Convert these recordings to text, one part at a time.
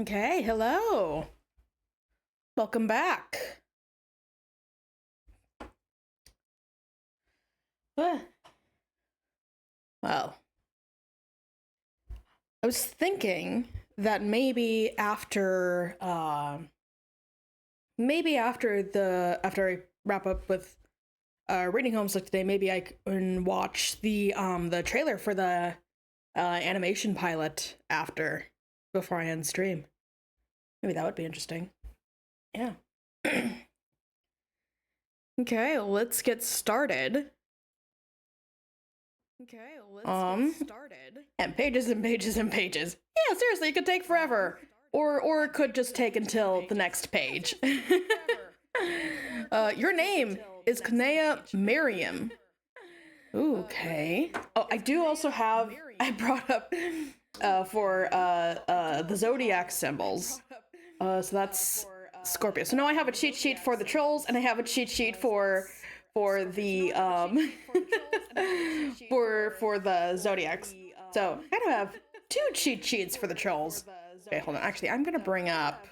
Okay, hello. Welcome back. Ah, Well, I was thinking that maybe after I wrap up with reading Homestuck today, maybe I can watch the trailer for the animation pilot before I end stream. Maybe that would be interesting. Yeah. Okay, let's get started. And pages and pages and pages. Yeah, seriously, it could take forever. Or it could just take until the next page. Your name is Kanea Miriam. Ooh, okay. Oh, I do also have, I brought up for the zodiac symbols. So that's Scorpio. So now I have a cheat sheet for the trolls, and I have a cheat sheet for the for the zodiacs. So I kind of have two cheat sheets for the trolls. Okay, hold on. Actually, I'm gonna bring up.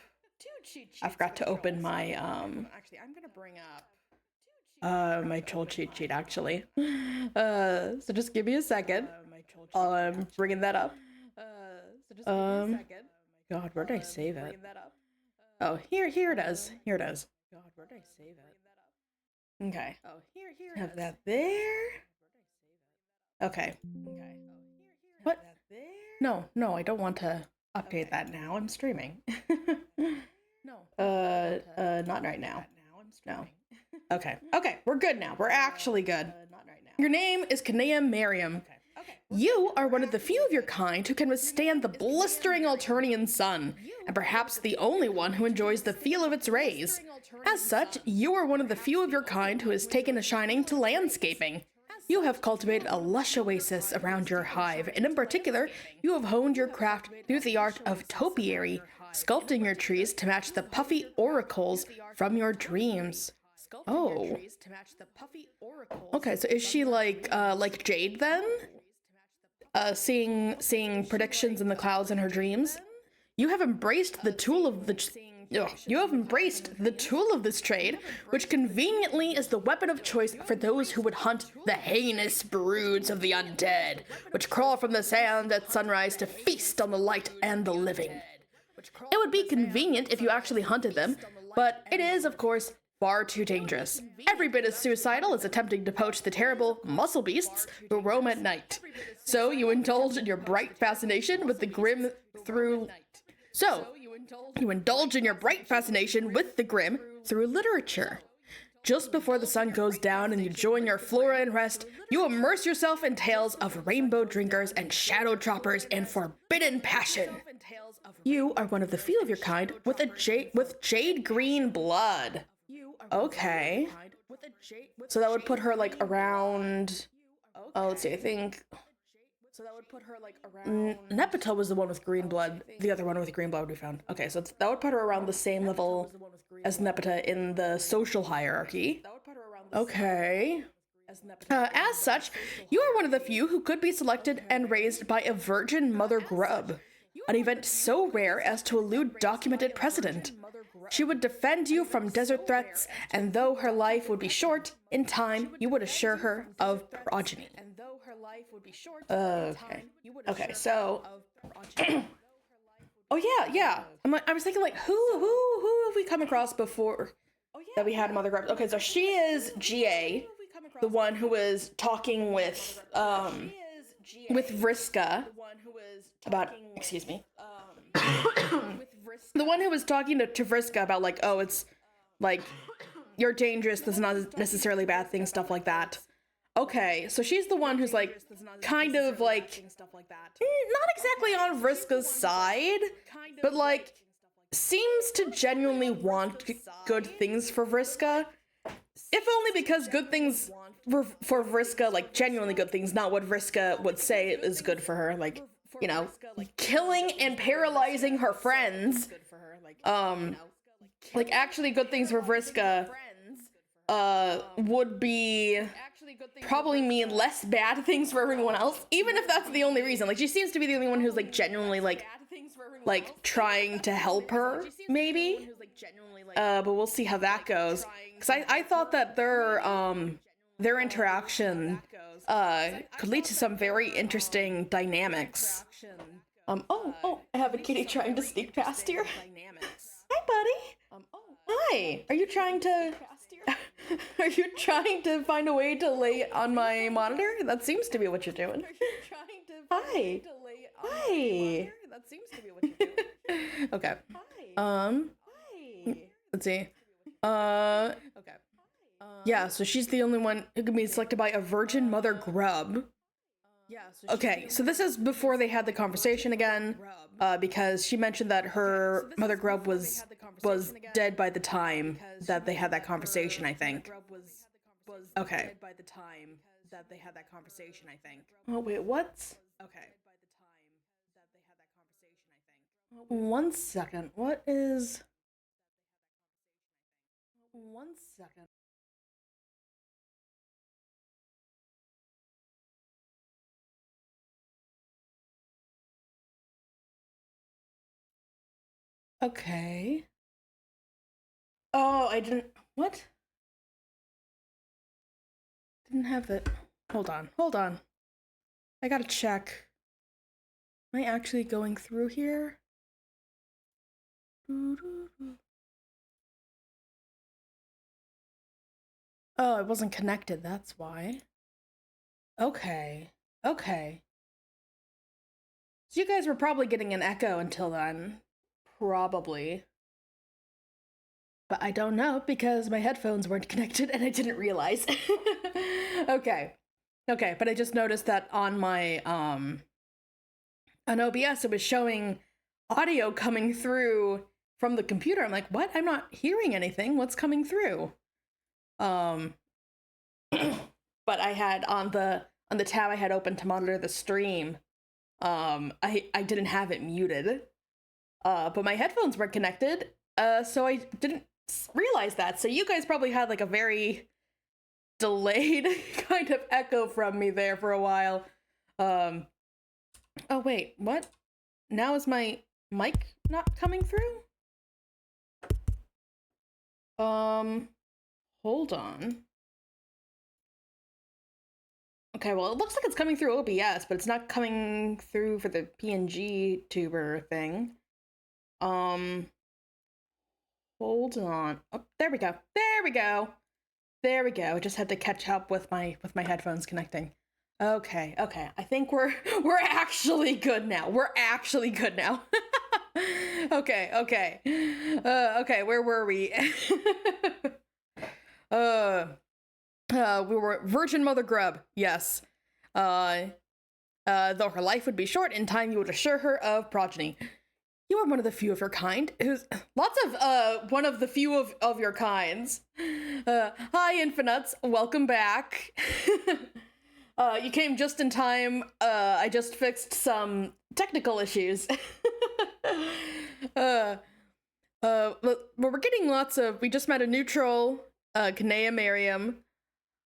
I forgot to open my my troll cheat sheet actually. So just give me a second. I'm bringing that up. God, where did I save it? Oh, here it is. Here it is. God, where did I save it? Okay. Oh, here have that there. Okay. What? No, I don't want to update that now. I'm streaming. Not right now. No. Okay, we're good now. We're actually good. Your name is Kanea Miriam. You are one of the few of your kind who can withstand the blistering Alternian sun, and perhaps the only one who enjoys the feel of its rays. As such, you are one of the few of your kind who has taken a shining to landscaping. You have cultivated a lush oasis around your hive, and in particular, you have honed your craft through the art of topiary, sculpting your trees to match the puffy oracles from your dreams. Oh. Okay, so is she like Jade then? Seeing predictions in the clouds in her dreams. You have embraced the tool of this trade, which conveniently is the weapon of choice for those who would hunt the heinous broods of the undead, which crawl from the sand at sunrise to feast on the light and the living. It would be convenient if you actually hunted them, but it is, of course, far too dangerous. Every bit as suicidal as attempting to poach the terrible muscle beasts who roam at night. So you indulge in your bright fascination with the grim through literature. Just before the sun goes down and you join your flora and rest, you immerse yourself in tales of rainbow drinkers and shadow choppers and forbidden passion. You are one of the few of your kind with jade green blood. Okay. So that would put her like around. Oh, let's see. I think. So that would put her like around. Nepeta was the one with green blood. The other one with green blood we found. Okay, so that would put her around the same level as Nepeta in the social hierarchy. Okay. As such, you are one of the few who could be selected and raised by a virgin mother grub, an event so rare as to elude documented precedent. She would defend you from desert threats, and though her life would be short, in time you would assure her of progeny. Okay, so... Oh yeah. I was thinking like, who have we come across before that we had Mother Grub? Okay, so she is GA, the one who was talking with Vriska about, excuse me. The one who was talking to Vriska about like, oh, it's like, you're dangerous, that's not necessarily a bad thing, stuff like that. Okay, so she's the one who's like, kind of like, not exactly on Vriska's side, but like, seems to genuinely want good things for Vriska. If only because good things for Vriska, like genuinely good things, not what Vriska would say is good for her, like, you know, killing and paralyzing her friends. Like actually good things for Vriska would be probably mean less bad things for everyone else, even if that's the only reason. Like, she seems to be the only one who's, like, genuinely, like trying to help her, maybe. But we'll see how that goes. Because I thought that their interaction could lead to some very interesting dynamics. Oh, I have a kitty trying to sneak past here. Hi, buddy. Hi. Are you trying to find a way to lay on my monitor? That seems to be what you're doing. Hi. Hi. That seems to be what you're doing. Okay. Let's see. Okay. Yeah, so she's the only one who can be selected by a virgin mother grub. Okay, so this is before they had the conversation again, because she mentioned that her mother grub was dead by the time that they had that conversation, I think. Okay. Oh, wait, what? Okay. 1 second. What is... 1 second. Okay. Oh, I didn't... What? Didn't have it. Hold on. I gotta check. Am I actually going through here? Oh, it wasn't connected, that's why. Okay. So you guys were probably getting an echo until then. Probably. But I don't know because my headphones weren't connected and I didn't realize. Okay, but I just noticed that on my, on OBS, it was showing audio coming through from the computer. I'm like, what? I'm not hearing anything. What's coming through? But I had on the tab I had open to monitor the stream, I didn't have it muted. But my headphones weren't connected, so I didn't realize that. So you guys probably had like a very delayed kind of echo from me there for a while. Oh wait, what? Now is my mic not coming through? Hold on. Okay, well, it looks like it's coming through OBS, but it's not coming through for the PNG tuber thing. Hold on. Oh, there we go. I just had to catch up with my headphones connecting. Okay. I think we're actually good now. Okay. Okay, where were we? We were virgin mother grub. Yes. Though her life would be short, in time you would assure her of progeny. You are one of the few of your kind who's lots of one of the few of your kinds. Hi, Infinites, welcome back. You came just in time. I just fixed some technical issues. But we're getting lots of. We just met a neutral, Kanea Miriam.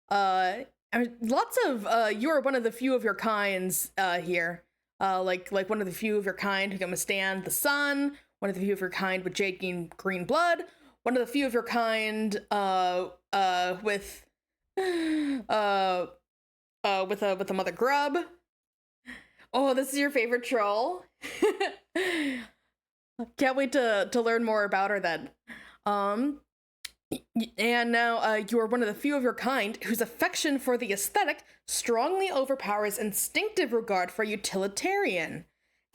Lots of. You are one of the few of your kinds here. Like one of the few of your kind who can withstand the sun, one of the few of your kind with jade green blood, one of the few of your kind with a mother grub. Oh, this is your favorite troll. Can't wait to learn more about her then. And now you are one of the few of your kind whose affection for the aesthetic strongly overpowers instinctive regard for utilitarian.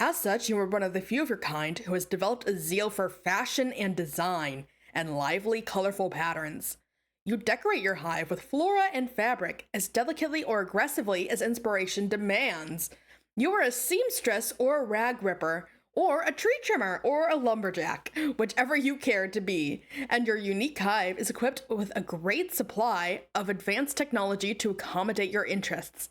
As such, you are one of the few of your kind who has developed a zeal for fashion and design and lively, colorful patterns. You decorate your hive with flora and fabric as delicately or aggressively as inspiration demands. You are a seamstress or a rag ripper, or a tree trimmer, or a lumberjack, whichever you care to be, and your unique hive is equipped with a great supply of advanced technology to accommodate your interests.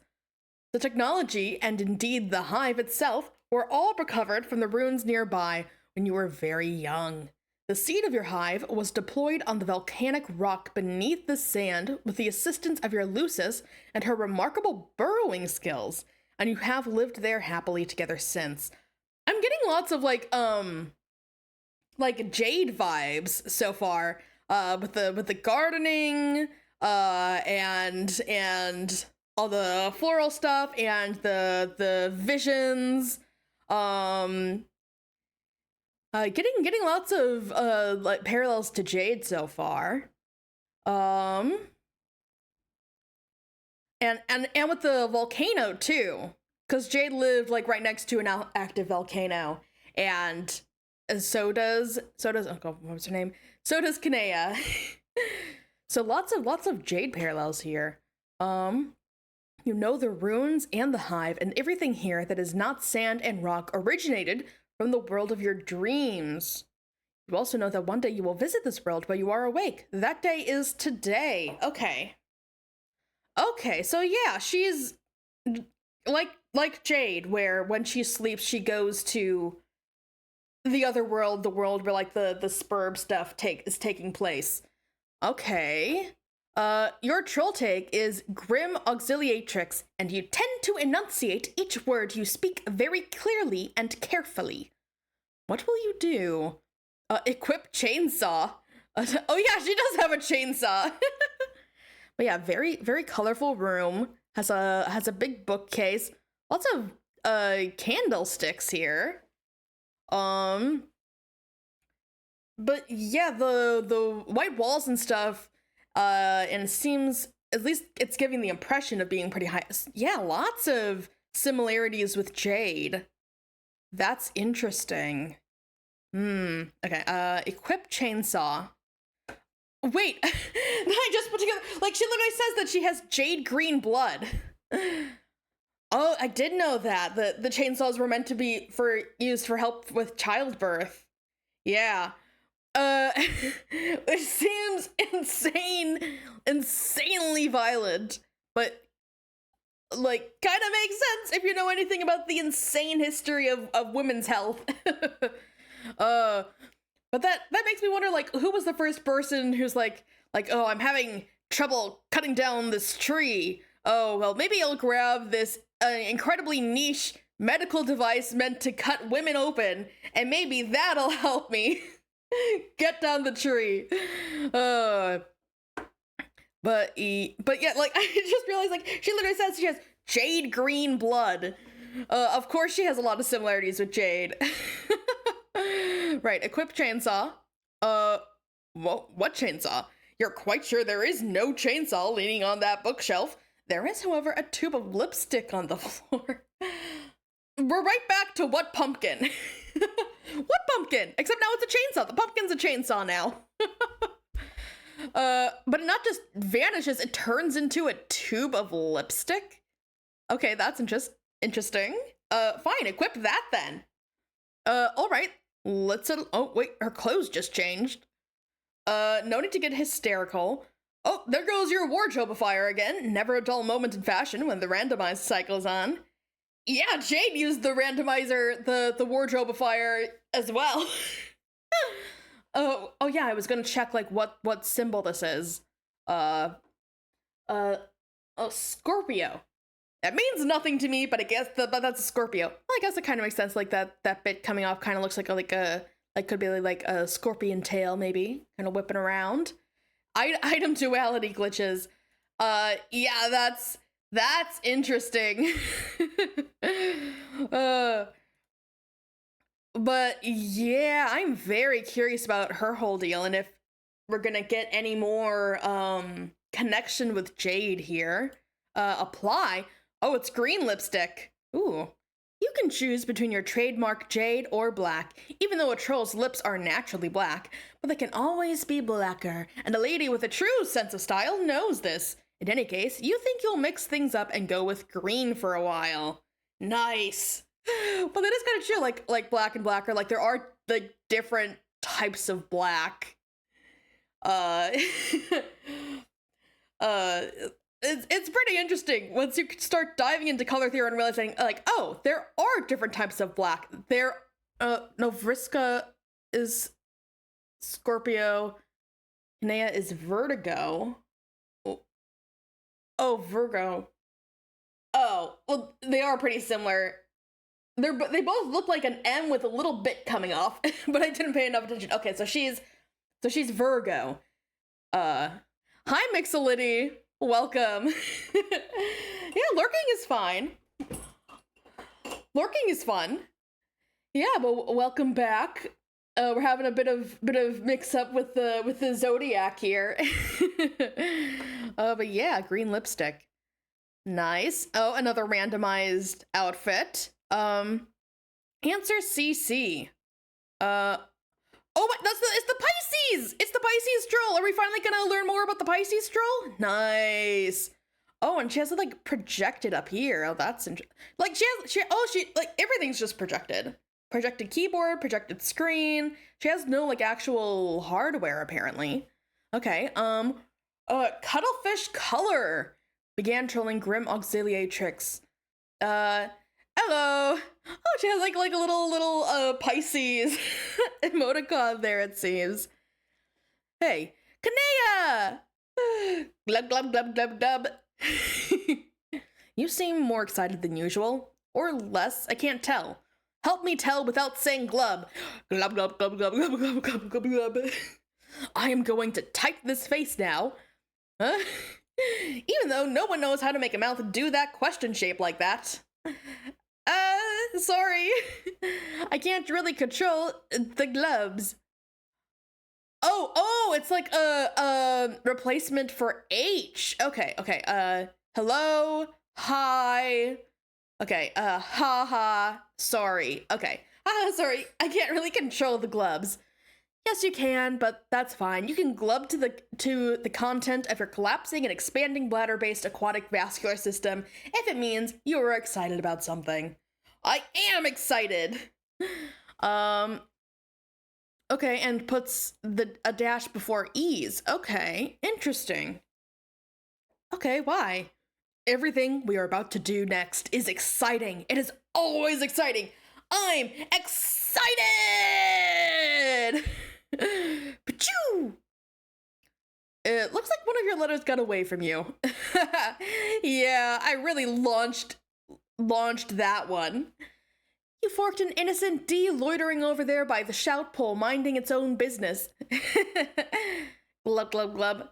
The technology, and indeed the hive itself, were all recovered from the ruins nearby when you were very young. The seed of your hive was deployed on the volcanic rock beneath the sand with the assistance of your Lucis and her remarkable burrowing skills, and you have lived there happily together since. I'm getting lots of like Jade vibes so far, with the gardening, and all the floral stuff and the visions. Getting lots of like parallels to Jade so far. And with the volcano too, because Jade lived like right next to an active volcano, and so does oh god, what was her name? So does Kanea. So lots of Jade parallels here. You know the runes and the hive and everything here that is not sand and rock originated from the world of your dreams. You also know that one day you will visit this world while you are awake. That day is today. Okay, so yeah, she's like Jade, where when she sleeps, she goes to the other world, the world where like the spurb stuff is taking place. Okay. Your troll take is Grim Auxiliatrix, and you tend to enunciate each word you speak very clearly and carefully. What will you do? Equip chainsaw. Oh yeah, she does have a chainsaw. But yeah, very, very colorful room. Has a big bookcase. Lots of candlesticks here. But yeah, the white walls and stuff, and it seems, at least it's giving the impression of being pretty high. Yeah, lots of similarities with Jade. That's interesting. Okay, equip chainsaw. Wait, I just put together, like, she literally says that she has jade green blood. Oh, I did know that. The chainsaws were meant to be used for help with childbirth. Yeah. It seems insanely violent, but like kind of makes sense if you know anything about the insane history of women's health. But that makes me wonder, like, who was the first person who's like, oh, I'm having trouble cutting down this tree. Oh, well, maybe I'll grab this incredibly niche medical device meant to cut women open, and maybe that'll help me get down the tree. But yeah, like, I just realized, like, she literally says she has jade green blood. Of course she has a lot of similarities with Jade. Right, equip chainsaw. What chainsaw? You're quite sure there is no chainsaw leaning on that bookshelf. There is, however, a tube of lipstick on the floor. We're right back to what pumpkin? What pumpkin? Except now it's a chainsaw. The pumpkin's a chainsaw now. But it not just vanishes, it turns into a tube of lipstick? Okay, that's interesting. Fine, equip that then. Alright, let's settle. Oh, wait, her clothes just changed. No need to get hysterical. Oh, there goes your wardrobifier again. Never a dull moment in fashion when the randomized cycle's on. Yeah, Jade used the randomizer, the wardrobifier as well. Oh yeah, I was gonna check, like, what symbol this is. A Scorpio. That means nothing to me, but I guess but that's a Scorpio. Well, I guess it kind of makes sense. Like that bit coming off kind of looks like could be like a scorpion tail, maybe kind of whipping around. Item duality glitches. Yeah, that's interesting. But yeah, I'm very curious about her whole deal, and if we're gonna get any more connection with Jade here. Apply. Oh, it's green lipstick. Ooh. You can choose between your trademark jade or black, even though a troll's lips are naturally black, but they can always be blacker, and a lady with a true sense of style knows this. In any case, you think you'll mix things up and go with green for a while. Nice. But that is kind of true, like black and blacker, like there are like different types of black. It's pretty interesting once you start diving into color theory and realizing, like, oh, there are different types of black. No, Vriska is Scorpio. Kanea is Vertigo. Oh, Virgo. Oh, well, they are pretty similar. They both look like an M with a little bit coming off, but I didn't pay enough attention. Okay, so she's Virgo. Hi Mixolydi. Welcome. Yeah, lurking is fine. Lurking is fun. Yeah, but welcome back. We're having a bit of mix up with the zodiac here. But yeah, green lipstick. Nice. Oh, another randomized outfit. Answer CC. Oh my, it's the Pisces! It's the Pisces troll! Are we finally gonna learn more about the Pisces troll? Nice. Oh, and she has it like projected up here. Oh, that's interesting. Like she like everything's just projected. Projected keyboard, projected screen. She has no like actual hardware apparently. Okay, Cuttlefish Color began trolling grim auxiliary tricks. Hello. Oh, she has like a little Pisces emoticon there, it seems. Hey, Kanea! Glub glub glub glub glub. You seem more excited than usual, or less. I can't tell. Help me tell without saying glub. Glub glub glub glub glub glub glub glub glub. I am going to type this face now. Huh? Even though no one knows how to make a mouth do that question shape like that. Sorry. I can't really control the glubs. Oh, it's like a replacement for H. Okay. Hello, hi. Okay, haha, sorry. Okay, sorry. I can't really control the glubs. Yes, you can, but that's fine. You can glub to the content of your collapsing and expanding bladder-based aquatic vascular system if it means you are excited about something. I am excited. Okay, and puts a dash before E's. Okay, interesting. Okay, why? Everything we are about to do next is exciting. It is always exciting. I'm excited! Pachoo! It looks like one of your letters got away from you. Yeah, I really launched that one. You forked an innocent D loitering over there by the shout pole, minding its own business. Glub, glub, glub.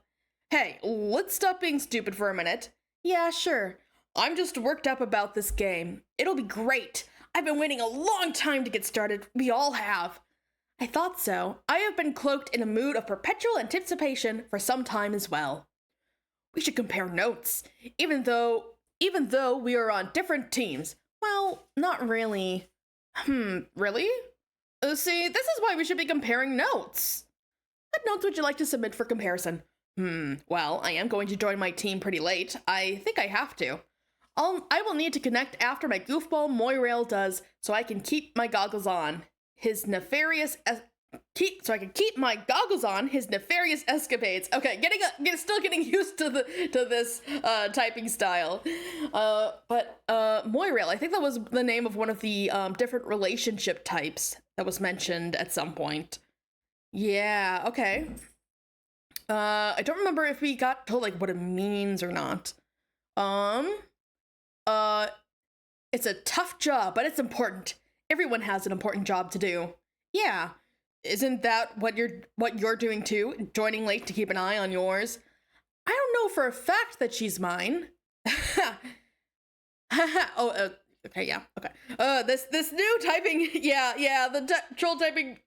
Hey, let's stop being stupid for a minute. Yeah, sure. I'm just worked up about this game. It'll be great. I've been waiting a long time to get started. We all have. I thought so. I have been cloaked in a mood of perpetual anticipation for some time as well. We should compare notes, even though we are on different teams. Well, not really. Really? See, this is why we should be comparing notes. What notes would you like to submit for comparison? Well, I am going to join my team pretty late. I think I have to. I will need to connect after my goofball Moirail does, so I can keep my goggles on. His nefarious keep my goggles on his nefarious escapades. Okay, still getting used to this typing style. But Moirail, I think that was the name of one of the different relationship types that was mentioned at some point. Yeah, okay. I don't remember if we got told like what it means or not. It's a tough job, but it's important. Everyone has an important job to do. Yeah. Isn't that what you're doing too? Joining late to keep an eye on yours? I don't know for a fact that she's mine. Okay, yeah, okay. This new typing, yeah, the troll typing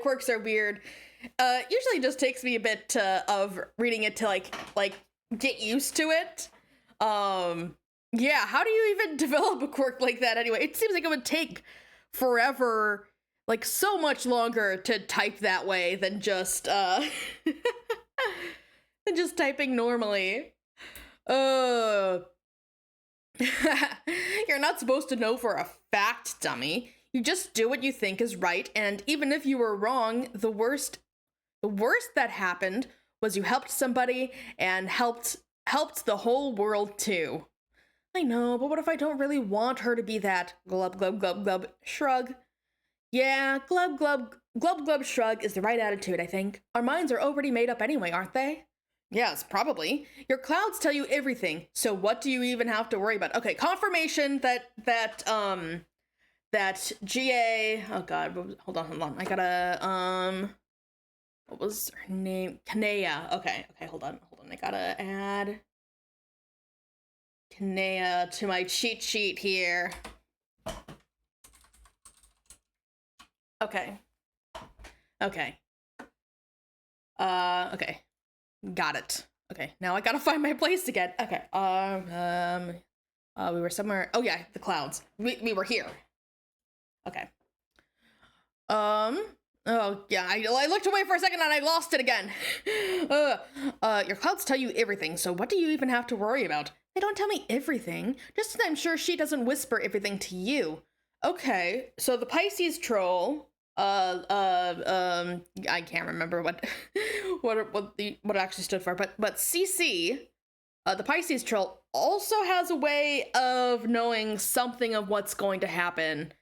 quirks are weird. Usually just takes me a bit of reading it to like get used to it. Yeah, how do you even develop a quirk like that anyway? It seems like it would take forever, like so much longer to type that way than just than just typing normally. You're not supposed to know for a fact, dummy. You just do what you think is right, and even if you were wrong, the worst that happened was you helped somebody and helped the whole world too. I know, but what if I don't really want her to be that? Glub, glub, glub, glub. Shrug. Yeah, glub, glub, Glub glub shrug is the right attitude, I think. Our minds are already made up anyway, aren't they? Yes, probably. Your clouds tell you everything, so what do you even have to worry about? Okay, confirmation that GA, oh god, hold on. I gotta, what was her name? Kanea. Okay, hold on. I gotta add Kanea to my cheat sheet here. Okay. Okay. Got it. Okay, now I gotta find my place again. Okay, we were somewhere, oh yeah, the clouds. We were here. Okay. Oh yeah, I looked away for a second and I lost it again. Your clouds tell you everything, so what do you even have to worry about? They don't tell me everything, just as I'm sure she doesn't whisper everything to you. Okay, so the Pisces troll, I can't remember what what it actually stood for, but CC, the Pisces troll, also has a way of knowing something of what's going to happen,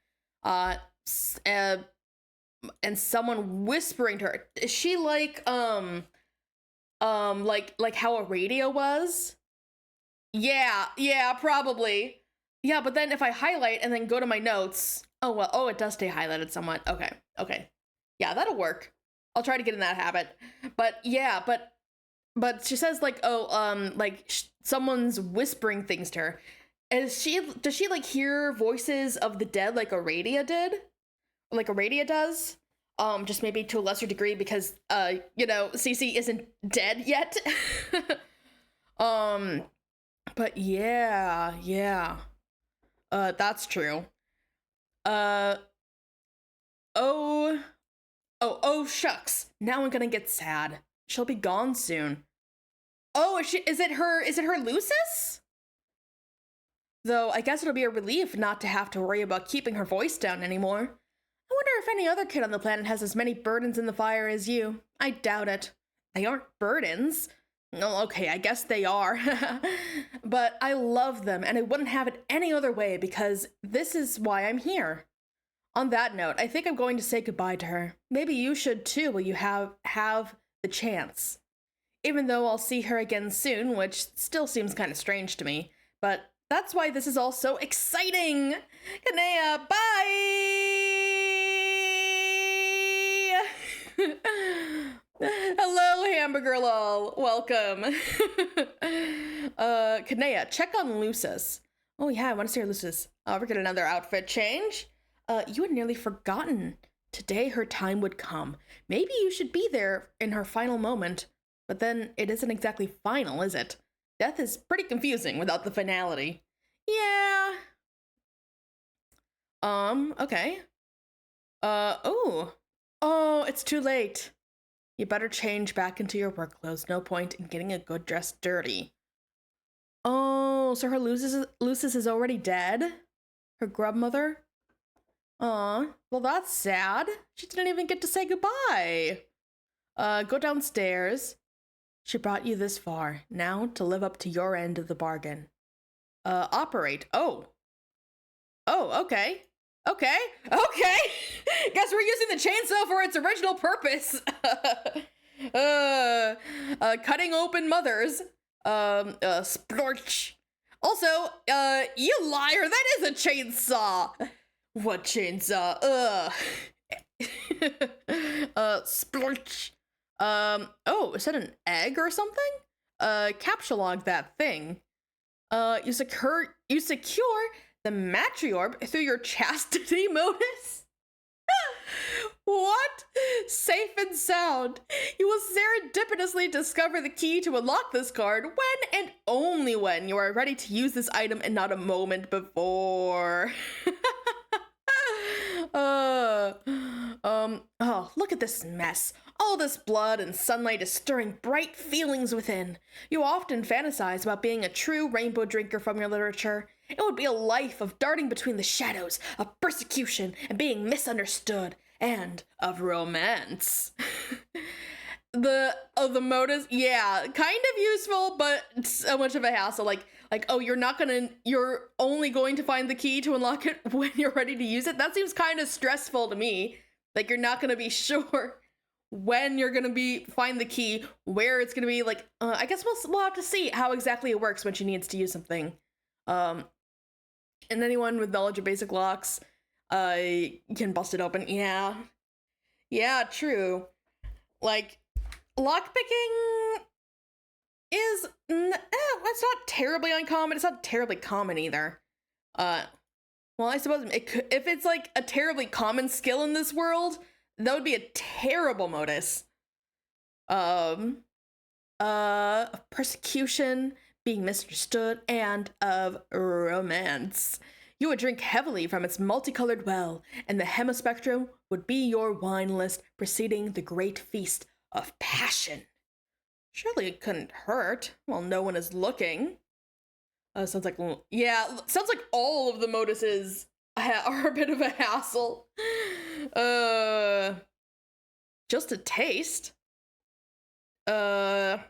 and someone whispering to her. Is she like how a radio was? Yeah, probably. Yeah, but then if I highlight and then go to my notes, oh, it does stay highlighted somewhat. Okay. Yeah, that'll work. I'll try to get in that habit. But yeah, but she says like, someone's whispering things to her. Does she like hear voices of the dead like Aradia did? Like Aradia does? Just maybe to a lesser degree because CC isn't dead yet. But yeah. That's true. Oh, shucks. Now I'm gonna get sad. She'll be gone soon. Oh, is it her Lucis? Though I guess it'll be a relief not to have to worry about keeping her voice down anymore. I wonder if any other kid on the planet has as many burdens in the fire as you. I doubt it. They aren't burdens. Oh, okay, I guess they are. But I love them, and I wouldn't have it any other way because this is why I'm here. On that note, I think I'm going to say goodbye to her. Maybe you should too while you have the chance. Even though I'll see her again soon, which still seems kind of strange to me. But that's why this is all so exciting! Kanea, bye! Hello, Hamburger Lol. Welcome. Kanea, check on Lucis. Oh yeah, I want to see her Lucis. We're getting another outfit change. You had nearly forgotten. Today her time would come. Maybe you should be there in her final moment. But then it isn't exactly final, is it? Death is pretty confusing without the finality. Yeah. Okay. Oh, it's too late. You better change back into your work clothes. No point in getting a good dress dirty. Oh, so her Lucis is already dead? Her grubmother? Aw, well that's sad. She didn't even get to say goodbye. Go downstairs. She brought you this far. Now to live up to your end of the bargain. Operate. Oh, okay. Okay. Guess we're using the chainsaw for its original purpose. Cutting open mothers. Splorch. Also, you liar, that is a chainsaw. What chainsaw? Splorch. Oh, is that an egg or something? Capture log that thing. You secure the matriorb through your chastity modus? What? Safe and sound. You will serendipitously discover the key to unlock this card when and only when you are ready to use this item and not a moment before. Oh, look at this mess. All this blood and sunlight is stirring bright feelings within. You often fantasize about being a true rainbow drinker from your literature. It would be a life of darting between the shadows, of persecution and being misunderstood, and of romance. The modus, yeah, kind of useful, but so much of a hassle. Like, oh, you're only going to find the key to unlock it when you're ready to use it. That seems kind of stressful to me. Like, you're not gonna be sure when you're gonna find the key, where it's gonna be. Like, I guess we'll have to see how exactly it works when she needs to use something. And anyone with knowledge of basic locks, can bust it open. Yeah, true. Like, lockpicking is, it's not terribly uncommon. It's not terribly common either. Well, I suppose it could, if it's like a terribly common skill in this world, that would be a terrible modus. Of persecution, being misunderstood, and of romance. You would drink heavily from its multicolored well, and the hemispectrum would be your wine list preceding the great feast of passion. Surely it couldn't hurt while no one is looking. Sounds like all of the moduses are a bit of a hassle. Just a taste. Okay,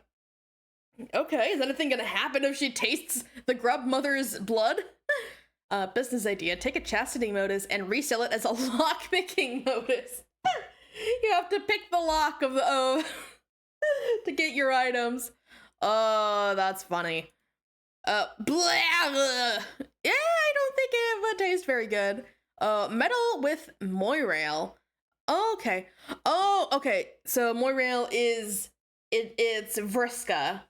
is anything gonna happen if she tastes the grub mother's blood? Business idea. Take a chastity modus and resell it as a lock-picking modus. You have to pick the lock of the to get your items. Oh, that's funny. Blah, blah. Yeah, I don't think it would taste very good. Metal with Moirail. Okay. Oh, okay. So Moirail is it's Vriska.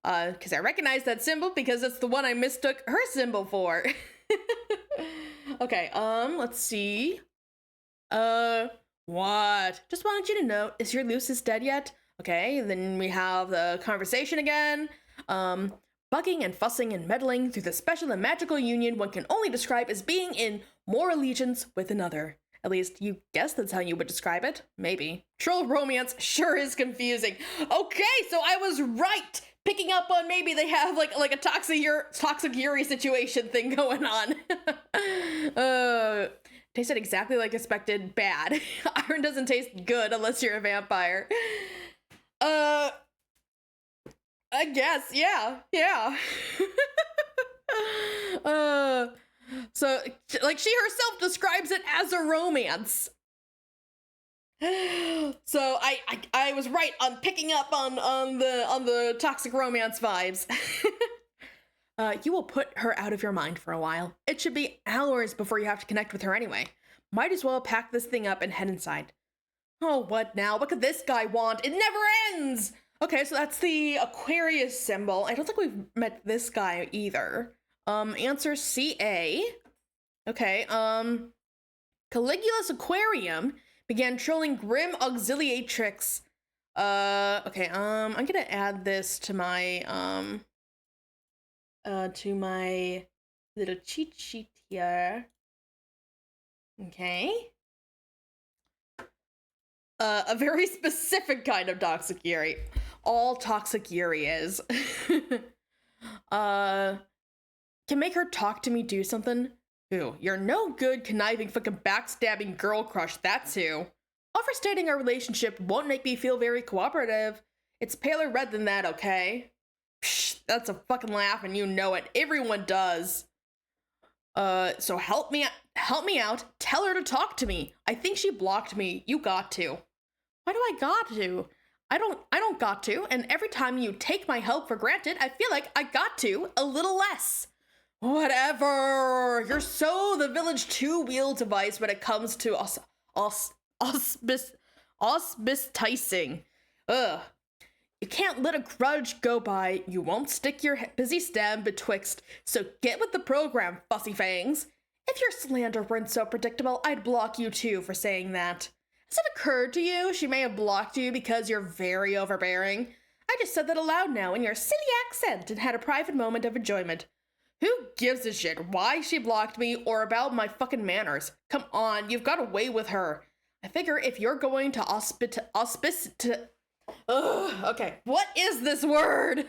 Because I recognize that symbol because it's the one I mistook her symbol for. Okay, let's see. What? Just wanted you to know, is your Lucis dead yet? Okay, then we have the conversation again. Bugging and fussing and meddling through the special and magical union one can only describe as being in more allegiance with another. At least you guess that's how you would describe it. Maybe. Troll romance sure is confusing. Okay, so I was right! Picking up on maybe they have like a toxic Yuri situation thing going on. Tasted exactly like expected. Bad. Iron doesn't taste good unless you're a vampire. I guess, yeah. So, like, she herself describes it as a romance. So I was right on picking up on the toxic romance vibes. You will put her out of your mind for a while. It should be hours before you have to connect with her anyway. Might as well pack this thing up and head inside. Oh, what now? What could this guy want? It never ends! Okay, so that's the Aquarius symbol. I don't think we've met this guy either. Answer CA. Okay, Caligula's Aquarium began trolling grim auxiliatrix. Okay, I'm gonna add this to my little cheat sheet here. Okay. A very specific kind of toxic Yuri. All toxic Yuri is. Can make her talk to me, do something? Who? You're no good, conniving, fucking backstabbing girl crush, that's who. Overstating our relationship won't make me feel very cooperative. It's paler red than that, okay? Psh, that's a fucking laugh and you know it. Everyone does. So help me out. Tell her to talk to me. I think she blocked me. You got to. Why do I got to? I don't got to, and every time you take my help for granted, I feel like I got to a little less. Whatever. You're so the village two-wheel device when it comes to auspicing. Ugh. You can't let a grudge go by. You won't stick your busy stem betwixt. So get with the program, fussy fangs. If your slander weren't so predictable, I'd block you too for saying that. Has it occurred to you she may have blocked you because you're very overbearing? I just said that aloud now in your silly accent and had a private moment of enjoyment. Who gives a shit why she blocked me or about my fucking manners? Come on, you've got away with her. I figure if you're going to okay, what is this word?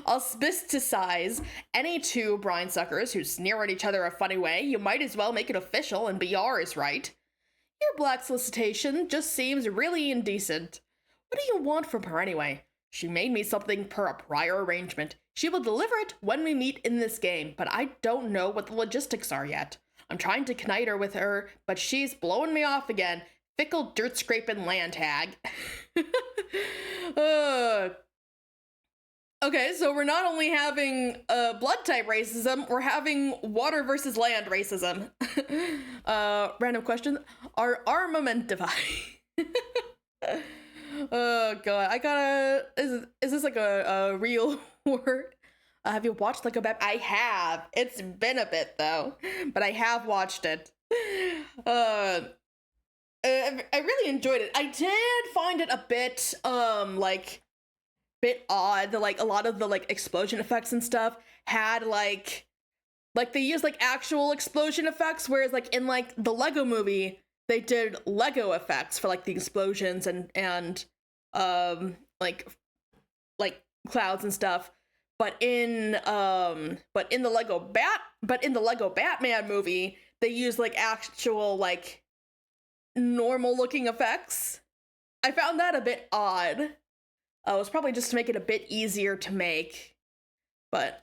Auspicize any two brine suckers who sneer at each other a funny way, you might as well make it official and be ours, right? Your black solicitation just seems really indecent. What do you want from her anyway? She made me something per a prior arrangement. She will deliver it when we meet in this game, but I don't know what the logistics are yet. I'm trying to connive her with her, but she's blowing me off again. Fickle dirt scraping land hag. uh, okay, so we're not only having blood type racism, we're having water versus land racism. Random question: are armamentify? Oh god, I gotta. Is this like a real word? Have you watched like a Bat? I have. It's been a bit though, but I have watched it. I really enjoyed it. I did find it a bit like bit odd. Like a lot of the like explosion effects and stuff had like they used like actual explosion effects, whereas like in like the Lego movie they did Lego effects for like the explosions and like clouds and stuff. But in the Lego Batman movie, they use like actual like normal looking effects. I found that a bit odd. It was probably just to make it a bit easier to make. But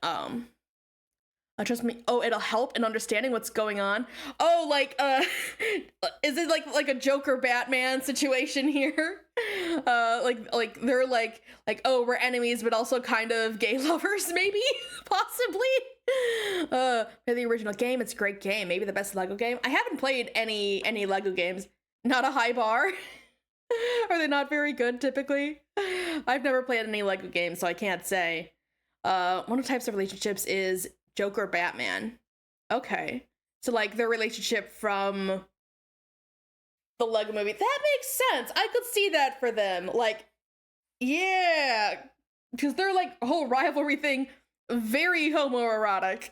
trust me. Oh, it'll help in understanding what's going on. Oh, like is it like a Joker Batman situation here? Like they're like oh, we're enemies but also kind of gay lovers, maybe. Possibly. The original game, it's a great game, maybe the best Lego game. I haven't played any Lego games. Not a high bar. Are they not very good typically? I've never played any Lego games, so I can't say. One of the types of relationships is Joker Batman. Okay. So like their relationship from the Lego movie. That makes sense. I could see that for them. Like, yeah. Because they're like whole rivalry thing, very homoerotic.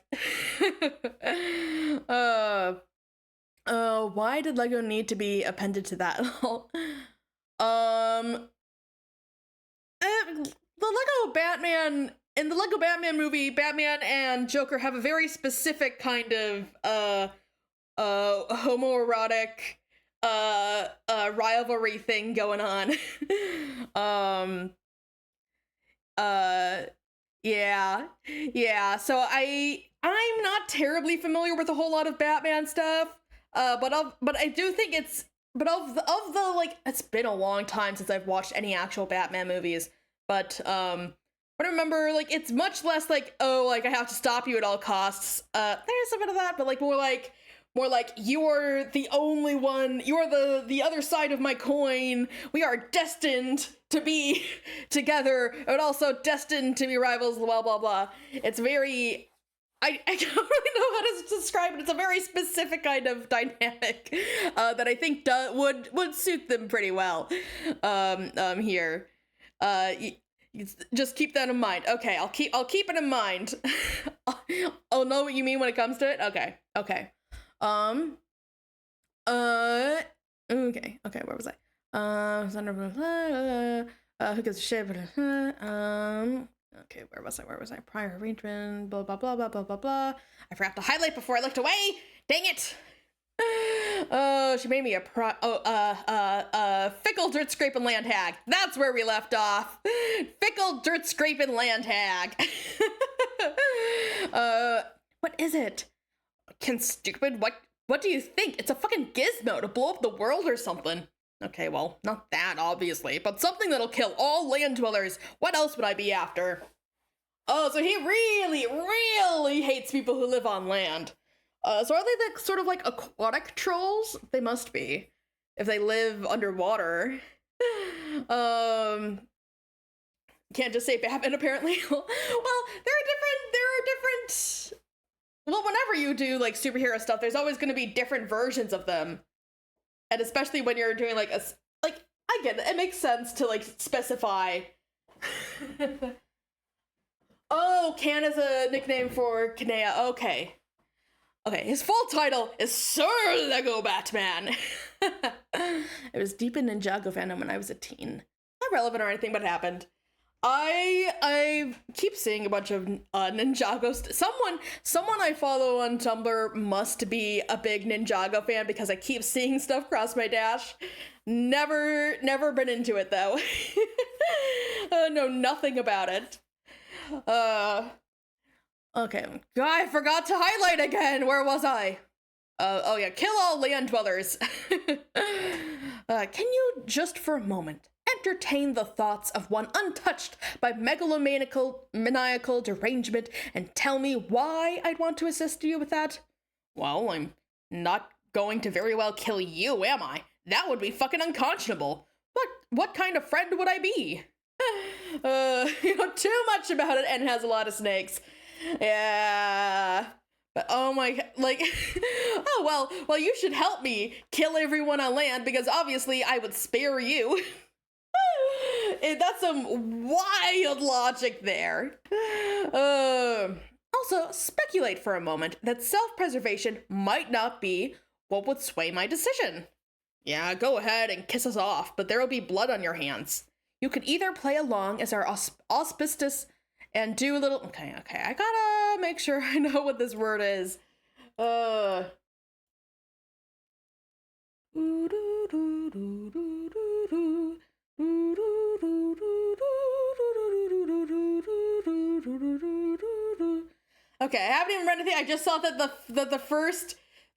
Why did Lego need to be appended to that? The Lego Batman, in the Lego Batman movie, Batman and Joker have a very specific kind of homoerotic rivalry thing going on. Yeah, so I'm not terribly familiar with a whole lot of Batman stuff, but I do think of the like, it's been a long time since I've watched any actual Batman movies, but I remember like it's much less like, oh, like I have to stop you at all costs. There's a bit of that, but like more like you're the only one, you're the other side of my coin. We are destined to be together, but also destined to be rivals, blah blah blah. It's very, I don't really know how to describe it. It's a very specific kind of dynamic that I think would suit them pretty well here. Just keep that in mind. Okay, I'll keep it in mind. I'll know what you mean when it comes to it. Okay. Okay, where was I? Who gives a shit? Okay, where was I? Prior arrangement, blah, blah, blah, blah, blah, blah, blah. I forgot to highlight before I looked away. Dang it. Oh, she made me a fickle dirt scraping land hag. That's where we left off. Fickle dirt scraping land hag. What is it? What do you think? It's a fucking gizmo to blow up the world or something. Okay, well, not that, obviously, but something that'll kill all land dwellers. What else would I be after? Oh, so he really, really hates people who live on land. So are they the sort of like aquatic trolls? They must be, if they live underwater. Can't just say Batman, apparently. Well, there are different. Well, whenever you do like superhero stuff, there's always going to be different versions of them. And especially when you're doing like I get it. It makes sense to like specify. Oh, Can is a nickname for Kanea. Okay, his full title is Sir Lego Batman. It was deep in Ninjago fandom when I was a teen. Not relevant or anything, but it happened. I keep seeing a bunch of Ninjago someone I follow on Tumblr must be a big Ninjago fan because I keep seeing stuff cross my dash. Never been into it though. Know nothing about it. Okay. I forgot to highlight again. Where was I? Oh yeah, kill all land dwellers. Can you just for a moment entertain the thoughts of one untouched by maniacal derangement and tell me why I'd want to assist you with that? Well, I'm not going to very well kill you, am I? That would be fucking unconscionable. What kind of friend would I be? You know too much about it and has a lot of snakes. Yeah. But oh my, like, oh well, you should help me kill everyone on land because obviously I would spare you. That's some wild logic there. Also, speculate for a moment that self-preservation might not be what would sway my decision. Yeah, go ahead and kiss us off, but there will be blood on your hands. You could either play along as our auspicious and do a little... Okay, I gotta make sure I know what this word is. Okay, I haven't even read anything. I just saw that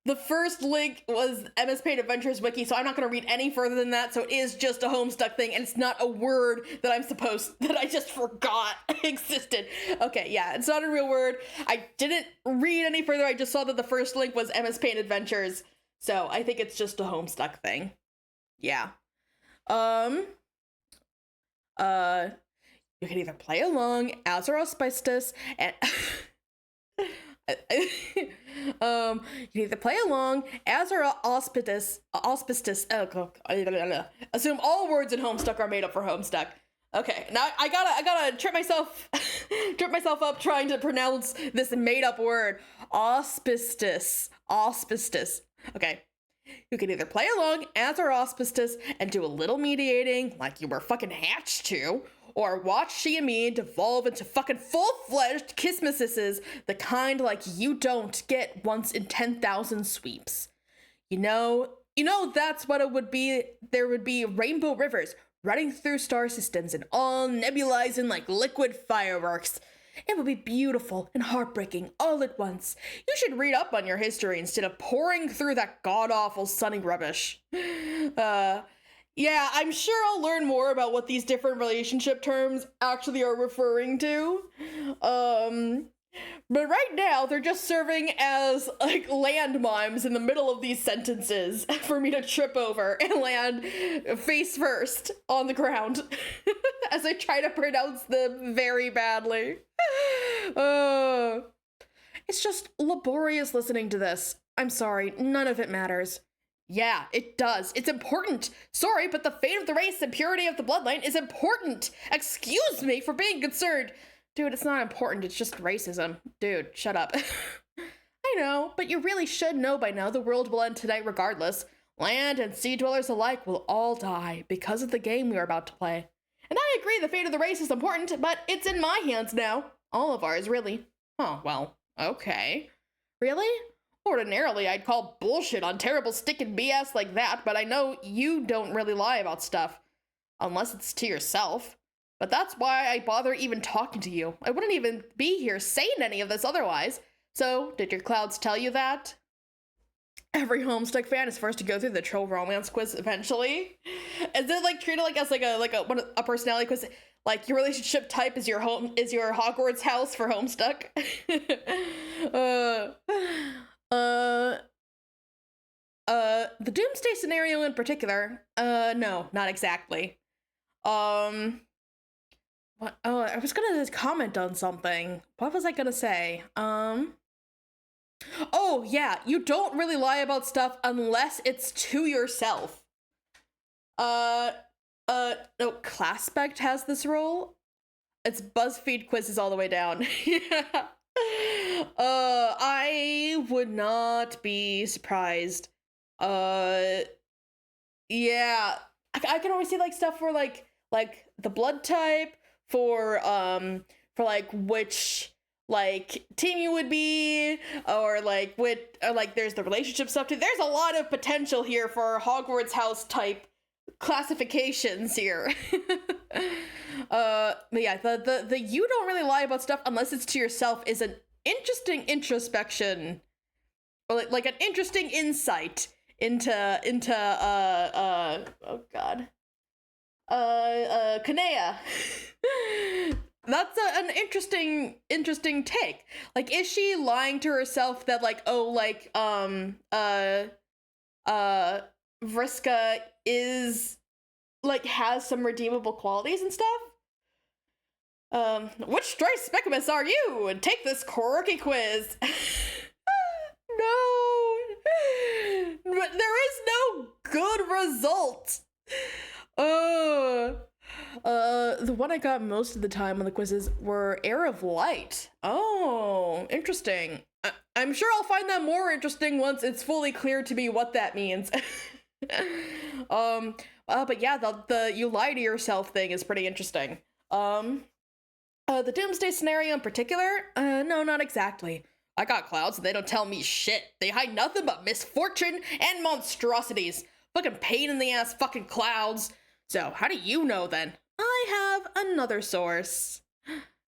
the first link was MS Paint Adventures wiki, so I'm not going to read any further than that. So it is just a Homestuck thing, and it's not a word that that I just forgot existed. Okay, yeah, it's not a real word. I didn't read any further. I just saw that the first link was MS Paint Adventures, so I think it's just a Homestuck thing. Yeah. You can either play along as or auspicious and you can either play along as or auspicious. Assume all words in Homestuck are made up for Homestuck. Okay, now I gotta trip myself up trying to pronounce this made up word. Auspicious. Okay. You can either play along as or auspicious and do a little mediating like you were fucking hatched to, or watch she and me devolve into fucking full-fledged Kissmasses, the kind like you don't get once in 10,000 sweeps. You know that's what it would be. There would be rainbow rivers running through star systems and all nebulizing like liquid fireworks. It would be beautiful and heartbreaking all at once. You should read up on your history instead of pouring through that god-awful sunny rubbish. Yeah, I'm sure I'll learn more about what these different relationship terms actually are referring to. But right now, they're just serving as, like, land mimes in the middle of these sentences for me to trip over and land face first on the ground as I try to pronounce them very badly. It's just laborious listening to this. I'm sorry, none of it matters. Yeah, it does. It's important. Sorry, but the fate of the race and purity of the bloodline is important. Excuse me for being concerned. Dude, it's not important. It's just racism. Dude, shut up. I know, but you really should know by now the world will end tonight regardless. Land and sea dwellers alike will all die because of the game we are about to play. And I agree the fate of the race is important, but it's in my hands now. All of ours, really. Oh, well, okay. Really? Ordinarily, I'd call bullshit on terrible stickin' BS like that, but I know you don't really lie about stuff. Unless it's to yourself. But that's why I bother even talking to you. I wouldn't even be here saying any of this otherwise. So, did your clouds tell you that? Every Homestuck fan is forced to go through the troll romance quiz eventually. Is it like treated like as like a personality quiz? Like your relationship type is your Hogwarts house for Homestuck? The doomsday scenario in particular, no, not exactly. What? Oh, I was gonna comment on something. What was I gonna say? Oh, yeah, you don't really lie about stuff unless it's to yourself. No, Classpect has this rule. It's BuzzFeed quizzes all the way down. Yeah. I would not be surprised. Yeah. I can always see, like, stuff for, like, the blood type, for like, which, like, team you would be, or, like, there's the relationship stuff, too. There's a lot of potential here for Hogwarts house type classifications here. But yeah, the you don't really lie about stuff unless it's to yourself is an interesting introspection like an interesting insight into oh god, Kanea. That's an interesting take. Like, is she lying to herself that like, oh, like Vriska is like has some redeemable qualities and stuff? Which stray Specumus are you? And take this quirky quiz. No, but there is no good result. The one I got most of the time on the quizzes were Air of Light. Oh, interesting. I'm sure I'll find that more interesting once it's fully clear to me what that means. But yeah, the you lie to yourself thing is pretty interesting. The doomsday scenario in particular? No, not exactly. I got clouds and they don't tell me shit. They hide nothing but misfortune and monstrosities. Fucking pain in the ass fucking clouds. So, how do you know then? I have another source.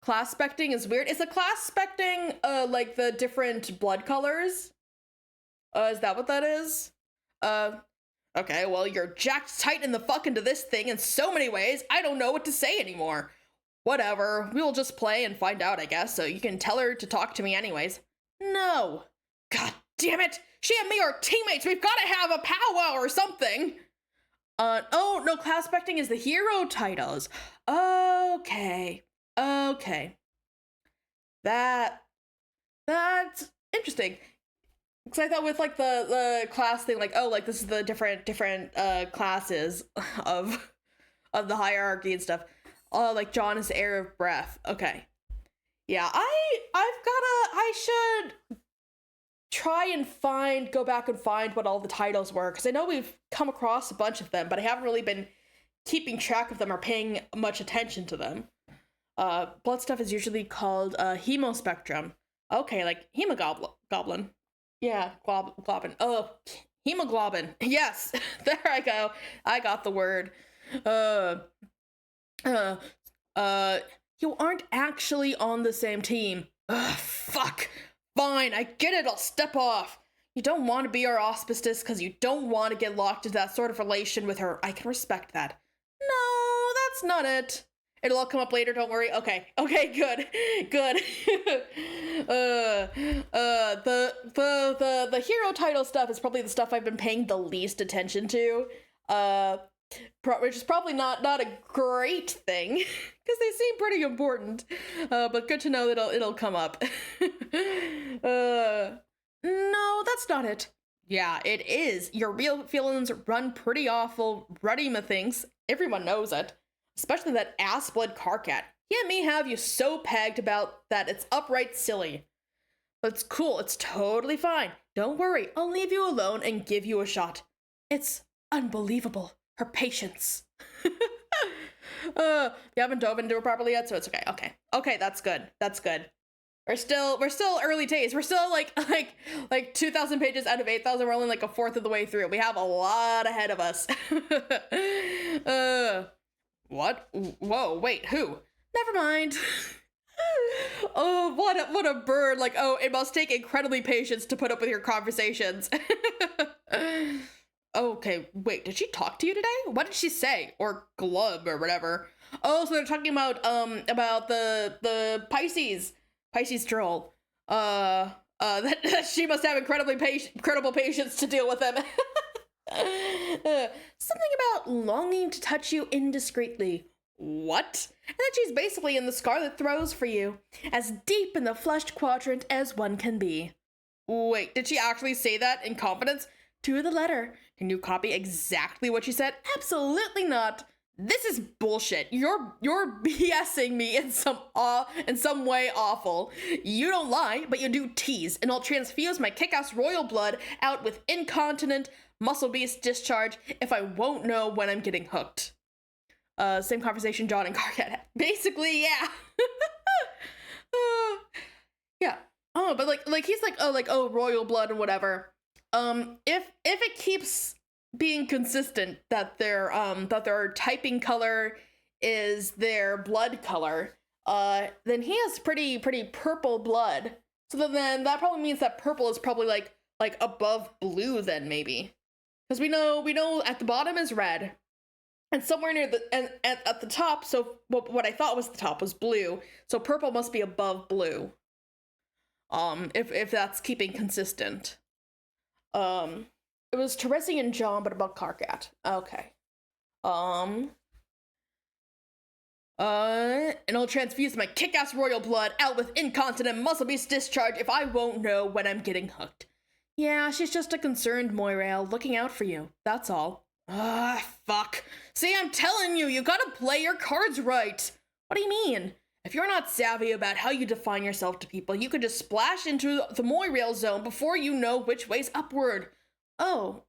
Class specting is weird. Is the class specting, like the different blood colors? Is that what that is? Okay, well, you're jacked tight in the fuck into this thing in so many ways, I don't know what to say anymore. Whatever, we'll just play and find out, I guess, so you can tell her to talk to me anyways. No. God damn it! She and me are teammates! We've gotta have a powwow or something! Oh, no, class specting is the hero titles. Okay. That's interesting. Because I thought with, like, the class thing, like, oh, like, this is the different classes of the hierarchy and stuff. Oh, like, John is Air of Breath. Okay. Yeah, I should try and go back and find what all the titles were, because I know we've come across a bunch of them, but I haven't really been keeping track of them or paying much attention to them. Blood stuff is usually called hemospectrum. Okay, like hemoglobin. Yeah, globin. Oh, hemoglobin. Yes, there I go. I got the word. You aren't actually on the same team. Ugh, fuck. Fine, I get it, I'll step off. You don't want to be our auspicious because you don't want to get locked into that sort of relation with her. I can respect that. No, that's not it. It'll all come up later, don't worry. Okay, good. The hero title stuff is probably the stuff I've been paying the least attention to. Which is probably not a great thing, because they seem pretty important, but good to know that it'll come up. No, that's not it. Yeah, it is. Your real feelings run pretty awful, Ruddy methinks. Everyone knows it. Especially that ass-blood Karkat. He and me have you so pegged about that it's upright silly. But it's cool, it's totally fine. Don't worry, I'll leave you alone and give you a shot. It's unbelievable. Her patience. You haven't dove into it properly yet, so it's okay. Okay, that's good. We're still early days. We're still like 2,000 pages out of 8,000. We're only like a fourth of the way through. We have a lot ahead of us. What? Whoa, wait, who? Never mind. Oh, what a bird. Like, oh, it must take incredibly patience to put up with your conversations. Okay, wait, did she talk to you today? What did she say? Or glub or whatever. Oh, so they're talking about the Pisces troll. That she must have incredible patience to deal with them. Something about longing to touch you indiscreetly. What? And that she's basically in the Scarlet Throes for you, as deep in the flushed quadrant as one can be. Wait, did she actually say that in confidence? To the letter. Can you copy exactly what she said? Absolutely not. This is bullshit. You're BSing me in some way awful. You don't lie, but you do tease, and I'll transfuse my kick-ass royal blood out with incontinent muscle beast discharge if I won't know when I'm getting hooked. Same conversation John and Karkat had. Basically, yeah. Yeah. Oh, but like he's like, oh, royal blood and whatever. If it keeps being consistent that their typing color is their blood color, then he has pretty purple blood. So then that probably means that purple is probably like like above blue then maybe. Because we know at the bottom is red. And somewhere near the and at the top, so what I thought was the top was blue. So purple must be above blue. If that's keeping consistent. It was Teresi and John, but about Karkat. Okay. And I'll transfuse my kick-ass royal blood out with incontinent muscle beast discharge if I won't know when I'm getting hooked. Yeah, she's just a concerned Moirail looking out for you. That's all. Fuck. See, I'm telling you, you gotta play your cards right. What do you mean? If you're not savvy about how you define yourself to people, you could just splash into the Moirail zone before you know which way's upward. Oh,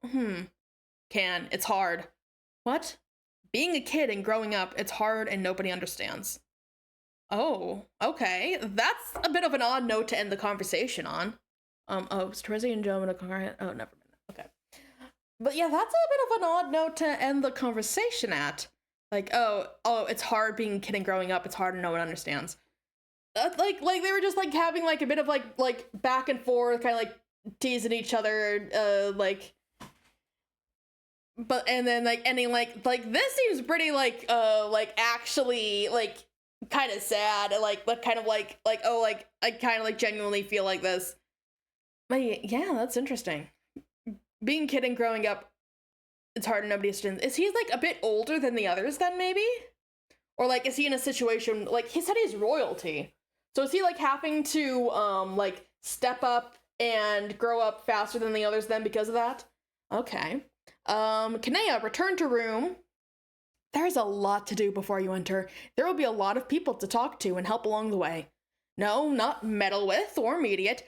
it's hard. What? Being a kid and growing up, it's hard and nobody understands. Oh, okay. That's a bit of an odd note to end the conversation on. It's Teresi and Joe in a car. Oh, never mind. Okay. But yeah, that's a bit of an odd note to end the conversation at. Like, oh, it's hard being a kid and growing up. It's hard and no one understands. Like they were just like having like a bit of like back and forth, kind of like teasing each other, like. But and then like ending like this seems pretty like actually like kind of sad, like kind of like oh like I kind of like genuinely feel like this. But yeah, that's interesting. Being a kid and growing up, it's hard and nobody understands. Is he like a bit older than the others then maybe? Or like is he in a situation like he said he's royalty? So is he like having to like step up and grow up faster than the others then because of that? Okay. Kanea, return to room. There's a lot to do before you enter. There will be a lot of people to talk to and help along the way. No, not meddle with or mediate.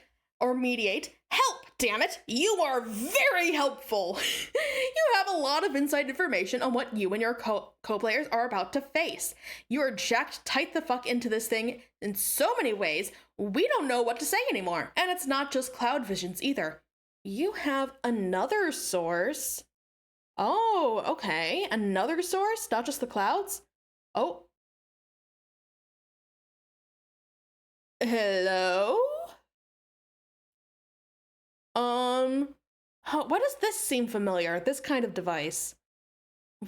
Help, damn it! You are very helpful! You have a lot of inside information on what you and your co-players are about to face. You are jacked tight the fuck into this thing in so many ways, we don't know what to say anymore. And it's not just cloud visions either. You have another source. Oh, okay. Another source? Not just the clouds? Oh. Hello? Why does this seem familiar? This kind of device.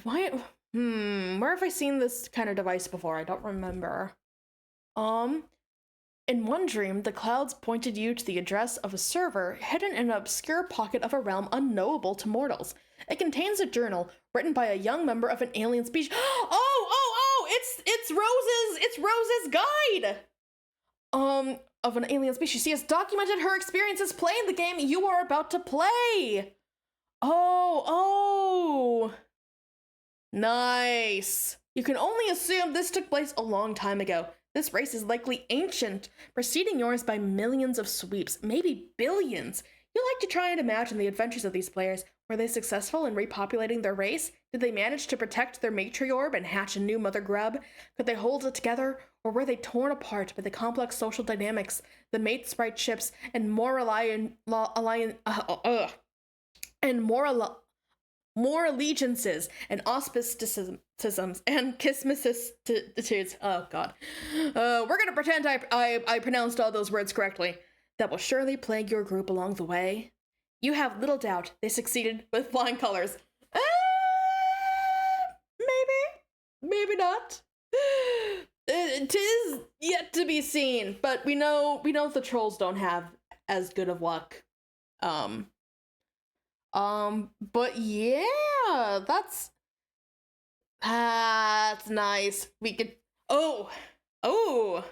Why? Where have I seen this kind of device before? I don't remember. In one dream, the clouds pointed you to the address of a server hidden in an obscure pocket of a realm unknowable to mortals. It contains a journal written by a young member of an alien species. It's Rose's guide. Of an alien species. She has documented her experiences playing the game you are about to play. Oh. Nice. You can only assume this took place a long time ago. This race is likely ancient, preceding yours by millions of sweeps, maybe billions. You like to try and imagine the adventures of these players. Were they successful in repopulating their race? Did they manage to protect their matriarch and hatch a new mother grub? Could they hold it together? Or were they torn apart by the complex social dynamics, the mate sprite ships, and more allegiances and auspicisms and kismicitudes? Oh god. We're gonna pretend I pronounced all those words correctly. That will surely plague your group along the way. You have little doubt they succeeded with flying colors. Maybe not. It is yet to be seen, but we know the trolls don't have as good of luck. But yeah, that's nice. We could, you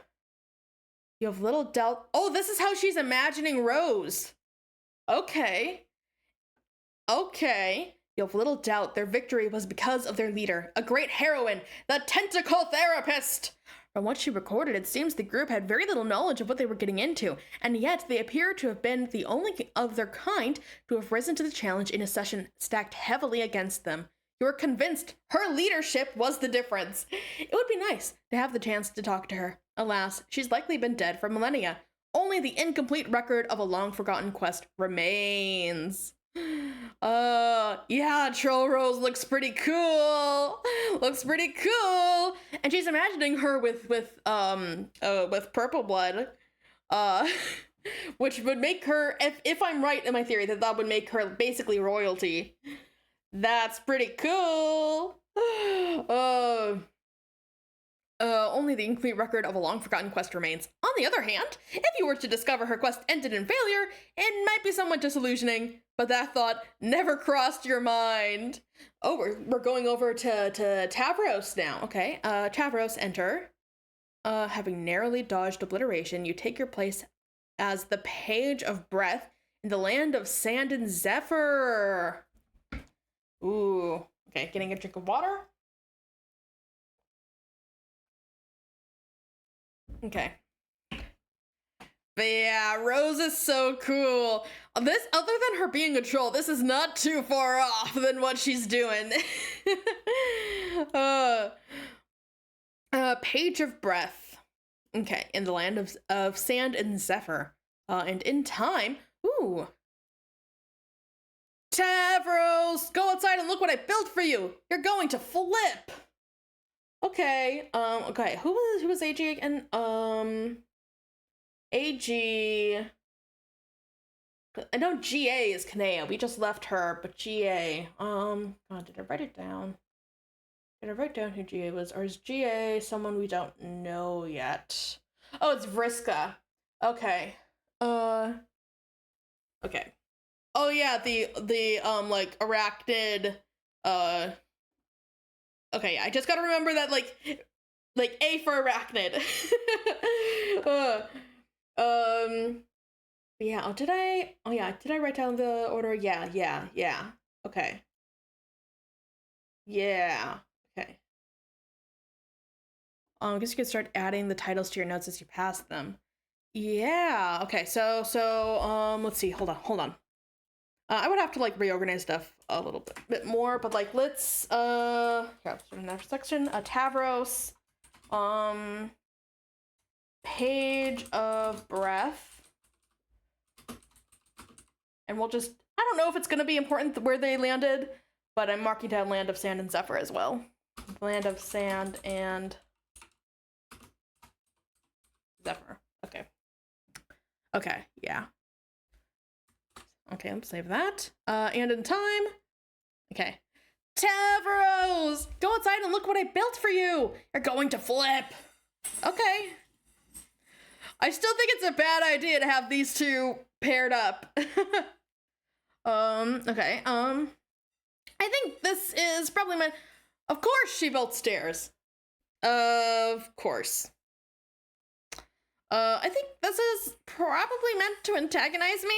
have little doubt. Oh, this is how she's imagining Rose. Okay. You have little doubt their victory was because of their leader, a great heroine, the tentacle therapist. From what she recorded, it seems the group had very little knowledge of what they were getting into, and yet they appear to have been the only of their kind to have risen to the challenge in a session stacked heavily against them. You were convinced her leadership was the difference. It would be nice to have the chance to talk to her. Alas, she's likely been dead for millennia. Only the incomplete record of a long-forgotten quest remains. Yeah, Troll Rose looks pretty cool. And she's imagining her with purple blood. Which would make her, if I'm right in my theory, that would make her basically royalty. That's pretty cool. Only the incomplete record of a long-forgotten quest remains. On the other hand, if you were to discover her quest ended in failure, it might be somewhat disillusioning, but that thought never crossed your mind. Oh, we're going over to Tavros now. Okay, Tavros, enter. Having narrowly dodged obliteration, you take your place as the Page of Breath in the land of sand and zephyr. Ooh, okay, getting a drink of water. Okay. But yeah, Rose is so cool. This, other than her being a troll, this is not too far off than what she's doing. Page of Breath. Okay, in the land of sand and zephyr. And in time, ooh. Tavros, go outside and look what I built for you. You're going to flip. Okay, okay, who was AG again? AG, I know GA is Kanea, we just left her, but GA, God, did I write it down? Did I write down who GA was, or is GA someone we don't know yet? Oh, it's Vriska. Okay, okay. Oh yeah, the like, arachnid, okay, I just gotta remember that, like A for arachnid. Yeah, did I write down the order? Yeah. Okay. Yeah, okay. I guess you could start adding the titles to your notes as you pass them. Yeah, okay, so, let's see, hold on. I would have to, like, reorganize stuff a little bit more, but, like, let's, yeah, next section, Tavros, Page of Breath, and we'll just, I don't know if it's gonna be important where they landed, but I'm marking down Land of Sand and Zephyr as well. Land of Sand and Zephyr, okay. Okay, yeah. Okay, let's save that. And in time. Okay. Tavros! Go outside and look what I built for you! You're going to flip! Okay. I still think it's a bad idea to have these two paired up. Okay, I think this is probably my... Of course she built stairs. Of course. I think this is probably meant to antagonize me.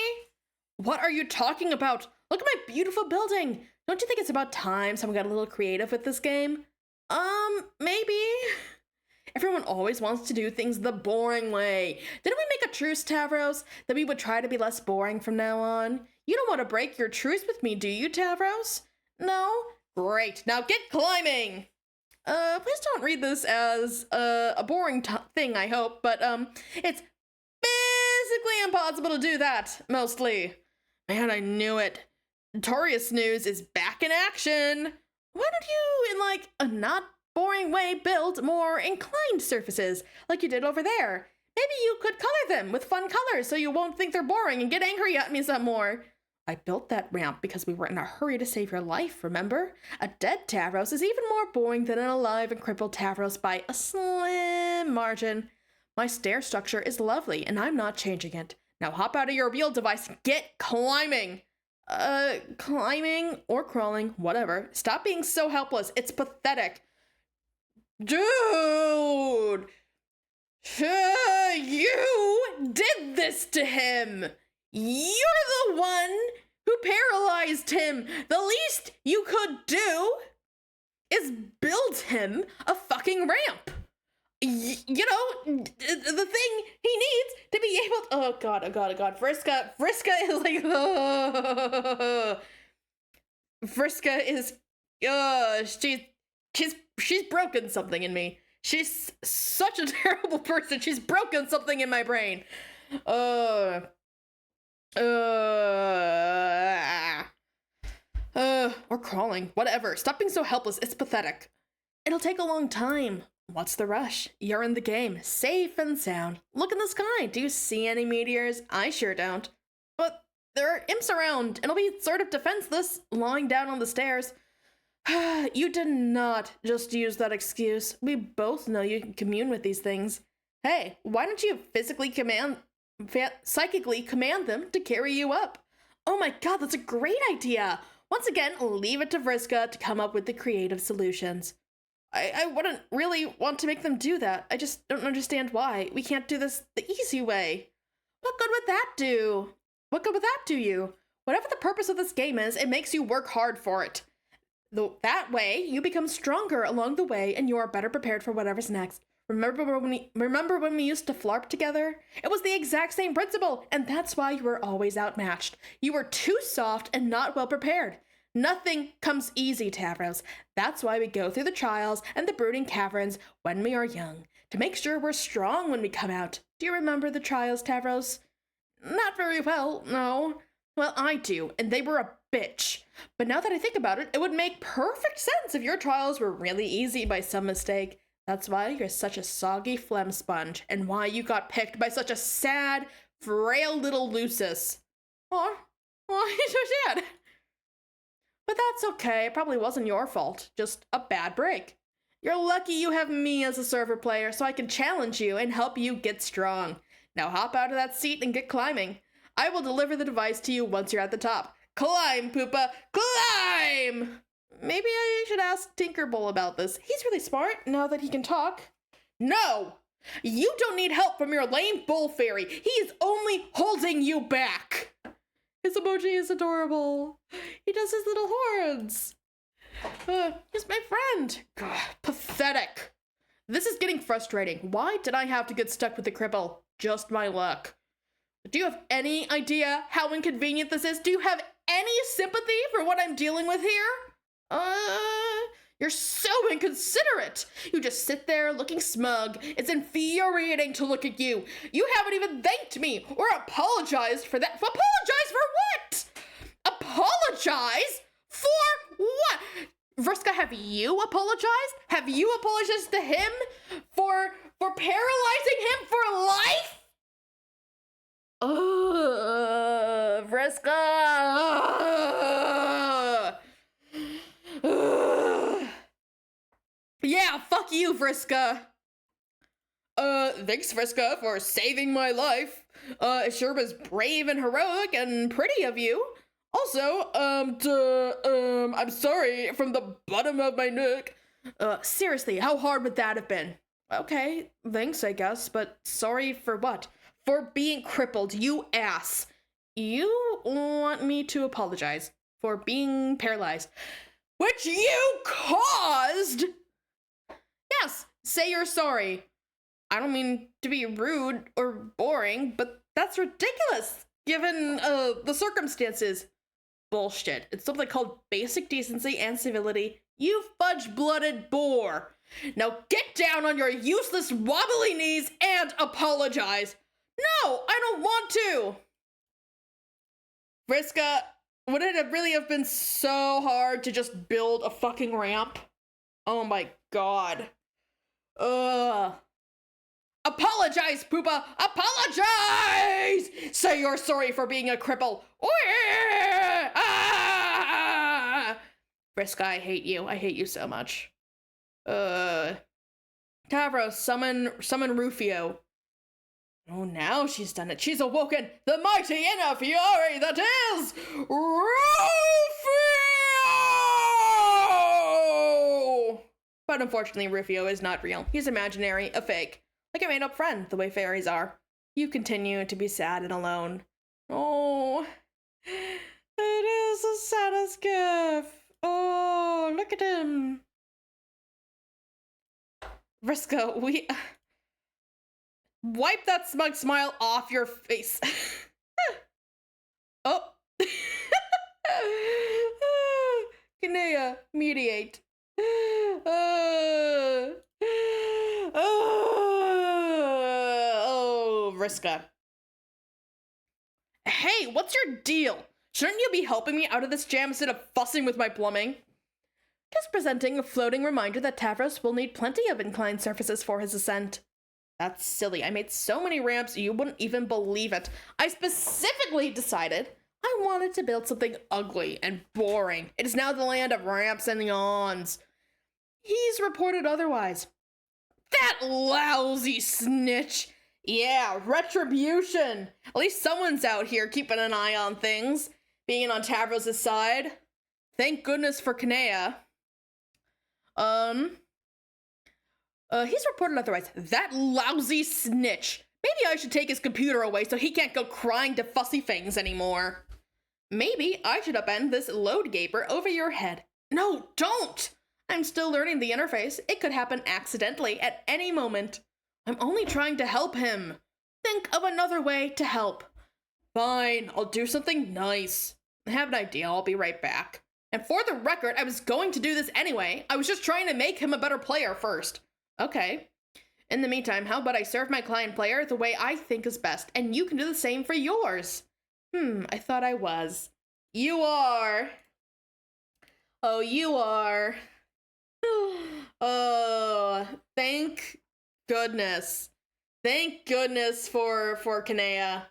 What are you talking about? Look at my beautiful building. Don't you think it's about time someone got a little creative with this game? Maybe. Everyone always wants to do things the boring way. Didn't we make a truce, Tavros, that we would try to be less boring from now on? You don't want to break your truce with me, do you, Tavros? No? Great. Now get climbing! Please don't read this as, a boring thing, I hope, but, it's physically impossible to do that, mostly. Man, I knew it. Notorious News is back in action. Why don't you, in like a not boring way, build more inclined surfaces like you did over there? Maybe you could color them with fun colors so you won't think they're boring and get angry at me some more. I built that ramp because we were in a hurry to save your life, remember? A dead Tavros is even more boring than an alive and crippled Tavros by a slim margin. My stair structure is lovely and I'm not changing it. Now hop out of your wheel device and get climbing. Climbing or crawling, whatever. Stop being so helpless. It's pathetic. Dude! You did this to him! You're the one who paralyzed him! The least you could do is build him a fucking ramp! You know, the thing he needs to be able to, oh god, Vriska is like, Vriska is, she's broken something in me. She's such a terrible person. She's broken something in my brain. Or crawling, whatever. Stop being so helpless. It's pathetic. It'll take a long time. What's the rush? You're in the game, safe and sound. Look in the sky. Do you see any meteors? I sure don't. But there are imps around, and I'll be sort of defenseless, lying down on the stairs. You did not just use that excuse. We both know you can commune with these things. Hey, why don't you psychically command them to carry you up? Oh my god, that's a great idea! Once again, leave it to Vriska to come up with the creative solutions. I wouldn't really want to make them do that. I just don't understand why. We can't do this the easy way. What good would that do? What good would that do you? Whatever the purpose of this game is, it makes you work hard for it. That way, you become stronger along the way and you are better prepared for whatever's next. Remember when we used to flarp together? It was the exact same principle, and that's why you were always outmatched. You were too soft and not well prepared. Nothing comes easy, Tavros. That's why we go through the trials and the brooding caverns when we are young, to make sure we're strong when we come out. Do you remember the trials, Tavros? Not very well, no. Well, I do, and they were a bitch. But now that I think about it, it would make perfect sense if your trials were really easy by some mistake. That's why you're such a soggy phlegm sponge, and why you got picked by such a sad, frail little Lucis. Aw, he's so sad. But that's okay, it probably wasn't your fault, just a bad break. You're lucky you have me as a server player, so I can challenge you and help you get strong. Now hop out of that seat and get climbing. I will deliver the device to you once you're at the top. Climb, Poopa, climb! Maybe I should ask Tinkerbell about this. He's really smart now that he can talk. No! You don't need help from your lame bull fairy. He is only holding you back. His emoji is adorable. He does his little horns. He's my friend. God, pathetic. This is getting frustrating. Why did I have to get stuck with the cripple? Just my luck. Do you have any idea how inconvenient this is? Do you have any sympathy for what I'm dealing with here? You're so inconsiderate. You just sit there looking smug. It's infuriating to look at you. You haven't even thanked me or apologized for that. Apologize for what? Apologize for what? Vriska, have you apologized? Have you apologized to him for paralyzing him for life? Vriska! Yeah, fuck you, Vriska. Thanks, Vriska, for saving my life. It sure was brave and heroic and pretty of you. Also, I'm sorry from the bottom of my neck. Seriously, how hard would that have been? Okay, thanks, I guess, but sorry for what? For being crippled, you ass. You want me to apologize for being paralyzed, which you caused? Yes, say you're sorry. I don't mean to be rude or boring, but that's ridiculous, given, the circumstances. Bullshit. It's something called basic decency and civility. You fudge-blooded boar. Now get down on your useless wobbly knees and apologize. No, I don't want to. Vriska, would it have really have been so hard to just build a fucking ramp? Oh my god. Apologize, Poopa! Apologize! Say you're sorry for being a cripple. Vriska, I hate you. I hate you so much. Tavros, summon Rufio. Oh, now she's done it. She's awoken the mighty inner fury that is Rufio! But unfortunately, Rufio is not real. He's imaginary, a fake. Like a made-up friend, the way fairies are. You continue to be sad and alone. Oh, it is the saddest gift. Oh, look at him. Vriska, wipe that smug smile off your face. Oh. Kinea, mediate. Oh, Vriska. Hey, what's your deal? Shouldn't you be helping me out of this jam instead of fussing with my plumbing? just presenting a floating reminder that Tavros will need plenty of inclined surfaces for his ascent. That's silly. I made so many ramps you wouldn't even believe it. I specifically decided I wanted to build something ugly and boring. It is now the land of ramps and yawns. He's reported otherwise. That lousy snitch! Yeah, retribution! At least someone's out here keeping an eye on things, being on Tavros' side. Thank goodness for Kanea. He's reported otherwise. That lousy snitch! Maybe I should take his computer away so he can't go crying to Fussy Fangs anymore. Maybe I should upend this load gaper over your head. No, don't! I'm still learning the interface. It could happen accidentally at any moment. I'm only trying to help him. Think of another way to help. Fine, I'll do something nice. I have an idea, I'll be right back. And for the record, I was going to do this anyway. I was just trying to make him a better player first. Okay. In the meantime, how about I serve my client player the way I think is best, and you can do the same for yours. I thought I was. You are. Oh, you are. Oh, thank goodness. Thank goodness for Kanea.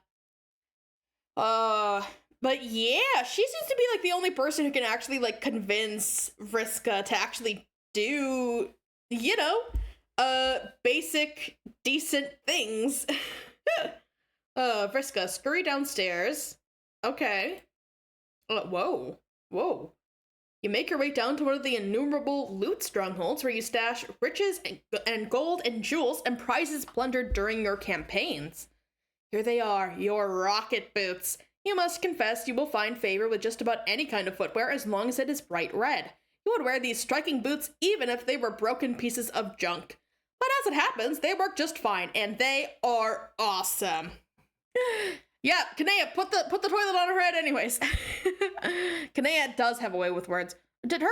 But yeah, she seems to be like the only person who can actually like convince Vriska to actually do, you know, basic decent things. Vriska, scurry downstairs. Okay. Whoa. You make your way down to one of the innumerable loot strongholds where you stash riches and gold and jewels and prizes plundered during your campaigns. Here they are, your rocket boots. You must confess you will find favor with just about any kind of footwear as long as it is bright red. You would wear these striking boots even if they were broken pieces of junk. But as it happens, they work just fine, and they are awesome. Yeah, Kanea, put the toilet on her head anyways. Kanea does have a way with words. Did her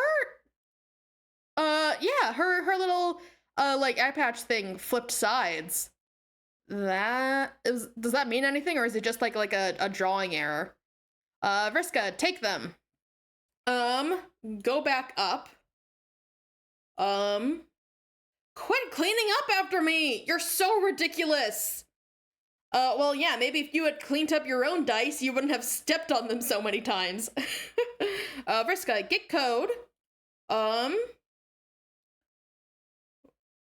little like eye patch thing flipped sides. Does that mean anything, or is it just like a drawing error? Vriska, take them. Go back up. Quit cleaning up after me! You're so ridiculous! Well, yeah, maybe if you had cleaned up your own dice, you wouldn't have stepped on them so many times. Vriska, get code.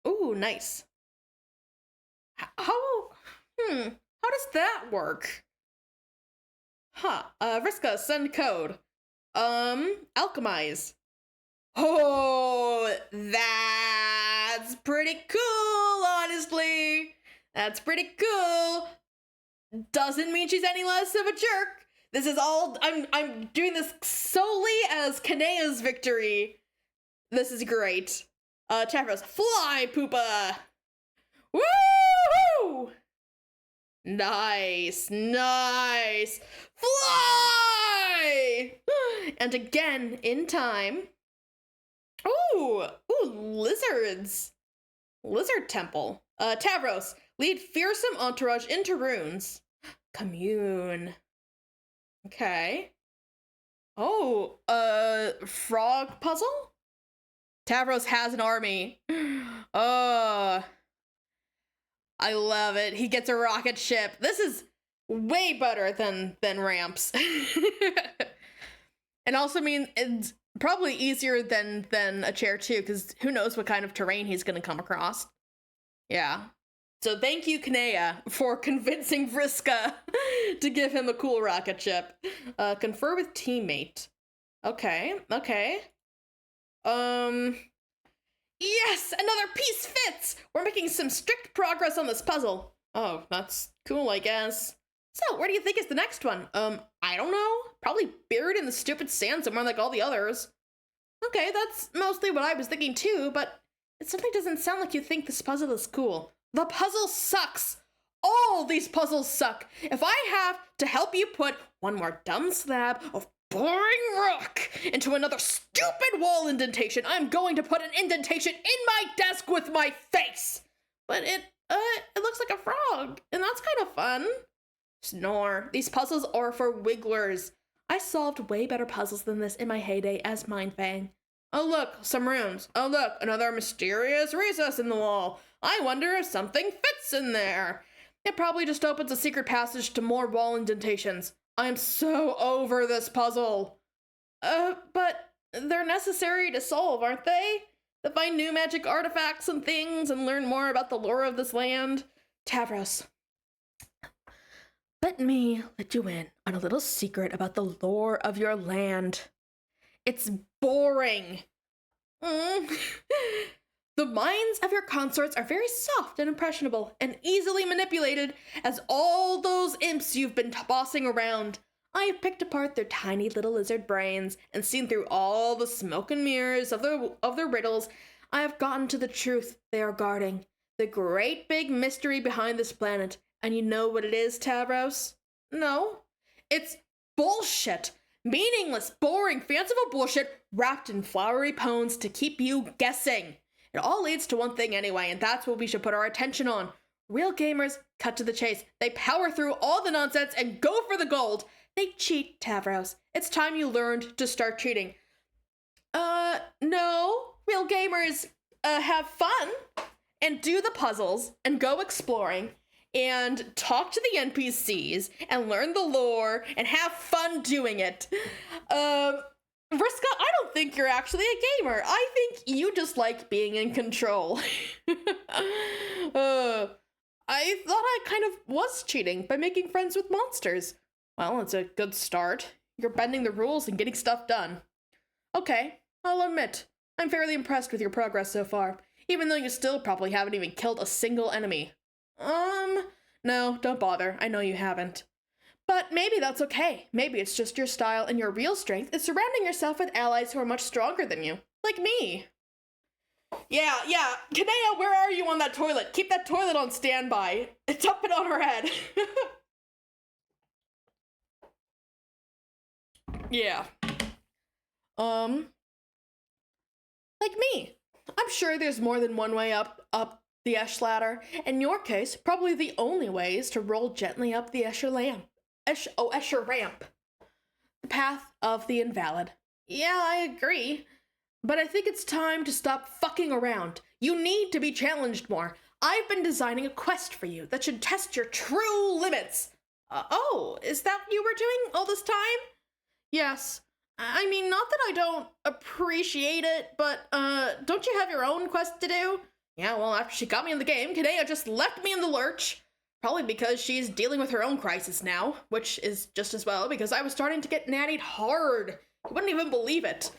Ooh, nice. How does that work? Vriska, send code. Alchemize. Oh, that's pretty cool, honestly. That's pretty cool. Doesn't mean she's any less of a jerk. This is all, I'm doing this solely as Kanea's victory. This is great. Tavros, fly, Poopa. Woo! Nice. Fly! And again, in time. Ooh, lizards. Lizard temple. Tavros, lead fearsome entourage into runes. Commune. Okay. Oh, frog puzzle? Tavros has an army. Oh, I love it. He gets a rocket ship. This is way better than ramps. And also mean it's probably easier than a chair too, because who knows what kind of terrain he's gonna come across. Yeah. So thank you, Kanea, for convincing Vriska to give him a cool rocket ship. Confer with teammate. Okay. Yes, another piece fits! We're making some strict progress on this puzzle. Oh, that's cool, I guess. So, where do you think is the next one? I don't know. Probably buried in the stupid sand somewhere like all the others. Okay, that's mostly what I was thinking too, but it simply doesn't sound like you think this puzzle is cool. The puzzle sucks! All these puzzles suck! If I have to help you put one more dumb slab of boring rock into another stupid wall indentation, I'm going to put an indentation in my desk with my face! But it looks like a frog, and that's kind of fun. Snore. These puzzles are for wigglers. I solved way better puzzles than this in my heyday as Mindfang. Oh look, some rooms. Oh look, another mysterious recess in the wall. I wonder if something fits in there. It probably just opens a secret passage to more wall indentations. I am so over this puzzle. But they're necessary to solve, aren't they? To find new magic artifacts and things and learn more about the lore of this land. Tavros, let me let you in on a little secret about the lore of your land. It's boring. The minds of your consorts are very soft and impressionable and easily manipulated as all those imps you've been bossing around. I have picked apart their tiny little lizard brains and seen through all the smoke and mirrors of their riddles. I have gotten to the truth they are guarding, the great big mystery behind this planet. And you know what it is, Tavros? No, it's bullshit. Meaningless, boring, fanciful bullshit wrapped in flowery poems to keep you guessing. It all leads to one thing anyway, and that's what we should put our attention on. Real gamers cut to the chase. They power through all the nonsense and go for the gold. They cheat, Tavros. It's time you learned to start cheating. No. Real gamers have fun and do the puzzles and go exploring and talk to the NPCs and learn the lore and have fun doing it. Vriska, I don't think you're actually a gamer. I think you just like being in control. I thought I kind of was cheating by making friends with monsters. Well, it's a good start. You're bending the rules and getting stuff done. Okay, I'll admit, I'm fairly impressed with your progress so far, even though you still probably haven't even killed a single enemy. No, don't bother. I know you haven't. But maybe that's okay. Maybe it's just your style, and your real strength is surrounding yourself with allies who are much stronger than you. Like me. Yeah. Kanea, where are you on that toilet? Keep that toilet on standby. Dump it on her head. Yeah. Like me. I'm sure there's more than one way up the Esh ladder. In your case, probably the only way is to roll gently up the Escher ramp. The path of the invalid. Yeah, I agree. But I think it's time to stop fucking around. You need to be challenged more. I've been designing a quest for you that should test your true limits. Oh, is that what you were doing all this time? Yes. I mean, not that I don't appreciate it, but, don't you have your own quest to do? Yeah, well, after she got me in the game, Kanea just left me in the lurch. Probably because she's dealing with her own crisis now, which is just as well, because I was starting to get nannied hard. You wouldn't even believe it.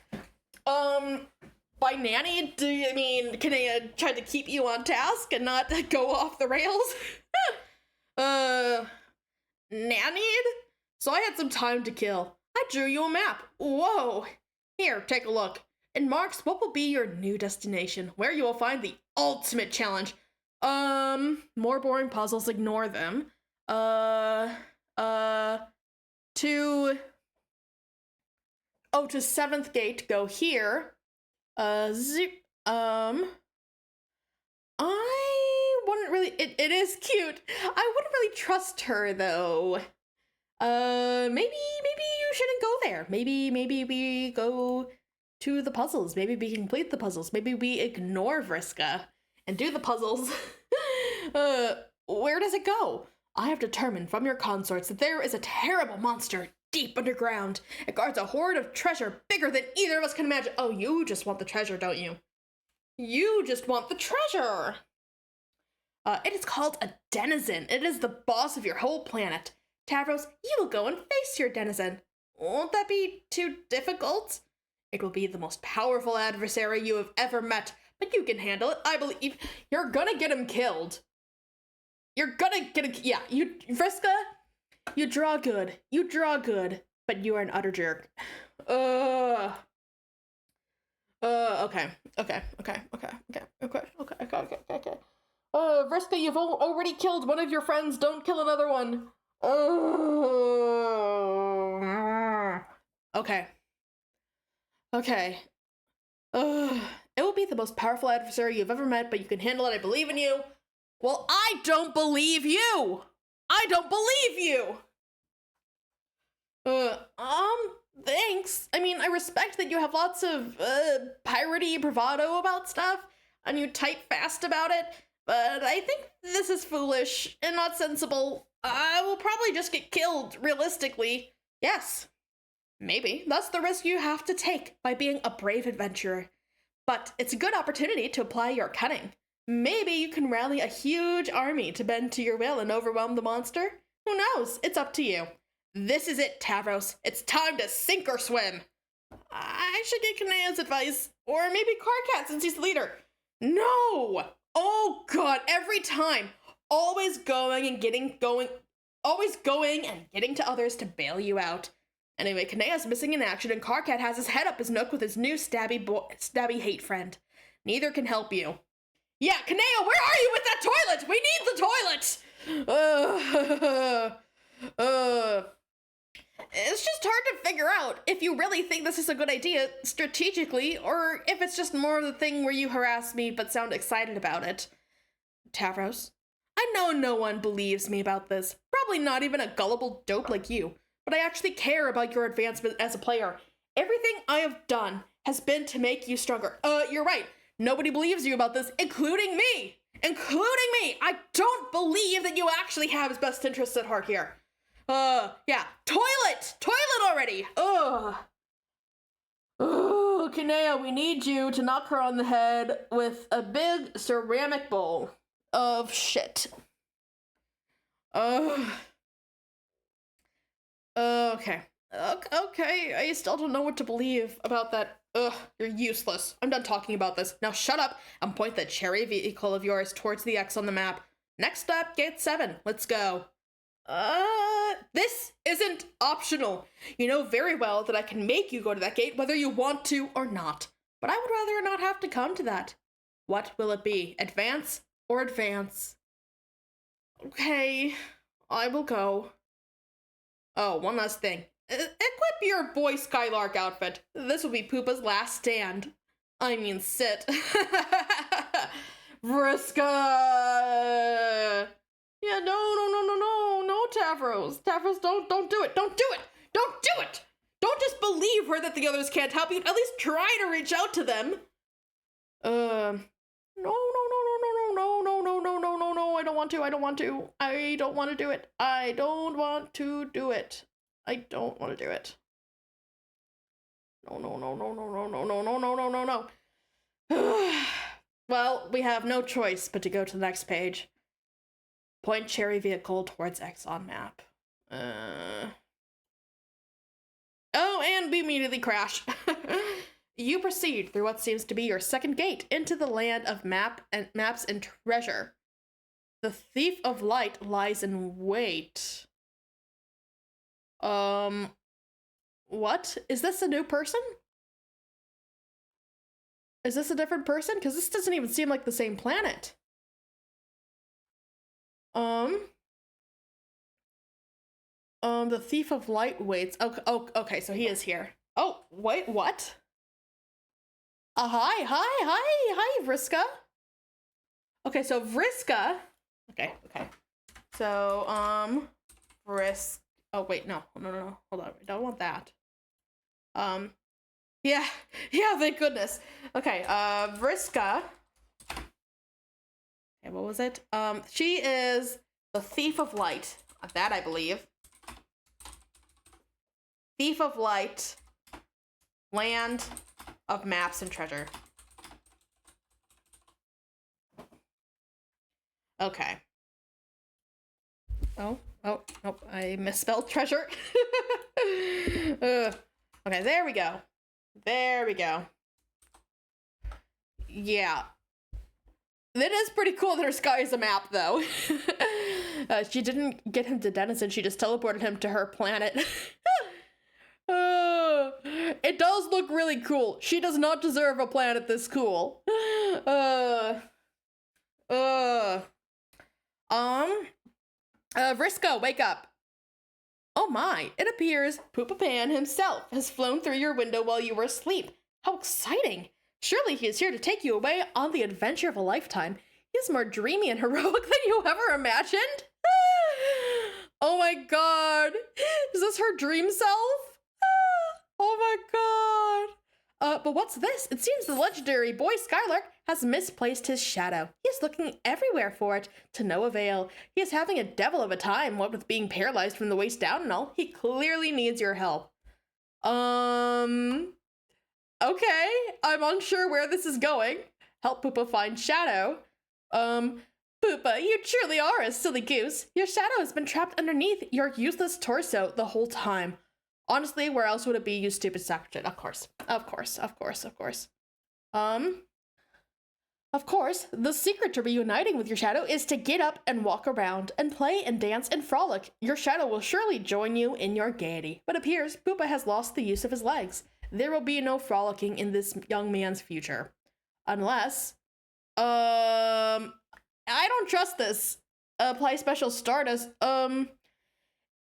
By nannied, do you mean Kanea tried to keep you on task and not go off the rails? Nannied? So I had some time to kill. I drew you a map. Whoa. Here, take a look. It marks what will be your new destination, where you will find the ultimate challenge. More boring puzzles, ignore them. To 7th gate, go here. I wouldn't really, it is cute. I wouldn't really trust her, though. Maybe you shouldn't go there. Maybe we go to the puzzles. Maybe we complete the puzzles. Maybe we ignore Vriska and do the puzzles. Where does it go? I have determined from your consorts that there is a terrible monster deep underground. It guards a hoard of treasure bigger than either of us can imagine. Oh, you just want the treasure, don't you? You just want the treasure. It is called a denizen. It is the boss of your whole planet. Tavros, you will go and face your denizen. Won't that be too difficult? It will be the most powerful adversary you have ever met, but you can handle it, I believe. You're gonna get him killed. You're gonna get him, yeah, Vriska, you draw good, but you are an utter jerk. Okay. Vriska, you've already killed one of your friends, don't kill another one. Okay. It will be the most powerful adversary you've ever met, but you can handle it. I believe in you. Well, I don't believe you. Thanks. I mean, I respect that you have lots of, piratey bravado about stuff, and you type fast about it, but I think this is foolish and not sensible. I will probably just get killed, realistically. Yes. Maybe. That's the risk you have to take by being a brave adventurer. But it's a good opportunity to apply your cunning. Maybe you can rally a huge army to bend to your will and overwhelm the monster? Who knows? It's up to you. This is it, Tavros. It's time to sink or swim. I should get Kanea's advice. Or maybe Karkat, since he's the leader. No! Oh god, every time. Always going and getting to others to bail you out. Anyway, Kanea's missing in action, and Karkat has his head up his nook with his new stabby hate friend. Neither can help you. Yeah, Kanea, where are you with that toilet? We need the toilet! It's just hard to figure out if you really think this is a good idea strategically, or if it's just more of the thing where you harass me but sound excited about it. Tavros, I know no one believes me about this. Probably not even a gullible dope like you. But I actually care about your advancement as a player. Everything I have done has been to make you stronger. You're right. Nobody believes you about this, including me! Including me! I don't believe that you actually have his best interests at heart here. Yeah. Toilet! Toilet already! Ugh. Kanea, we need you to knock her on the head with a big ceramic bowl of shit. Okay. Okay, I still don't know what to believe about that. Ugh, you're useless. I'm done talking about this. Now shut up and point that cherry vehicle of yours towards the X on the map. Next up, gate 7. Let's go. This isn't optional. You know very well that I can make you go to that gate whether you want to or not. But I would rather not have to come to that. What will it be? Advance or advance? Okay, I will go. Oh, one last thing. Equip your Boy Skylark outfit. This will be Poopa's last stand. I mean, sit. Vriska! Yeah, no, Tavros. Tavros, don't do it. Don't do it. Don't do it. Don't just believe her that the others can't help you. At least try to reach out to them. No, I don't want to. I don't want to do it. I don't want to do it. I don't want to do it. No. Well, we have no choice but to go to the next page. Point cherry vehicle towards X on map. Oh, and we immediately crash. You proceed through what seems to be your second gate into the land of maps and treasure. The Thief of Light lies in wait. What? Is this a new person? Is this a different person? Because this doesn't even seem like the same planet. The Thief of Light waits. Okay, so he is here. Oh, wait, what? Hi, Vriska. Okay, so Vriska. Okay. So, oh, wait, no, hold on, I don't want that. Yeah, thank goodness. Okay, Vriska. Okay, what was it? She is the Thief of Light. That, I believe. Thief of Light, land of maps and treasure. Okay. Oh, nope, I misspelled treasure. Okay, there we go. Yeah. That is pretty cool that her sky is a map, though. She didn't get him to Denison, she just teleported him to her planet. It does look really cool. She does not deserve a planet this cool. Vriska, wake up. Oh my, it appears Poopa Pan himself has flown through your window while you were asleep. How exciting. Surely he is here to take you away on the adventure of a lifetime. He's more dreamy and heroic than you ever imagined. Oh my god. Is this her dream self? Oh my god. But what's this? It seems the legendary boy Skylark has misplaced his shadow. He is looking everywhere for it, to no avail. He is having a devil of a time, what with being paralyzed from the waist down and all. He clearly needs your help. Okay, I'm unsure where this is going. Help Poopa find Shadow. Poopa, you truly are a silly goose. Your shadow has been trapped underneath your useless torso the whole time. Honestly, where else would it be, you stupid sack shit? Of course. Of course. Of course, the secret to reuniting with your shadow is to get up and walk around and play and dance and frolic. Your shadow will surely join you in your gaiety. But it appears Poopa has lost the use of his legs. There will be no frolicking in this young man's future. Unless, I don't trust this. Apply special stardust.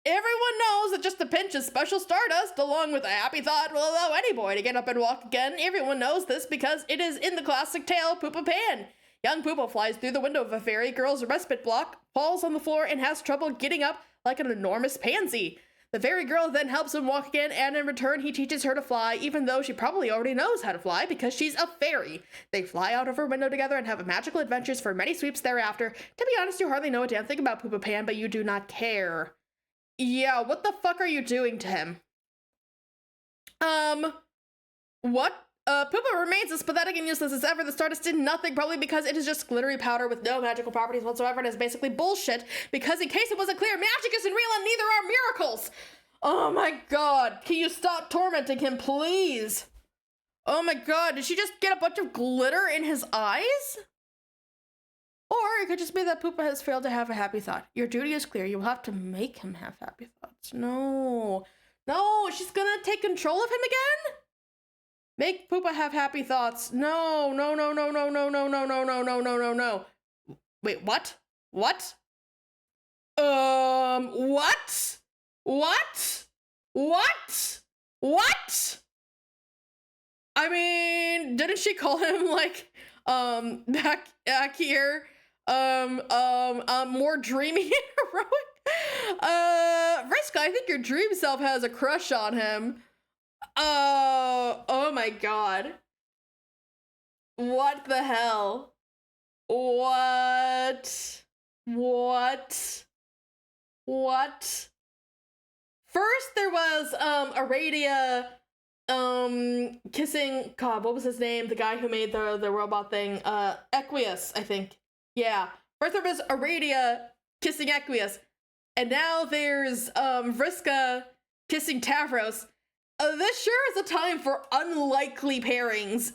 Everyone knows that just a pinch of special stardust, along with a happy thought, will allow any boy to get up and walk again. Everyone knows this because it is in the classic tale, Poopa Pan. Young Poopa flies through the window of a fairy girl's respite block, falls on the floor, and has trouble getting up like an enormous pansy. The fairy girl then helps him walk again, and in return, he teaches her to fly, even though she probably already knows how to fly because she's a fairy. They fly out of her window together and have magical adventures for many sweeps thereafter. To be honest, you hardly know a damn thing about Poopa Pan, but you do not care. Yeah, what the fuck are you doing to him? What? Poopa remains as pathetic and useless as ever. The Stardust did nothing, probably because it is just glittery powder with no magical properties whatsoever, and is basically bullshit, because in case it wasn't clear, magic isn't real and neither are miracles! Oh my god, can you stop tormenting him, please? Oh my god, did she just get a bunch of glitter in his eyes? Or it could just be that Poopa has failed to have a happy thought. Your duty is clear. You will have to make him have happy thoughts. No. No, she's gonna take control of him again? Make Poopa have happy thoughts. No. Wait, what? What? What? I mean, didn't she call him, like, back here, more dreamy and heroic? Vriska, I think your dream self has a crush on him. Oh my god. What the hell? What? First there was, Aradia, kissing, god, what was his name? The guy who made the robot thing, Equius, I think. Yeah. First there was Aradia kissing Equius, and now there's, Vriska kissing Tavros. This sure is a time for unlikely pairings.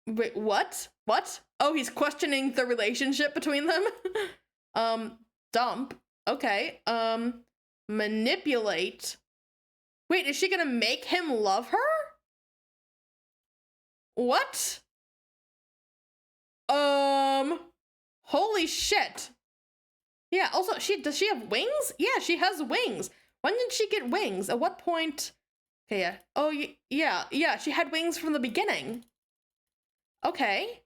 Wait, what? What? Oh, he's questioning the relationship between them? Dump. Okay. Manipulate. Wait, is she gonna make him love her? What? Holy shit. Yeah, also, does she have wings? Yeah, she has wings. When did she get wings? At what point? Okay, yeah. Oh, yeah, she had wings from the beginning. Okay.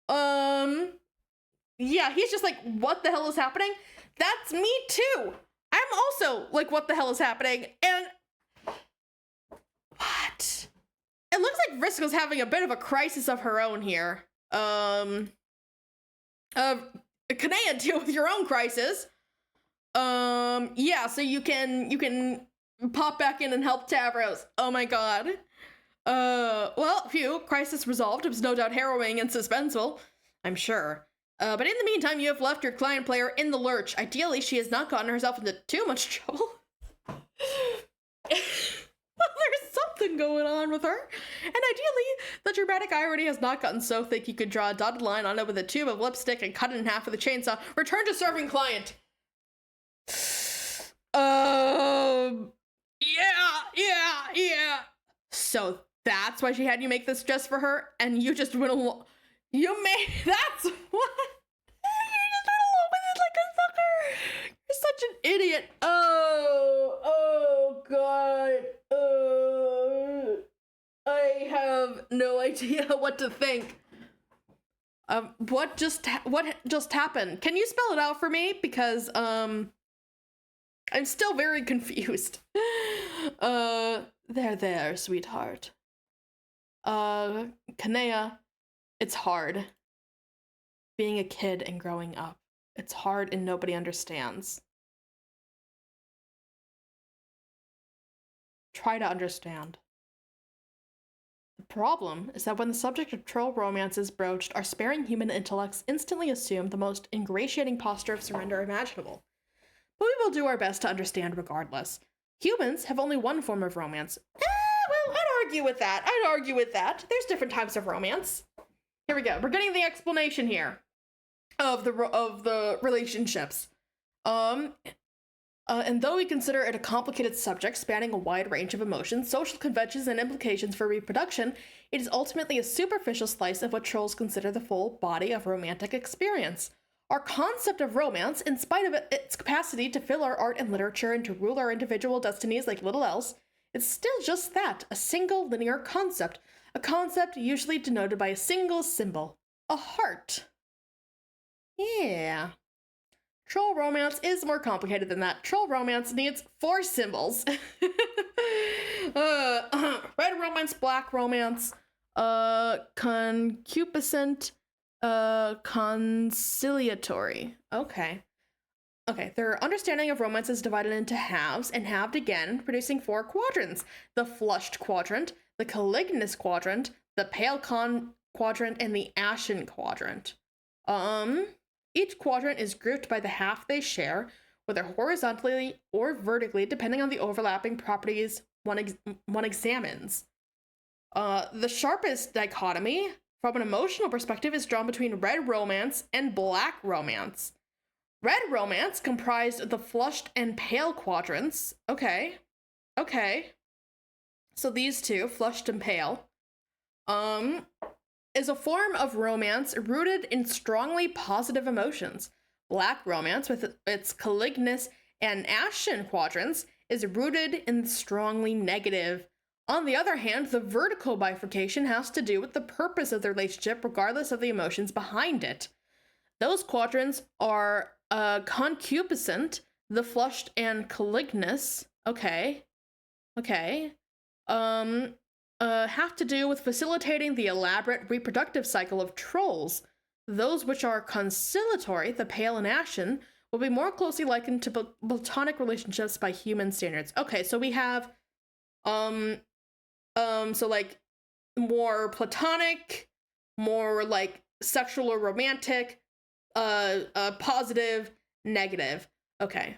Yeah, he's just like, what the hell is happening? That's me too. I'm also like, what the hell is happening? And what? It looks like Vriska's having a bit of a crisis of her own here. Kanea, deal with your own crisis. Yeah, so you can pop back in and help Tavros. Oh my god. Well, phew, crisis resolved. It was no doubt harrowing and suspenseful, I'm sure. But in the meantime, you have left your client player in the lurch. Ideally, she has not gotten herself into too much trouble. There's something going on with her. And ideally, the dramatic irony has not gotten so thick you could draw a dotted line on it with a tube of lipstick and cut it in half with a chainsaw. Return to serving client. Yeah. So that's why she had you make this dress for her, and you just went along. That's what? You just went along with it like a sucker. You're such an idiot. Oh god. I have no idea what to think. What just happened? Can you spell it out for me? Because, I'm still very confused. There, sweetheart. Kanea, it's hard. Being a kid and growing up. It's hard and nobody understands. Try to understand. The problem is that when the subject of troll romance is broached, our sparing human intellects instantly assume the most ingratiating posture of surrender imaginable. But we will do our best to understand regardless. Humans have only one form of romance. Well, I'd argue with that. There's different types of romance. Here we go. We're getting the explanation here of the relationships. And though we consider it a complicated subject spanning a wide range of emotions, social conventions, and implications for reproduction, it is ultimately a superficial slice of what trolls consider the full body of romantic experience. Our concept of romance, in spite of its capacity to fill our art and literature and to rule our individual destinies like little else, is still just that, a single linear concept, a concept usually denoted by a single symbol, a heart. Yeah. Troll romance is more complicated than that. Troll romance needs 4 symbols. Red romance, black romance, concupiscent, conciliatory. Okay, their understanding of romance is divided into halves and halved again, producing 4 quadrants. The flushed quadrant, the calignous quadrant, the pale quadrant, and the ashen quadrant. Each quadrant is grouped by the half they share, whether horizontally or vertically, depending on the overlapping properties one examines. The sharpest dichotomy, from an emotional perspective, is drawn between red romance and black romance. Red romance comprised the flushed and pale quadrants. Okay. So these two, flushed and pale, is a form of romance rooted in strongly positive emotions. Black romance, with its calignous and ashen quadrants, is rooted in strongly negative. On the other hand, the vertical bifurcation has to do with the purpose of the relationship, regardless of the emotions behind it. Those quadrants are concupiscent, the flushed and calignous. Have to do with facilitating the elaborate reproductive cycle of trolls. Those which are conciliatory, the pale and ashen, will be more closely likened to platonic relationships by human standards. Okay, so we have, so like more platonic, more like sexual or romantic, positive, negative. Okay.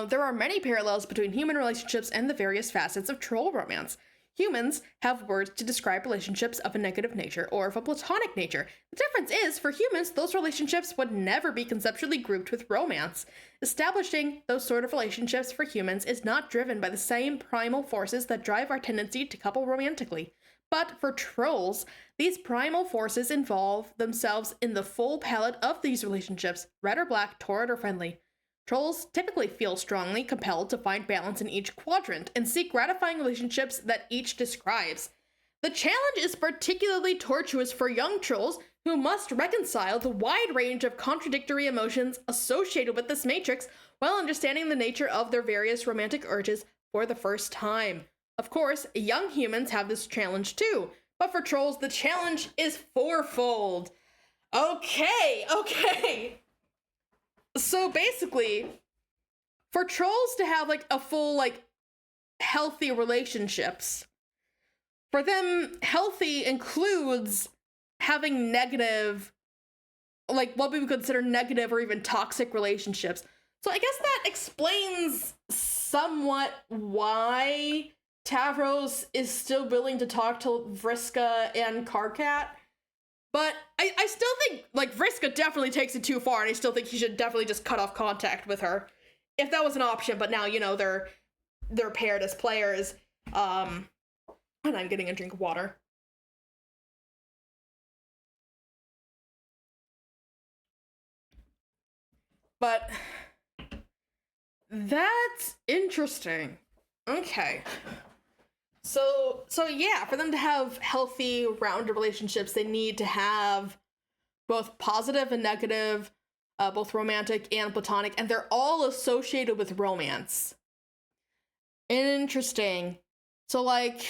There are many parallels between human relationships and the various facets of troll romance. Humans have words to describe relationships of a negative nature or of a platonic nature. The difference is, for humans, those relationships would never be conceptually grouped with romance. Establishing those sort of relationships for humans is not driven by the same primal forces that drive our tendency to couple romantically. But for trolls, these primal forces involve themselves in the full palette of these relationships, red or black, torrid or friendly. Trolls typically feel strongly compelled to find balance in each quadrant and seek gratifying relationships that each describes. The challenge is particularly tortuous for young trolls who must reconcile the wide range of contradictory emotions associated with this matrix while understanding the nature of their various romantic urges for the first time. Of course, young humans have this challenge too, but for trolls, the challenge is fourfold. Okay. So basically, for trolls to have like a full, like, healthy relationships, for them, healthy includes having negative, like what we would consider negative or even toxic relationships. So I guess that explains somewhat why Tavros is still willing to talk to Vriska and Karkat. But I still think, like, Vriska definitely takes it too far, and I still think he should definitely just cut off contact with her, if that was an option. But now, you know, they're paired as players. And I'm getting a drink of water. But that's interesting. Okay. So yeah, for them to have healthy, rounded relationships, they need to have both positive and negative both romantic and platonic, and they're all associated with romance. Interesting. So, like,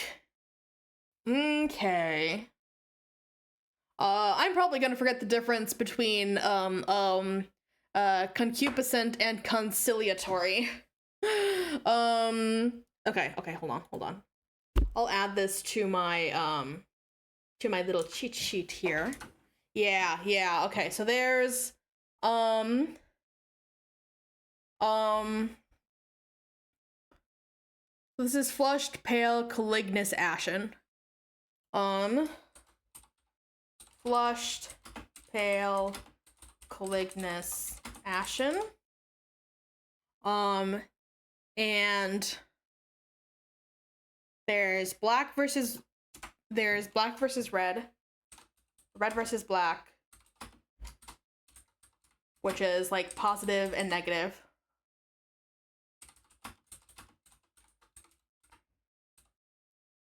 okay. I'm probably gonna forget the difference between concupiscent and conciliatory. Okay, hold on. I'll add this to my little cheat sheet here. Yeah, okay, so there's this is flushed, pale, calignous, ashen. Flushed, pale, calignous, ashen. And there's black versus red, red versus black, which is like positive and negative.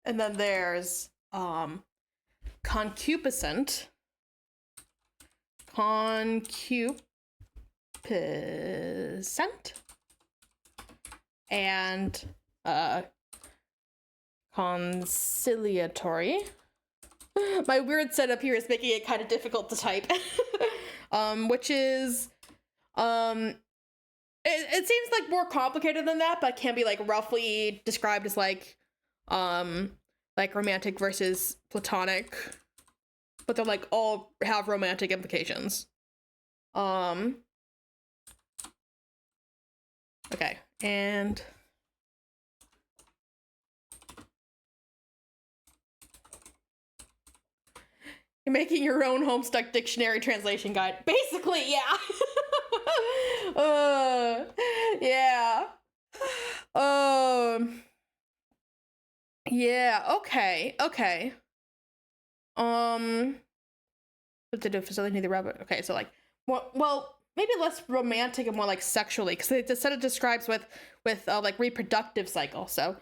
And then there's concupiscent, and conciliatory. My weird setup here is making it kind of difficult to type. Which is it seems like more complicated than that, but can be like roughly described as like romantic versus platonic, but they're like all have romantic implications. Okay, and you're making your own Homestuck dictionary translation guide. Basically, yeah. Yeah. Yeah, okay. What to do facility the rabbit? Okay, so like, well, maybe less romantic and more like sexually, because it said it describes with like reproductive cycle. So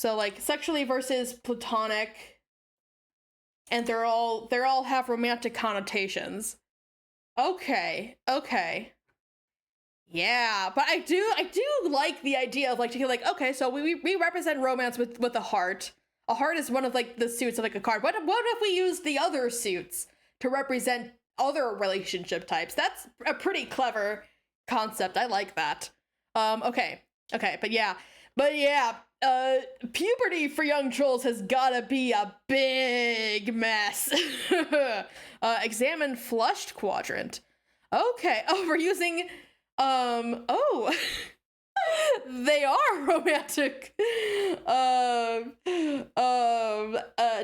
like sexually versus platonic, and they're all have romantic connotations. Okay. Yeah, but I do like the idea of like, okay, so we represent romance with a heart. A heart is one of like the suits of like a card. What if we use the other suits to represent other relationship types? That's a pretty clever concept. I like that. Okay, but yeah, puberty for young trolls has gotta be a big mess. Examine flushed quadrant. Okay, we're using they are romantic.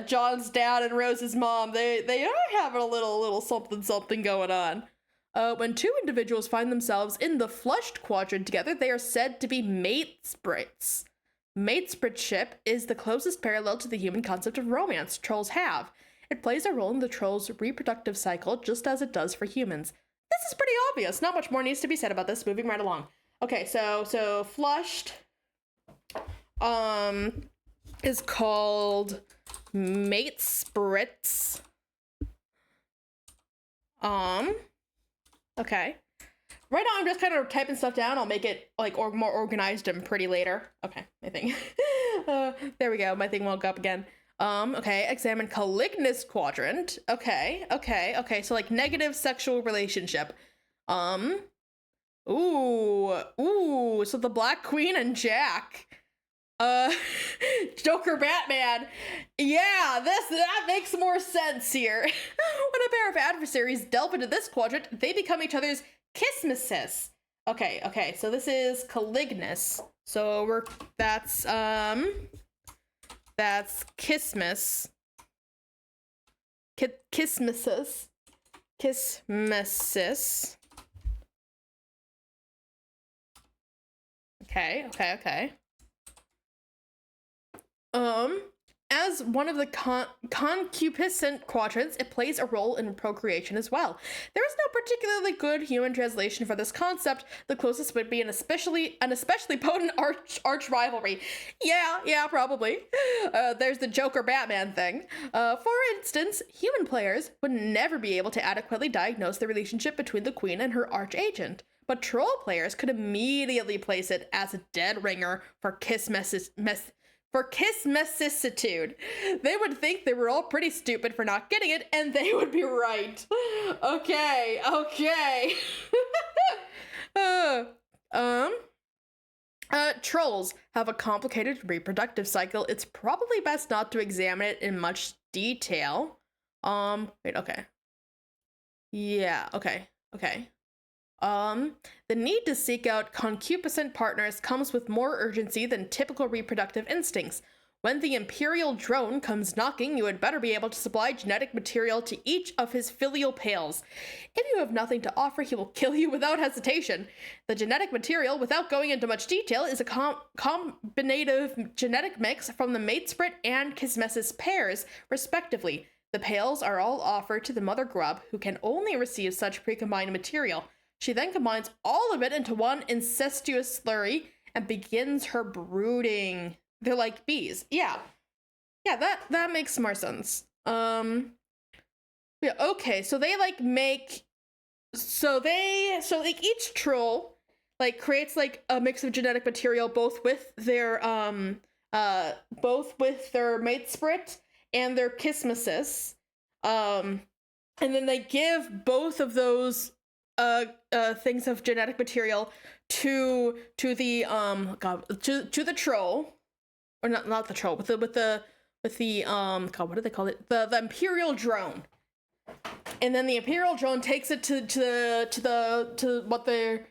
John's dad and Rose's mom, they are having a little something going on. When two individuals find themselves in the flushed quadrant together, they are said to be matesprits. Matespritship is the closest parallel to the human concept of romance trolls have. It plays a role in the troll's reproductive cycle, just as it does for humans. This is pretty obvious. Not much more needs to be said about this. Moving right along. Okay, so flushed is called matesprits. Okay. Right now I'm just kind of typing stuff down. I'll make it like more organized and pretty later. Okay, my thing. There we go. My thing woke up again. Okay, examine calignous quadrant. Okay. So like negative sexual relationship. Ooh, so the Black Queen and Jack. Joker Batman. Yeah, that makes more sense here. When a pair of adversaries delve into this quadrant, they become each other's kismesis. Okay, so this is calignous. So that's kismes. Kismesis. Okay. As one of the concupiscent quadrants, it plays a role in procreation as well. There is no particularly good human translation for this concept. The closest would be an especially potent arch rivalry. Yeah, probably. There's the Joker Batman thing. For instance, human players would never be able to adequately diagnose the relationship between the queen and her archagent, but troll players could immediately place it as a dead ringer for kismesicitude. They would think they were all pretty stupid for not getting it, and they would be right. Okay. Trolls have a complicated reproductive cycle. It's probably best not to examine it in much detail. Okay. Yeah, okay. The need to seek out concupiscent partners comes with more urgency than typical reproductive instincts. When the Imperial drone comes knocking, you had better be able to supply genetic material to each of his filial pales. If you have nothing to offer, he will kill you without hesitation. The genetic material, without going into much detail, is a combinative genetic mix from the matesprit and Kismesis pairs, respectively. The pales are all offered to the mother grub, who can only receive such precombined material. She then combines all of it into one incestuous slurry and begins her brooding. They're like bees. Yeah, that makes more sense. Yeah, okay, so they like make, so each troll like creates like a mix of genetic material both with their matesprit and their kismesis. And then they give both of those things of genetic material to the to the troll, or not the troll, with the God, what do they call it? The Imperial drone. And then the Imperial drone takes it to what their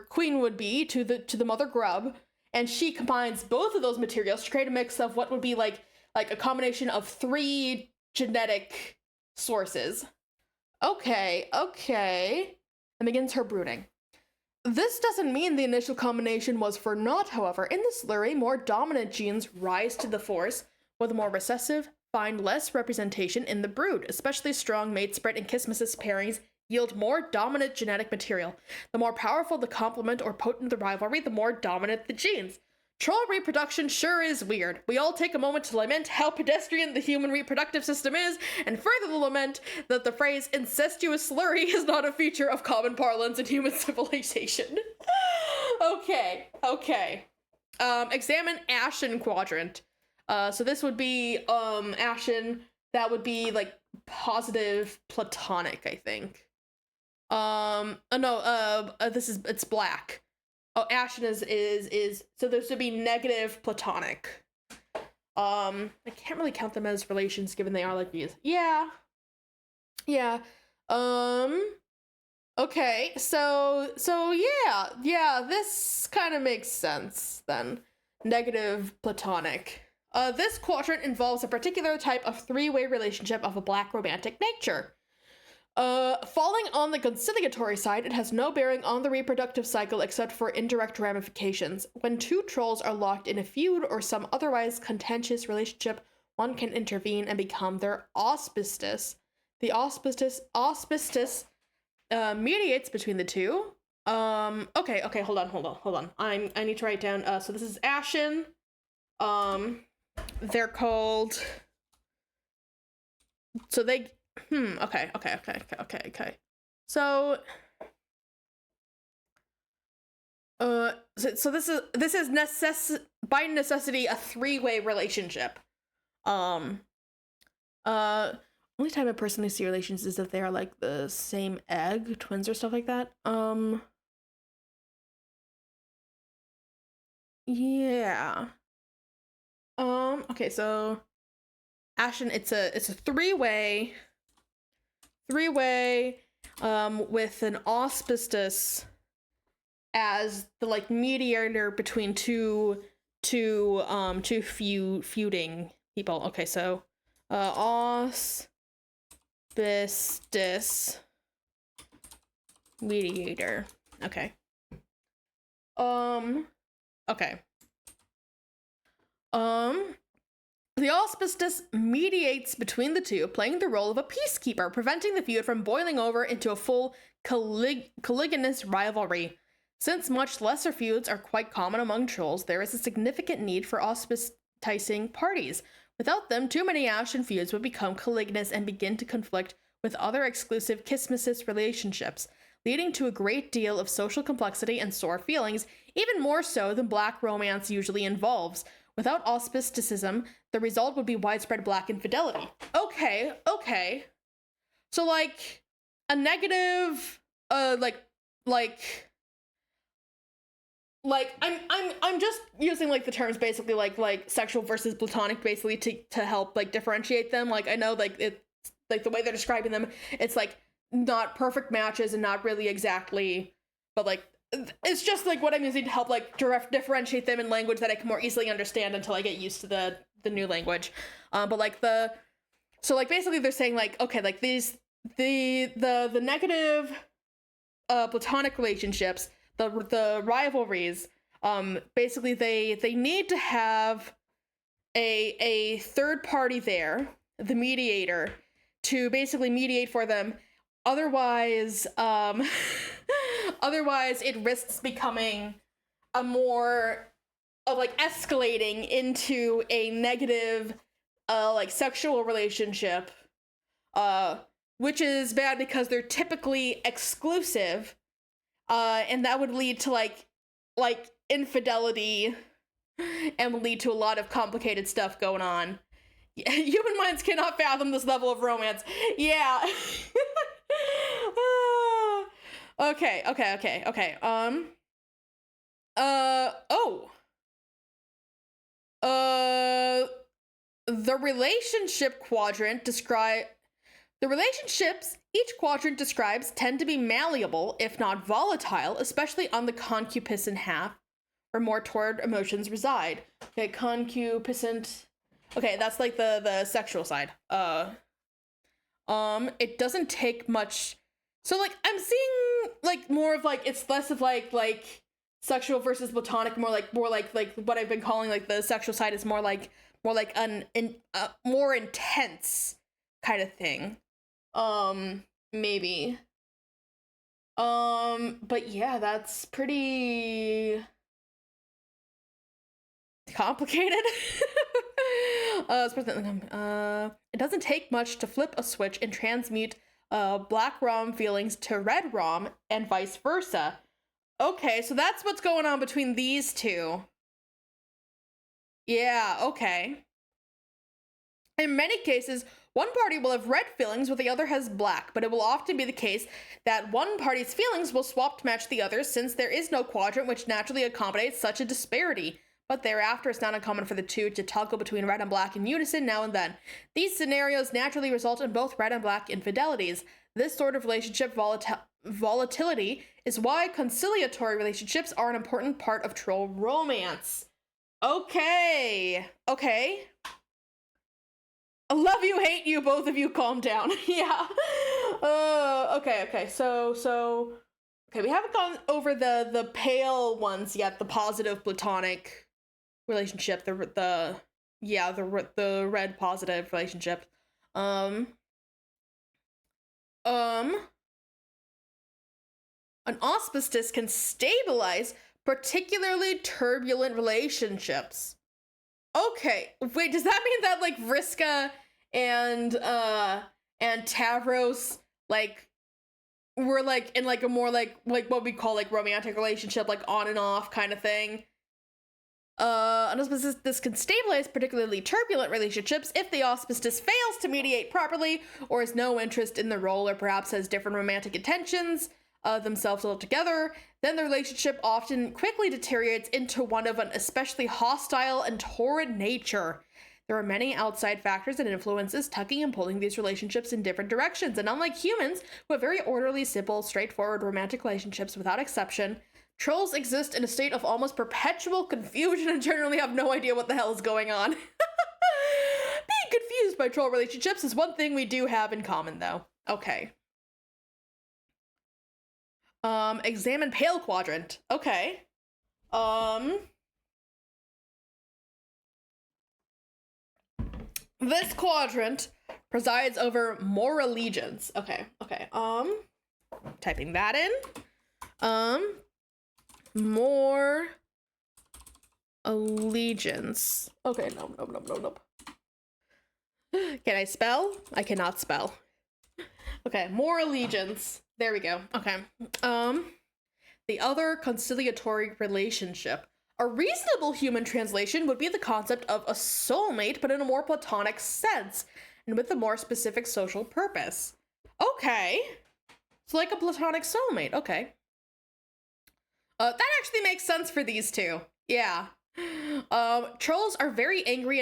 queen would be, to the mother grub, and she combines both of those materials to create a mix of what would be like a combination of 3 genetic sources. Okay. And begins her brooding. This doesn't mean the initial combination was for naught, however. In the slurry, more dominant genes rise to the force, while the more recessive find less representation in the brood. Especially strong matesprit and kismesis pairings yield more dominant genetic material. The more powerful the complement or potent the rivalry, the more dominant the genes. Troll reproduction sure is weird. We all take a moment to lament how pedestrian the human reproductive system is, and further lament that the phrase incestuous slurry is not a feature of common parlance in human civilization. Okay. Examine Ashen quadrant. So this would be Ashen, that would be like positive platonic, I think. It's black. Oh, Ashen is so this would be negative platonic. I can't really count them as relations given they are like these. Yeah. Okay, so yeah, this kind of makes sense then. Negative platonic. This quadrant involves a particular type of 3-way relationship of a black romantic nature. Falling on the conciliatory side, it has no bearing on the reproductive cycle except for indirect ramifications. When 2 trolls are locked in a feud or some otherwise contentious relationship, one can intervene and become their auspicious. The auspicious mediates between the two. Okay, hold on. I need to write down, so this is Ashen. They're called, so they, okay. So this is by necessity a 3-way relationship. Only time I personally see relations is if they are like the same egg, twins or stuff like that. Yeah. Okay, so Ashen, it's a 3-way with an auspicious as the like mediator between two feuding people. Okay, so auspicious mediator. Okay. Okay. The auspicious mediates between the two, playing the role of a peacekeeper, preventing the feud from boiling over into a full caliginous rivalry. Since much lesser feuds are quite common among trolls, there is a significant need for auspicious enticing parties. Without them, too many Ashen feuds would become calignous and begin to conflict with other exclusive kismesis relationships, leading to a great deal of social complexity and sore feelings, even more so than black romance usually involves. Without auspisticism, the result would be widespread black infidelity. Okay. So, like, a negative, I'm just using like the terms basically like sexual versus platonic basically to help like differentiate them. Like I know like it's like the way they're describing them, it's like not perfect matches and not really exactly, but like it's just like what I'm using to help like differentiate them in language that I can more easily understand until I get used to the new language. But like so like basically they're saying like, okay, like these the negative platonic relationships, the rivalries, basically they need to have a third party there, the mediator, to basically mediate for them. Otherwise otherwise it risks becoming a more of like escalating into a negative like sexual relationship, which is bad because they're typically exclusive, and that would lead to like infidelity and would lead to a lot of complicated stuff going on. Human minds cannot fathom this level of romance. Yeah. Okay. The relationship quadrant the relationships each quadrant describes tend to be malleable, if not volatile, especially on the concupiscent half, where more toward emotions reside. Okay, concupiscent. Okay, that's like the sexual side. It doesn't take much. So like I'm seeing like more of like it's less of like sexual versus platonic, more like what I've been calling like the sexual side is more like an more intense kind of thing. Maybe. But yeah, that's pretty complicated. It doesn't take much to flip a switch and transmute black rom feelings to red rom and vice versa. Okay, so that's what's going on between these two. Yeah, okay. In many cases, one party will have red feelings while the other has black, but it will often be the case that one party's feelings will swap to match the other's, since there is no quadrant which naturally accommodates such a disparity. But thereafter, it's not uncommon for the two to toggle between red and black in unison now and then. These scenarios naturally result in both red and black infidelities. This sort of relationship volatility is why conciliatory relationships are an important part of troll romance. Okay. I love you, hate you, both of you, calm down. Yeah. Okay. So we haven't gone over the pale ones yet, the positive platonic relationship, the red positive relationship. An auspicious can stabilize particularly turbulent relationships. Okay, wait, does that mean that like Vriska and Tavros like were like in like a more like what we call like romantic relationship, like on and off kind of thing? This can stabilize particularly turbulent relationships if the auspicious fails to mediate properly, or has no interest in the role, or perhaps has different romantic intentions themselves altogether. Then the relationship often quickly deteriorates into one of an especially hostile and torrid nature. There are many outside factors and influences tugging and pulling these relationships in different directions, and unlike humans, who have very orderly, simple, straightforward romantic relationships without exception, trolls exist in a state of almost perpetual confusion and generally have no idea what the hell is going on. Being confused by troll relationships is one thing we do have in common, though. Okay. Examine pale quadrant. Okay. This quadrant presides over more allegiance. Okay. Typing that in. More Allegiance. Okay, no. Can I spell? I cannot spell. Okay, more allegiance. There we go. Okay. The other conciliatory relationship. A reasonable human translation would be the concept of a soulmate, but in a more platonic sense, and with a more specific social purpose. Okay. So like a platonic soulmate, okay. That actually makes sense for these two. Yeah. Trolls are a very angry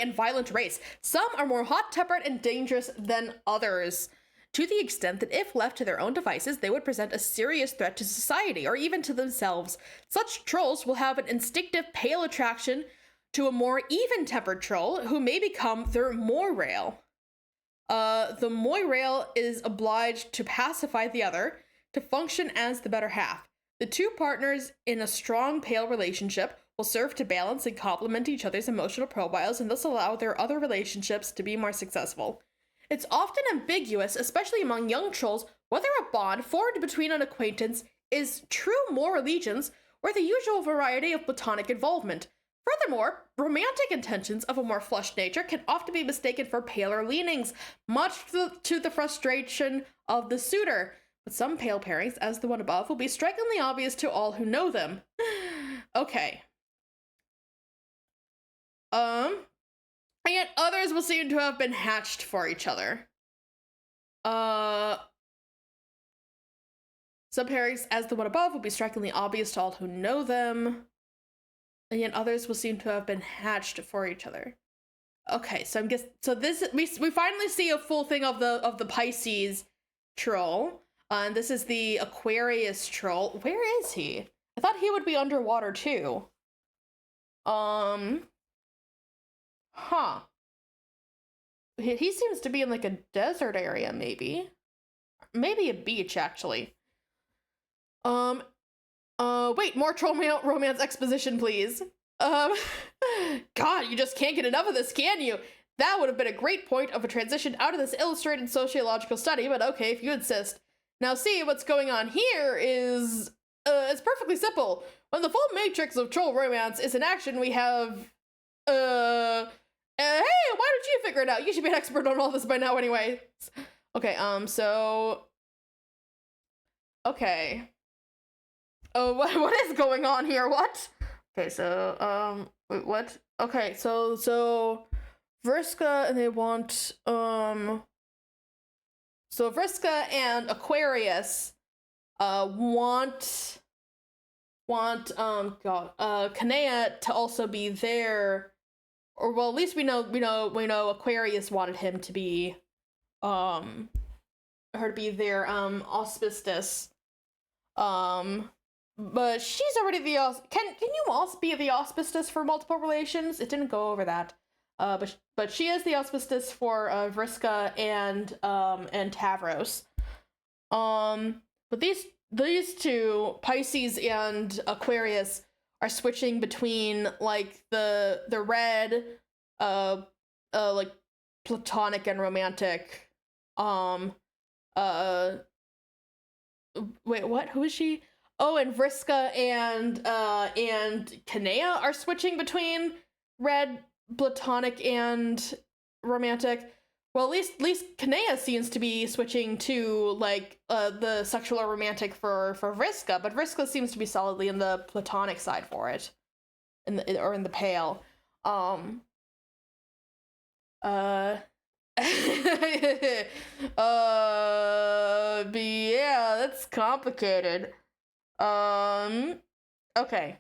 and violent race. Some are more hot-tempered and dangerous than others, to the extent that if left to their own devices, they would present a serious threat to society or even to themselves. Such trolls will have an instinctive pale attraction to a more even-tempered troll who may become their moirail. The moirail is obliged to pacify the other, to function as the better half. The two partners in a strong pale relationship will serve to balance and complement each other's emotional profiles and thus allow their other relationships to be more successful. It's often ambiguous, especially among young trolls, whether a bond formed between an acquaintance is true more allegiance or the usual variety of platonic involvement. Furthermore, romantic intentions of a more flushed nature can often be mistaken for paler leanings, much to the frustration of the suitor. But some pale pairings, as the one above, will be strikingly obvious to all who know them. Okay. And yet others will seem to have been hatched for each other. Some pairings, as the one above, will be strikingly obvious to all who know them. And yet others will seem to have been hatched for each other. Okay, so I'm guessing, so this, we finally see a full thing of the Pisces troll. And this is the Aquarius troll. Where is he? I thought he would be underwater too. Huh. He seems to be in like a desert area, maybe. Maybe a beach, actually. Wait, more troll romance exposition, please. God, you just can't get enough of this, can you? That would have been a great point of a transition out of this illustrated sociological study, but okay, if you insist. Now see, what's going on here is, it's perfectly simple. When the full matrix of troll romance is in action, we have, hey, why don't you figure it out? You should be an expert on all this by now anyway. Okay, okay. Oh, what is going on here? What? Okay, so, wait, what? Okay, so, Vriska, and they want, so Vriska and Aquarius want Kanea to also be there, or well, at least we know Aquarius wanted him to be her to be their auspicious. But she's already the can you also be the auspicious for multiple relations? It didn't go over that. But she is the auspicious for Vriska and Tavros. But these two, Pisces and Aquarius, are switching between like the red, like platonic and romantic. Wait, what? Who is she? Oh, and Vriska and Kanea are switching between red, platonic, and romantic. Well, at least Kanea seems to be switching to like the sexual or romantic for Vriska, but Vriska seems to be solidly in the platonic side for it, in the pale. But yeah, that's complicated. Okay.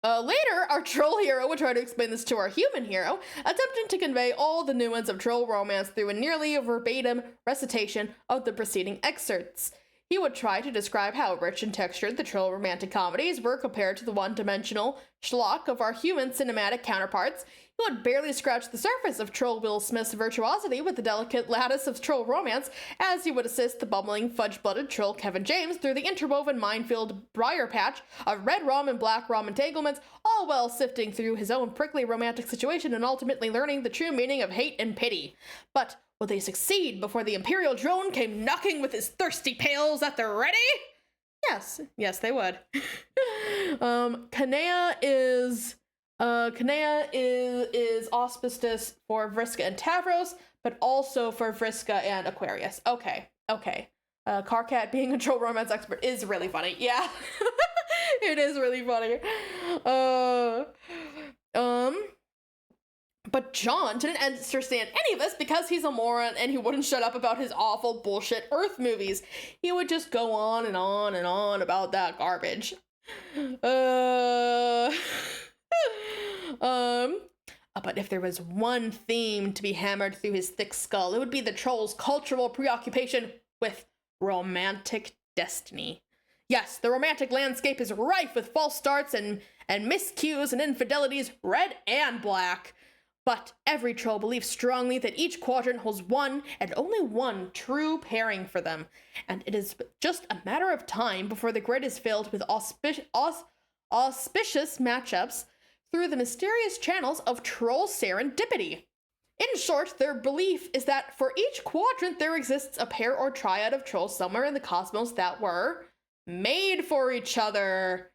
Later, our troll hero would try to explain this to our human hero, attempting to convey all the nuance of troll romance through a nearly verbatim recitation of the preceding excerpts. He would try to describe how rich and textured the troll romantic comedies were compared to the one-dimensional schlock of our human cinematic counterparts. He would barely scratch the surface of troll Will Smith's virtuosity with the delicate lattice of troll romance, as he would assist the bumbling, fudge-blooded troll Kevin James through the interwoven minefield briar patch of red rum and black rum entanglements, all while sifting through his own prickly romantic situation and ultimately learning the true meaning of hate and pity. But will they succeed before the Imperial drone came knocking with his thirsty pails at the ready? Yes, they would. Kanea is auspicious for Vriska and Tavros, but also for Vriska and Aquarius. Okay. Karkat being a troll romance expert is really funny. Yeah. It is really funny. But John didn't understand any of this because he's a moron and he wouldn't shut up about his awful bullshit Earth movies. He would just go on and on and on about that garbage. But if there was one theme to be hammered through his thick skull, it would be the troll's cultural preoccupation with romantic destiny. Yes, the romantic landscape is rife with false starts and miscues and infidelities, red and black. But every troll believes strongly that each quadrant holds one and only one true pairing for them, and it is just a matter of time before the grid is filled with auspicious matchups through the mysterious channels of troll serendipity. In short, their belief is that for each quadrant there exists a pair or triad of trolls somewhere in the cosmos that were made for each other.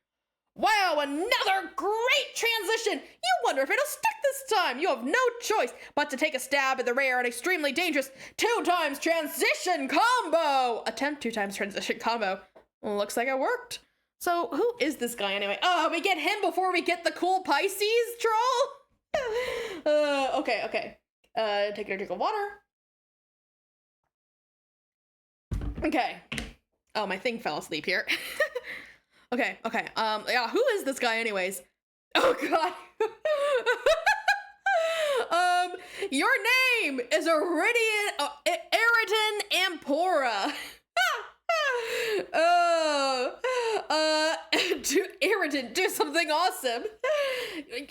Wow, another great transition! You wonder if it'll stick this time! You have no choice but to take a stab at the rare and extremely dangerous 2x transition combo! Attempt 2x transition combo. Looks like it worked. So, who is this guy anyway? Oh, we get him before we get the cool Pisces troll? Okay. Take a drink of water. Okay. Oh, my thing fell asleep here. Okay. Yeah, who is this guy anyways? Oh god. Your name is Iridian Ampora. Irritant, do something awesome.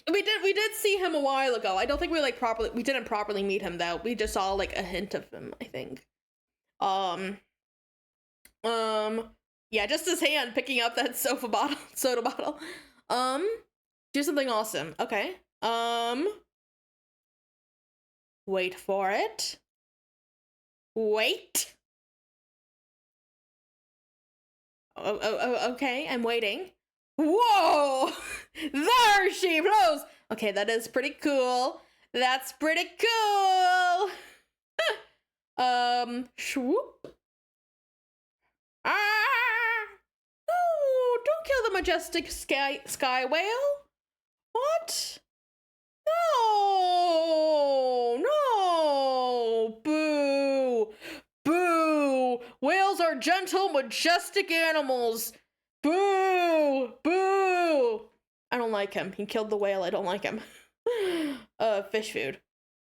We did see him a while ago. I don't think we didn't properly meet him though. We just saw like a hint of him, I think. Yeah, just his hand picking up that soda bottle. Do something awesome. Okay. Wait for it. Wait. Oh, okay, I'm waiting. Whoa! There she blows! Okay, that is pretty cool. That's pretty cool! Swoop. No, don't kill the majestic sky whale. What? No, boo. Whales are gentle, majestic animals. Boo. I don't like him. He killed the whale. I don't like him. Fish food.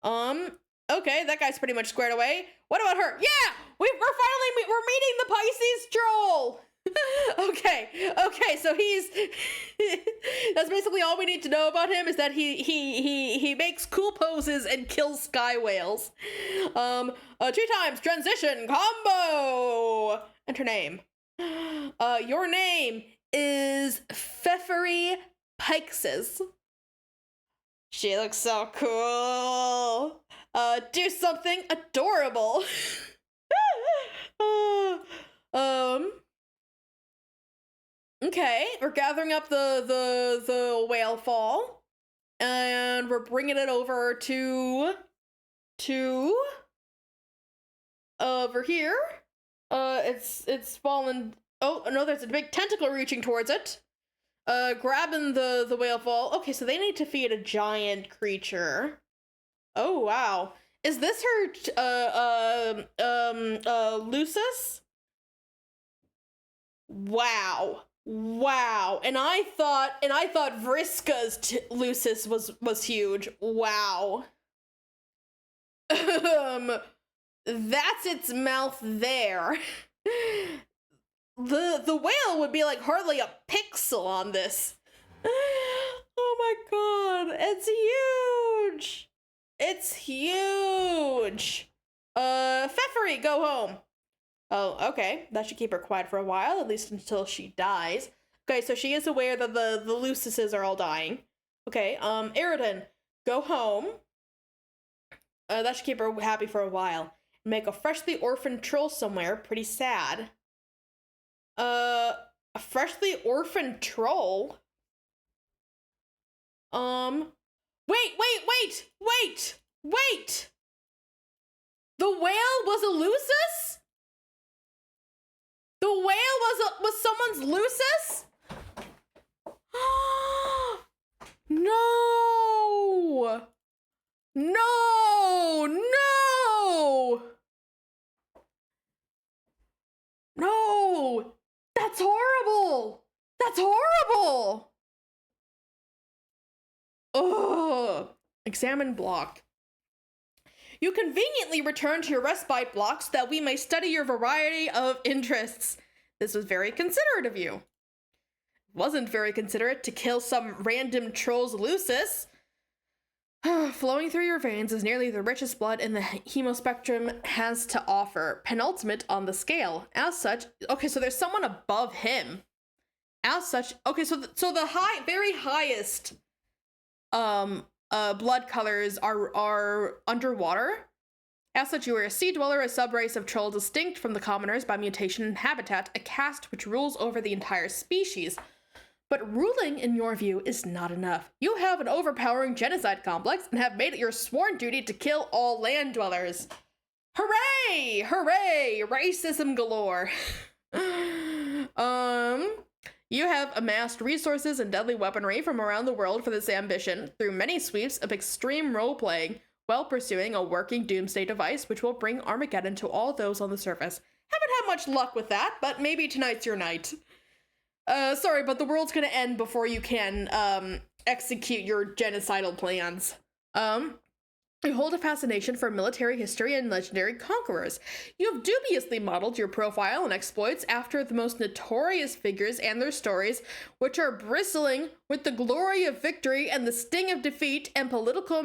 Okay, that guy's pretty much squared away. What about her? Yeah, we're meeting the Pisces troll. Okay, so he's that's basically all we need to know about him, is that he makes cool poses and kills sky whales. 2x transition combo. Enter name. Your name is Pfeffery Pixes. She looks so cool. Do something adorable. Okay, we're gathering up the whale fall, and we're bringing it over to over here. It's fallen. Oh no, there's a big tentacle reaching towards it. Grabbing the whale fall. Okay, so they need to feed a giant creature. Oh wow, is this her Lucis? Wow, and I thought Vriska's Lucis was huge. Wow. That's its mouth there. The whale would be like hardly a pixel on this. Oh my god, it's huge. Pfeffery, go home. Oh, okay. That should keep her quiet for a while, at least until she dies. Okay, so she is aware that the Lucises are all dying. Okay, Eridan, go home. That should keep her happy for a while. Make a freshly orphaned troll somewhere pretty sad. A freshly orphaned troll? Wait! The whale was a Lucis? The whale was someone's Lucis? No! No! No! No! That's horrible! That's horrible! Ugh. Examine block. You conveniently return to your respite block so that we may study your variety of interests. This was very considerate of you. It wasn't very considerate to kill some random troll's Lucis. Flowing through your veins is nearly the richest blood in the hemospectrum has to offer. Penultimate on the scale. As such, okay, so there's someone above him. As such, okay, so the very highest blood colors are underwater. As such, you are a sea dweller, a subrace of troll distinct from the commoners by mutation and habitat, a caste which rules over the entire species. But ruling, in your view, is not enough. You have an overpowering genocide complex and have made it your sworn duty to kill all land dwellers. Hooray! Hooray! Racism galore. You have amassed resources and deadly weaponry from around the world for this ambition through many sweeps of extreme role-playing, while pursuing a working doomsday device which will bring Armageddon to all those on the surface. Haven't had much luck with that, but maybe tonight's your night. Sorry, but the world's gonna end before you can, execute your genocidal plans. You hold a fascination for military history and legendary conquerors. You have dubiously modeled your profile and exploits after the most notorious figures and their stories, which are bristling with the glory of victory and the sting of defeat and political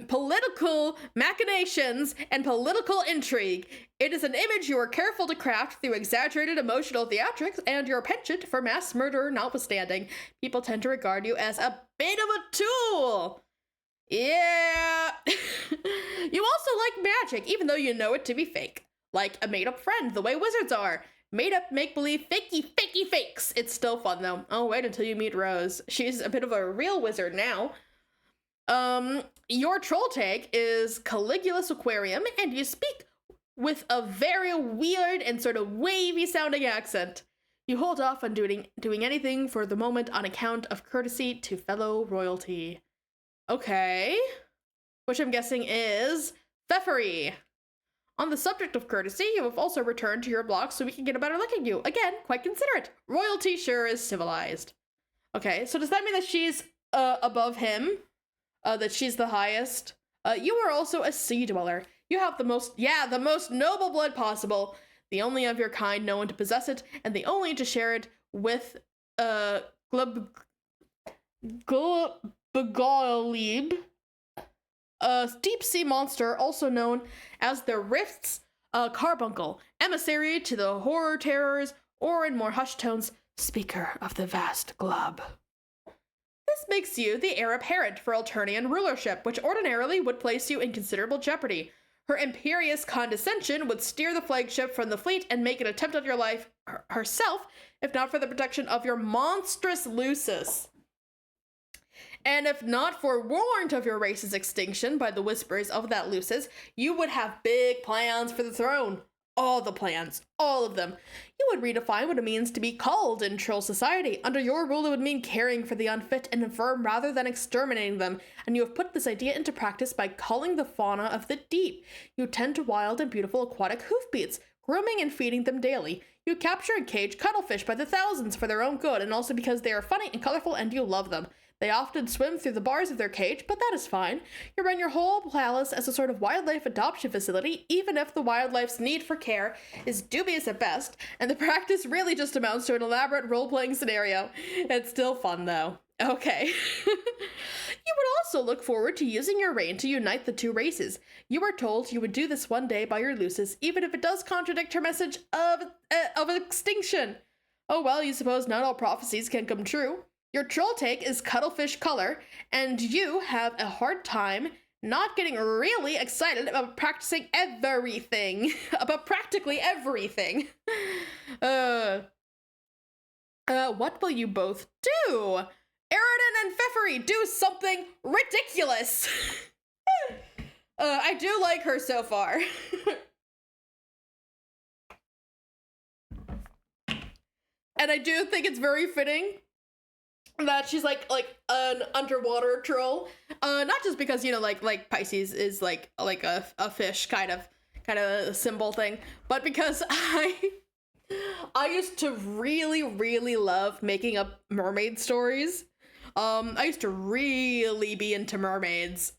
political machinations and political intrigue. It is an image you are careful to craft through exaggerated emotional theatrics, and your penchant for mass murder notwithstanding, people tend to regard you as a bit of a tool. Yeah. You also like magic, even though you know it to be fake. Like a made-up friend, the way wizards are. Made up make-believe fakey fakes. It's still fun though. Oh, wait until you meet Rose. She's a bit of a real wizard now. Your troll tag is Caligula's Aquarium, and you speak with a very weird and sort of wavy sounding accent. You hold off on doing anything for the moment on account of courtesy to fellow royalty. Okay. Which I'm guessing is Pfeffery. On the subject of courtesy, you have also returned to your block so we can get a better look at you. Again, quite considerate. Royalty sure is civilized. Okay, so does that mean that she's above him? That she's the highest? You are also a sea dweller. You have the most noble blood possible, the only of your kind known to possess it, and the only to share it with, Glubagolib, a deep sea monster also known as the Rift's carbuncle, emissary to the horror terrors, or in more hushed tones, speaker of the vast glub. This makes you the heir apparent for Alternian rulership, which ordinarily would place you in considerable jeopardy. Her imperious condescension would steer the flagship from the fleet and make an attempt on your life herself, if not for the protection of your monstrous Lucis. And if not forewarned of your race's extinction by the whispers of that Lucis, you would have big plans for the throne. All the plans. All of them. You would redefine what it means to be called in troll society. Under your rule, it would mean caring for the unfit and infirm rather than exterminating them, and you have put this idea into practice by culling the fauna of the deep. You tend to wild and beautiful aquatic hoofbeats, grooming and feeding them daily. You capture and cage cuttlefish by the thousands for their own good, and also because they are funny and colorful and you love them. They often swim through the bars of their cage, but that is fine. You run your whole palace as a sort of wildlife adoption facility, even if the wildlife's need for care is dubious at best, and the practice really just amounts to an elaborate role-playing scenario. It's still fun, though. Okay. You would also look forward to using your reign to unite the two races. You were told you would do this one day by your Lucis, even if it does contradict her message of extinction. Oh well, you suppose not all prophecies can come true. Your troll take is cuttlefish color, and you have a hard time not getting really excited about practicing everything. About practically everything. What will you both do? Aridin and Pfeffery, do something ridiculous! I do like her so far. And I do think it's very fitting that she's like an underwater troll. Not just because, you know, like Pisces is like a fish kind of a symbol thing, but because I used to really love making up mermaid stories. I used to really be into mermaids.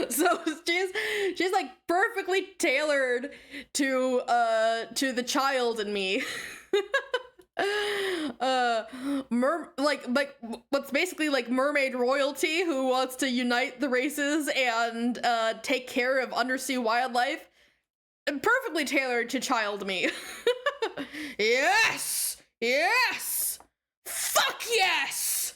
So she's like perfectly tailored to the child in me. Like what's basically like mermaid royalty who wants to unite the races and take care of undersea wildlife. Perfectly tailored to child me. Yes! Yes! Fuck yes!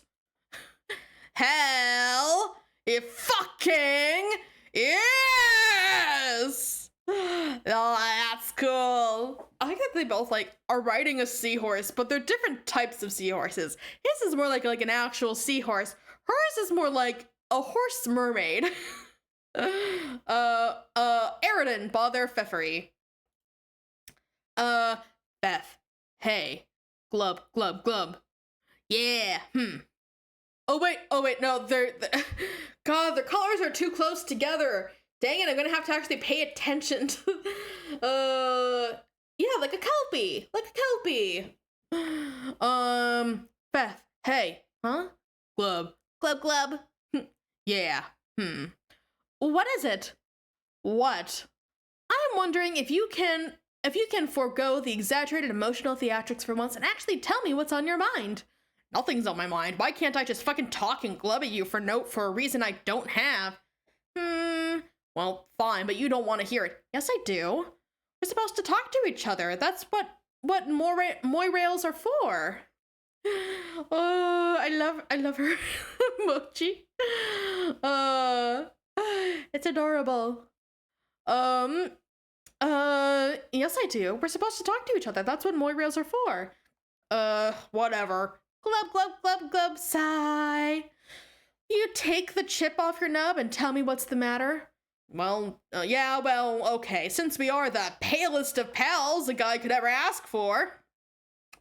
Hell! It fucking yes! Oh, that's cool. I like that they both like are riding a seahorse, but they're different types of seahorses. His is more like an actual seahorse. Hers is more like a horse mermaid. Aridin, bother Pfeffery. Beth. Hey. Glub, glub, glub. Yeah, Oh wait, no, God, their colors are too close together. Dang it, I'm gonna have to actually pay attention to, yeah, like a kelpie. Beth, hey, huh? Glub, glub, glub. Yeah, What is it? What? I'm wondering if you can forego the exaggerated emotional theatrics for once and actually tell me what's on your mind. Nothing's on my mind. Why can't I just fucking talk and glub at you for a reason I don't have? Well, fine, but you don't want to hear it. Yes, I do. We're supposed to talk to each other. That's what moirails are for. Oh, I love her emoji. It's adorable. Yes, I do. We're supposed to talk to each other. That's what moirails are for. Whatever. Glub, glub, glub, glub, sigh. You take the chip off your nub and tell me what's the matter? Well, yeah, well, okay. Since we are the palest of pals a guy could ever ask for,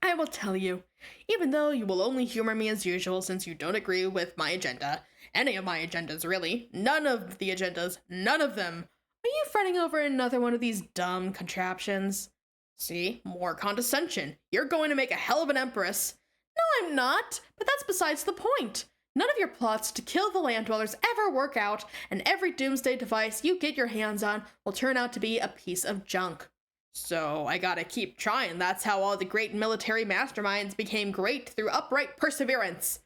I will tell you. Even though you will only humor me as usual since you don't agree with my agenda. Any of my agendas, really. None of the agendas. None of them. Are you fretting over another one of these dumb contraptions? See? More condescension. You're going to make a hell of an empress. No, I'm not. But that's besides the point. None of your plots to kill the land dwellers ever work out, and every doomsday device you get your hands on will turn out to be a piece of junk. So I gotta keep trying. That's how all the great military masterminds became great, through upright perseverance.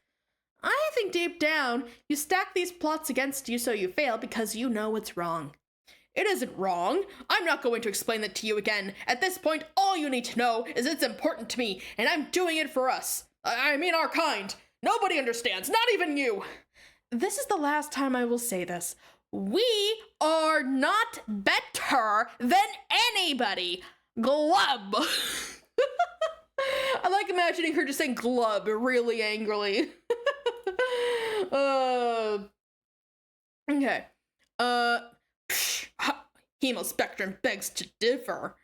I think deep down, you stack these plots against you so you fail because you know it's wrong. It isn't wrong. I'm not going to explain it to you again. At this point, all you need to know is it's important to me, and I'm doing it for us. I mean our kind. Nobody understands, not even you. This is the last time I will say this. We are not better than anybody. Glub. I like imagining her just saying glub really angrily. Okay. Hemospectrum begs to differ.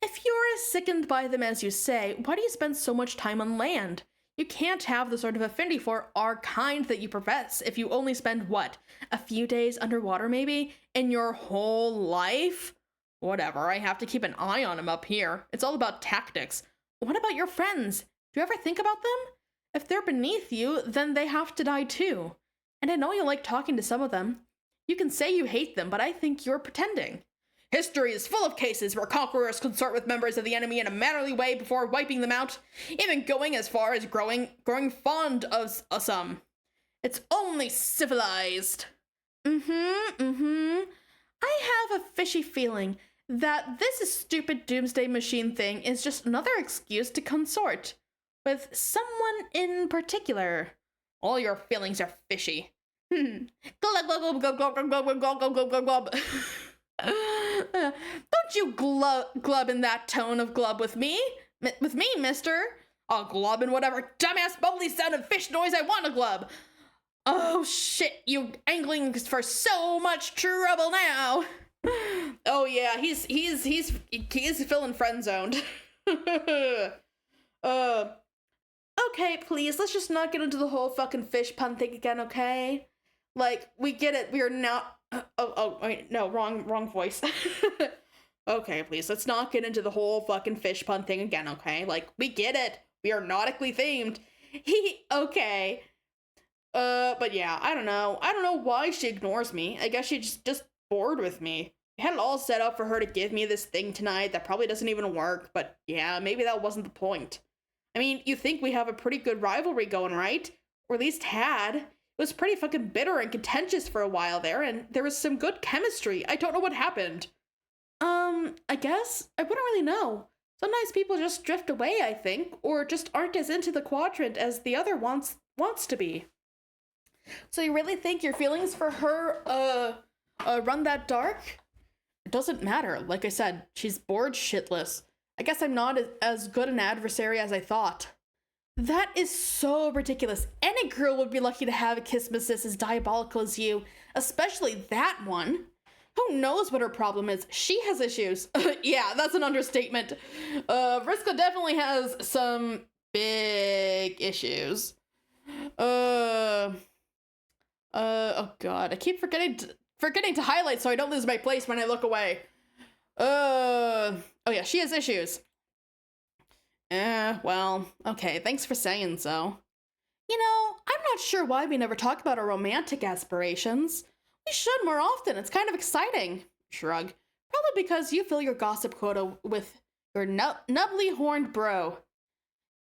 If you're as sickened by them as you say, why do you spend so much time on land? You can't have the sort of affinity for our kind that you profess if you only spend, what, a few days underwater maybe, in your whole life? Whatever, I have to keep an eye on him up here. It's all about tactics. What about your friends? Do you ever think about them? If they're beneath you, then they have to die too. And I know you like talking to some of them. You can say you hate them, but I think you're pretending. History is full of cases where conquerors consort with members of the enemy in a mannerly way before wiping them out, even going as far as growing fond of some. It's only civilized. I have a fishy feeling that this stupid doomsday machine thing is just another excuse to consort with someone in particular. All your feelings are fishy. Glub, glub, glub, glub, glub, glub, glub, glub, glub, glub, glub, glub. Don't you glub in that tone of glub with me. With me, mister. I'll glub in whatever dumbass bubbly sounded fish noise I want to glub. Oh shit, you angling for so much trouble now. Oh yeah, he's feeling friend zoned. Okay, please, let's just not get into the whole fucking fish pun thing again, okay? Like, we get it, we are not, wait, no, wrong voice. Okay, please, let's not get into the whole fucking fish pun thing again, okay? Like, we get it, we are nautically themed. Okay. But yeah, I don't know why she ignores me. I guess she's just bored with me. I had it all set up for her to give me this thing tonight that probably doesn't even work, but yeah, maybe that wasn't the point. I mean, you think we have a pretty good rivalry going, right? Or at least had. It was pretty fucking bitter and contentious for a while there, and there was some good chemistry. I don't know what happened. I guess? I wouldn't really know. Sometimes people just drift away, I think, or just aren't as into the quadrant as the other wants to be. So you really think your feelings for her, run that dark? It doesn't matter. Like I said, she's bored shitless. I guess I'm not as good an adversary as I thought. That is so ridiculous. Any girl would be lucky to have a kismesis as diabolical as you, especially that one. Who knows what her problem is? She has issues. Yeah, that's an understatement. Vriska definitely has some big issues. Oh god, I keep forgetting to highlight so I don't lose my place when I look away. Oh yeah, she has issues. Well, okay, thanks for saying so. You know, I'm not sure why we never talk about our romantic aspirations. We should more often, it's kind of exciting. Shrug. Probably because you fill your gossip quota with your nubbly horned bro.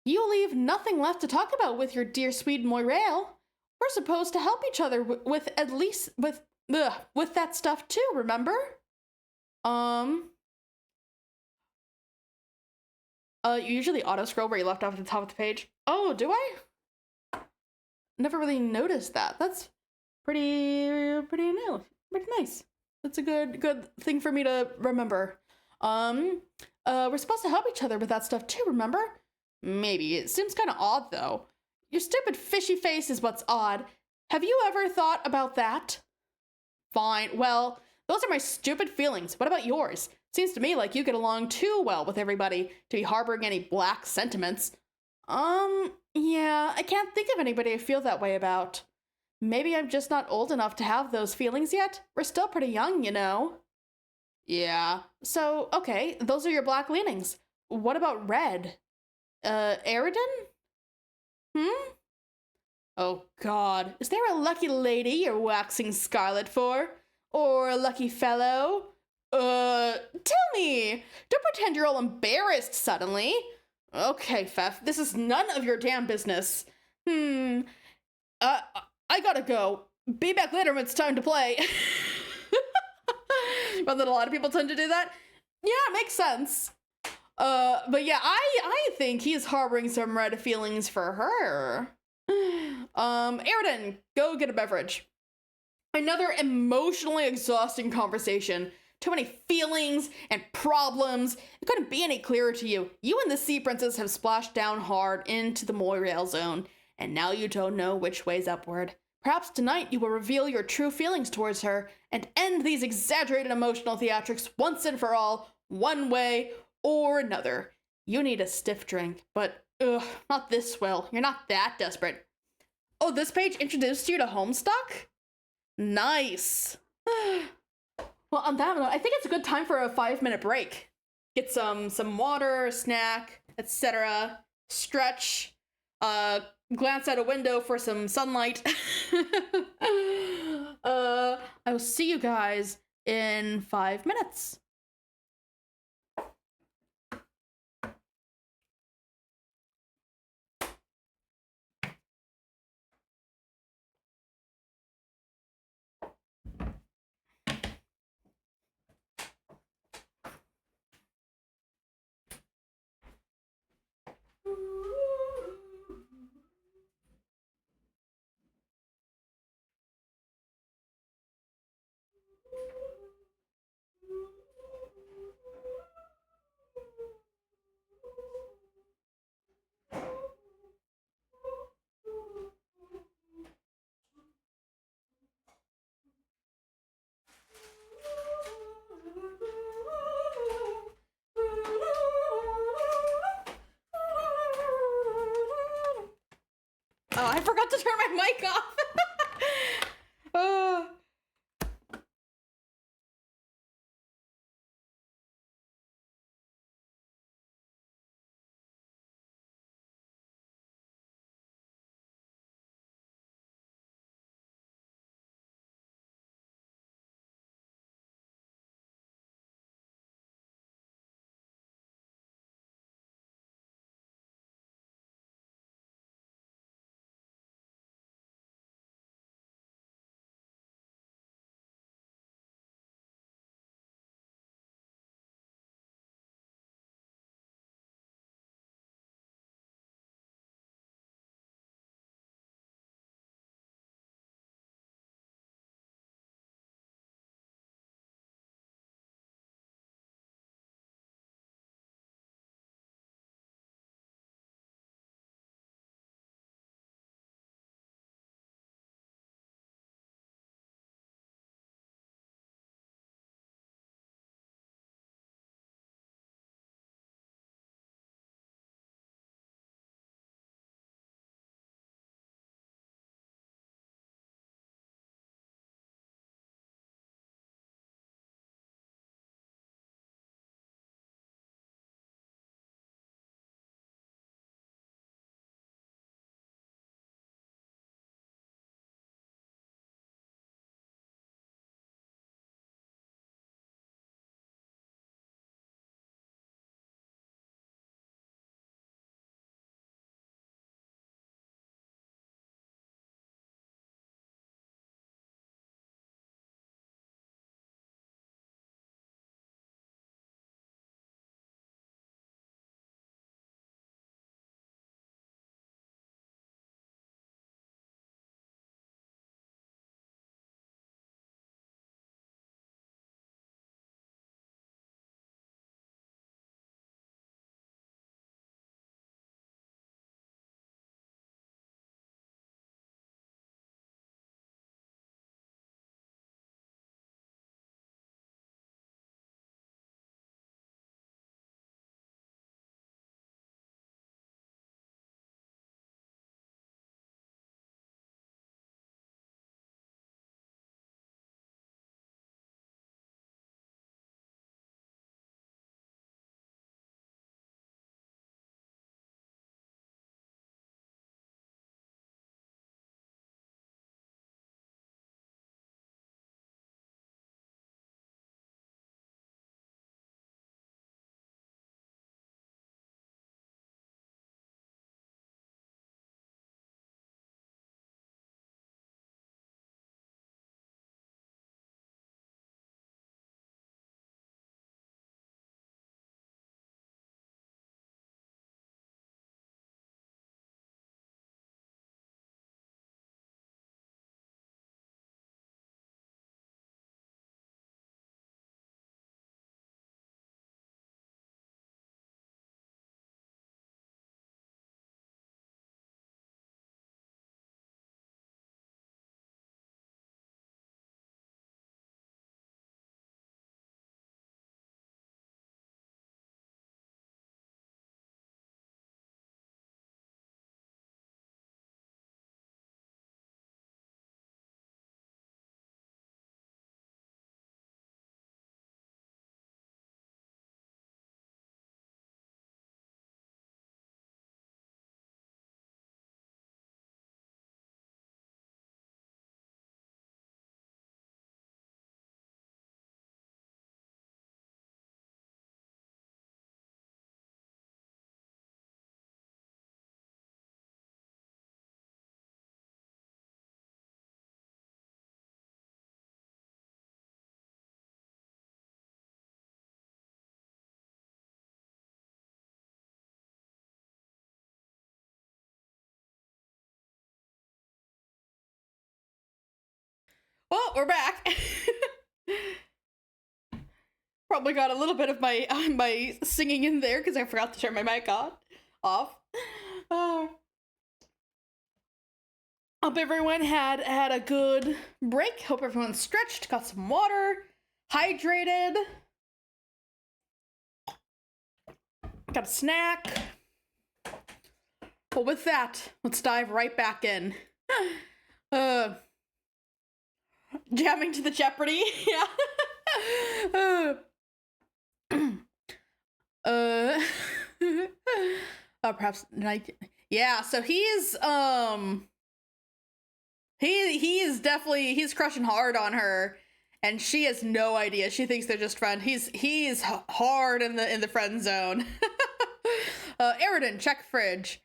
You leave nothing left to talk about with your dear sweet Moirail. We're supposed to help each other with at least with that stuff too, remember? You usually auto scroll where you left off at the top of the page. Oh, do I? Never really noticed that. That's pretty nice. That's a good thing for me to remember. We're supposed to help each other with that stuff too, remember? Maybe. It seems kind of odd though. Your stupid fishy face is what's odd. Have you ever thought about that? Fine. Well, those are my stupid feelings. What about yours? Seems to me like you get along too well with everybody to be harboring any black sentiments. Yeah, I can't think of anybody I feel that way about. Maybe I'm just not old enough to have those feelings yet. We're still pretty young, you know. Yeah. So, okay, those are your black leanings. What about red? Aridin? Oh god, is there a lucky lady you're waxing scarlet for? Or a lucky fellow? Tell me! Don't pretend you're all embarrassed suddenly. Okay, Fef, this is none of your damn business. I gotta go. Be back later when it's time to play. But that a lot of people tend to do that? Yeah, makes sense. But yeah, I think he's harboring some red feelings for her. Aridin, go get a beverage. Another emotionally exhausting conversation. Too many feelings and problems. It couldn't be any clearer to you. You and the Sea Princess have splashed down hard into the Moirail zone, and now you don't know which way's upward. Perhaps tonight you will reveal your true feelings towards her and end these exaggerated emotional theatrics once and for all, one way or another. You need a stiff drink, but not this, Will. You're not that desperate. Oh, this page introduced you to Homestuck? Nice. Well, on that note, I think it's a good time for a 5-minute break. Get some water, snack, etc. Stretch, glance out a window for some sunlight. I will see you guys in 5 minutes. Oh, I forgot to turn my mic off. Oh. Well, we're back. Probably got a little bit of my singing in there because I forgot to turn my mic off. Hope everyone had a good break. Hope everyone stretched, got some water, hydrated, got a snack. Well, with that, let's dive right back in. Jamming to the Jeopardy, yeah. Perhaps night. Yeah, so he's he is definitely, he's crushing hard on her, and she has no idea. She thinks they're just friends. He's hard in the friend zone. Aridin, check fridge.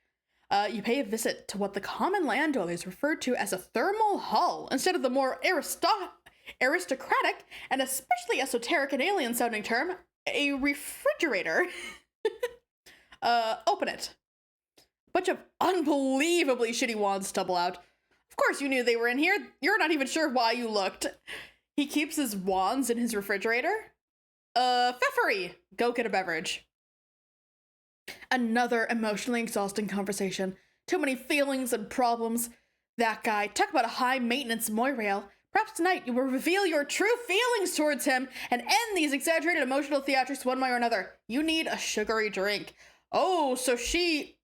You pay a visit to what the common landowners referred to as a thermal hull instead of the more aristocratic and especially esoteric and alien sounding term, a refrigerator. Open it. Bunch of unbelievably shitty wands tumble out. Of course you knew they were in here. You're not even sure why you looked. He keeps his wands in his refrigerator. Pfeffery, go get a beverage. Another emotionally exhausting conversation. Too many feelings and problems. That guy, talk about a high-maintenance moirail. Perhaps tonight you will reveal your true feelings towards him and end these exaggerated emotional theatrics one way or another. You need a sugary drink. Oh, so she...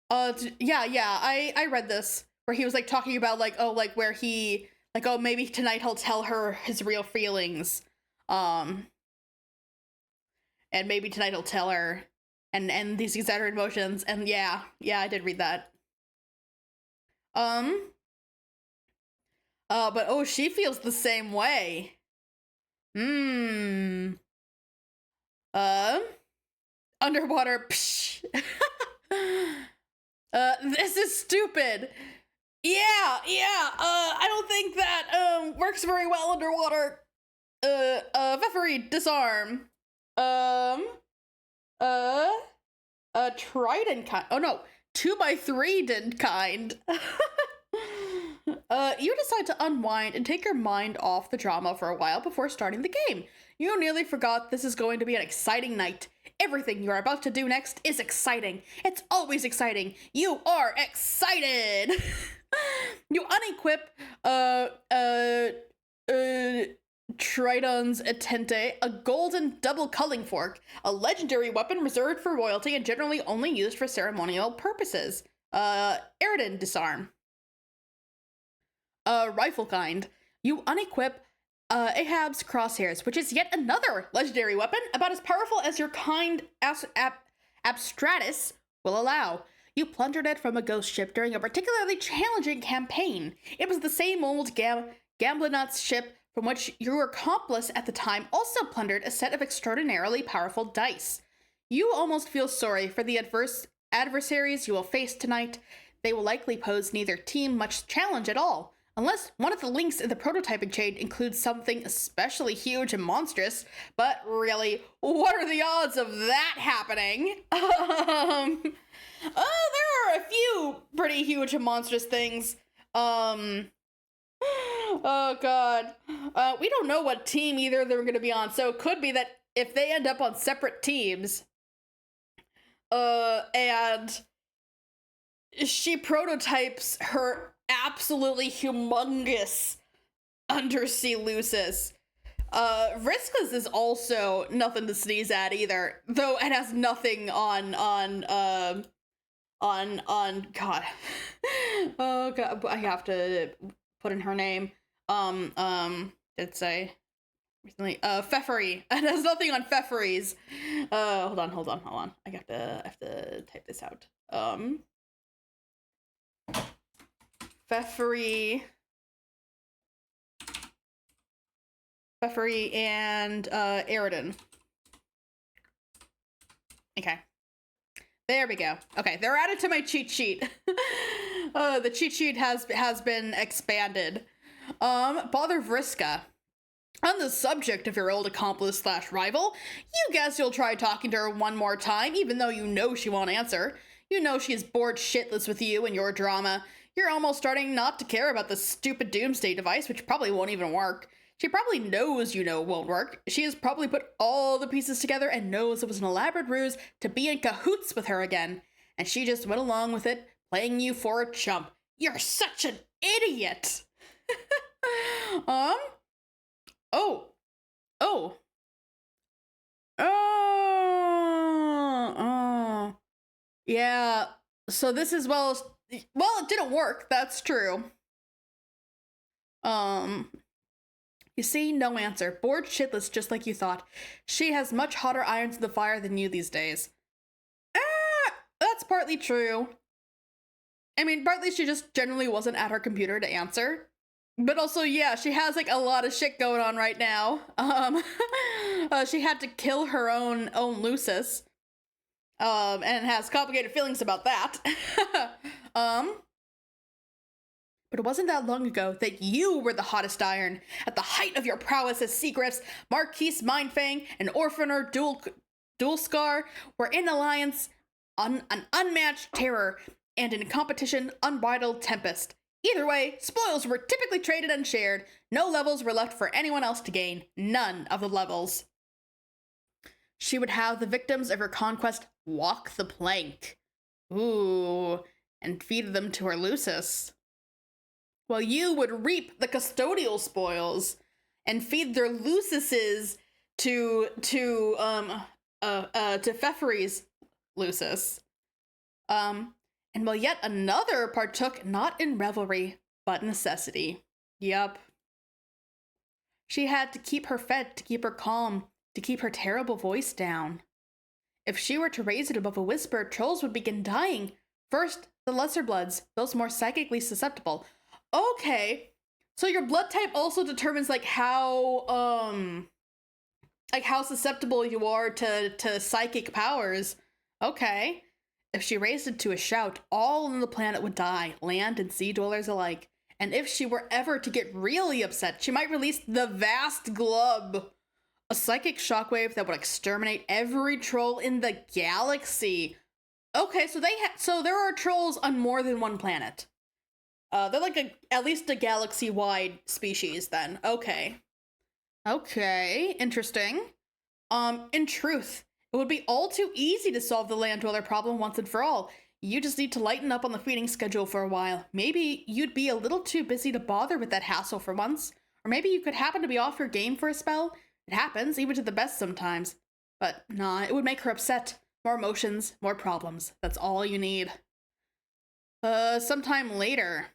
I read this, where he was, like, talking about, like, oh, like, where he... Like, oh, maybe tonight he'll tell her his real feelings. And maybe tonight he'll tell her... And these exaggerated emotions, and yeah, I did read that. But oh, she feels the same way. Underwater, psh. This is stupid. Yeah, I don't think that, works very well underwater. Pfeffery, disarm. Trident kind. Oh no, 2x3 didn't kind. You decide to unwind and take your mind off the drama for a while before starting the game. You nearly forgot this is going to be an exciting night. Everything you are about to do next is exciting. It's always exciting. You are excited. You unequip, Tridon's Attente, a golden double culling fork, a legendary weapon reserved for royalty and generally only used for ceremonial purposes. Aridin, disarm. Rifle kind. You unequip Ahab's crosshairs, which is yet another legendary weapon about as powerful as your kind Abstratus will allow. You plundered it from a ghost ship during a particularly challenging campaign. It was the same old Gamblinot's ship from which your accomplice at the time also plundered a set of extraordinarily powerful dice. You almost feel sorry for the adversaries you will face tonight. They will likely pose neither team much challenge at all, unless one of the links in the prototyping chain includes something especially huge and monstrous. But really, what are the odds of that happening? There are a few pretty huge and monstrous things. Oh god. We don't know what team either of them are going to be on, so it could be that if they end up on separate teams, and she prototypes her absolutely humongous undersea Lucis. Vriska's is also nothing to sneeze at either, though it has nothing on god. Oh god, I have to put in her name. Did say recently, Pfeffery. It has nothing on Pfeffery's. Hold on. I have to type this out. Pfeffery and Aridin. Okay. There we go. Okay, they're added to my cheat sheet. The cheat sheet has been expanded. Bother Vriska. On the subject of your old accomplice / rival, you guess you'll try talking to her one more time, even though you know she won't answer. You know she is bored shitless with you and your drama. You're almost starting not to care about the stupid doomsday device, which probably won't even work. She probably knows you know it won't work. She has probably put all the pieces together and knows it was an elaborate ruse to be in cahoots with her again. And she just went along with it, playing you for a chump. You're such an idiot! Yeah, So this is well, it didn't work. That's true. You see, no answer. Bored shitless, just like you thought. She has much hotter irons in the fire than you these days. That's partly true. I mean, partly she just generally wasn't at her computer to answer. But also, yeah, she has like a lot of shit going on right now. She had to kill her own Lucis. And has complicated feelings about that. But it wasn't that long ago that you were the hottest iron. At the height of your prowess as Seagrifts, Marquise Mindfang, and Orphaner Dual Scar were in alliance on an unmatched terror, and in competition, unbridled tempest. Either way, spoils were typically traded and shared. No levels were left for anyone else to gain. None of the levels. She would have the victims of her conquest walk the plank. Ooh, and feed them to her Lucis. While you would reap the custodial spoils and feed their Lucises to Pfeffery's Lucis. And while yet another partook not in revelry, but necessity. Yup. She had to keep her fed, to keep her calm, to keep her terrible voice down. If she were to raise it above a whisper, trolls would begin dying. First, the lesser bloods, those more psychically susceptible. Okay, so your blood type also determines like how susceptible you are to psychic powers. Okay. If she raised it to a shout, all on the planet would die, land and sea dwellers alike. And if she were ever to get really upset, she might release the vast glub, a psychic shockwave that would exterminate every troll in the galaxy. Okay, so there are trolls on more than one planet. They're like at least a galaxy-wide species then. Okay. Okay, interesting. In truth, it would be all too easy to solve the land dweller problem once and for all. You just need to lighten up on the feeding schedule for a while. Maybe you'd be a little too busy to bother with that hassle for once. Or maybe you could happen to be off your game for a spell. It happens, even to the best sometimes. But nah, it would make her upset. More emotions, more problems. That's all you need. Sometime later.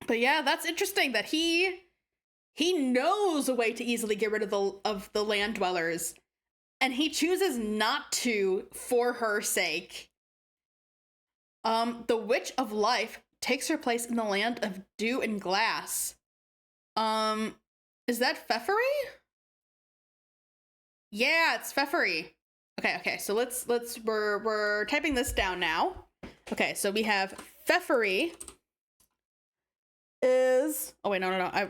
But yeah, that's interesting that he knows a way to easily get rid of the land dwellers, and he chooses not to for her sake. The Witch of Life takes her place in the land of dew and glass. Is that Pfeffery? Yeah, it's Pfeffery. Okay, so we're typing this down now. Okay, so we have Pfeffery is, I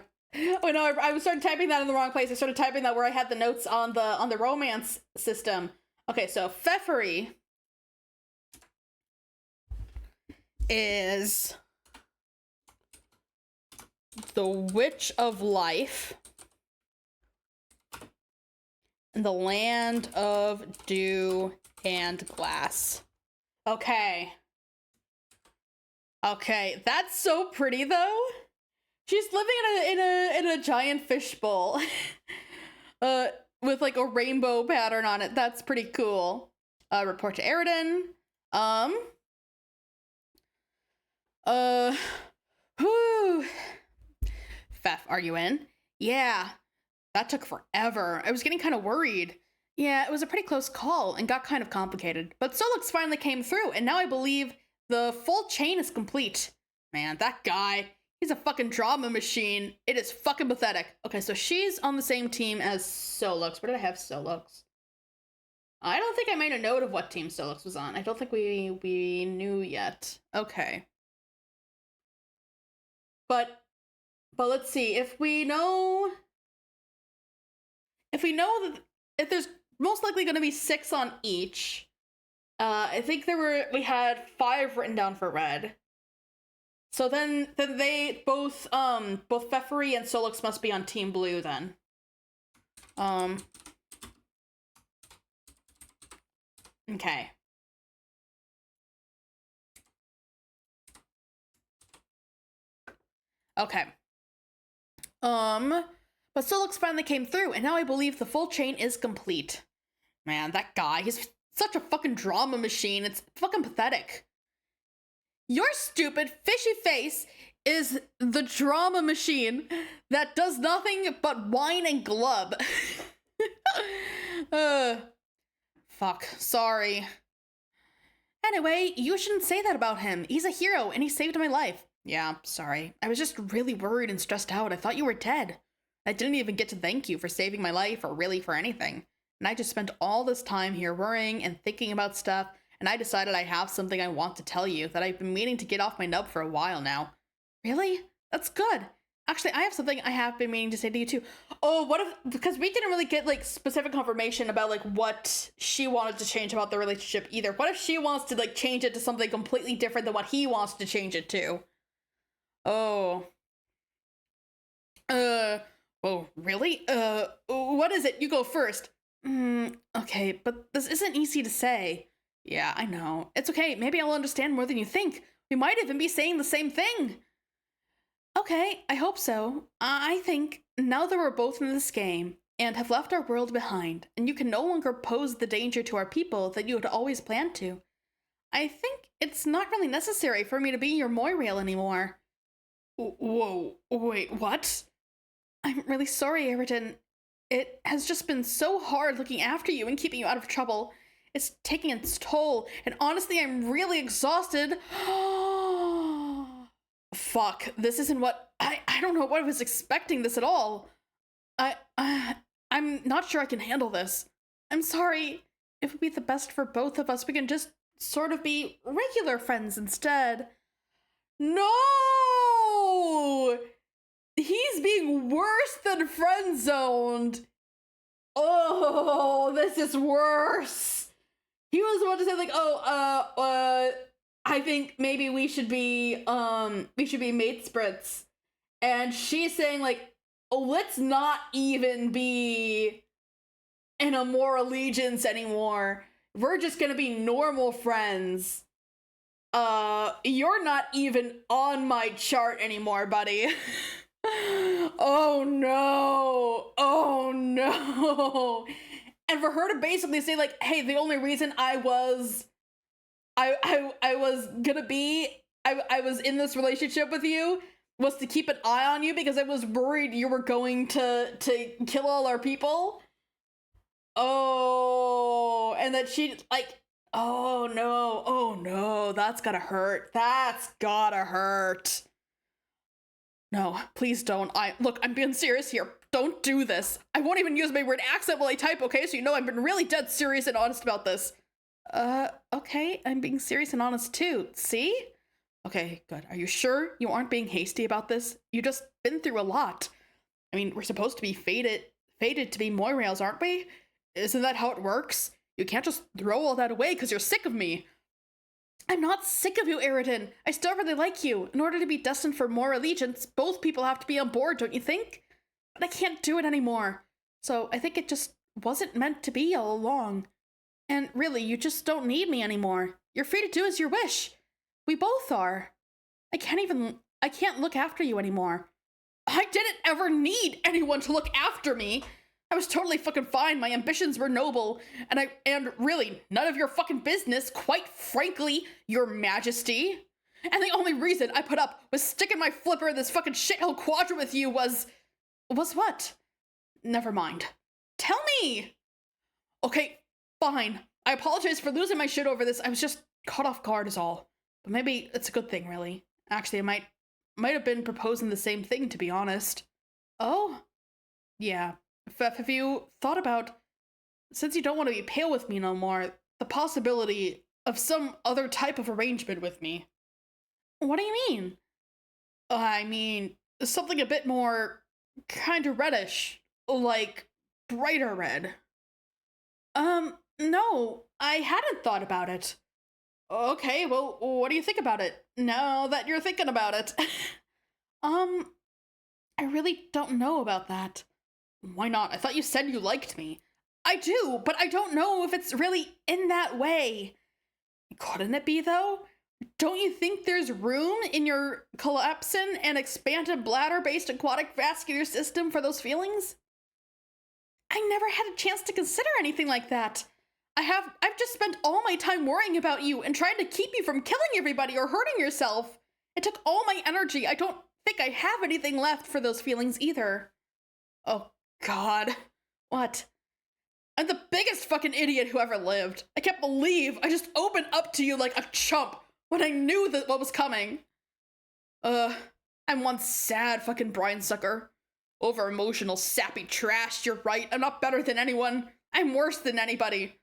started typing that in the wrong place. I started typing that where I had the notes on the romance system. Okay, so Pfeffery is the Witch of Life in the land of dew and glass. Okay, that's so pretty though. She's living in a giant fishbowl, with like a rainbow pattern on it. That's pretty cool. Report to Eridan. Whew. Pfeff, are you in? Yeah. That took forever. I was getting kind of worried. Yeah, it was a pretty close call and got kind of complicated. But Solix finally came through, and now I believe the full chain is complete. Man, that guy, he's a fucking drama machine. It is fucking pathetic. Okay, so she's on the same team as Solux. Where did I have Solux? I don't think I made a note of what team Solux was on. I don't think we knew yet. Okay. But let's see. If we know that if there's most likely going to be 6 on each, I think we had 5 written down for red. So then they both Pfeffery and Solix must be on Team Blue then. Okay. Okay. But Solix finally came through, and now I believe the full chain is complete. Man, that guy, he's such a fucking drama machine. It's fucking pathetic. Your stupid fishy face is the drama machine that does nothing but whine and glub. Fuck, sorry. Anyway, you shouldn't say that about him. He's a hero and he saved my life. Yeah, sorry. I was just really worried and stressed out. I thought you were dead. I didn't even get to thank you for saving my life or really for anything. And I just spent all this time here worrying and thinking about stuff, and I decided I have something I want to tell you that I've been meaning to get off my nub for a while now. Really? That's good. Actually, I have something I have been meaning to say to you too. Oh, what if, because we didn't really get like specific confirmation about like what she wanted to change about the relationship either. What if she wants to like change it to something completely different than what he wants to change it to? Oh. Oh, really? What is it? You go first. Okay, but this isn't easy to say. Yeah, I know. It's okay. Maybe I'll understand more than you think. We might even be saying the same thing. Okay, I hope so. I think now that we're both in this game and have left our world behind, and you can no longer pose the danger to our people that you had always planned to, I think it's not really necessary for me to be your Moirail anymore. Whoa, wait, what? I'm really sorry, Aridin. It has just been so hard looking after you and keeping you out of trouble. It's taking its toll, and honestly, I'm really exhausted. Fuck, this isn't what I don't know what I was expecting this at all. I'm not sure I can handle this. I'm sorry. It would be the best for both of us. We can just sort of be regular friends instead. No! He's being worse than friend-zoned. Oh, this is worse. He was about to say like, I think maybe we should be mate sprits. And she's saying like, oh, let's not even be in a more allegiance anymore. We're just gonna be normal friends. You're not even on my chart anymore, buddy. Oh no. Oh no. And for her to basically say like, hey, the only reason I was in this relationship with you was to keep an eye on you because I was worried you were going to kill all our people. Oh, and that she like, oh no, that's gotta hurt. That's gotta hurt. No, please don't. Look, I'm being serious here. Don't do this. I won't even use my weird accent while I type, okay? So you know I've been really dead serious and honest about this. Okay, I'm being serious and honest too. See? Okay, good. Are you sure you aren't being hasty about this? You just been through a lot. I mean, we're supposed to be fated to be Moirails, aren't we? Isn't that how it works? You can't just throw all that away because you're sick of me. I'm not sick of you, Aridin. I still really like you. In order to be destined for more allegiance, both people have to be on board, don't you think? But I can't do it anymore. So I think it just wasn't meant to be all along. And really, you just don't need me anymore. You're free to do as you wish. We both are. I can't look after you anymore. I didn't ever need anyone to look after me. I was totally fucking fine. My ambitions were noble. And really, none of your fucking business, quite frankly, your majesty. And the only reason I put up with sticking my flipper in this fucking shithole quadrant with you was what? Never mind. Tell me! Okay, fine. I apologize for losing my shit over this. I was just caught off guard is all. But maybe it's a good thing, really. Actually, I might have been proposing the same thing, to be honest. Oh? Yeah. Have you thought about, since you don't want to be pale with me no more, the possibility of some other type of arrangement with me? What do you mean? I mean, something a bit more kind of reddish, like brighter red. No, I hadn't thought about it. Okay, well, what do you think about it, now that you're thinking about it? I really don't know about that. Why not? I thought you said you liked me. I do, but I don't know if it's really in that way. Couldn't it be, though? Don't you think there's room in your collapsing and expanded bladder-based aquatic vascular system for those feelings? I never had a chance to consider anything like that. I've just spent all my time worrying about you and trying to keep you from killing everybody or hurting yourself. It took all my energy. I don't think I have anything left for those feelings either. Oh, God. What? I'm the biggest fucking idiot who ever lived. I can't believe I just opened up to you like a chump when I knew that what was coming. I'm one sad fucking brine sucker. Over emotional, sappy trash, you're right. I'm not better than anyone. I'm worse than anybody.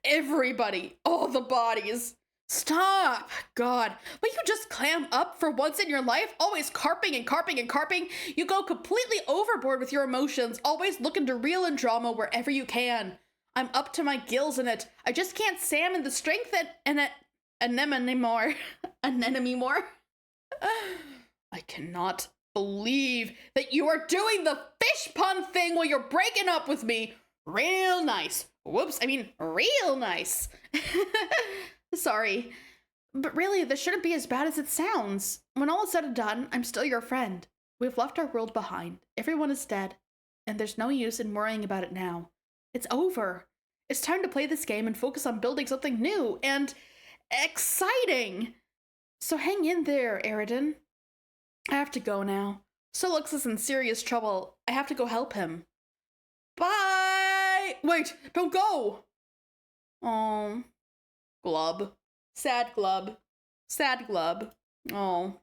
Everybody. All the bodies. Stop! God. Will you just clam up for once in your life? Always carping and carping and carping. You go completely overboard with your emotions, always looking to reel in drama wherever you can. I'm up to my gills in it. I just can't stand in the strength and anemone more. Anemone more? I cannot believe that you are doing the fish pun thing while you're breaking up with me. Real nice. Whoops, I mean real nice. Sorry. But really, this shouldn't be as bad as it sounds. When all is said and done, I'm still your friend. We've left our world behind. Everyone is dead. And there's no use in worrying about it now. It's over. It's time to play this game and focus on building something new and exciting. So hang in there, Aridin. I have to go now. Solux is in serious trouble. I have to go help him. Bye! Wait, don't go! Oh. Glub. Sad Glub. Sad Glub. Oh.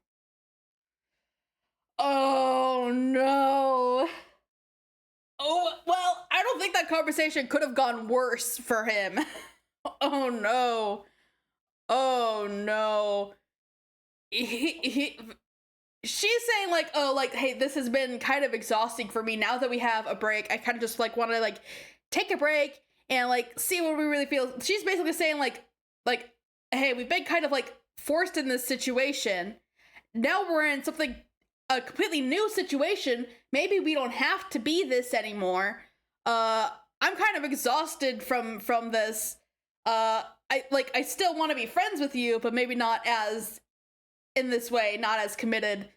Oh no. Oh, well, I don't think that conversation could have gone worse for him. Oh no. Oh no. She's saying like, oh, like, hey, this has been kind of exhausting for me. Now that we have a break, I kind of just like want to like take a break and like see what we really feel. She's basically saying like, hey, we've been kind of like forced in this situation. Now we're in something, a completely new situation. Maybe we don't have to be this anymore. I'm kind of exhausted from this. I still want to be friends with you, but maybe not as in this way, not as committed.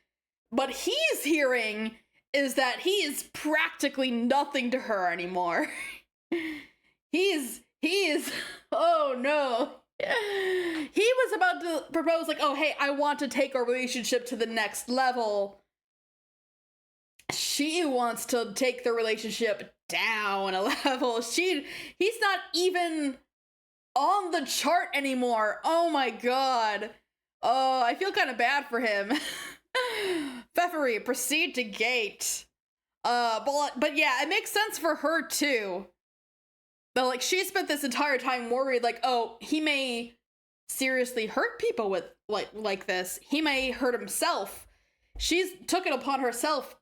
But he's hearing is that he is practically nothing to her anymore. He's oh no. He was about to propose like, oh hey, I want to take our relationship to the next level. She wants to take the relationship down a level. He's not even on the chart anymore. Oh my god. Oh, I feel kind of bad for him. Pfeffery, proceed to gate. But yeah, it makes sense for her too. But like, she spent this entire time worried, like, oh, he may seriously hurt people with like this. He may hurt himself. She's took it upon herself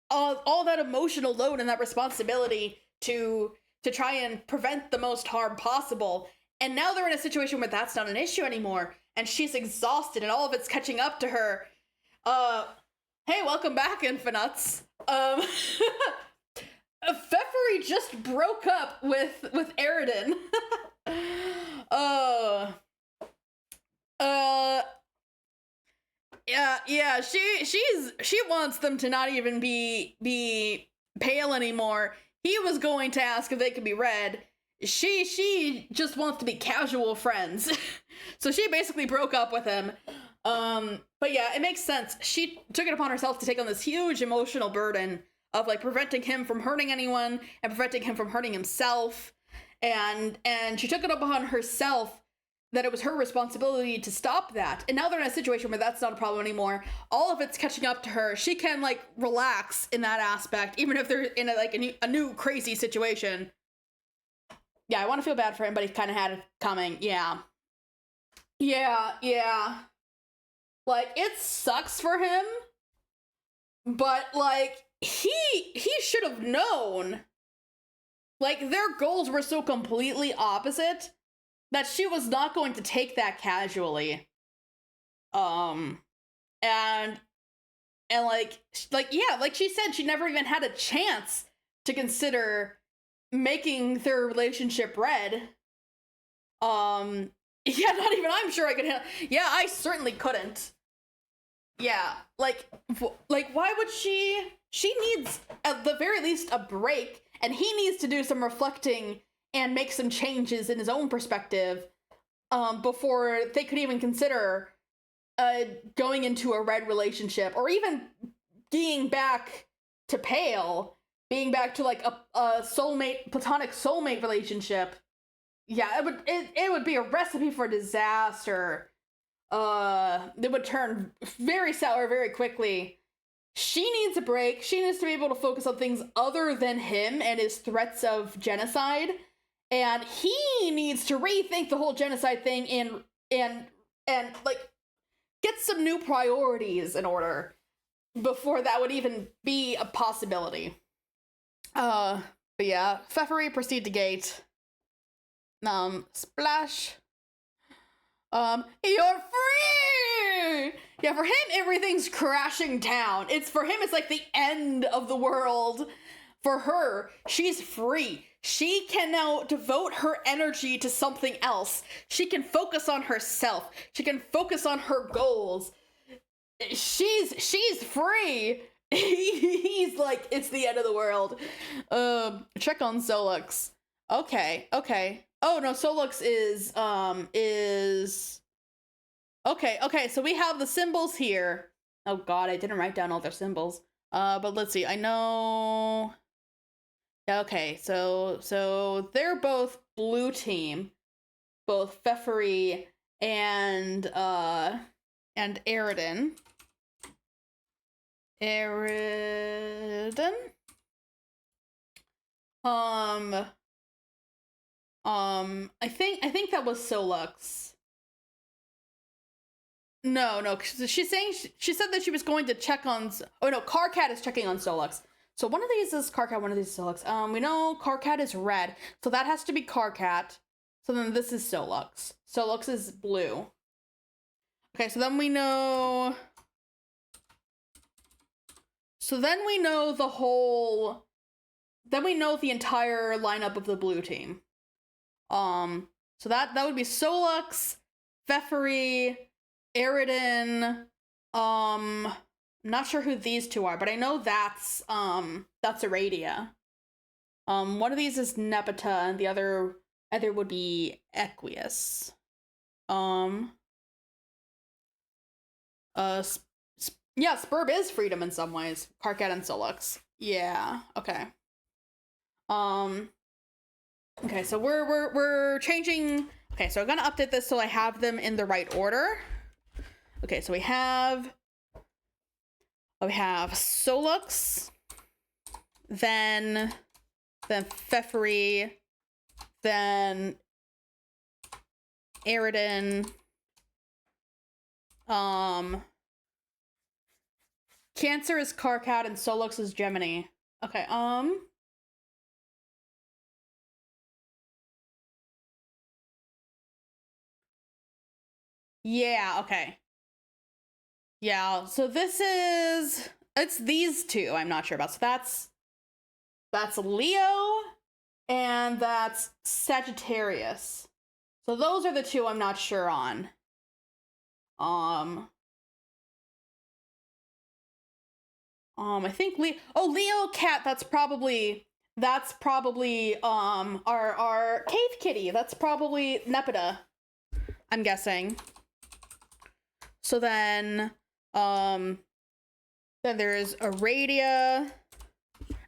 all that emotional load and that responsibility to try and prevent the most harm possible. And now they're in a situation where that's not an issue anymore. And she's exhausted and all of it's catching up to her. Hey, welcome back, Infinites. Pfeffery just broke up with Aridin. Yeah, she wants them to not even be pale anymore. He was going to ask if they could be red. She just wants to be casual friends. So she basically broke up with him. But yeah, it makes sense. She took it upon herself to take on this huge emotional burden of like preventing him from hurting anyone and preventing him from hurting himself. And she took it upon herself that it was her responsibility to stop that. And now they're in a situation where that's not a problem anymore. All of it's catching up to her. She can like relax in that aspect, even if they're in a new crazy situation. Yeah, I want to feel bad for him, but he kind of had it coming. Yeah. Like, it sucks for him, but like, he should have known. Like, their goals were so completely opposite that she was not going to take that casually. And like yeah, like she said, she never even had a chance to consider making their relationship red. Yeah, not even I'm sure I could handle. Yeah, I certainly couldn't. Yeah, like why would she needs at the very least a break, and he needs to do some reflecting and make some changes in his own perspective before they could even consider going into a red relationship, or even being back to Pale, being back to like a soulmate, platonic soulmate relationship. Yeah, it would be a recipe for disaster. It would turn very sour very quickly. She needs a break. She needs to be able to focus on things other than him and his threats of genocide. And he needs to rethink the whole genocide thing and like get some new priorities in order before that would even be a possibility. But yeah, Pfeffery, proceed to gate. Splash. You're free! Yeah, for him, everything's crashing down. For him, it's like the end of the world. For her, she's free. She can now devote her energy to something else. She can focus on herself. She can focus on her goals. She's free. He's like, it's the end of the world. Check on Solux. Okay. Oh no, Solux is okay, so we have the symbols here. Oh god, I didn't write down all their symbols. But let's see. I know. Yeah, okay, so they're both blue team. Both Pfeffery and Aridin. I think that was Solux. No, she's saying she said that she was going to check on. Oh no, Carcat is checking on Solux. So one of these is Carcat, one of these is Solux. We know Carcat is red, so that has to be Carcat. So then this is Solux. Solux is blue. Okay, so then we know. So then we know the whole. Then we know the entire lineup of the blue team. So that would be Solux, Pfeffery, Aridin. I'm not sure who these two are, but I know that's Aradia. One of these is Nepeta, and the other would be Equius. Yeah, Spurb is freedom in some ways. Carcat and Solux. Yeah. Okay. Okay, so we're changing. Okay, so I'm gonna update this so I have them in the right order. Okay, so we have Solux, then Pfeffery, then Aridin, Cancer is Carcat and Solux is Gemini. Okay, yeah, okay. Yeah, so it's these two I'm not sure about. So that's Leo and that's Sagittarius. So those are the two I'm not sure on. I think Leo Cat, that's probably our cave kitty. That's probably Nepeta, I'm guessing. So then there's Aradia,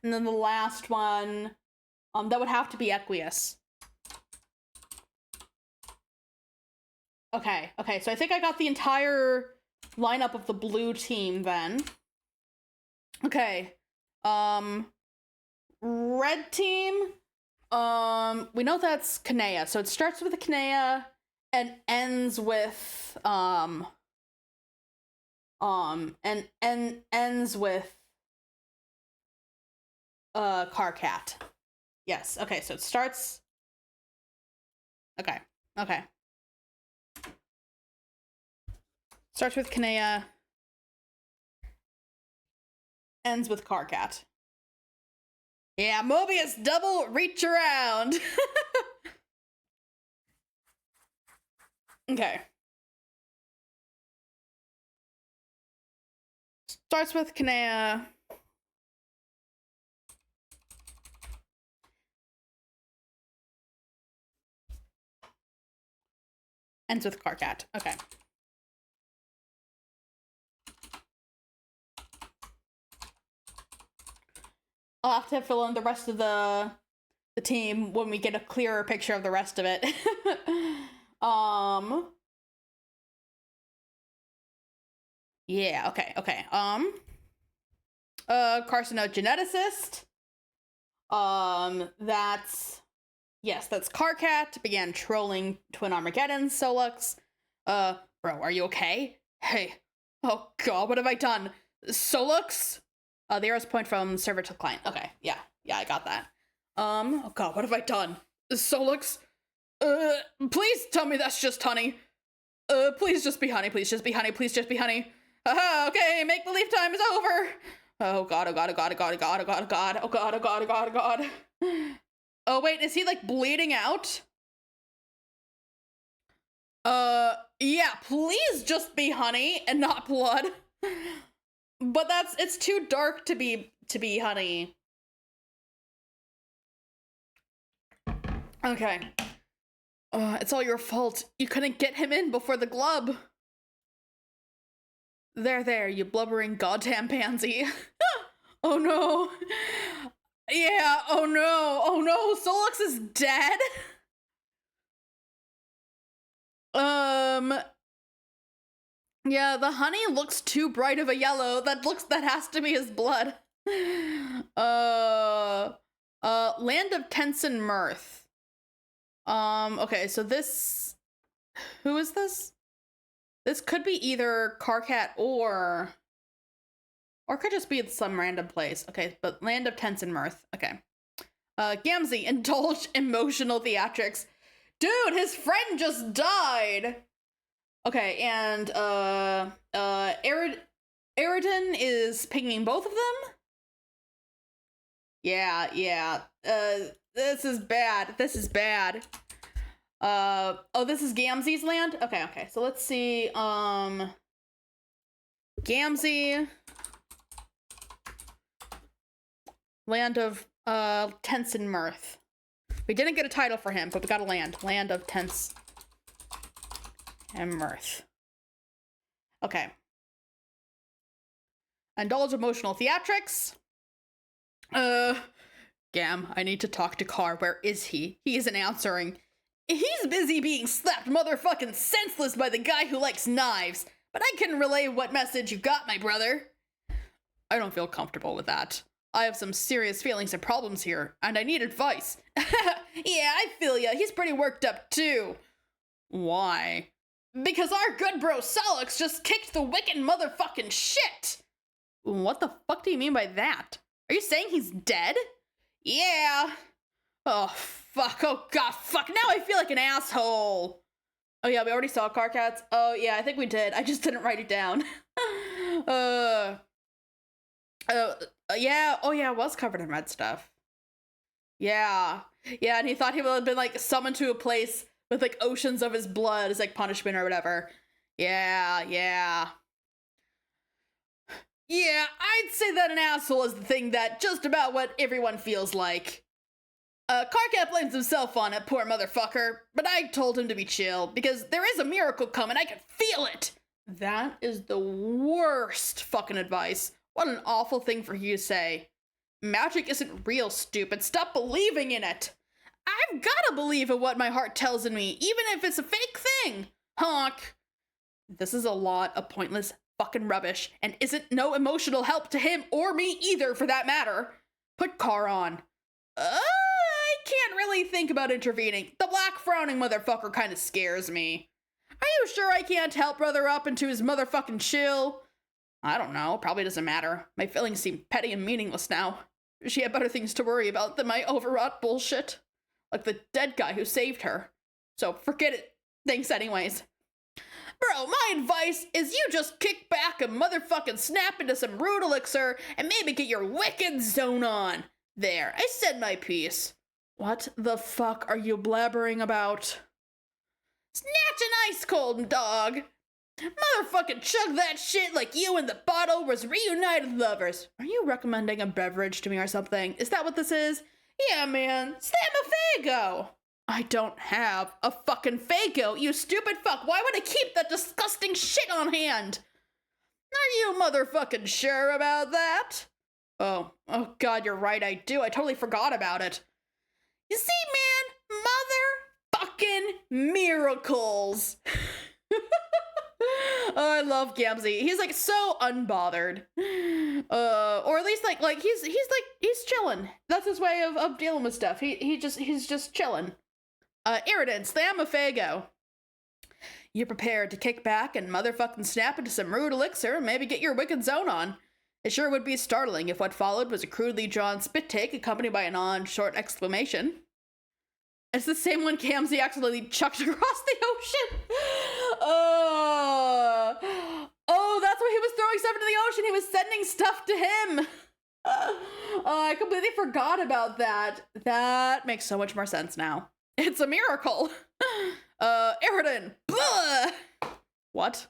and then the last one, that would have to be Equius. Okay, so I think I got the entire lineup of the blue team then. Okay, red team, we know that's Kanea, so it starts with a Kanea and ends with, ends with Carcat. Yes, okay, so it starts. Okay. Starts with Kanea, ends with Carcat. Yeah, Mobius double reach around. Okay. Starts with Kanea. Ends with Carcat. Okay. I'll have to fill in the rest of the team when we get a clearer picture of the rest of it. Yeah, okay. Carcinogeneticist. That's Carcat. Began trolling Twin Armageddon, Solux. Bro, are you okay? Hey. Oh god, what have I done? Solux? The arrow's point from server to client. Okay, yeah, I got that. Oh god, what have I done? Solux? Please tell me that's just honey. Please just be honey, please just be honey, please just be honey. Haha, okay, make believe time is over. Oh god, oh god, oh god, oh god, oh god, oh god, oh god, oh god, oh god, oh god, oh god. Oh wait, is he like bleeding out? Yeah, please just be honey and not blood. But it's too dark to be honey. Okay. It's all your fault. You couldn't get him in before the glub. There, you blubbering goddamn pansy. Oh no. Yeah, oh no, Solux is dead? Yeah, the honey looks too bright of a yellow. That has to be his blood. Land of Tense and Mirth. Okay, so who is this? This could be either Carcat or could just be some random place. Okay, but Land of Tense and Mirth. Okay. Gamzee, indulge emotional theatrics. Dude, his friend just died. Okay, and Eridan is pinging both of them? Yeah. This is bad. Oh, this is Gamzee's land? Okay. So let's see, Gamzee. Land of, Tense and Mirth. We didn't get a title for him, but we got a land. Land of Tense and Mirth. Okay. Indulge emotional theatrics. Gam, I need to talk to Carr. Where is he? He isn't answering. He's busy being slapped motherfucking senseless by the guy who likes knives. But I can relay what message you got, my brother. I don't feel comfortable with that. I have some serious feelings and problems here, and I need advice. Yeah, I feel ya. He's pretty worked up, too. Why? Because our good bro Solux just kicked the wicked motherfucking shit. What the fuck do you mean by that? Are you saying he's dead? Yeah. Oh, fuck. Oh, god, fuck. Now I feel like an asshole. Oh, yeah, we already saw Carcats. Oh, yeah, I think we did. I just didn't write it down. Yeah. Oh, yeah, it was covered in red stuff. Yeah. Yeah, and he thought he would have been, like, summoned to a place with, like, oceans of his blood as, like, punishment or whatever. Yeah. Yeah, I'd say that an asshole is the thing that just about what everyone feels like. Carcat blames himself on it, poor motherfucker, but I told him to be chill, because there is a miracle coming, I can feel it! That is the worst fucking advice. What an awful thing for you to say. Magic isn't real, stupid. Stop believing in it. I've gotta believe in what my heart tells in me, even if it's a fake thing. Honk. This is a lot of pointless fucking rubbish, and isn't no emotional help to him or me either, for that matter. Put Carr on. I can't really think about intervening. The black frowning motherfucker kinda scares me. Are you sure I can't help brother up into his motherfucking chill? I don't know, probably doesn't matter. My feelings seem petty and meaningless now. She had better things to worry about than my overwrought bullshit. Like the dead guy who saved her. So forget it. Thanks anyways. Bro, my advice is you just kick back and motherfucking snap into some root elixir and maybe get your wicked zone on. There, I said my piece. What the fuck are you blabbering about? Snatch an ice cold dog. Motherfucking chug that shit like you and the bottle was reunited lovers. Are you recommending a beverage to me or something? Is that what this is? Yeah, man. Slam a fago. I don't have a fucking Faygo, you stupid fuck. Why would I keep that disgusting shit on hand? Are you motherfucking sure about that? Oh god, you're right, I do. I totally forgot about it. You see, man, motherfucking miracles. Oh, I love Gamzee. He's like so unbothered. Or at least like he's chilling. That's his way of dealing with stuff. He's just chilling. Irritants, slam a Faygo. You're prepared to kick back and motherfucking snap into some rude elixir and maybe get your wicked zone on. It sure would be startling if what followed was a crudely drawn spit take accompanied by a non-short exclamation. It's the same one Gamzee accidentally chucked across the ocean. Oh, that's why he was throwing stuff into the ocean. He was sending stuff to him. I completely forgot about that. That makes so much more sense now. It's a miracle. Eridan. Blah! What?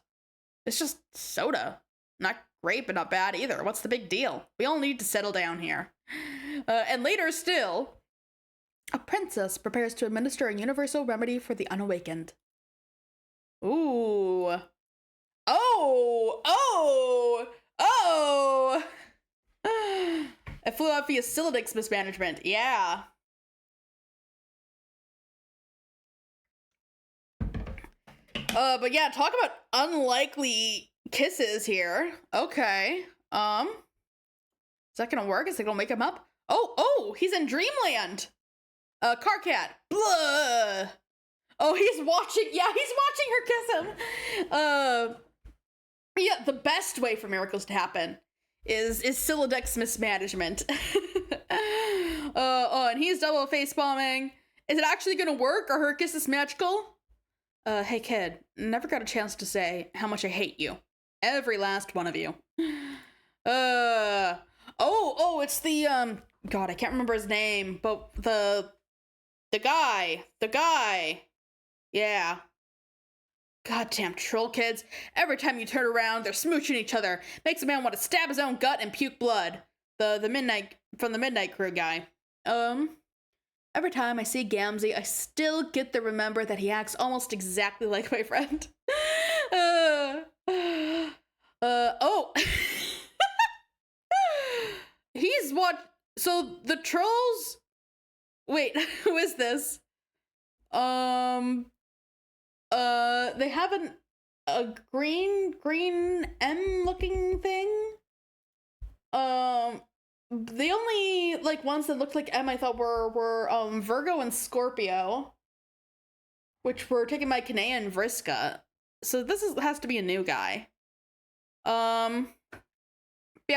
It's just soda. Not great, but not bad either. What's the big deal? We all need to settle down here. And later still, a princess prepares to administer a universal remedy for the unawakened. Ooh. Oh! I flew out via Silidix mismanagement. Yeah. But yeah, talk about unlikely kisses here. Okay. Is that gonna work? Is it gonna wake him up? Oh, he's in dreamland. Carcat. Blah. Oh, he's watching. Yeah, he's watching her kiss him. Yeah, the best way for miracles to happen is Silodex mismanagement. And he's double face bombing. Is it actually gonna work? Are her kisses magical? Hey kid, never got a chance to say how much I hate you. Every last one of you. It's the, God, I can't remember his name, but the guy. Yeah. Goddamn troll kids. Every time you turn around, they're smooching each other. Makes a man want to stab his own gut and puke blood. The Midnight Crew guy. Every time I see Gamzee, I still get to remember that he acts almost exactly like my friend. He's what? So the trolls. Wait, who is this? They have a green M looking thing. The only like ones that looked like M I thought were Virgo and Scorpio, which were taken by Kanae and Vriska. So this has to be a new guy. Yeah,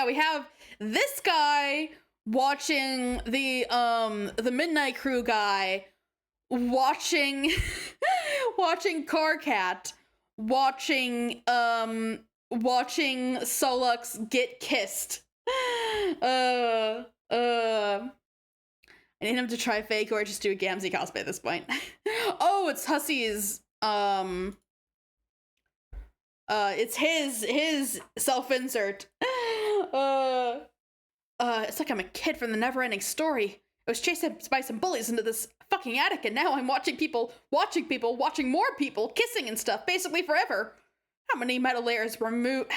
we have this guy watching the Midnight Crew guy watching Carcat watching Solux get kissed. I need him to try fake or just do a Gamzee cosplay at this point. Oh, it's Hussey's it's his self-insert. It's like I'm a kid from the Never-Ending Story. I was chased by some bullies into this fucking attic, and now I'm watching more people, kissing and stuff, basically forever. How many metal layers removed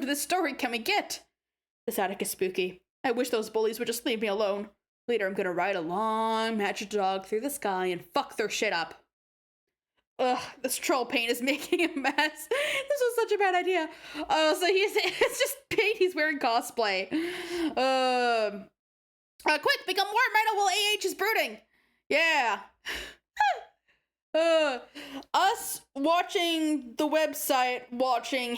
this story can we get? This attic is spooky. I wish those bullies would just leave me alone. Later I'm gonna ride a long magic dog through the sky and fuck their shit up. Ugh, this troll paint is making a mess. This was such a bad idea. Oh, so it's just paint he's wearing cosplay. Quick, become more metal while AH is brooding. Yeah. Us watching the website, watching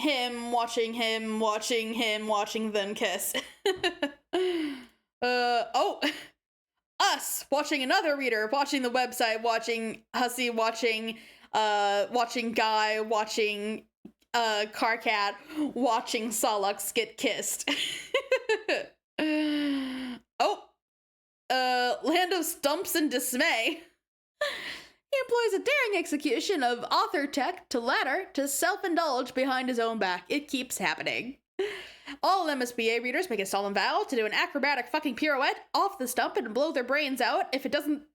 them kiss. Us watching another reader, watching the website, watching Hussey, watching Guy, watching Carcat, watching Solux get kissed. Lando stumps in dismay. He employs a daring execution of author tech to ladder to self-indulge behind his own back. It keeps happening. All MSBA readers make a solemn vow to do an acrobatic fucking pirouette off the stump and blow their brains out if it doesn't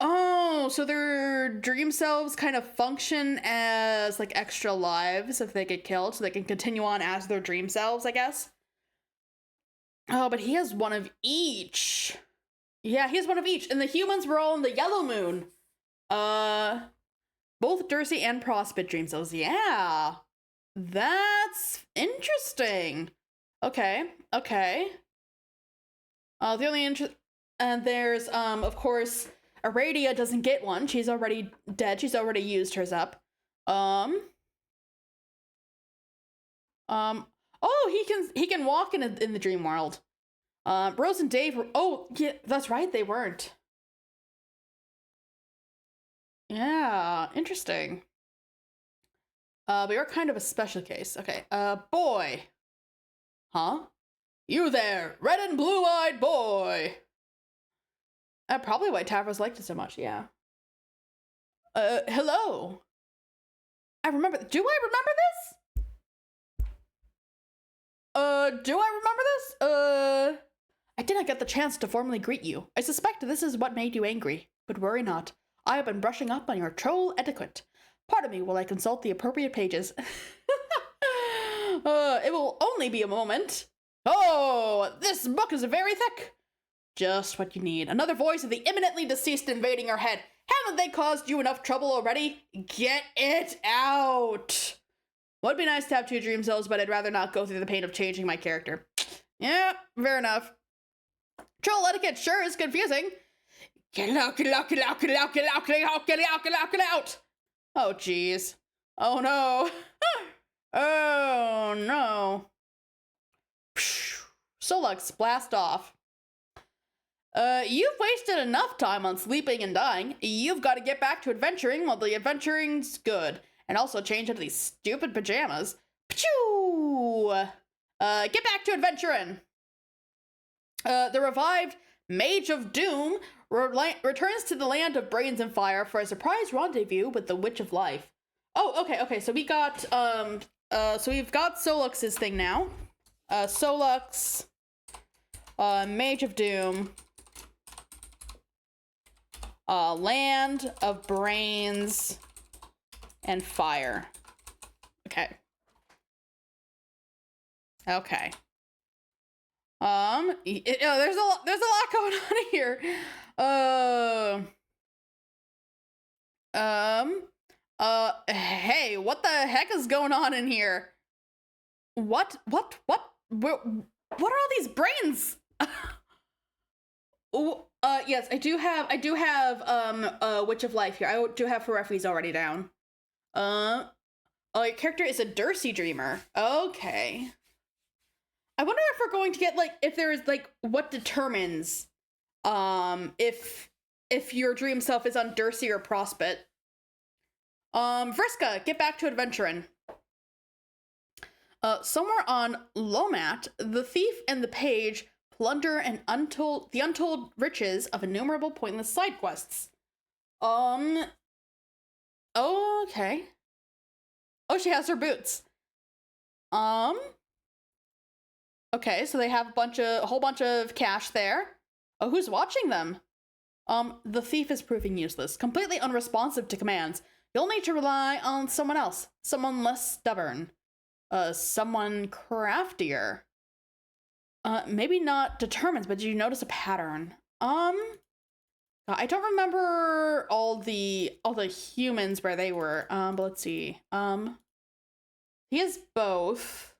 Oh, so their dream selves kind of function as like extra lives if they get killed, so they can continue on as their dream selves, I guess. Oh, but he has one of each. Yeah, he has one of each. And the humans were all in the yellow moon. Both Dursey and Prospect dream cells. Yeah. That's interesting. Okay. The only and there's of course Aradia doesn't get one. She's already dead. She's already used hers up. Oh, he can walk in the dream world. Rose and Dave were, oh, yeah, that's right, they weren't. Yeah, interesting. But you're kind of a special case. Okay, boy. Huh? You there, red and blue-eyed boy. Probably why Tavros liked it so much, yeah. Hello. Do I remember this? Do I remember this? I did not get the chance to formally greet you. I suspect this is what made you angry, but worry not. I have been brushing up on your troll etiquette. Pardon me while I consult the appropriate pages. It will only be a moment. Oh, this book is very thick. Just what you need. Another voice of the imminently deceased invading your head. Haven't they caused you enough trouble already? Get it out. Would be nice to have two dream cells, but I'd rather not go through the pain of changing my character. Yeah, fair enough. Troll etiquette sure is confusing. Get it out, get it out, get it out, get it out, get it out, get it out, get it out, get it out, get it out. Oh, jeez. Oh, no. Oh, no. Solux, blast off. You've wasted enough time on sleeping and dying. You've got to get back to adventuring while the adventuring's good. And also change into these stupid pajamas. Pachoo! Get back to adventuring. The revived Mage of Doom returns to the land of brains and fire for a surprise rendezvous with the Witch of Life. Oh, okay. So we got, so we've got Solux's thing now. Solux, Mage of Doom, Land of Brains and Fire. Okay. There's a lot going on here. Hey, what the heck is going on in here? What are all these brains? Yes, I do have Witch of Life here. I do have Fereffi's already down. Oh, your character is a Dursey dreamer. Okay. I wonder if we're going to get, like, if there's, like, what determines, if your dream self is on Dursey or Prospect. Vriska, get back to adventuring. Somewhere on Lomat, the thief and the page plunder the untold riches of innumerable pointless side quests. Okay. Oh, she has her boots. Okay, so they have a whole bunch of cash there. Oh, who's watching them? The thief is proving useless, completely unresponsive to commands. You'll need to rely on someone else, someone less stubborn, someone craftier. Maybe not determined, but did you notice a pattern? I don't remember all the humans where they were. But let's see. He has both.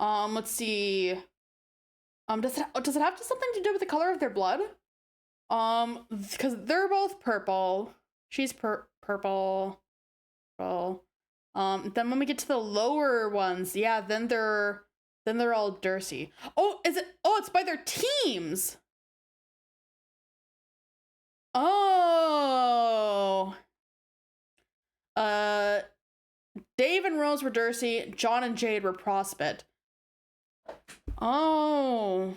Let's see. Does it have something to do with the color of their blood? Because they're both purple. She's purple. Then when we get to the lower ones, yeah, then they're all Dursey. Oh, is it? Oh, it's by their teams. Oh. Dave and Rose were Dursey. John and Jade were Prospect. Oh.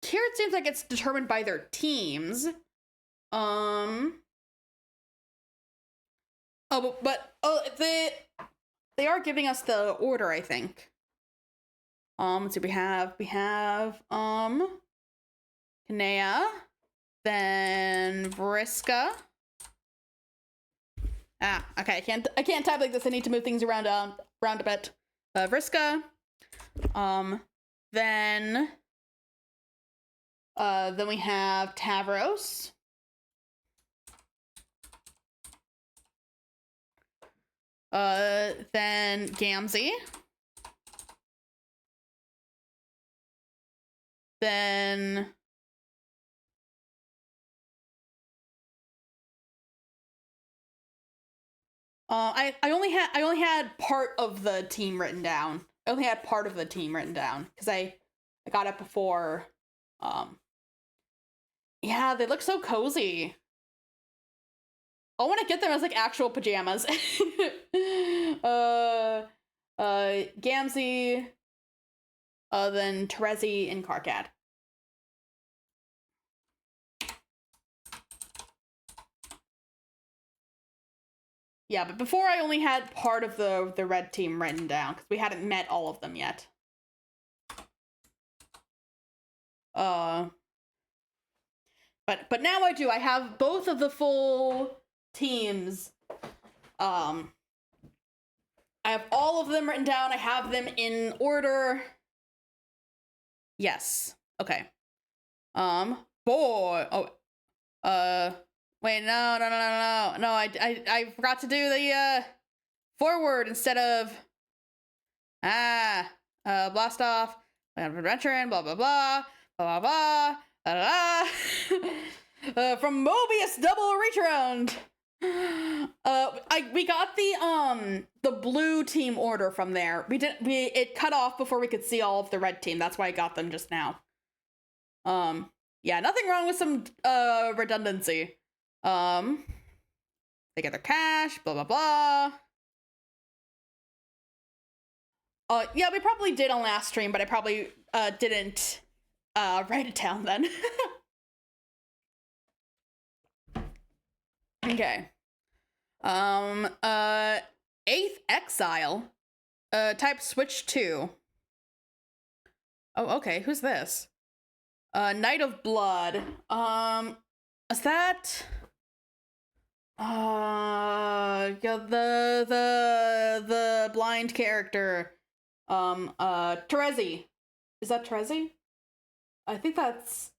Here it seems like it's determined by their teams. They are giving us the order, I think. Let's see, we have Kinea. Then Vriska. Okay, I can't type like this. I need to move things around a bit. Vriska. Then we have Tavros. Then Gamzee. Then I only had part of the team written down. I only had part of the team written down because I got it before. Yeah, they look so cozy. I want to get them as like actual pajamas. Gamzee, then Terezi and Karkat. Yeah, but before I only had part of the red team written down because we hadn't met all of them yet. But now I do. I have both of the full teams. I have all of them written down. I have them in order. Yes. Okay. Boy. Oh. Wait. No. I forgot to do the forward instead of blast off. Adventure and blah blah blah blah blah blah. From Mobius double reach around. We got the blue team order from there. It cut off before we could see all of the red team. That's why I got them just now. Yeah, nothing wrong with some redundancy. They get their cash, blah blah blah. Yeah, we probably did on last stream, but I probably didn't write it down then. Okay. 8th Exile. Type switch 2. Oh, okay. Who's this? Knight of Blood. Is that yeah, the blind character. Terezi. Is that Terezi? I think that's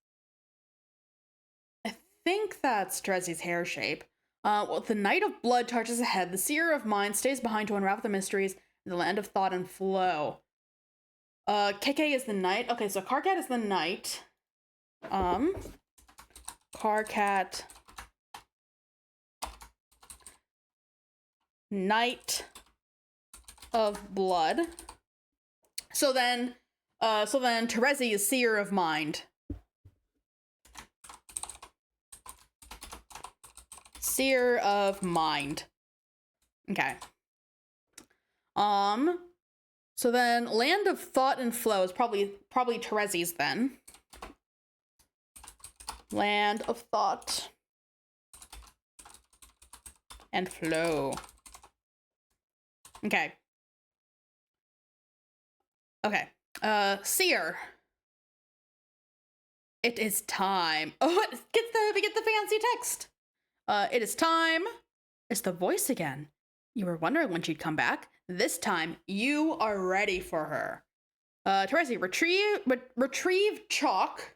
Terezi's hair shape. Well, the Knight of Blood charges ahead. The Seer of Mind stays behind to unravel the mysteries in the land of thought and flow. KK is the knight. Okay, so Karkat is the knight. Karkat. Knight of Blood. So then Terezi is Seer of Mind. Seer of Mind. Okay. So then Land of Thought and Flow is probably Terezi's then. Land of Thought and Flow. Okay. Okay. Seer. It is time. Oh, we get the fancy text. It is time. It's the voice again. You were wondering when she'd come back. This time, you are ready for her. Terezi, retrieve chalk.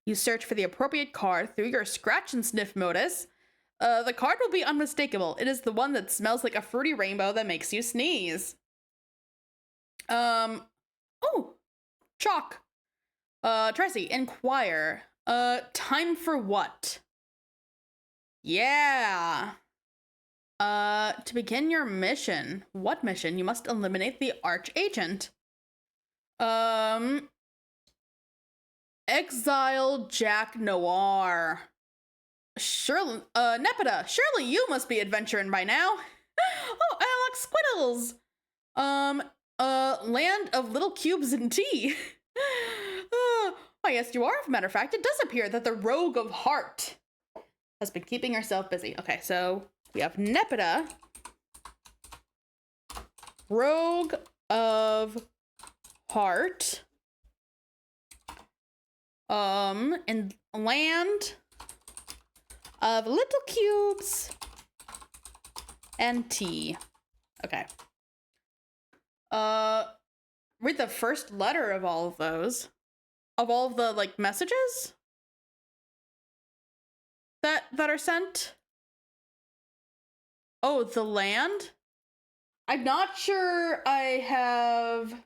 You search for the appropriate card through your scratch and sniff modus. The card will be unmistakable. It is the one that smells like a fruity rainbow that makes you sneeze. Oh, chalk. Terezi, inquire. Time for what? Yeah. To begin your mission. What mission? You must eliminate the archagent. Exile Jack Noir. Surely, Nepeta, surely you must be adventuring by now. Oh, Alex Squiddles. Land of little cubes and tea. Oh, yes, you are. As a matter of fact, it does appear that the Rogue of Heart has been keeping herself busy. Okay, so we have Nepeta, Rogue of Heart. In land of little cubes and tea. Okay. Read the first letter of all of those. Of all of the, like, messages that are sent. Oh, the land? I'm not sure I have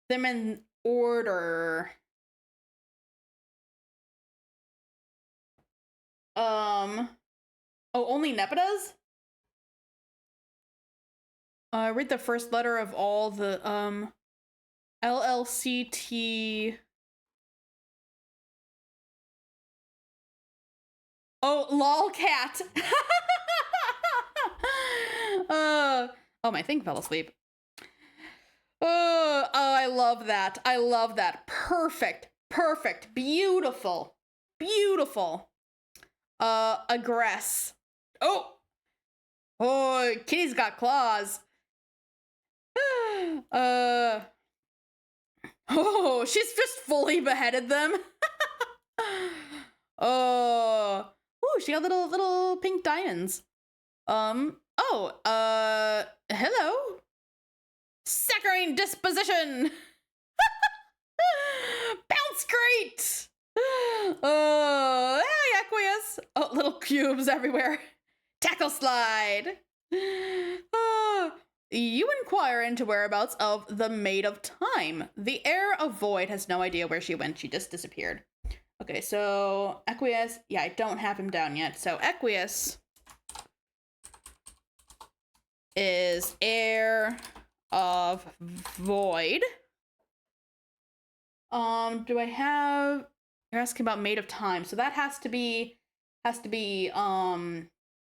them in order. Oh, only Nepidas? Read the first letter of all the, LLCT. Oh, lolcat. Oh, my thing fell asleep. Oh, I love that. I love that. Perfect. Perfect. Beautiful. Beautiful. Aggress. Oh. Oh, kitty's got claws. Oh, she's just fully beheaded them. Oh. Ooh, she got little pink diamonds. Hello. Saccharine disposition. Bounce great. Oh, hey, Aqueous. Oh, little cubes everywhere. Tackle slide. You inquire into whereabouts of the Maid of Time. The heir of Void has no idea where she went. She just disappeared. Okay, so Aqueous. Yeah, I don't have him down yet. So Aqueous is heir of Void. Do I have... You're asking about Maid of Time. So that has to be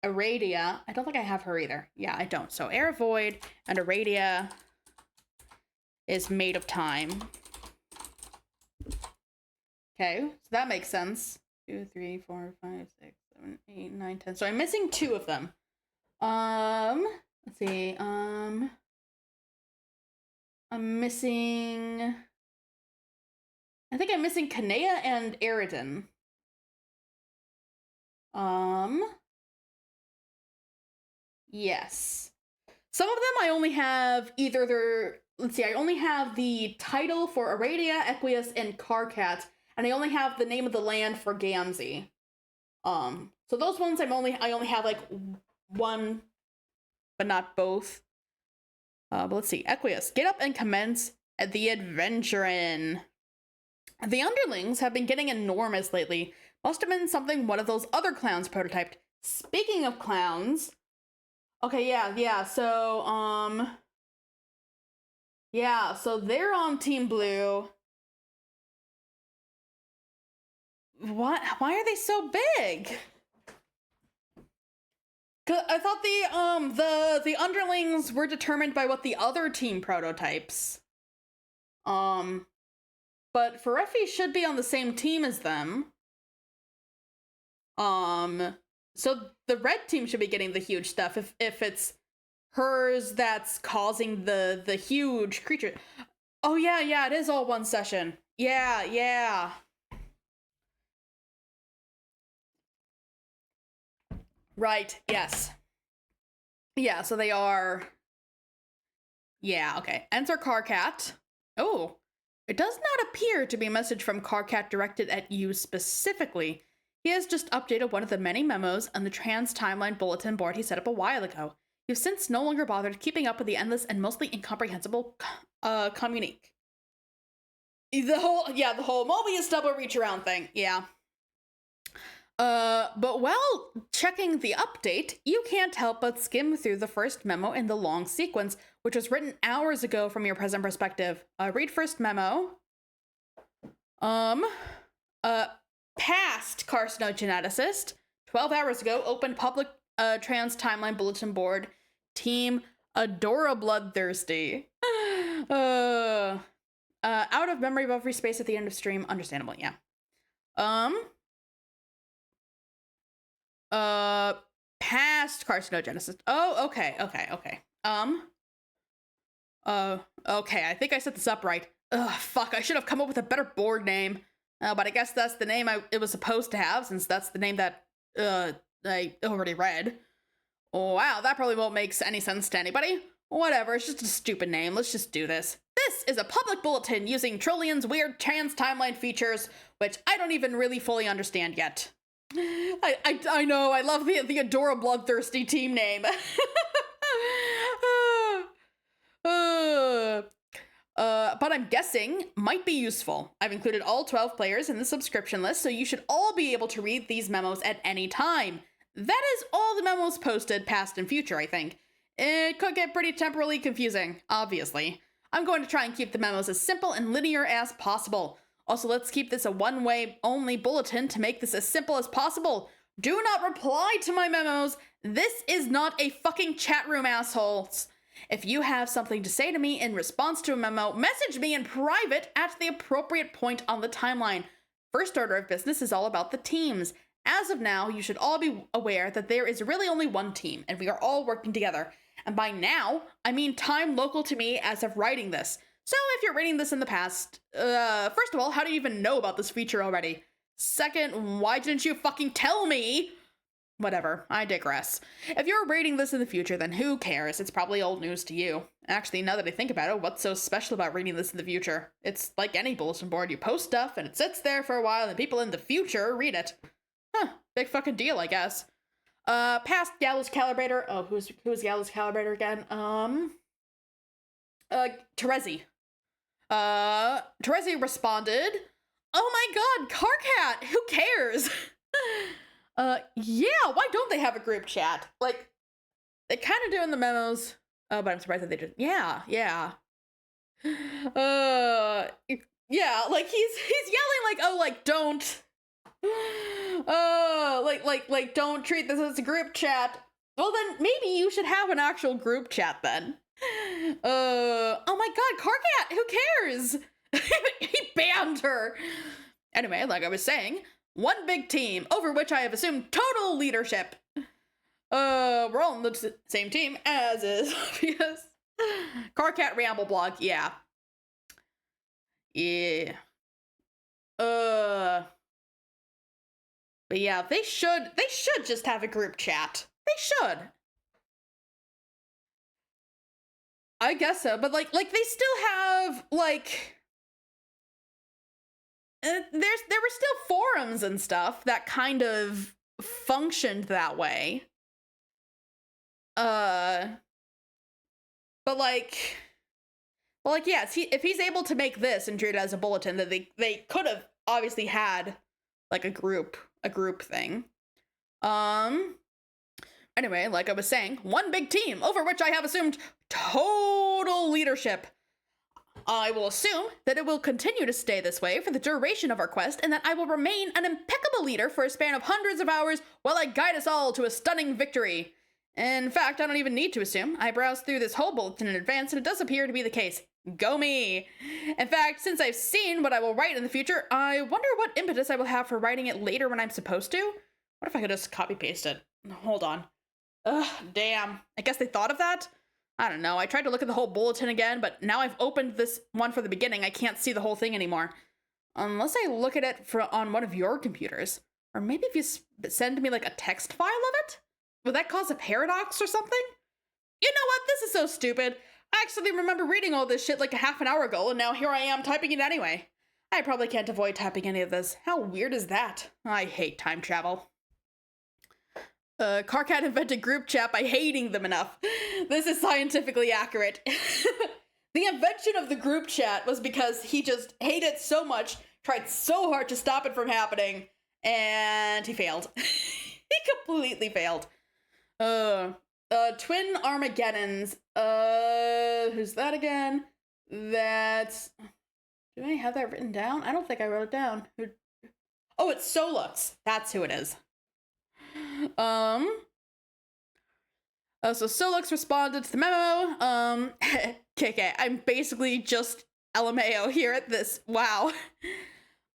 Aradia. I don't think I have her either. Yeah, I don't. So heir of Void and Aradia is Maid of Time. Okay, so that makes sense. 2, 3, 4, 5, 6, 7, 8, 9, 10. So I'm missing 2 of them. Let's see. I'm missing... I think I'm missing Kanea and Eridan. Yes. Some of them I only have either their... Let's see, I only have the title for Aradia, Aqueous, and Karkat, and I only have the name of the land for Gamzee. So those ones I only have, like, one, but not both. But let's see. Aqueous, get up and commence the adventuring. The underlings have been getting enormous lately. Must have been something one of those other clowns prototyped. Speaking of clowns... Okay, yeah, so, yeah, so they're on Team Blue. What? Why are they so big? 'Cause I thought the underlings were determined by what the other team prototypes. But Ferefi should be on the same team as them. So the red team should be getting the huge stuff if it's hers that's causing the huge creature. Oh yeah, it is all one session. Yeah. Right, yes. Yeah, so they are... Yeah, okay. Enter Karkat. Oh, it does not appear to be a message from Karkat directed at you specifically. He has just updated one of the many memos on the trans timeline bulletin board he set up a while ago. You've since no longer bothered keeping up with the endless and mostly incomprehensible communique. The whole Mobius double reach around thing, yeah. But while checking the update, you can't help but skim through the first memo in the long sequence, which was written hours ago from your present perspective. Read first memo. Past carcinogeneticist, 12 hours ago, opened public trans timeline bulletin board. Team Adora Bloodthirsty. Out of memory buffer space at the end of stream. Understandable, yeah. Past carcinogenesis. Oh, okay. Okay, I think I set this up right. Ugh, fuck, I should have come up with a better board name. But I guess that's the name it was supposed to have, since that's the name that I already read. Wow, that probably won't make any sense to anybody. Whatever, it's just a stupid name. Let's just do this. This is a public bulletin using Trillion's weird trans timeline features, which I don't even really fully understand yet. I know, I love the Adora Bloodthirsty team name. But I'm guessing might be useful. I've included all 12 players in the subscription list, so you should all be able to read these memos at any time. That is all the memos posted, past and future, I think. It could get pretty temporally confusing, obviously. I'm going to try and keep the memos as simple and linear as possible. Also, let's keep this a one-way only bulletin to make this as simple as possible. Do not reply to my memos. This is not a fucking chat room, assholes. If you have something to say to me in response to a memo, message me in private at the appropriate point on the timeline. First order of business is all about the teams. As of now, you should all be aware that there is really only one team, and we are all working together. And by now, I mean time local to me as of writing this. So if you're reading this in the past, first of all, how do you even know about this feature already? Second, why didn't you fucking tell me? Whatever, I digress. If you're reading this in the future, then who cares? It's probably old news to you. Actually, now that I think about it, what's so special about reading this in the future? It's like any bulletin board. You post stuff, and it sits there for a while, and people in the future read it. Huh, big fucking deal, I guess. Past Gallows Calibrator. Oh, who's Gallows Calibrator again? Terezi. Terezi responded, "Oh my god, Carcat, who cares?" Yeah, why don't they have a group chat? Like, they kind of do in the memos. Oh, but I'm surprised that they did. Yeah. Yeah, like he's yelling like, "Oh, like don't like don't treat this as a group chat." Well, then maybe you should have an actual group chat then. Oh my god, Carcat, who cares? He banned her. Anyway, like I was saying, one big team over which I have assumed total leadership. We're all on the same team, as is obvious. Carcat Ramble blog, yeah. Yeah. But yeah, they should just have a group chat. They should. I guess so, but like they still have like there were still forums and stuff that kind of functioned that way. But like yeah, if he's able to make this and treat it as a bulletin, that they could have obviously had like a group thing. Anyway, like I was saying, one big team over which I have assumed total leadership. I will assume that it will continue to stay this way for the duration of our quest, and that I will remain an impeccable leader for a span of hundreds of hours while I guide us all to a stunning victory. In fact, I don't even need to assume. I browsed through this whole bulletin in advance, and it does appear to be the case. Go me! In fact, since I've seen what I will write in the future, I wonder what impetus I will have for writing it later when I'm supposed to? What if I could just copy-paste it? Hold on. Ugh, damn. I guess they thought of that? I don't know. I tried to look at the whole bulletin again, but now I've opened this one for the beginning. I can't see the whole thing anymore. Unless I look at it on one of your computers. Or maybe if you send me like a text file of it? Would that cause a paradox or something? You know what? This is so stupid. I actually remember reading all this shit like a half an hour ago, and now here I am typing it anyway. I probably can't avoid typing any of this. How weird is that? I hate time travel. Carcat invented group chat by hating them enough. This is scientifically accurate. The invention of the group chat was because he just hated it so much, tried so hard to stop it from happening, and he failed. He completely failed. Twin Armageddons. Who's that again? That's... Do I have that written down? I don't think I wrote it down. Oh, it's Solux. That's who it is. So Solux responded to the memo. KK, I'm basically just LMAO here at this. Wow.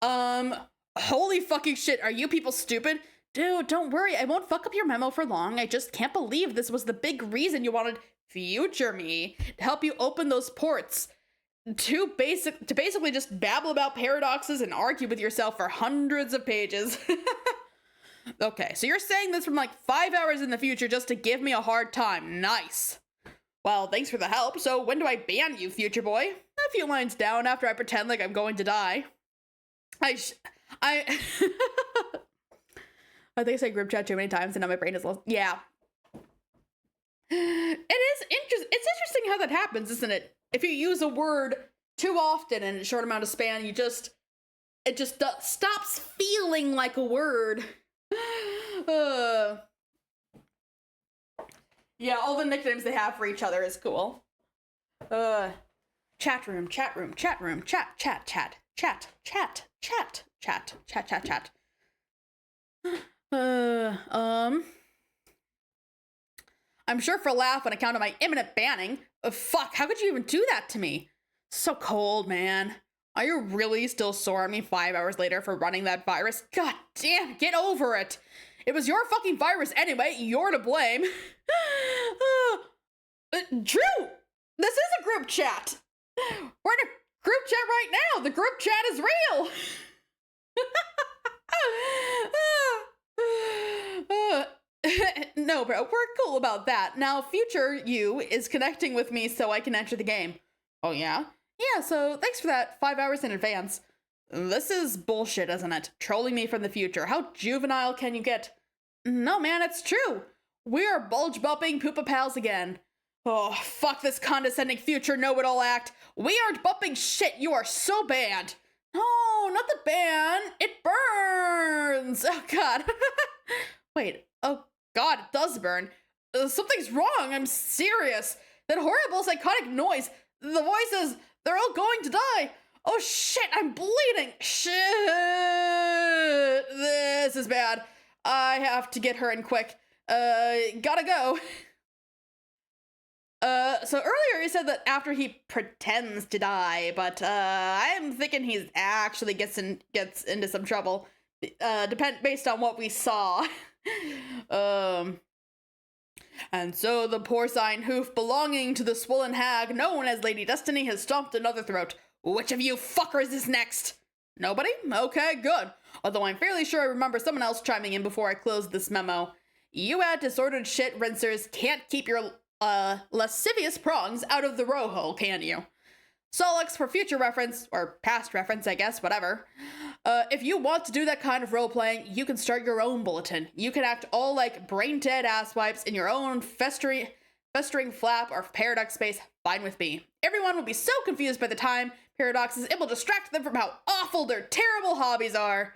Holy fucking shit, are you people stupid? Dude, don't worry, I won't fuck up your memo for long. I just can't believe this was the big reason you wanted future me to help you open those ports. to basically just babble about paradoxes and argue with yourself for hundreds of pages. Okay, so you're saying this from like 5 hours in the future just to give me a hard time. Nice. Well, thanks for the help. So when do I ban you, future boy? A few lines down after I pretend like I'm going to die. I think I said group chat too many times and now my brain is lost. Yeah. It's interesting how that happens, isn't it? If you use a word too often in a short amount of span, it just stops feeling like a word. Yeah, all the nicknames they have for each other is cool. Chat room, chat room, chat room, chat, chat, chat, chat, chat, chat, chat, chat, chat, chat. I'm sure for a laugh on account of my imminent banning. Fuck, how could you even do that to me? So cold, man. Are you really still sore on me 5 hours later for running that virus? God damn, get over it. It was your fucking virus anyway. You're to blame. Drew, this is a group chat. We're in a group chat right now. The group chat is real. No, bro, we're cool about that. Now, future you is connecting with me so I can enter the game. Oh, yeah? Yeah, so thanks for that 5 hours in advance. This is bullshit, isn't it? Trolling me from the future. How juvenile can you get? No, man, it's true. We are bulge-bumping Poopa Pals again. Oh, fuck this condescending future know-it-all act. We aren't bumping shit. You are so banned. No, not the ban. It burns. Oh, God. Wait. Oh, God, it does burn. Something's wrong. I'm serious. That horrible psychotic noise. The voices, they're all going to die. Oh, shit, I'm bleeding. Shit. This is bad. I have to get her in quick. Gotta go. So earlier he said that after he pretends to die, but I'm thinking he actually gets into some trouble. Based on what we saw. And so the porcine hoof belonging to the swollen hag known as Lady Destiny has stomped another throat. Which of you fuckers is next? Nobody? Okay, good. Although I'm fairly sure I remember someone else chiming in before I closed this memo. You disordered shit rinsers can't keep your lascivious prongs out of the row hole, can you? Solix for future reference, or past reference, I guess, whatever. If you want to do that kind of role-playing, you can start your own bulletin. You can act all like brain-dead asswipes in your own festering flap or paradox space, fine with me. Everyone will be so confused by the time paradoxes, it will distract them from how awful their terrible hobbies are.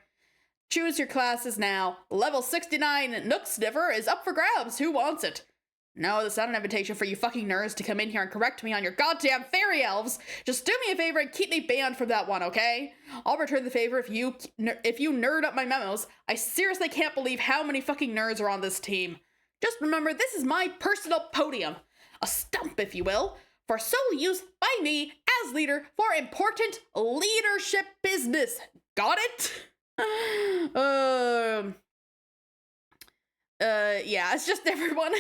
Choose your classes now. Level 69 Nook Sniffer is up for grabs. Who wants it? No, that's not an invitation for you fucking nerds to come in here and correct me on your goddamn fairy elves. Just do me a favor and keep me banned from that one, okay? I'll return the favor if you nerd up my memos. I seriously can't believe how many fucking nerds are on this team. Just remember, this is my personal podium. A stump, if you will, for sole use by me as leader for important leadership business. Got it? Yeah, it's just everyone.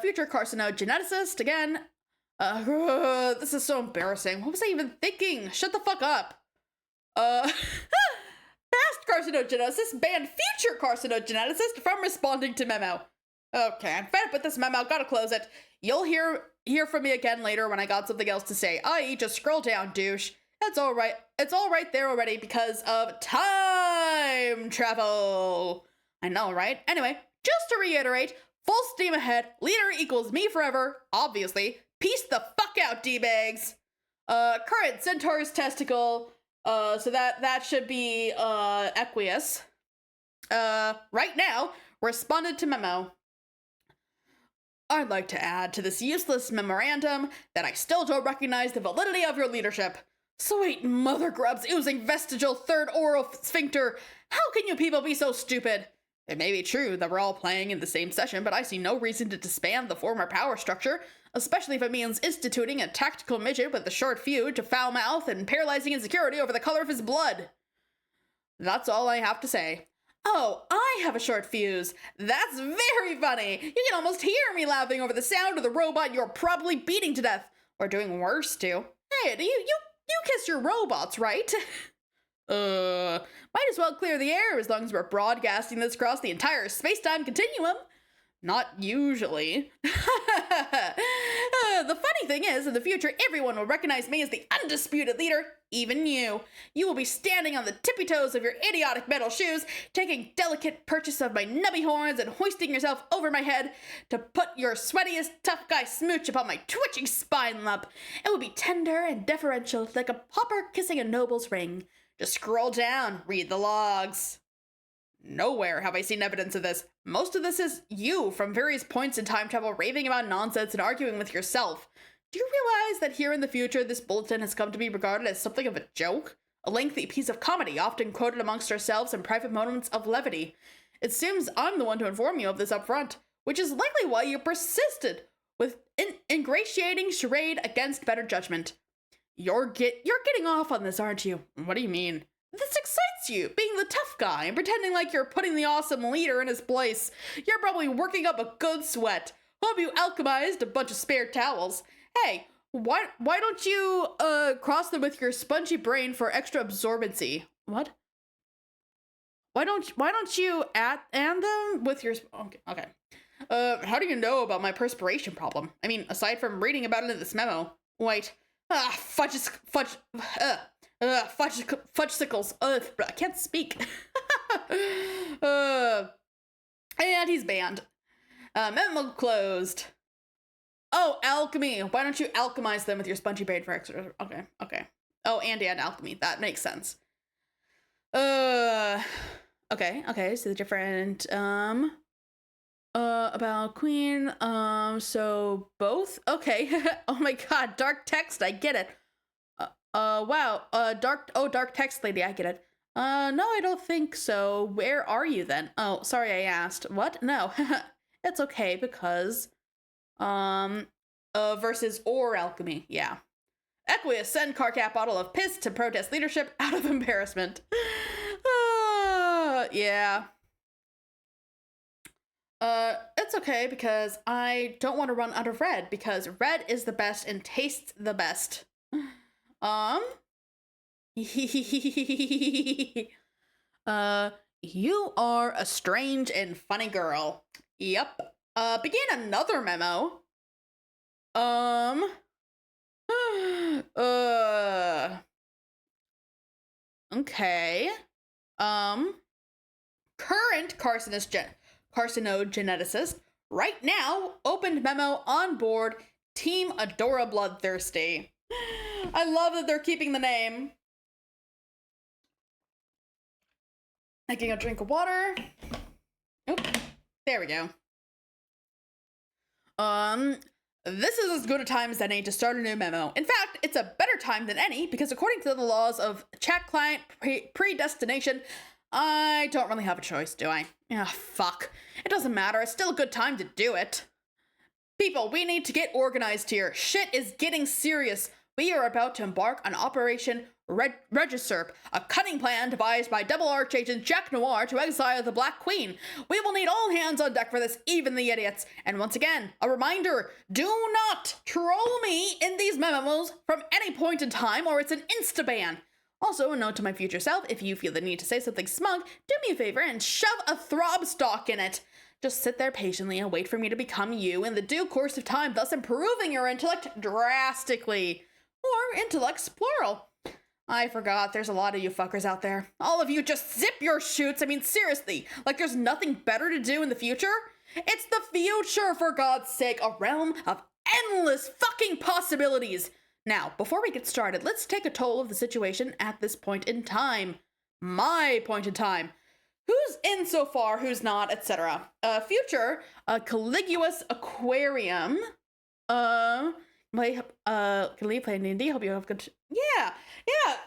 Future carcinogeneticist again. This is so embarrassing. What was I even thinking? Shut the fuck up. Past carcinogeneticist banned future carcinogeneticist from responding to memo. Okay, I'm fed up with this memo. Gotta close it. You'll hear from me again later when I got something else to say. I.e., just scroll down, douche. That's all right. It's all right there already because of time travel. I know, right? Anyway, just to reiterate, full steam ahead. Leader equals me forever. Obviously. Peace the fuck out, D-bags. Current Centaur's testicle. So that should be Equius. Right now, responded to memo. I'd like to add to this useless memorandum that I still don't recognize the validity of your leadership. Sweet mother grubs oozing vestigial third oral sphincter. How can you people be so stupid? It may be true that we're all playing in the same session, but I see no reason to disband the former power structure, especially if it means instituting a tactical midget with a short fuse to foul mouth and paralyzing insecurity over the color of his blood. That's all I have to say. Oh, I have a short fuse. That's very funny. You can almost hear me laughing over the sound of the robot you're probably beating to death. Or doing worse, too. Hey, you kiss your robots, right? Might as well clear the air as long as we're broadcasting this across the entire space-time continuum. Not usually. The funny thing is, in the future, everyone will recognize me as the undisputed leader, even you. You will be standing on the tippy toes of your idiotic metal shoes, taking delicate purchase of my nubby horns and hoisting yourself over my head to put your sweatiest tough guy smooch upon my twitching spine lump. It will be tender and deferential, like a pauper kissing a noble's ring. Just scroll down, read the logs. Nowhere have I seen evidence of this. Most of this is you from various points in time travel raving about nonsense and arguing with yourself. Do you realize that here in the future this bulletin has come to be regarded as something of a joke? A lengthy piece of comedy often quoted amongst ourselves in private moments of levity. It seems I'm the one to inform you of this up front, which is likely why you persisted with ingratiating charade against better judgment. You're getting off on this, aren't you? What do you mean? This excites you, being the tough guy and pretending like you're putting the awesome leader in his place. You're probably working up a good sweat. Hope you alchemized a bunch of spare towels. Hey, why don't you cross them with your spongy brain for extra absorbency? What? Why don't you and them with your okay. How do you know about my perspiration problem? I mean, aside from reading about it in this memo. Wait. Fudgesicles. I can't speak. And he's banned. Memo closed. Oh, alchemy. Why don't you alchemize them with your spongy brain for extra? Okay. Oh, and alchemy. That makes sense. Okay. So the different, about Queen, so both? Okay. Oh my god, dark text, I get it. Wow, dark text lady, I get it. No, I don't think so. Where are you then? Oh, sorry I asked. What? No. It's okay because, versus or alchemy, yeah. Equius, send Carcap bottle of piss to protest leadership out of embarrassment. Yeah. It's okay because I don't want to run out of red because red is the best and tastes the best. You are a strange and funny girl. Yep. Begin another memo. Okay. Current carcinogeneticist. Right now, opened memo on board Team Adora Bloodthirsty. I love that they're keeping the name. Taking a drink of water. Oh, there we go. This is as good a time as any to start a new memo. In fact, it's a better time than any because according to the laws of chat client predestination, I don't really have a choice, do I? Ah, fuck. It doesn't matter. It's still a good time to do it. People, we need to get organized here. Shit is getting serious. We are about to embark on Operation Regisurp, a cunning plan devised by double archagent Jack Noir to exile the Black Queen. We will need all hands on deck for this, even the idiots. And once again, a reminder, do not troll me in these memos from any point in time or it's an insta-ban. Also, a note to my future self, if you feel the need to say something smug, do me a favor and shove a throb stock in it. Just sit there patiently and wait for me to become you in the due course of time, thus improving your intellect drastically. Or intellects, plural. I forgot, there's a lot of you fuckers out there. All of you just zip your shoots, I mean seriously, like there's nothing better to do in the future? It's the future, for God's sake, a realm of endless fucking possibilities. Now, before we get started, let's take a toll of the situation at this point in time. My point in time. Who's in so far, who's not, etc. Future, Caligulous Aquarium. Can we play D&D? Hope you have good... Yeah,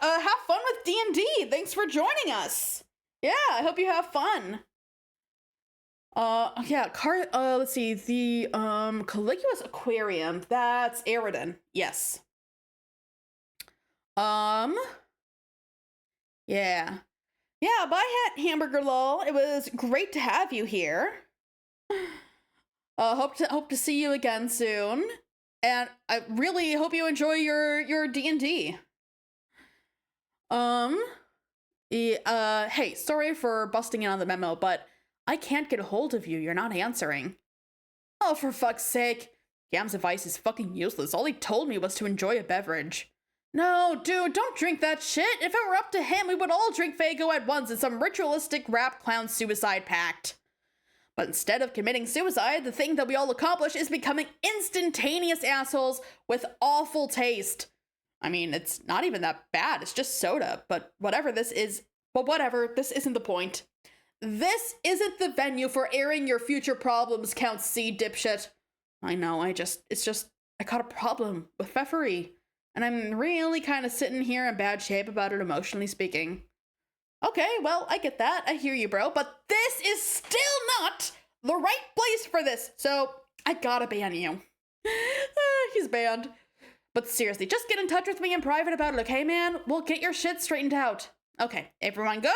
have fun with D&D. Thanks for joining us. Yeah, I hope you have fun. Let's see, the, Caligulous Aquarium, that's Aridin, yes. Yeah. Yeah, bye, Hamburger Lol. It was great to have you here. Hope to see you again soon. And I really hope you enjoy your D&D. Hey, sorry for busting in on the memo, but I can't get a hold of you. You're not answering. Oh, for fuck's sake. Yam's advice is fucking useless. All he told me was to enjoy a beverage. No, dude, don't drink that shit. If it were up to him, we would all drink Faygo at once in some ritualistic rap clown suicide pact. But instead of committing suicide, the thing that we all accomplish is becoming instantaneous assholes with awful taste. I mean, it's not even that bad. It's just soda, but whatever, this isn't the point. This isn't the venue for airing your future problems, Count C, dipshit. I know, I got a problem with Pfeffery, and I'm really kind of sitting here in bad shape about it, emotionally speaking. Okay, well, I get that. I hear you, bro, but this is still not the right place for this, so I gotta ban you. He's banned. But seriously, just get in touch with me in private about it, okay, man? We'll get your shit straightened out. Okay, everyone good?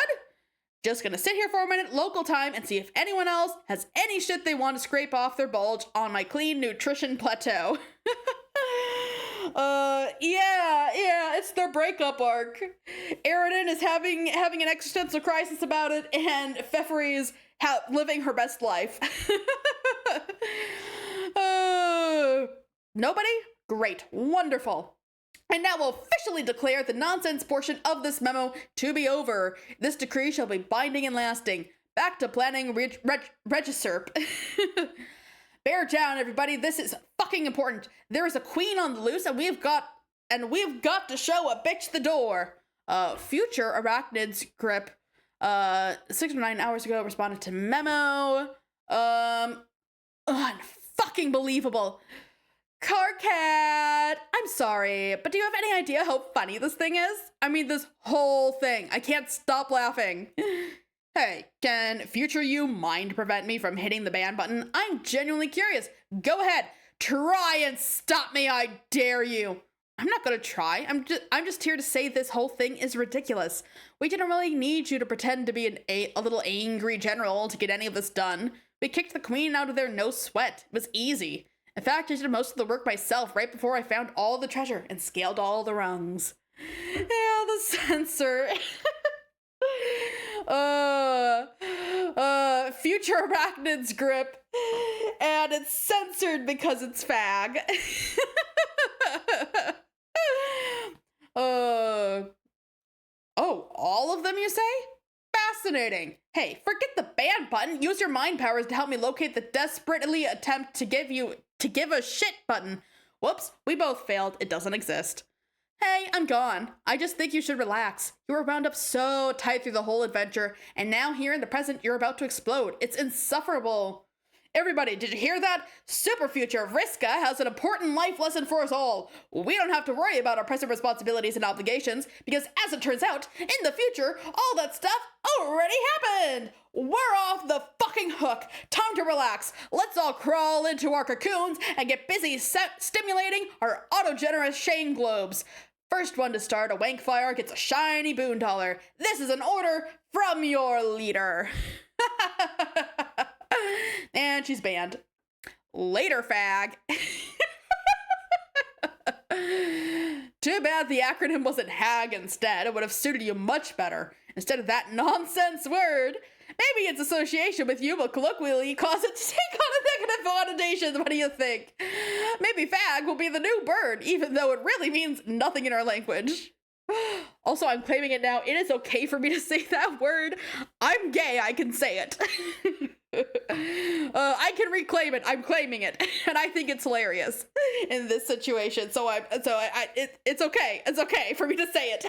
Just gonna sit here for a minute, local time, and see if anyone else has any shit they want to scrape off their bulge on my clean nutrition plateau. Yeah, it's their breakup arc. Aridin is having an existential crisis about it, and Pfeffery is living her best life. Nobody? Great. Wonderful. I now will officially declare the nonsense portion of this memo to be over. This decree shall be binding and lasting. Back to planning Regisurp. Bear down, everybody. This is fucking important. There is a queen on the loose, and we've got to show a bitch the door. Future Arachnid's grip. 6 or 9 hours ago responded to memo. Unfucking believable. Carcat! I'm sorry, but do you have any idea how funny this thing is? I mean, this whole thing. I can't stop laughing. Hey, can future you mind prevent me from hitting the ban button? I'm genuinely curious. Go ahead. Try and stop me, I dare you. I'm not gonna try. I'm just here to say this whole thing is ridiculous. We didn't really need you to pretend to be a little angry general to get any of this done. We kicked the queen out of there no sweat. It was easy. In fact, I did most of the work myself right before I found all the treasure and scaled all the rungs. Yeah, the censor. Future Arachnid's grip. And it's censored because it's fag. Oh, all of them, you say? Fascinating. Hey, forget the ban button. Use your mind powers to help me locate the desperately attempt to give a shit button. Whoops, we both failed. It doesn't exist. Hey, I'm gone. I just think you should relax. You were wound up so tight through the whole adventure, and now here in the present, you're about to explode. It's insufferable. Everybody, did you hear that? Super Future Vriska has an important life lesson for us all. We don't have to worry about our present responsibilities and obligations, because as it turns out, in the future, all that stuff already happened. We're off the fucking hook. Time to relax. Let's all crawl into our cocoons and get busy stimulating our autogenerous Shane globes. First one to start a wank fire gets a shiny boondollar. This is an order from your leader. And she's banned. Later, fag. Too bad the acronym wasn't HAG instead. It would have suited you much better. Instead of that nonsense word, maybe its association with you will colloquially cause it to take on a negative connotation. What do you think? Maybe fag will be the new bird, even though it really means nothing in our language. Also, I'm claiming it now. It is okay for me to say that word. I'm gay. I can say it. I can reclaim it. I'm claiming it, and I think it's hilarious in this situation. It's okay. It's okay for me to say it.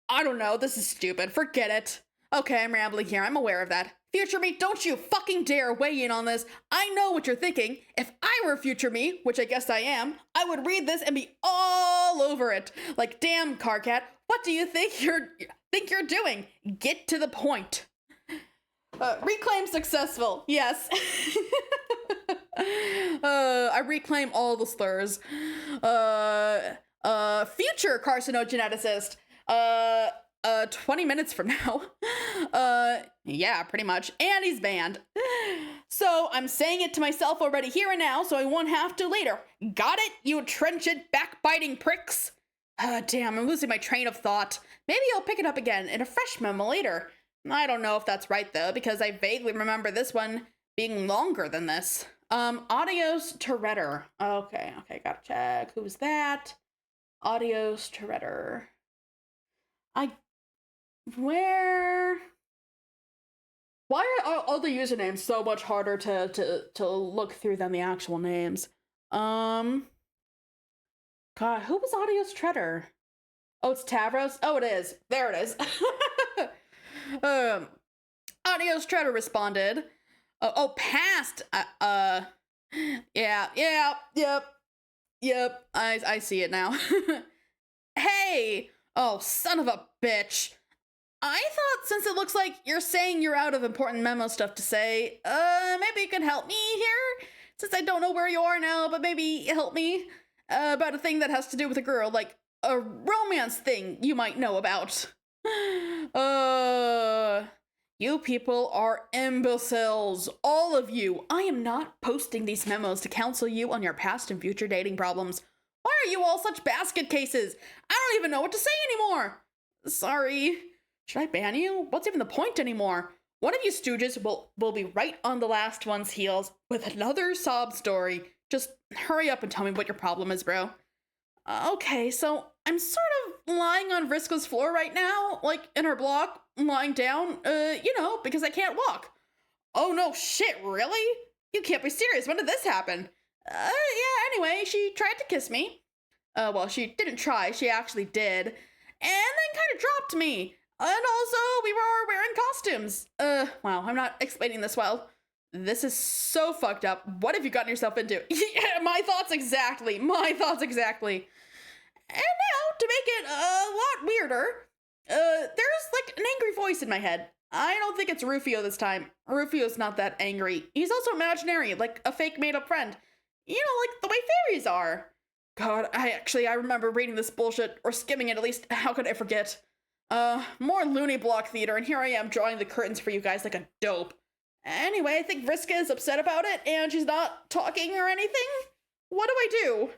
I don't know. This is stupid. Forget it. Okay, I'm rambling here. I'm aware of that. Future me, don't you fucking dare weigh in on this. I know what you're thinking. If I were future me, which I guess I am, I would read this and be all over it. Like, damn, Carcat, what do you think you're doing? Get to the point. Reclaim successful. Yes. I reclaim all the slurs. future carcinogeneticist. 20 minutes from now. Yeah, pretty much. And he's banned. So I'm saying it to myself already here and now, so I won't have to later. Got it, you trenchant, backbiting pricks? Damn, I'm losing my train of thought. Maybe I'll pick it up again in a fresh memo later. I don't know if that's right, though, because I vaguely remember this one being longer than this. Adios to Redder. Okay, gotta check. Who's that? Adios to Redder. Why are all the usernames so much harder to look through than the actual names? God, who was Adios Treader? Oh, it's Tavros? Oh, it is. There it is. Adios Treader responded. Past. Yep. I see it now. Hey! Oh, son of a bitch. I thought since it looks like you're saying you're out of important memo stuff to say, maybe you can help me here? Since I don't know where you are now, but maybe help me about a thing that has to do with a girl, like a romance thing you might know about. You people are imbeciles, all of you. I am not posting these memos to counsel you on your past and future dating problems. Why are you all such basket cases? I don't even know what to say anymore. Sorry. Should I ban you? What's even the point anymore? One of you stooges will be right on the last one's heels with another sob story. Just hurry up and tell me what your problem is, bro. Okay, so I'm sort of lying on Vriska's floor right now, like in her block, lying down, because I can't walk. Oh no, shit, really? You can't be serious. When did this happen? Anyway, she tried to kiss me. Well, she didn't try, she actually did. And then kind of dropped me. And also, we were wearing costumes. Wow, I'm not explaining this well. This is so fucked up. What have you gotten yourself into? Yeah, my thoughts exactly. And now, to make it a lot weirder, there's like an angry voice in my head. I don't think it's Rufio this time. Rufio's not that angry. He's also imaginary, like a fake made-up friend. You know, like the way fairies are. God, I remember reading this bullshit, or skimming it at least. How could I forget? More loony block theater, and here I am drawing the curtains for you guys like a dope. Anyway, I think Vriska is upset about it, and she's not talking or anything. What do I do?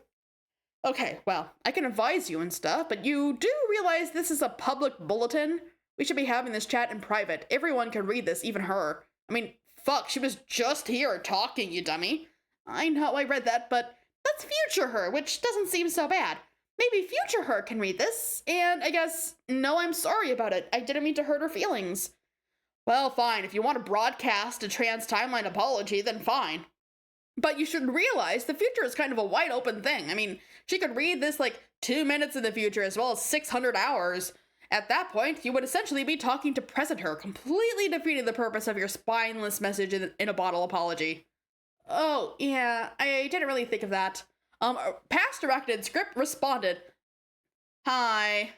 Okay, well, I can advise you and stuff, but you do realize this is a public bulletin? We should be having this chat in private. Everyone can read this, even her. I mean, fuck, she was just here talking, you dummy. I know I read that, but that's future her, which doesn't seem so bad. Maybe future her can read this, and I guess, no, I'm sorry about it. I didn't mean to hurt her feelings. Well, fine, if you want to broadcast a trans timeline apology, then fine. But you should realize the future is kind of a wide open thing. I mean, she could read this like 2 minutes in the future as well as 600 hours. At that point, you would essentially be talking to present her, completely defeating the purpose of your spineless message in a bottle apology. Oh, yeah, I didn't really think of that. Past directed script responded. Hi.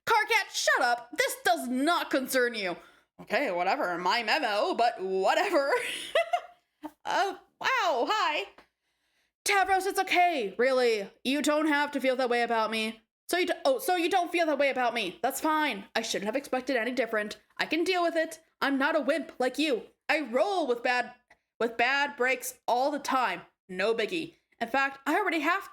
Carcat, shut up! This does not concern you! Okay, whatever, my memo, but whatever. Wow, hi. Tavros, it's okay, really. You don't have to feel that way about me. So you don't feel that way about me. That's fine. I shouldn't have expected any different. I can deal with it. I'm not a wimp like you. I roll with bad breaks all the time. No biggie. In fact, I already have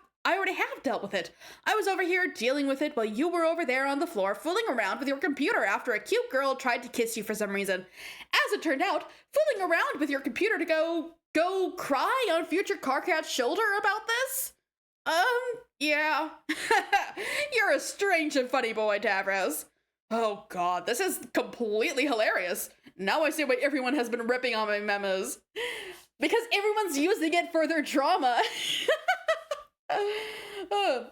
dealt with it. I was over here dealing with it while you were over there on the floor fooling around with your computer after a cute girl tried to kiss you for some reason. As it turned out, fooling around with your computer to go cry on future Carcat's shoulder about this? Yeah. You're a strange and funny boy, Tavros. Oh god, this is completely hilarious. Now I see why everyone has been ripping on my memos. Because everyone's using it for their drama. Carcat,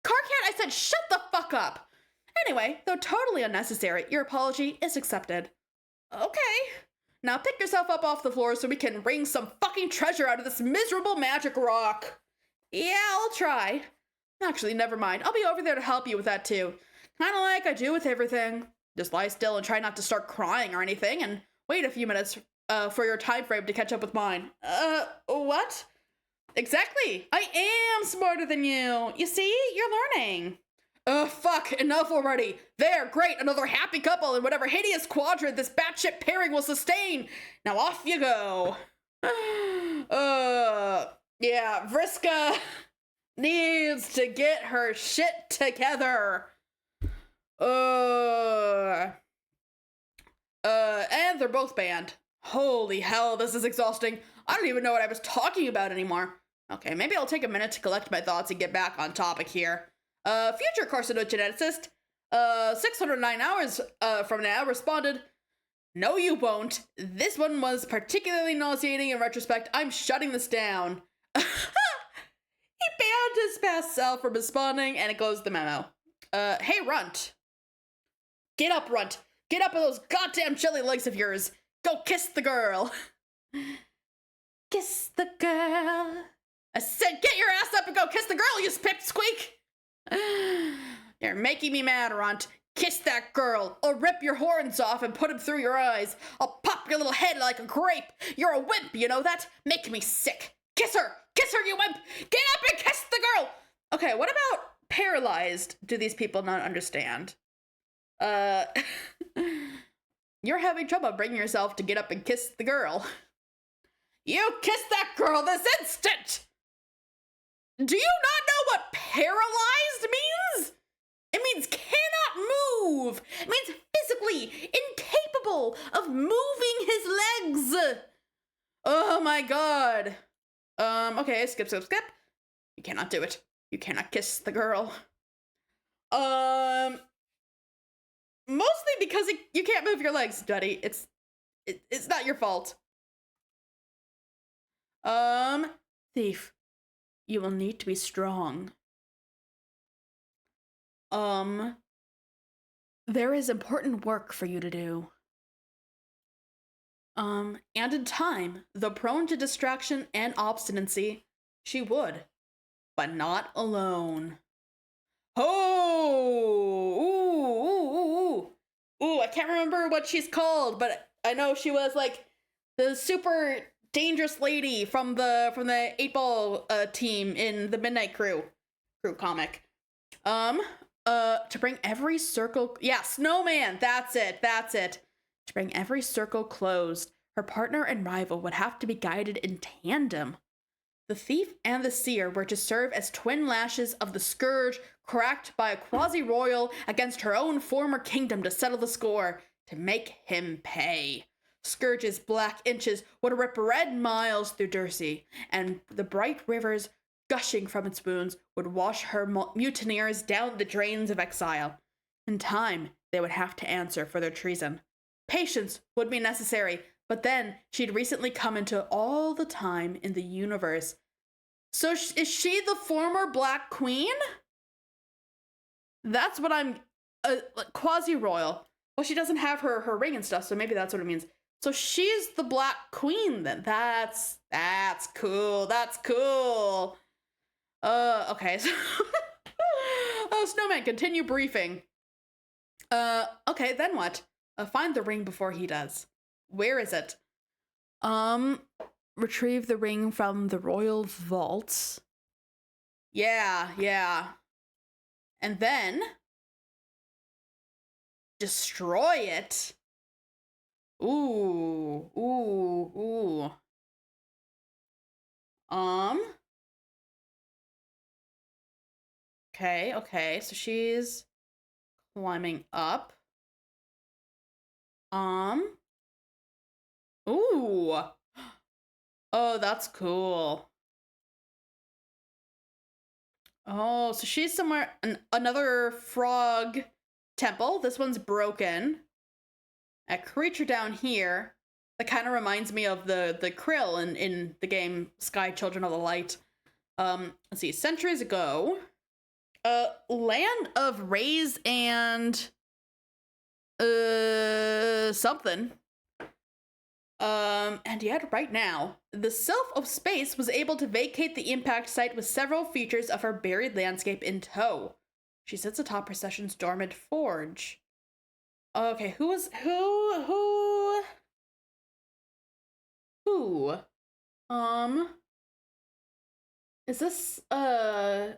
I said shut the fuck up. Anyway, though totally unnecessary, your apology is accepted. Okay. Now pick yourself up off the floor so we can wring some fucking treasure out of this miserable magic rock. Yeah, I'll try. Actually, never mind. I'll be over there to help you with that too. Kinda like I do with everything. Just lie still and try not to start crying or anything, and wait a few minutes for your time frame to catch up with mine. What? Exactly. I am smarter than you. You see? You're learning. Fuck, enough already. There, great, another happy couple in whatever hideous quadrant this batshit pairing will sustain. Now off you go. Yeah, Vriska needs to get her shit together. And they're both banned. Holy hell, this is exhausting. I don't even know what I was talking about anymore. Okay, maybe I'll take a minute to collect my thoughts and get back on topic here. Future carcinogeneticist, 609 hours from now responded, "No, you won't. This one was particularly nauseating in retrospect. I'm shutting this down." He banned his past self from responding, and it goes the memo. Hey, Runt. Get up, Runt. Get up with those goddamn chilly legs of yours. Go kiss the girl. Kiss the girl. I said get your ass up and go kiss the girl, you pipsqueak. You're making me mad, Runt. Kiss that girl, or rip your horns off and put them through your eyes. I'll pop your little head like a grape. You're a wimp, you know that? Make me sick. Kiss her, you wimp. Get up and kiss the girl. Okay, what about paralyzed? Do these people not understand? You're having trouble bringing yourself to get up and kiss the girl. You kiss that girl this instant! Do you not know what paralyzed means? It means cannot move. It means physically incapable of moving his legs. Oh my god. Okay, skip. You cannot do it. You cannot kiss the girl. Mostly because you can't move your legs, Duddy. It's not your fault. Thief, you will need to be strong. There is important work for you to do. And in time, though prone to distraction and obstinacy, she would, but not alone. Oh, ooh, I can't remember what she's called, but I know she was like the super dangerous lady from the 8-Ball team in the Midnight Crew comic. To bring every circle, yeah, Snowman, that's it. To bring every circle closed, her partner and rival would have to be guided in tandem. The thief and the seer were to serve as twin lashes of the scourge, cracked by a quasi-royal against her own former kingdom to settle the score, to make him pay. Scourge's black inches would rip red miles through Dursey, and the bright rivers gushing from its wounds would wash her mutineers down the drains of exile. In time, they would have to answer for their treason. Patience would be necessary, but then she'd recently come into all the time in the universe. So is she the former Black Queen? That's what I'm... quasi-royal. Well, she doesn't have her ring and stuff, so maybe that's what it means. So she's the Black Queen then. That's cool. Okay. So Snowman, continue briefing. Okay, then what? Find the ring before he does. Where is it? Retrieve the ring from the royal vaults. Yeah. And then destroy it. Ooh. Okay. So she's climbing up. Ooh. Oh, that's cool. Oh, so she's somewhere another frog temple. This one's broken. A creature down here that kind of reminds me of the krill in the game Sky Children of the Light. Let's see, centuries ago, land of rays and something. And yet right now, the Sylph of Space was able to vacate the impact site with several features of her buried landscape in tow. She sits atop Procession's dormant forge. Okay, who? Is this, Kanea?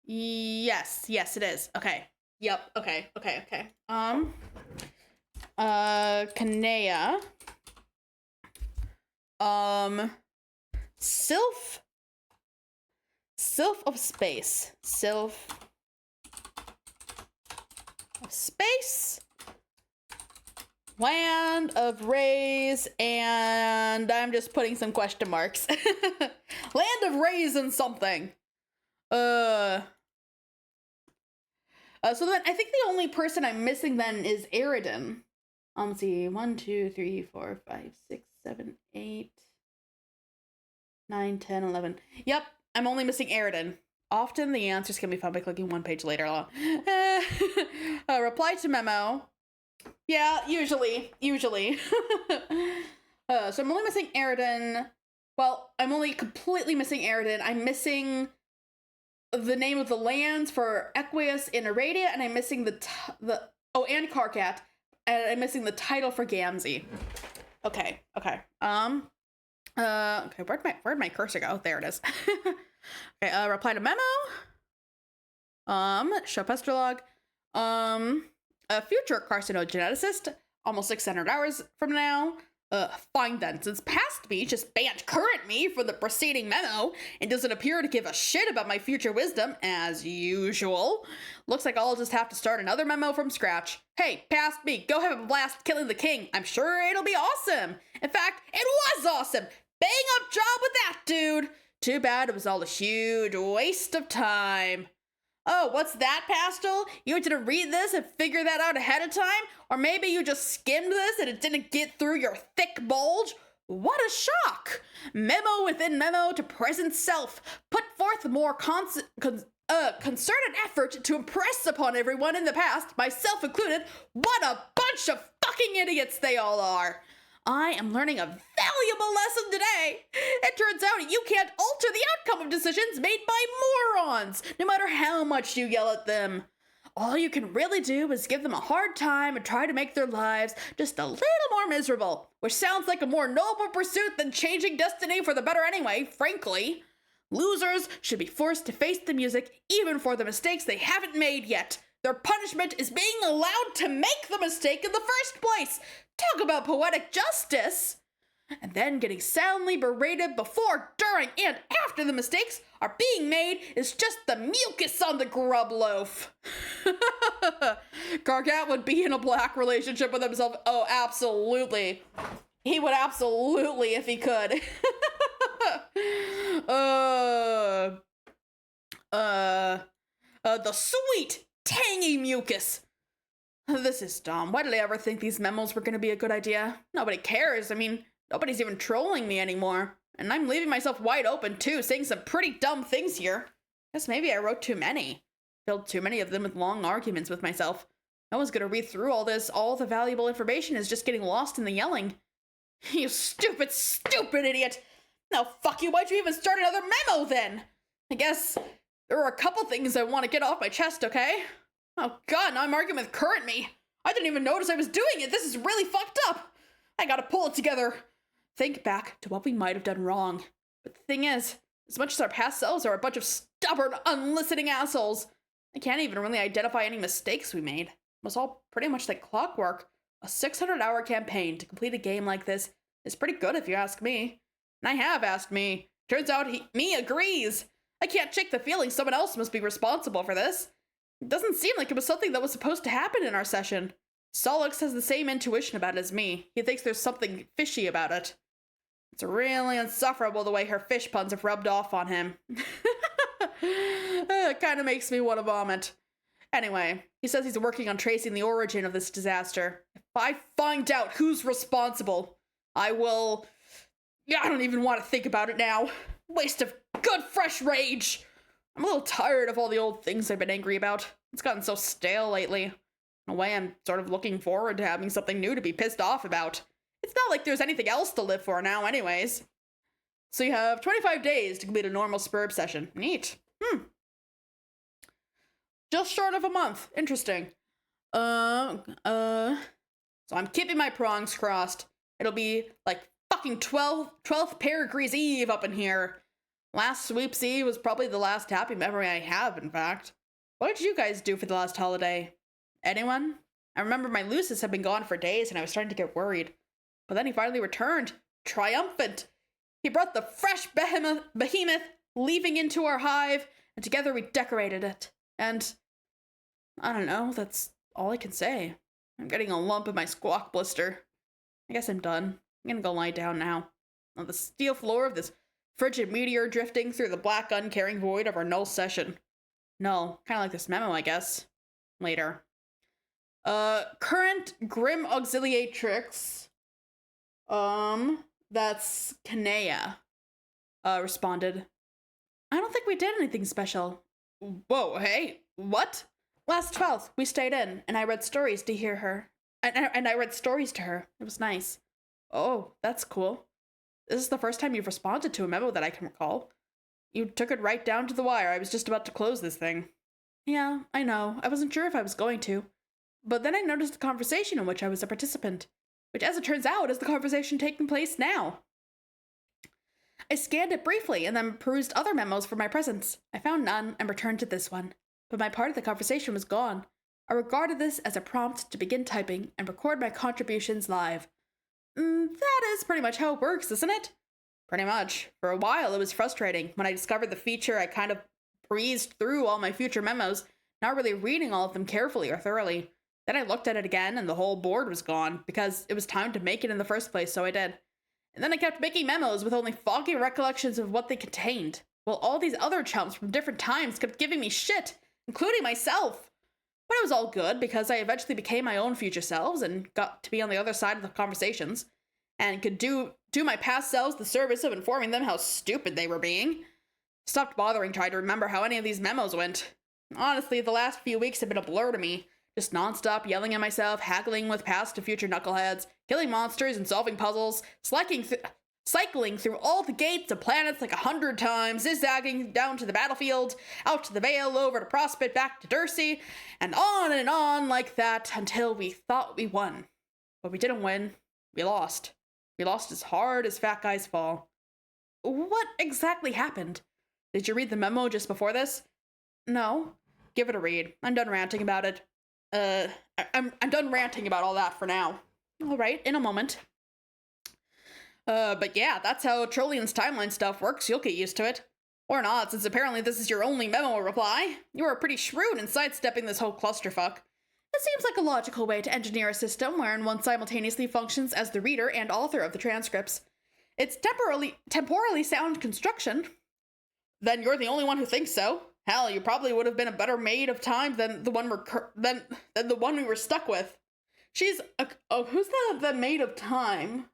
Yes, it is. Okay. Yep, okay. Kanea. Sylph of Space. Sylph of Space. Land of Rays, and I'm just putting some question marks. Land of Rays and something. So then I think the only person I'm missing then is Aridin. Let's see. 1, 2, 3, 4, 5, 6, 7, 8, 9, 10, 11. Yep, I'm only missing Aridin. Often the answers can be found by clicking one page later. Reply to memo. Yeah, usually. So I'm only missing Aridin. Well, I'm only completely missing Aridin. I'm missing the name of the lands for Equius and Aradia, and I'm missing and Karkat, and I'm missing the title for Gamzee. Okay. Okay, where'd my cursor go? There it is. Okay, reply to memo. Show pester log. A future carcinogeneticist, almost 600 hours from now. Fine then, since past me just banned current me for the preceding memo and doesn't appear to give a shit about my future wisdom, as usual, looks like I'll just have to start another memo from scratch. Hey, past me, go have a blast killing the king. I'm sure it'll be awesome. In fact, it was awesome. Bang up job with that, dude. Too bad it was all a huge waste of time. Oh, what's that, Pastel? You didn't read this and figure that out ahead of time? Or maybe you just skimmed this and it didn't get through your thick bulge? What a shock! Memo within memo to present self. Put forth more concerted effort to impress upon everyone in the past, myself included, what a bunch of fucking idiots they all are. I am learning a valuable lesson today. It turns out you can't alter the outcome of decisions made by morons, no matter how much you yell at them. All you can really do is give them a hard time and try to make their lives just a little more miserable, which sounds like a more noble pursuit than changing destiny for the better anyway, frankly. Losers should be forced to face the music even for the mistakes they haven't made yet. Their punishment is being allowed to make the mistake in the first place. Talk about poetic justice! And then getting soundly berated before, during, and after the mistakes are being made is just the mucus on the grub loaf. Karkat would be in a black relationship with himself. Oh, absolutely. He would absolutely if he could. The sweet, tangy mucus. This is dumb. Why did I ever think these memos were going to be a good idea? Nobody cares. I mean, nobody's even trolling me anymore. And I'm leaving myself wide open, too, saying some pretty dumb things here. Guess maybe I wrote too many. Filled too many of them with long arguments with myself. No one's going to read through all this. All the valuable information is just getting lost in the yelling. You stupid, stupid idiot. Now, fuck you. Why'd you even start another memo, then? I guess there are a couple things I want to get off my chest, okay? Oh god, now I'm arguing with current me. I didn't even notice I was doing it. This is really fucked up. I gotta pull it together. Think back to what we might have done wrong. But the thing is, as much as our past selves are a bunch of stubborn, unlistening assholes, I can't even really identify any mistakes we made. It was all pretty much like clockwork. A 600-hour campaign to complete a game like this is pretty good if you ask me. And I have asked me. Turns out me agrees. I can't shake the feeling someone else must be responsible for this. It doesn't seem like it was something that was supposed to happen in our session. Solix has the same intuition about it as me. He thinks there's something fishy about it. It's really insufferable the way her fish puns have rubbed off on him. It kind of makes me want to vomit. Anyway, he says he's working on tracing the origin of this disaster. If I find out who's responsible, I will... I don't even want to think about it now. Waste of good, fresh rage. I'm a little tired of all the old things I've been angry about. It's gotten so stale lately. In a way, I'm sort of looking forward to having something new to be pissed off about. It's not like there's anything else to live for now anyways. So you have 25 days to complete a normal Spurb session. Neat. Just short of a month. Interesting. So I'm keeping my prongs crossed. It'll be like fucking 12th Perigrees Eve up in here. Last Sweeps Eve was probably the last happy memory I have, in fact. What did you guys do for the last holiday? Anyone? I remember my Lucis had been gone for days and I was starting to get worried. But then he finally returned, triumphant. He brought the fresh behemoth leaving into our hive, and together we decorated it. And I don't know, that's all I can say. I'm getting a lump in my squawk blister. I guess I'm done. I'm gonna go lie down now. On the steel floor of this frigid meteor drifting through the black uncaring void of our null session. Null. Kinda like this memo, I guess. Later. Current Grim Auxiliatrix. That's Kanea. Responded. I don't think we did anything special. Whoa, hey, what? Last 12th, we stayed in, and I read stories to hear her. And I read stories to her. It was nice. Oh, that's cool. This is the first time you've responded to a memo that I can recall. You took it right down to the wire. I was just about to close this thing. Yeah, I know. I wasn't sure if I was going to. But then I noticed a conversation in which I was a participant, which, as it turns out, is the conversation taking place now. I scanned it briefly and then perused other memos for my presence. I found none and returned to this one, but my part of the conversation was gone. I regarded this as a prompt to begin typing and record my contributions live. That is pretty much how it works, isn't it? Pretty much. For a while, it was frustrating. When I discovered the feature, I kind of breezed through all my future memos, not really reading all of them carefully or thoroughly. Then I looked at it again and the whole board was gone, because it was time to make it in the first place, so I did. And then I kept making memos with only foggy recollections of what they contained, while all these other chumps from different times kept giving me shit, including myself. But it was all good, because I eventually became my own future selves and got to be on the other side of the conversations, and could do my past selves the service of informing them how stupid they were being. Stopped bothering trying to remember how any of these memos went. Honestly, the last few weeks have been a blur to me. Just nonstop yelling at myself, haggling with past to future knuckleheads, killing monsters and solving puzzles, cycling through all the gates of planets like 100 times, zigzagging down to the battlefield, out to the Vale, over to Prospect, back to Dursey, and on like that until we thought we won. But we didn't win. We lost. We lost as hard as fat guys fall. What exactly happened? Did you read the memo just before this? No. Give it a read. I'm done ranting about it. I'm done ranting about all that for now. All right, in a moment. But yeah, that's how Trollian's timeline stuff works. You'll get used to it. Or not, since apparently this is your only memo reply. You are pretty shrewd in sidestepping this whole clusterfuck. It seems like a logical way to engineer a system wherein one simultaneously functions as the reader and author of the transcripts. It's temporally sound construction. Then you're the only one who thinks so. Hell, you probably would have been a better maid of time than the one we were stuck with. She's who's the maid of time?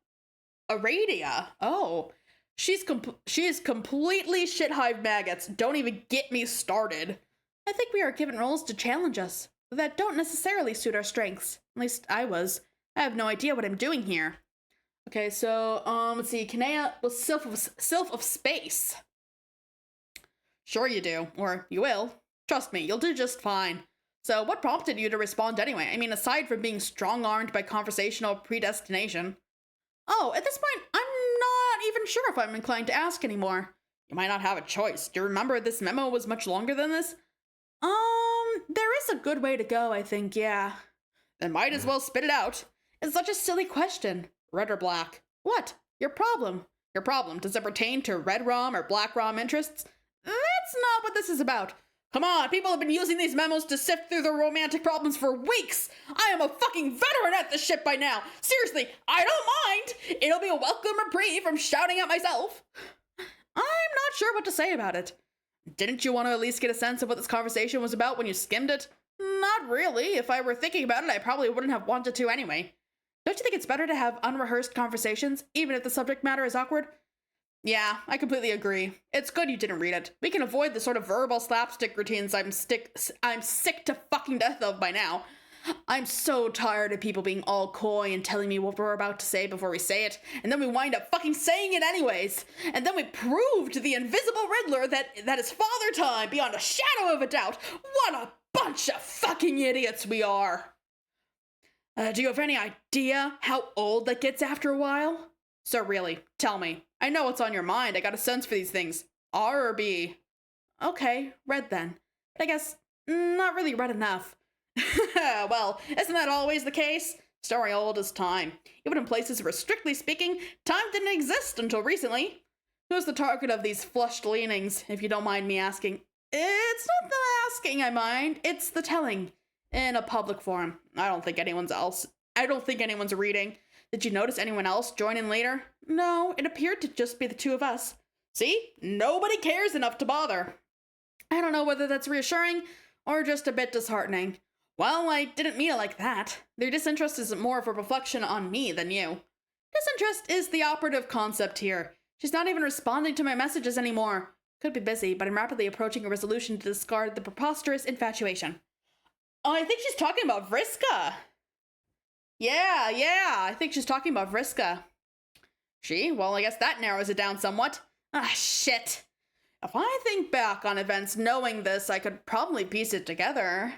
Aradia. Oh, she is completely shit-hive maggots. Don't even get me started. I think we are given roles to challenge us that don't necessarily suit our strengths. At least I was. I have no idea what I'm doing here. Okay, so let's see. Kanea was sylph of space. Sure you do, or you will. Trust me, you'll do just fine. So what prompted you to respond anyway? I mean, aside from being strong-armed by conversational predestination. Oh, at this point, I'm not even sure if I'm inclined to ask anymore. You might not have a choice. Do you remember this memo was much longer than this? There is a good way to go, I think, yeah. Then might as well spit it out. It's such a silly question. Red or black? What? Your problem. Your problem. Does it pertain to red ROM or black ROM interests? That's not what this is about. Come on, people have been using these memos to sift through their romantic problems for weeks. I am a fucking veteran at this shit by now. Seriously, I don't mind. It'll be a welcome reprieve from shouting at myself. I'm not sure what to say about it. Didn't you want to at least get a sense of what this conversation was about when you skimmed it? Not really. If I were thinking about it, I probably wouldn't have wanted to anyway. Don't you think it's better to have unrehearsed conversations, even if the subject matter is awkward? Yeah, I completely agree. It's good you didn't read it. We can avoid the sort of verbal slapstick routines I'm sick to fucking death of by now. I'm so tired of people being all coy and telling me what we're about to say before we say it, and then we wind up fucking saying it anyways. And then we prove to the invisible Riddler that is father time beyond a shadow of a doubt. What a bunch of fucking idiots we are. Do you have any idea how old that gets after a while? So really, tell me. I know what's on your mind. I got a sense for these things. R or B? Okay, read then. But I guess not really read enough. Well, isn't that always the case? Story old as time. Even in places where, strictly speaking, time didn't exist until recently. Who's the target of these flushed leanings, if you don't mind me asking? It's not the asking I mind, it's the telling. In a public forum. I don't think anyone's reading. Did you notice anyone else join in later? No, it appeared to just be the two of us. See? Nobody cares enough to bother. I don't know whether that's reassuring or just a bit disheartening. Well, I didn't mean it like that. Their disinterest is more of a reflection on me than you. Disinterest is the operative concept here. She's not even responding to my messages anymore. Could be busy, but I'm rapidly approaching a resolution to discard the preposterous infatuation. Oh, I think she's talking about Vriska. Yeah, I think she's talking about Vriska. She? Well, I guess that narrows it down somewhat. Ah, shit. If I think back on events knowing this, I could probably piece it together.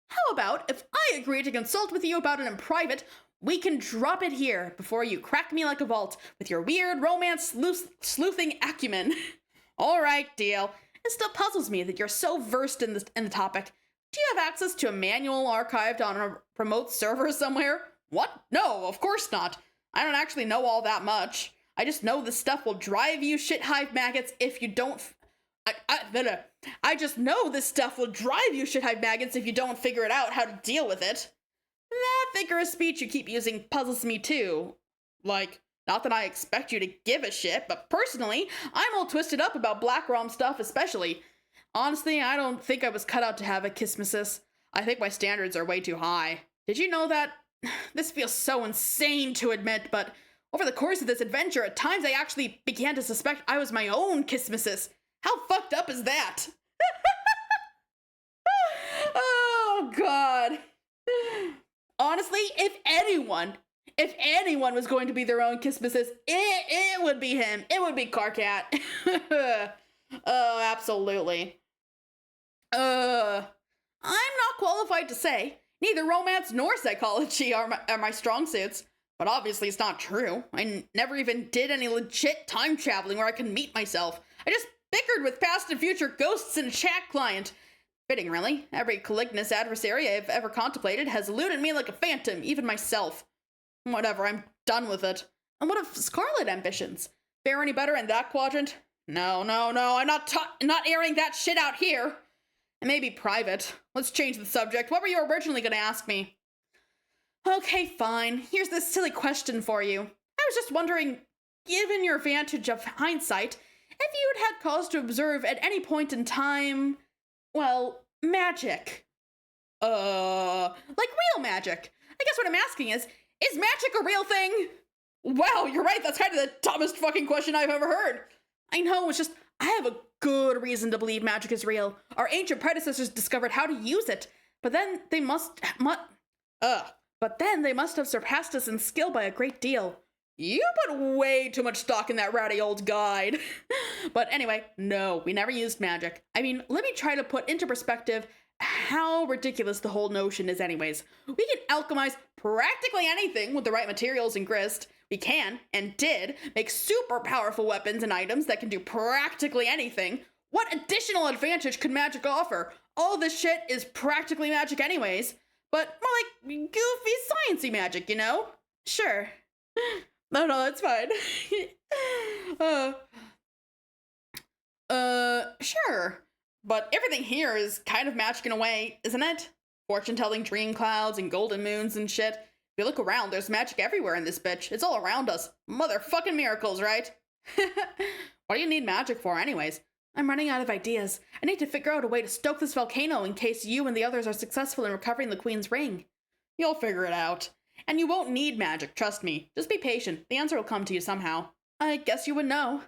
How about if I agree to consult with you about it in private, we can drop it here before you crack me like a vault with your weird romance sleuthing acumen. All right, deal. It still puzzles me that you're so versed in the topic. Do you have access to a manual archived on a remote server somewhere? What? No, of course not. I don't actually know all that much. I just know this stuff will drive you shit-hive maggots if you don't... I just know this stuff will drive you shit-hive maggots if you don't figure it out how to deal with it. That figure of speech you keep using puzzles me too. Like, not that I expect you to give a shit, but personally, I'm all twisted up about Black Rom stuff especially. Honestly, I don't think I was cut out to have a kissmesis. I think my standards are way too high. Did you know that? This feels so insane to admit, but over the course of this adventure, at times I actually began to suspect I was my own kissmesis. How fucked up is that? Oh, God. Honestly, if anyone was going to be their own kissmesis, it would be him. It would be Carcat. Oh, absolutely. I'm not qualified to say. Neither romance nor psychology are my strong suits. But obviously it's not true. I never even did any legit time traveling where I can meet myself. I just bickered with past and future ghosts in a chat client. Fitting, really. Every malignant adversary I've ever contemplated has eluded me like a phantom, even myself. Whatever, I'm done with it. And what of Scarlet ambitions? Fare any better in that quadrant? No, I'm not airing that shit out here. It may be private. Let's change the subject. What were you originally going to ask me? Okay, fine. Here's this silly question for you. I was just wondering, given your vantage of hindsight, if you'd had cause to observe at any point in time, well, magic. Like real magic. I guess what I'm asking is magic a real thing? Wow, you're right. That's kind of the dumbest fucking question I've ever heard. I know, it's just, I have a good reason to believe magic is real. Our ancient predecessors discovered how to use it, but then they must have surpassed us in skill by a great deal. You put way too much stock in that ratty old guide. But anyway, no, we never used magic. I mean, let me try to put into perspective how ridiculous the whole notion is anyways. We can alchemize practically anything with the right materials and grist. We can, and did, make super powerful weapons and items that can do practically anything. What additional advantage could magic offer? All this shit is practically magic anyways, but more like goofy sciencey magic, you know? Sure. No, that's fine. Sure. But everything here is kind of magic in a way, isn't it? Fortune-telling dream clouds and golden moons and shit. If you look around, there's magic everywhere in this bitch. It's all around us. Motherfucking miracles, right? What do you need magic for anyways? I'm running out of ideas. I need to figure out a way to stoke this volcano in case you and the others are successful in recovering the Queen's ring. You'll figure it out. And you won't need magic, trust me. Just be patient. The answer will come to you somehow. I guess you would know.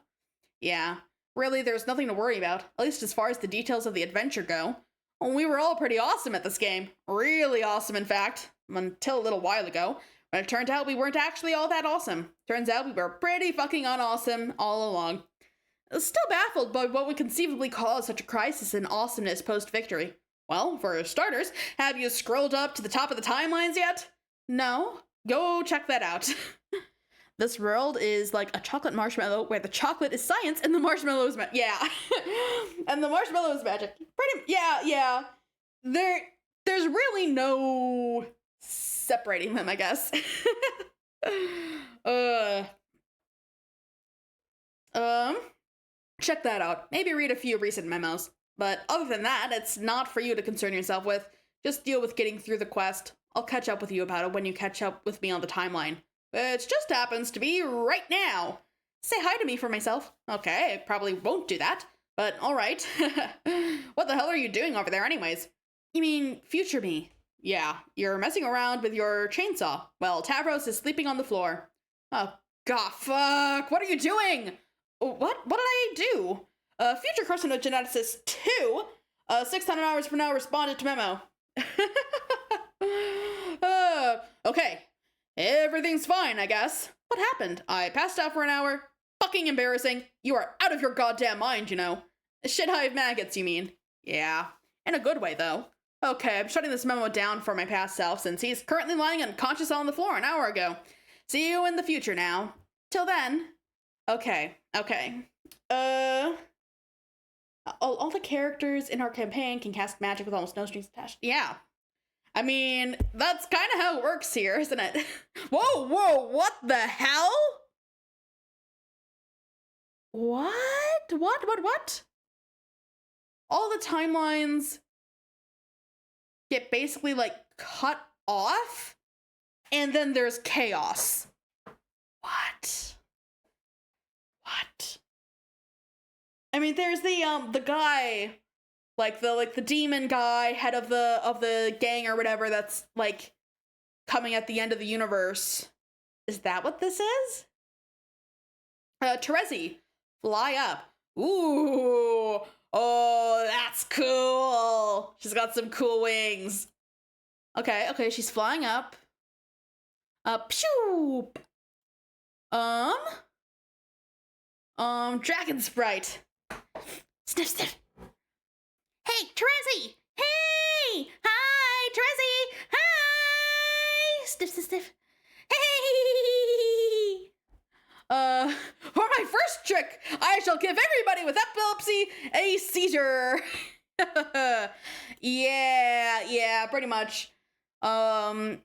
Yeah. Really, there's nothing to worry about, at least as far as the details of the adventure go. Well, we were all pretty awesome at this game. Really awesome, in fact. Until a little while ago, when it turned out we weren't actually all that awesome. Turns out we were pretty fucking unawesome all along. Still baffled by what would conceivably cause such a crisis in awesomeness post-victory. Well, for starters, have you scrolled up to the top of the timelines yet? No? Go check that out. This world is like a chocolate marshmallow where the chocolate is science and the marshmallow is yeah. And the marshmallow is magic. Yeah. There's really no separating them, I guess. Check that out. Maybe read a few recent memos. But other than that, it's not for you to concern yourself with. Just deal with getting through the quest. I'll catch up with you about it when you catch up with me on the timeline. Which just happens to be right now. Say hi to me for myself. Okay, I probably won't do that, but alright. What the hell are you doing over there anyways? You mean future me? Yeah, you're messing around with your chainsaw. Well, Tavros is sleeping on the floor. Oh, god, fuck, what are you doing? What did I do? Future carcinogeneticist 2, 600 hours from now responded to memo. Okay. Everything's fine, I guess. What happened? I passed out for an hour. Fucking embarrassing. You are out of your goddamn mind, you know. Shit hive maggots, you mean? Yeah. In a good way, though. Okay, I'm shutting this memo down for my past self since he's currently lying unconscious on the floor an hour ago. See you in the future now. Till then. Okay. All the characters in our campaign can cast magic with almost no strings attached. Yeah. I mean, that's kind of how it works here, isn't it? Whoa, what the hell? What? All the timelines get basically, like, cut off, and then there's chaos. What? I mean, there's the guy... Like the demon guy, head of the gang or whatever that's, like, coming at the end of the universe. Is that what this is? Terezi, fly up. Ooh. Oh, that's cool. She's got some cool wings. Okay, she's flying up. Pew! Dragon Sprite. Sniff. Hey, Terezi! Hey! Hi, Terezi! Hi! Sniff. Hey! For my first trick, I shall give everybody with epilepsy a seizure. Yeah, pretty much. I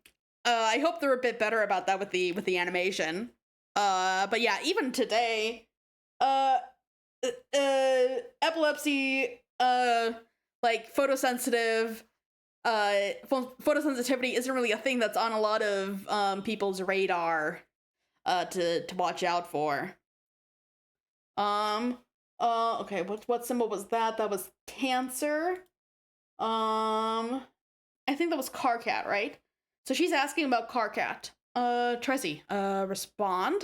hope they're a bit better about that with the animation. But yeah, even today, epilepsy, like, photosensitivity isn't really a thing that's on a lot of people's radar to watch out for. Okay, what symbol was that? That was Cancer. I think that was Carcat, right? So she's asking about Carcat. Terezi, respond.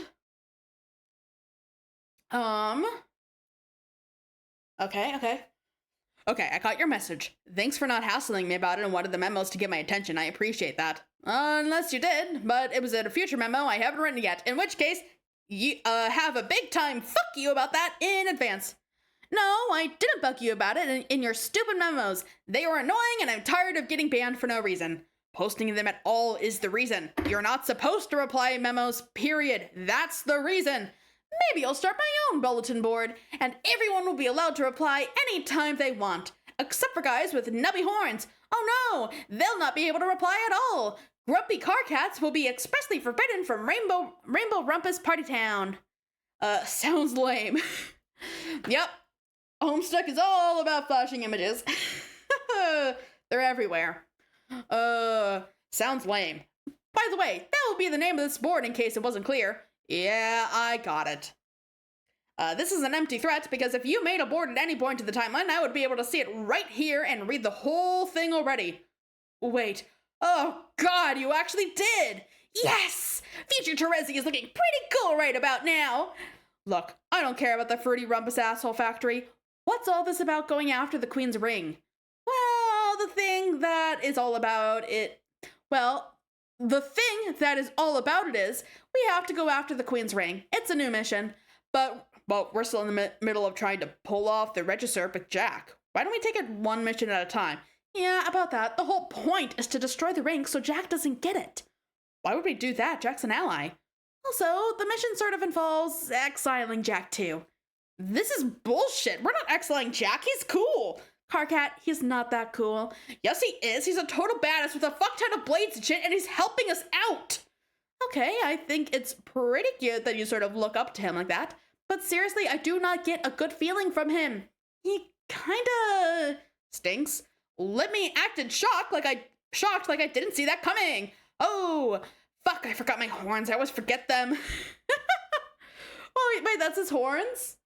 Okay, I got your message. Thanks for not hassling me about it and wanted the memos to get my attention. I appreciate that. Unless you did, but it was a future memo I haven't written yet, in which case, you, have a big time fuck you about that in advance. No, I didn't bug you about it in your stupid memos. They were annoying and I'm tired of getting banned for no reason. Posting them at all is the reason. You're not supposed to reply memos, period. That's the reason. Maybe I'll start my own bulletin board, and everyone will be allowed to reply anytime they want, except for guys with nubby horns. Oh no, they'll not be able to reply at all. Grumpy car cats will be expressly forbidden from Rainbow Rumpus Party Town. Sounds lame. Yep, Homestuck is all about flashing images. They're everywhere. Sounds lame. By the way, that will be the name of this board in case it wasn't clear. Yeah, I got it. This is an empty threat because if you made a board at any point in the timeline, I would be able to see it right here and read the whole thing already. Wait. Oh god, you actually did! Yes! Future Terezi is looking pretty cool right about now. Look, I don't care about the Fruity Rumpus asshole factory. What's all this about going after the Queen's ring? Well, the thing that is all about it... Well... The thing that is all about it is, we have to go after the Queen's ring. It's a new mission. But, well, we're still in the middle of trying to pull off the Register with Jack. Why don't we take it one mission at a time? Yeah, about that. The whole point is to destroy the ring so Jack doesn't get it. Why would we do that? Jack's an ally. Also, the mission sort of involves exiling Jack too. This is bullshit. We're not exiling Jack. He's cool. Carcat, he's not that cool. Yes, he is. He's a total badass with a fuck ton of blades and shit, and he's helping us out. Okay, I think it's pretty cute that you sort of look up to him like that. But seriously, I do not get a good feeling from him. He kinda stinks. Let me act in shocked like I didn't see that coming. Oh, fuck, I forgot my horns. I always forget them. Oh, wait, that's his horns?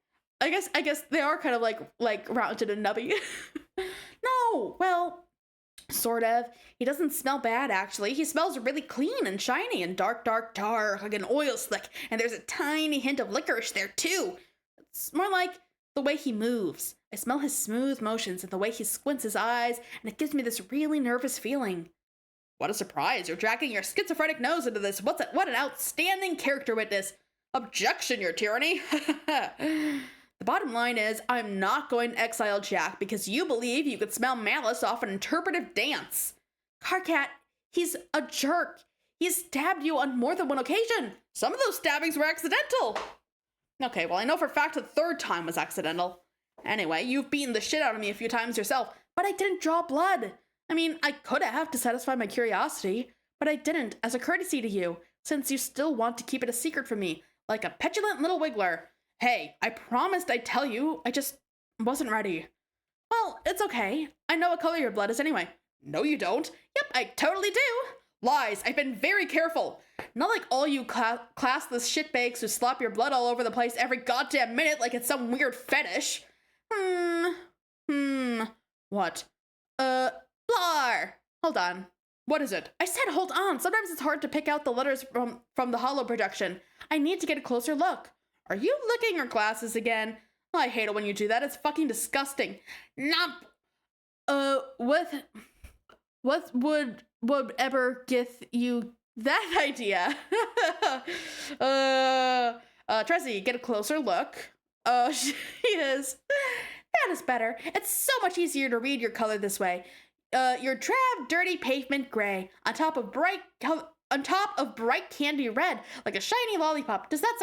I guess they are kind of like rounded and nubby. No, well, sort of. He doesn't smell bad, actually. He smells really clean and shiny and dark, like an oil slick. And there's a tiny hint of licorice there, too. It's more like the way he moves. I smell his smooth motions and the way he squints his eyes, and it gives me this really nervous feeling. What a surprise. You're dragging your schizophrenic nose into this. What an outstanding character witness. Objection, your tyranny. The bottom line is, I'm not going to exile Jack because you believe you could smell malice off an interpretive dance. Carcat, he's a jerk. He's stabbed you on more than one occasion. Some of those stabbings were accidental. Okay, well, I know for a fact the third time was accidental. Anyway, you've beaten the shit out of me a few times yourself, but I didn't draw blood. I mean, I could have to satisfy my curiosity, but I didn't as a courtesy to you, since you still want to keep it a secret from me, like a petulant little wiggler. Hey, I promised I'd tell you, I just wasn't ready. Well, it's okay. I know what color your blood is anyway. No, you don't. Yep, I totally do. Lies. I've been very careful. Not like all you classless shitbags who slop your blood all over the place every goddamn minute like it's some weird fetish. What? Blar. Hold on. What is it? I said hold on. Sometimes it's hard to pick out the letters from the hollow projection. I need to get a closer look. Are you licking your glasses again? I hate it when you do that. It's fucking disgusting. Nop. What would ever get you that idea? Tracy, get a closer look. She is. That is better. It's so much easier to read your color this way. Your drab, dirty pavement gray on top of bright candy red, like a shiny lollipop. Does that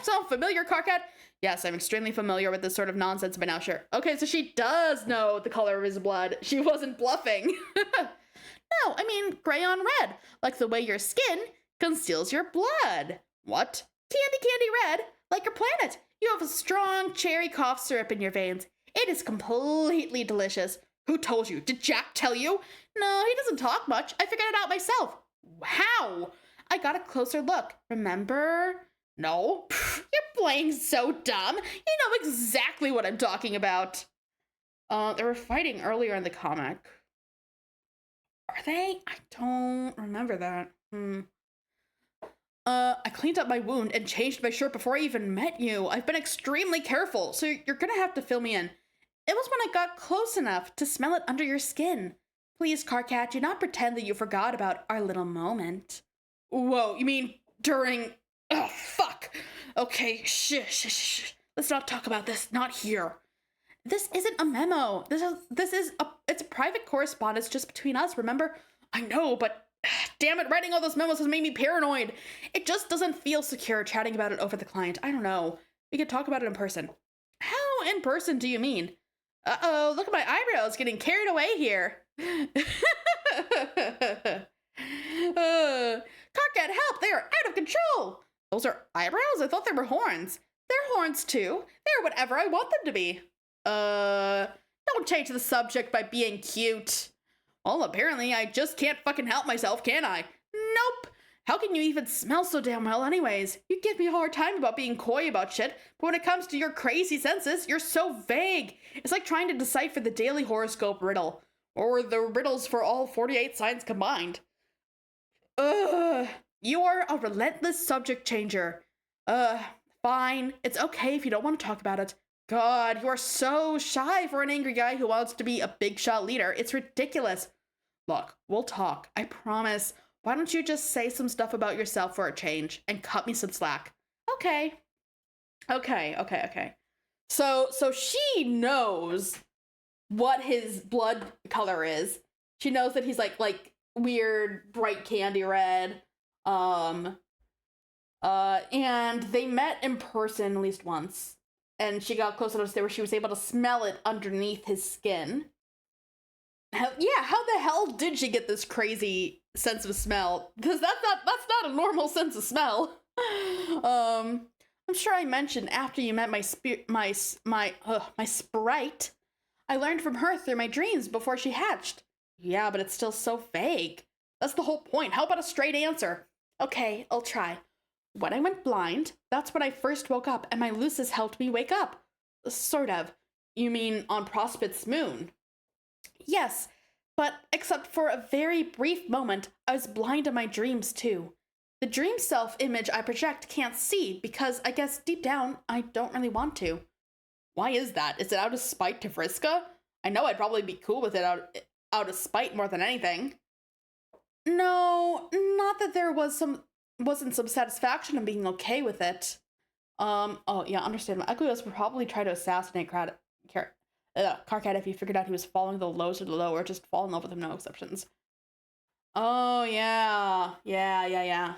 sound familiar, Carcat? Yes, I'm extremely familiar with this sort of nonsense, but now sure. Okay, so she does know the color of his blood. She wasn't bluffing. No, I mean gray on red, like the way your skin conceals your blood. What? Candy red, like your planet. You have a strong cherry cough syrup in your veins. It is completely delicious. Who told you? Did Jack tell you? No, he doesn't talk much. I figured it out myself. How? I got a closer look. Remember? No. You're playing so dumb. You know exactly what I'm talking about. They were fighting earlier in the comic. Are they? I don't remember that. I cleaned up my wound and changed my shirt before I even met you. I've been extremely careful, so you're gonna have to fill me in. It was when I got close enough to smell it under your skin. Please, Carcat, do not pretend that you forgot about our little moment. Whoa, you mean during... Oh, fuck. Okay, shh. Let's not talk about this. Not here. This isn't a memo. It's a private correspondence just between us, remember? I know, but damn it, writing all those memos has made me paranoid. It just doesn't feel secure chatting about it over the client. I don't know. We could talk about it in person. How in person do you mean? Uh-oh, look at my eyebrows getting carried away here. Carcat, help! They are out of control! Those are eyebrows? I thought they were horns. They're horns too. They're whatever I want them to be. Don't change the subject by being cute. Well, apparently I just can't fucking help myself, can I? Nope. How can you even smell so damn well anyways? You give me a hard time about being coy about shit, but when it comes to your crazy senses, you're so vague. It's like trying to decipher the daily horoscope riddle, or the riddles for all 48 signs combined. You are a relentless subject changer. Fine. It's okay if you don't want to talk about it. God, you are so shy for an angry guy who wants to be a big shot leader. It's ridiculous. Look, we'll talk. I promise. Why don't you just say some stuff about yourself for a change and cut me some slack? Okay. So she knows what his blood color is. She knows that he's like weird bright candy red. And they met in person at least once. And she got close enough to where she was able to smell it underneath his skin. How the hell did she get this crazy sense of smell? Because that's not a normal sense of smell. I'm sure I mentioned after you met my sprite, I learned from her through my dreams before she hatched. Yeah, but it's still so vague. That's the whole point. How about a straight answer? Okay, I'll try. When I went blind, that's when I first woke up, and my Lucis helped me wake up. Sort of. You mean on Prospit's moon? Yes, but except for a very brief moment, I was blind in my dreams too. The dream self-image I project can't see because I guess deep down, I don't really want to. Why is that? Is it out of spite to Vriska? I know I'd probably be cool with it out of spite more than anything. No, not that there wasn't some satisfaction in being okay with it. Oh yeah, understandable. Equios would probably try to assassinate Karkat if he figured out he was following the lows or the low, or just fall in love with him, no exceptions. Oh yeah.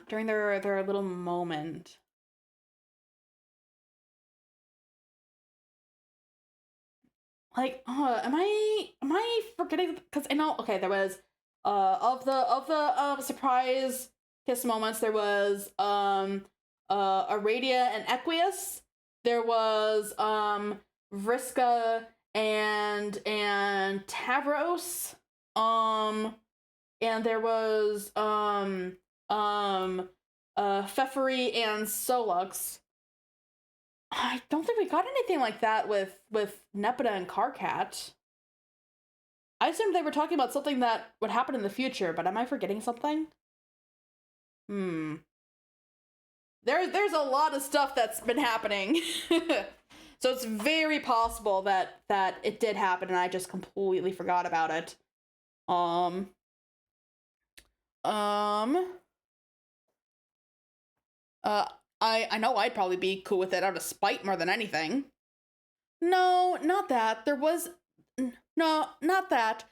During their little moment. Like, am I forgetting? Because I know, okay, there was of the surprise kiss moments, there was Aradia and Equius. There was Vriska and Tavros. And there was Pfeffery and Solux. I don't think we got anything like that with Nepeta and Karkat. I assumed they were talking about something that would happen in the future, but am I forgetting something? There's a lot of stuff that's been happening. So it's very possible that it did happen and I just completely forgot about it. I know I'd probably be cool with it out of spite more than anything. No, not that. Not that.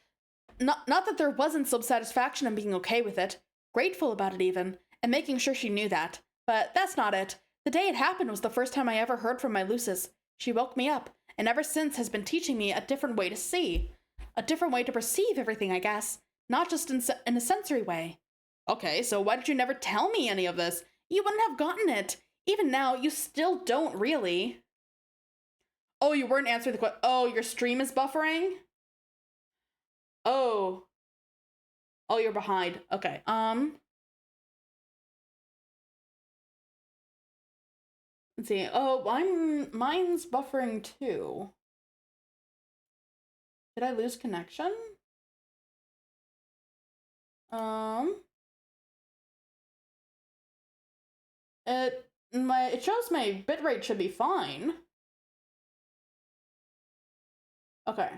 Not that there wasn't some satisfaction in being okay with it. Grateful about it even, and making sure she knew that. But that's not it. The day it happened was the first time I ever heard from my Lucis. She woke me up, and ever since has been teaching me a different way to see. A different way to perceive everything, I guess. Not just in a sensory way. Okay, so why did you never tell me any of this? You wouldn't have gotten it. Even now, you still don't really. Oh, you weren't answering the question. Oh, your stream is buffering? Oh. Oh, you're behind. Okay. Let's see. Oh, mine's buffering too. Did I lose connection? It shows my bitrate should be fine. Okay.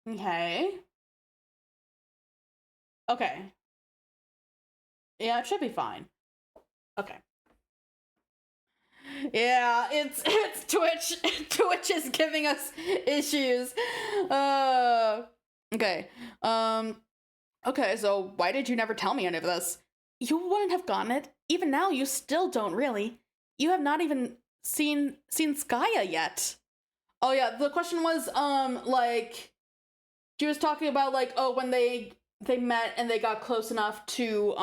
Okay. Okay. Yeah, it should be fine. Okay. Yeah, it's Twitch. Twitch is giving us issues. Okay. Okay, so why did you never tell me any of this? You wouldn't have gotten it. Even now, you still don't really. You have not even seen Skaya yet. Oh yeah, the question was, like, she was talking about, like, oh, when they met and they got close enough to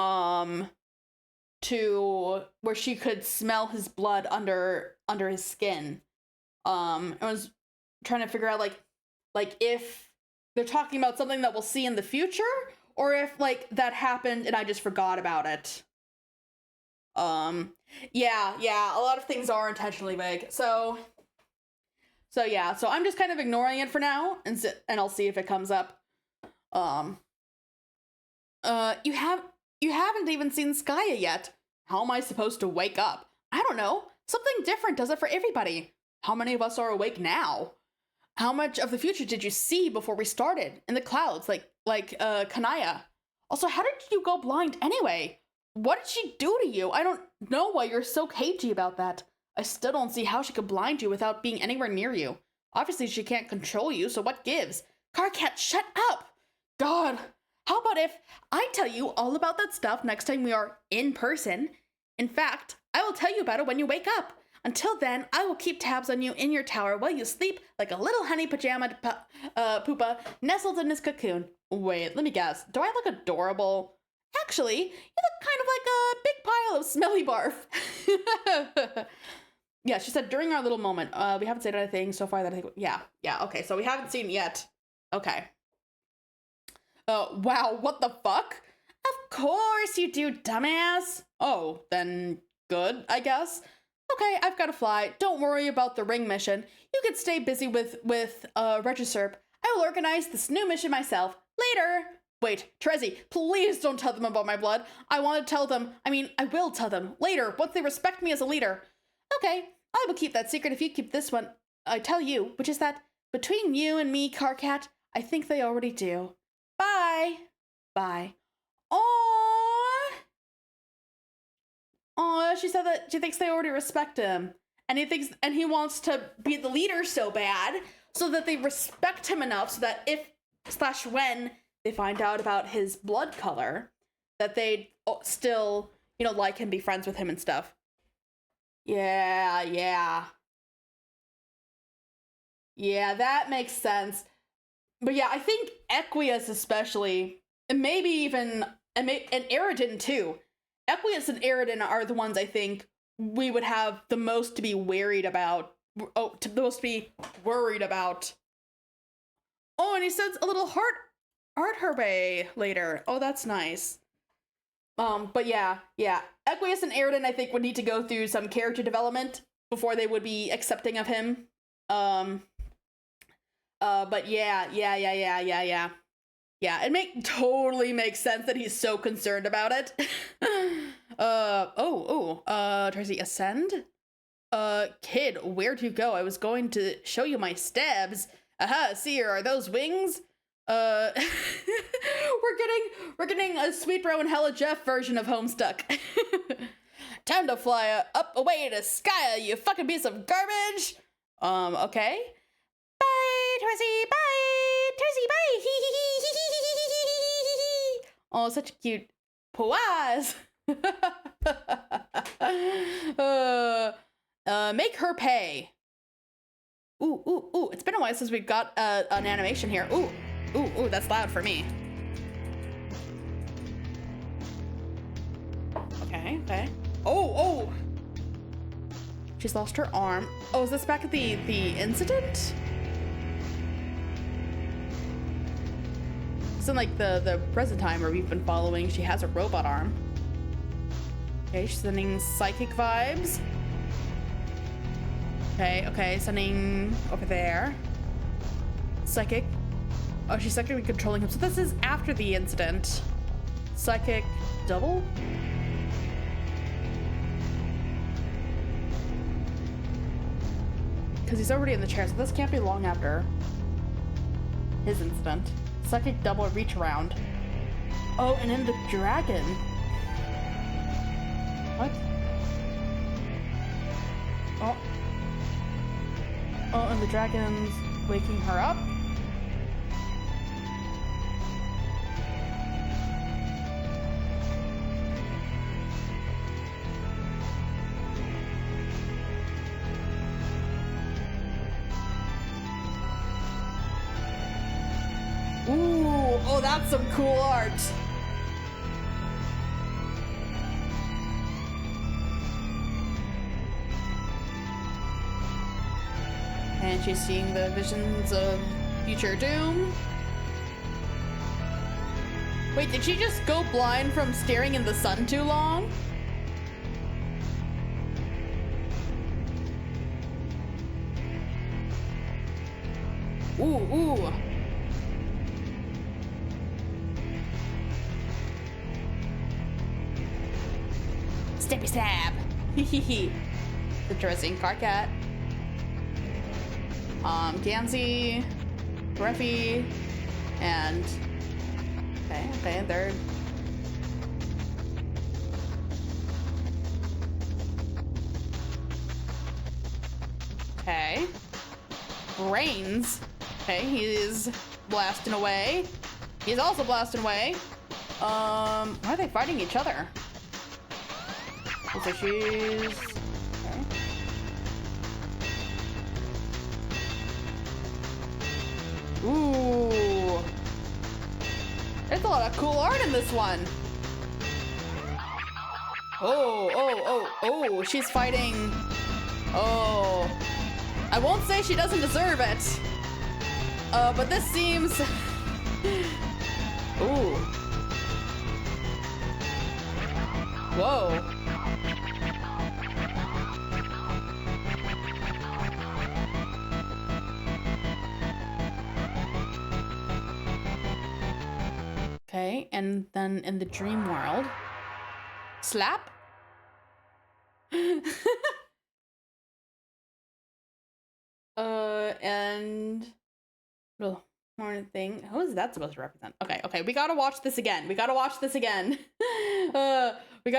where she could smell his blood under his skin. I was trying to figure out, like if they're talking about something that we'll see in the future, or if, like, that happened and I just forgot about it. Yeah, a lot of things are intentionally vague. So yeah, so I'm just kind of ignoring it for now, and I'll see if it comes up. You haven't even seen Skaya yet. How am I supposed to wake up? I don't know. Something different does it for everybody. How many of us are awake now? How much of the future did you see before we started? In the clouds, like Kanaya. Also, how did you go blind anyway? What did she do to you? I don't know why you're so cagey about that. I still don't see how she could blind you without being anywhere near you. Obviously, she can't control you, so what gives? Carcat, shut up! God, how about if I tell you all about that stuff next time we are in person? In fact, I will tell you about it when you wake up. Until then, I will keep tabs on you in your tower while you sleep like a little honey pajama poopa nestled in his cocoon. Wait, let me guess. Do I look adorable? Actually, you look kind of like a big pile of smelly barf. Yeah, she said during our little moment. We haven't said anything so far that I think. Yeah, okay, so we haven't seen it yet. Okay. Wow, what the fuck? Of course you do, dumbass. Oh, then good, I guess. Okay, I've got to fly. Don't worry about the ring mission. You can stay busy with Regisurp. I will organize this new mission myself. Later. Wait, Trezzy, please don't tell them about my blood. I will tell them later, once they respect me as a leader. Okay, I will keep that secret if you keep this one. I tell you, which is that between you and me, Carcat, I think they already do. Bye. Bye. Aww, she said that she thinks they already respect him. And he wants to be the leader so bad, so that they respect him enough so that when they find out about his blood color, that they still, like him, be friends with him and stuff. Yeah, that makes sense. But yeah, I think Equius especially, and maybe even, and Eridan too. Equius and Eridan are the ones I think we would have the most to be worried about. Oh, and he sends a little heart herbe later. Oh, that's nice. But yeah. Equius and Eridan I think would need to go through some character development before they would be accepting of him. But yeah. Yeah, it totally makes sense that he's so concerned about it. Tracy, ascend? Kid, where'd you go? I was going to show you my stabs. Aha, see here, are those wings? We're getting a Sweet Bro and Hella Jeff version of Homestuck. Time to fly up away to Skya, you fucking piece of garbage. Okay. Bye, Tracy, bye! Tracy, bye! Oh, such a cute pause. Make her pay. Ooh, it's been a while since we've got an animation here. Ooh, that's loud for me. Okay. Oh! She's lost her arm. Oh, is this back at the incident? It's in like the present time where we've been following. She has a robot arm. Okay, she's sending psychic vibes. Okay, sending over there. Psychic. Oh, she's psychically controlling him. So this is after the incident. Psychic double? Because he's already in the chair, so this can't be long after his incident. Psychic double reach around. Oh, and then the dragon. What? Oh, and the dragon's waking her up. Ooh, oh, that's some cool art. And she's seeing the visions of future doom. Wait, did she just go blind from staring in the sun too long? Ooh. Stippy stab. Hehehe. The dressing Carcat. Gansey, Breffy, and okay, third. Okay. brains. Okay, he's blasting away. He's also blasting away. Why are they fighting each other? So she's... Okay. Ooh. There's a lot of cool art in this one. Oh, she's fighting. Oh. I won't say she doesn't deserve it. But this seems... Ooh. Whoa. Okay, and then in the dream world, slap. And oh, more thing. Who is that supposed to represent? Okay, we gotta watch this again. We gotta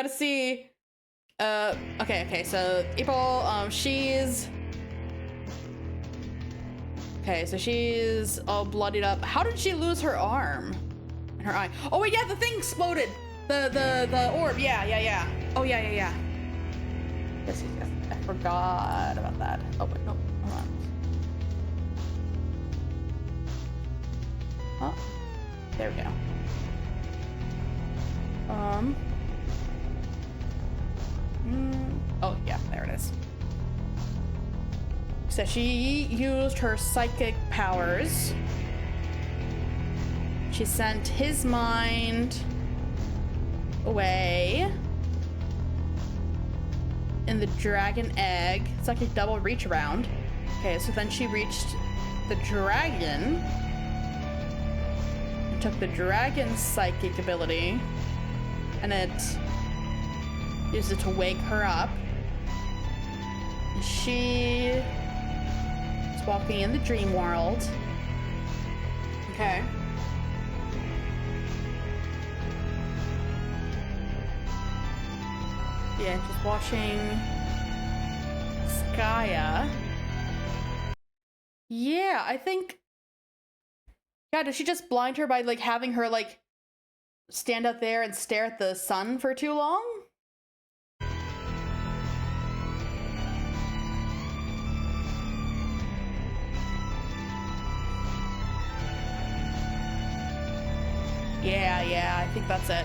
see. Okay. So April, she's. Okay, so she's all bloodied up. How did she lose her arm? Her eye. Oh wait, yeah, the thing exploded. The orb. Yeah. Oh yeah. Yes. I forgot about that. Oh wait, no, hold on. Oh, there we go. Oh yeah, there it is. So she used her psychic powers. She sent his mind away in the dragon egg. It's like a double reach around. Okay, so then she reached the dragon and took the dragon's psychic ability and it used it to wake her up. She is walking in the dream world. Okay. Yeah, just watching Skaya. Yeah, I think... Yeah, did she just blind her by, like, having her, like, stand out there and stare at the sun for too long? Yeah, I think that's it.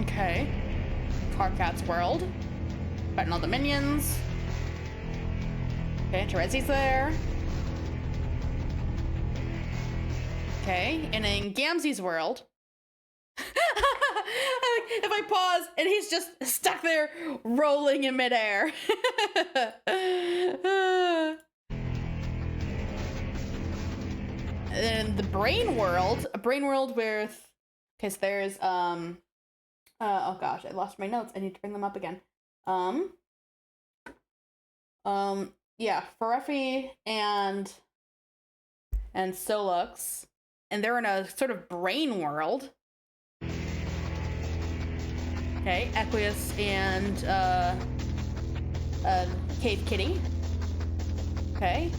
Okay. Carcat's world. Fighting all the minions. Okay, Terezi's there. Okay, and in Gamzee's world. If I pause and he's just stuck there rolling in midair. And the brain world, a brain world with, because there's oh gosh, I lost my notes. I need to bring them up again. Yeah, Ferefi and Solux, and they're in a sort of brain world. Okay, Equius and Cave Kitty. Okay,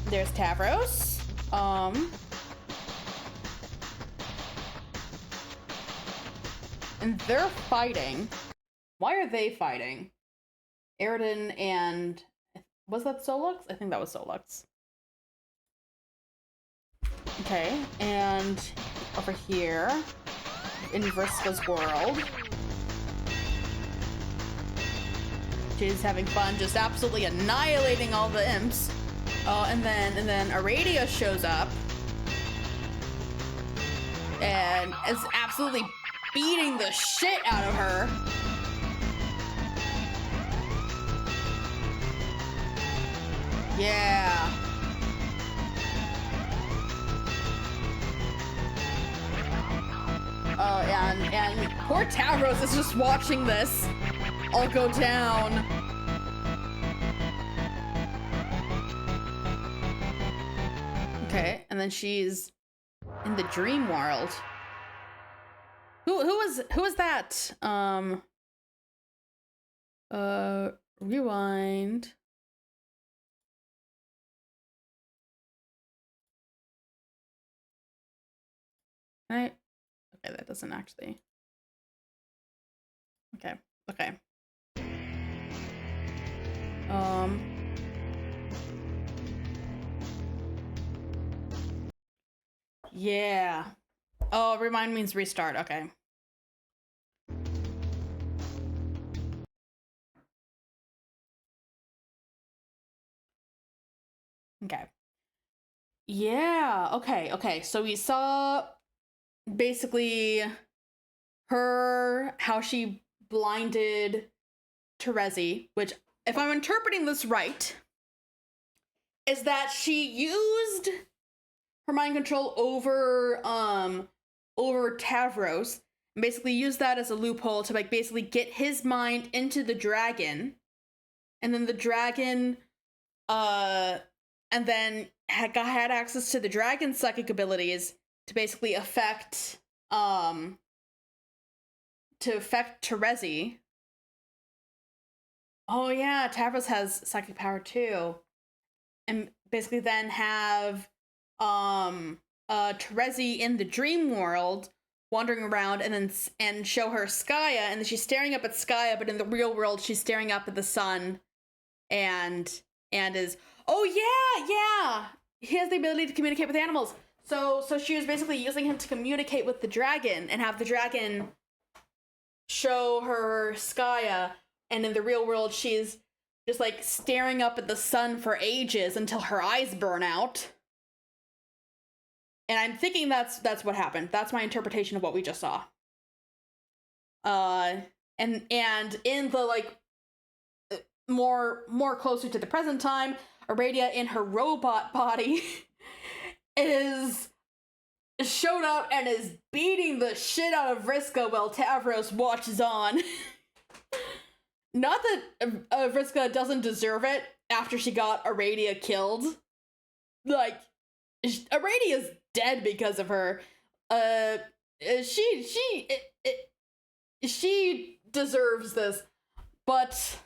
there's Tavros. And they're fighting. Why are they fighting? Aridin and... Was that Solux? I think that was Solux. Okay, and over here, in Vriska's world, she's having fun, just absolutely annihilating all the imps. Oh, and then Aradia shows up and is absolutely beating the shit out of her. Yeah. Oh, and poor Tavros is just watching this all go down. Okay, and then she's in the dream world. Who was that? Rewind. Right? Okay, that doesn't actually. Okay. Okay. Yeah. Oh, rewind means restart. Okay. Okay. Yeah. Okay. Okay. So we saw basically how she blinded Terezi, which, if I'm interpreting this right, is that she used her mind control over Tavros, and basically used that as a loophole to like basically get his mind into the dragon, and then the dragon and then had access to the dragon's psychic abilities to basically affect Terezi. Oh yeah, Tavros has psychic power too. And basically then have Terezi in the dream world wandering around, and show her Skaya, and then she's staring up at Skaya, but in the real world she's staring up at the sun and is, oh yeah, he has the ability to communicate with animals. So she was basically using him to communicate with the dragon and have the dragon show her Skaya, and in the real world she's just like staring up at the sun for ages until her eyes burn out. And I'm thinking that's what happened. That's my interpretation of what we just saw. And in the like more closer to the present time, Aradia in her robot body showed up and is beating the shit out of Vriska while Tavros watches on. Not that Vriska doesn't deserve it after she got Aradia killed. Like, Aradia's dead because of her. She deserves this, but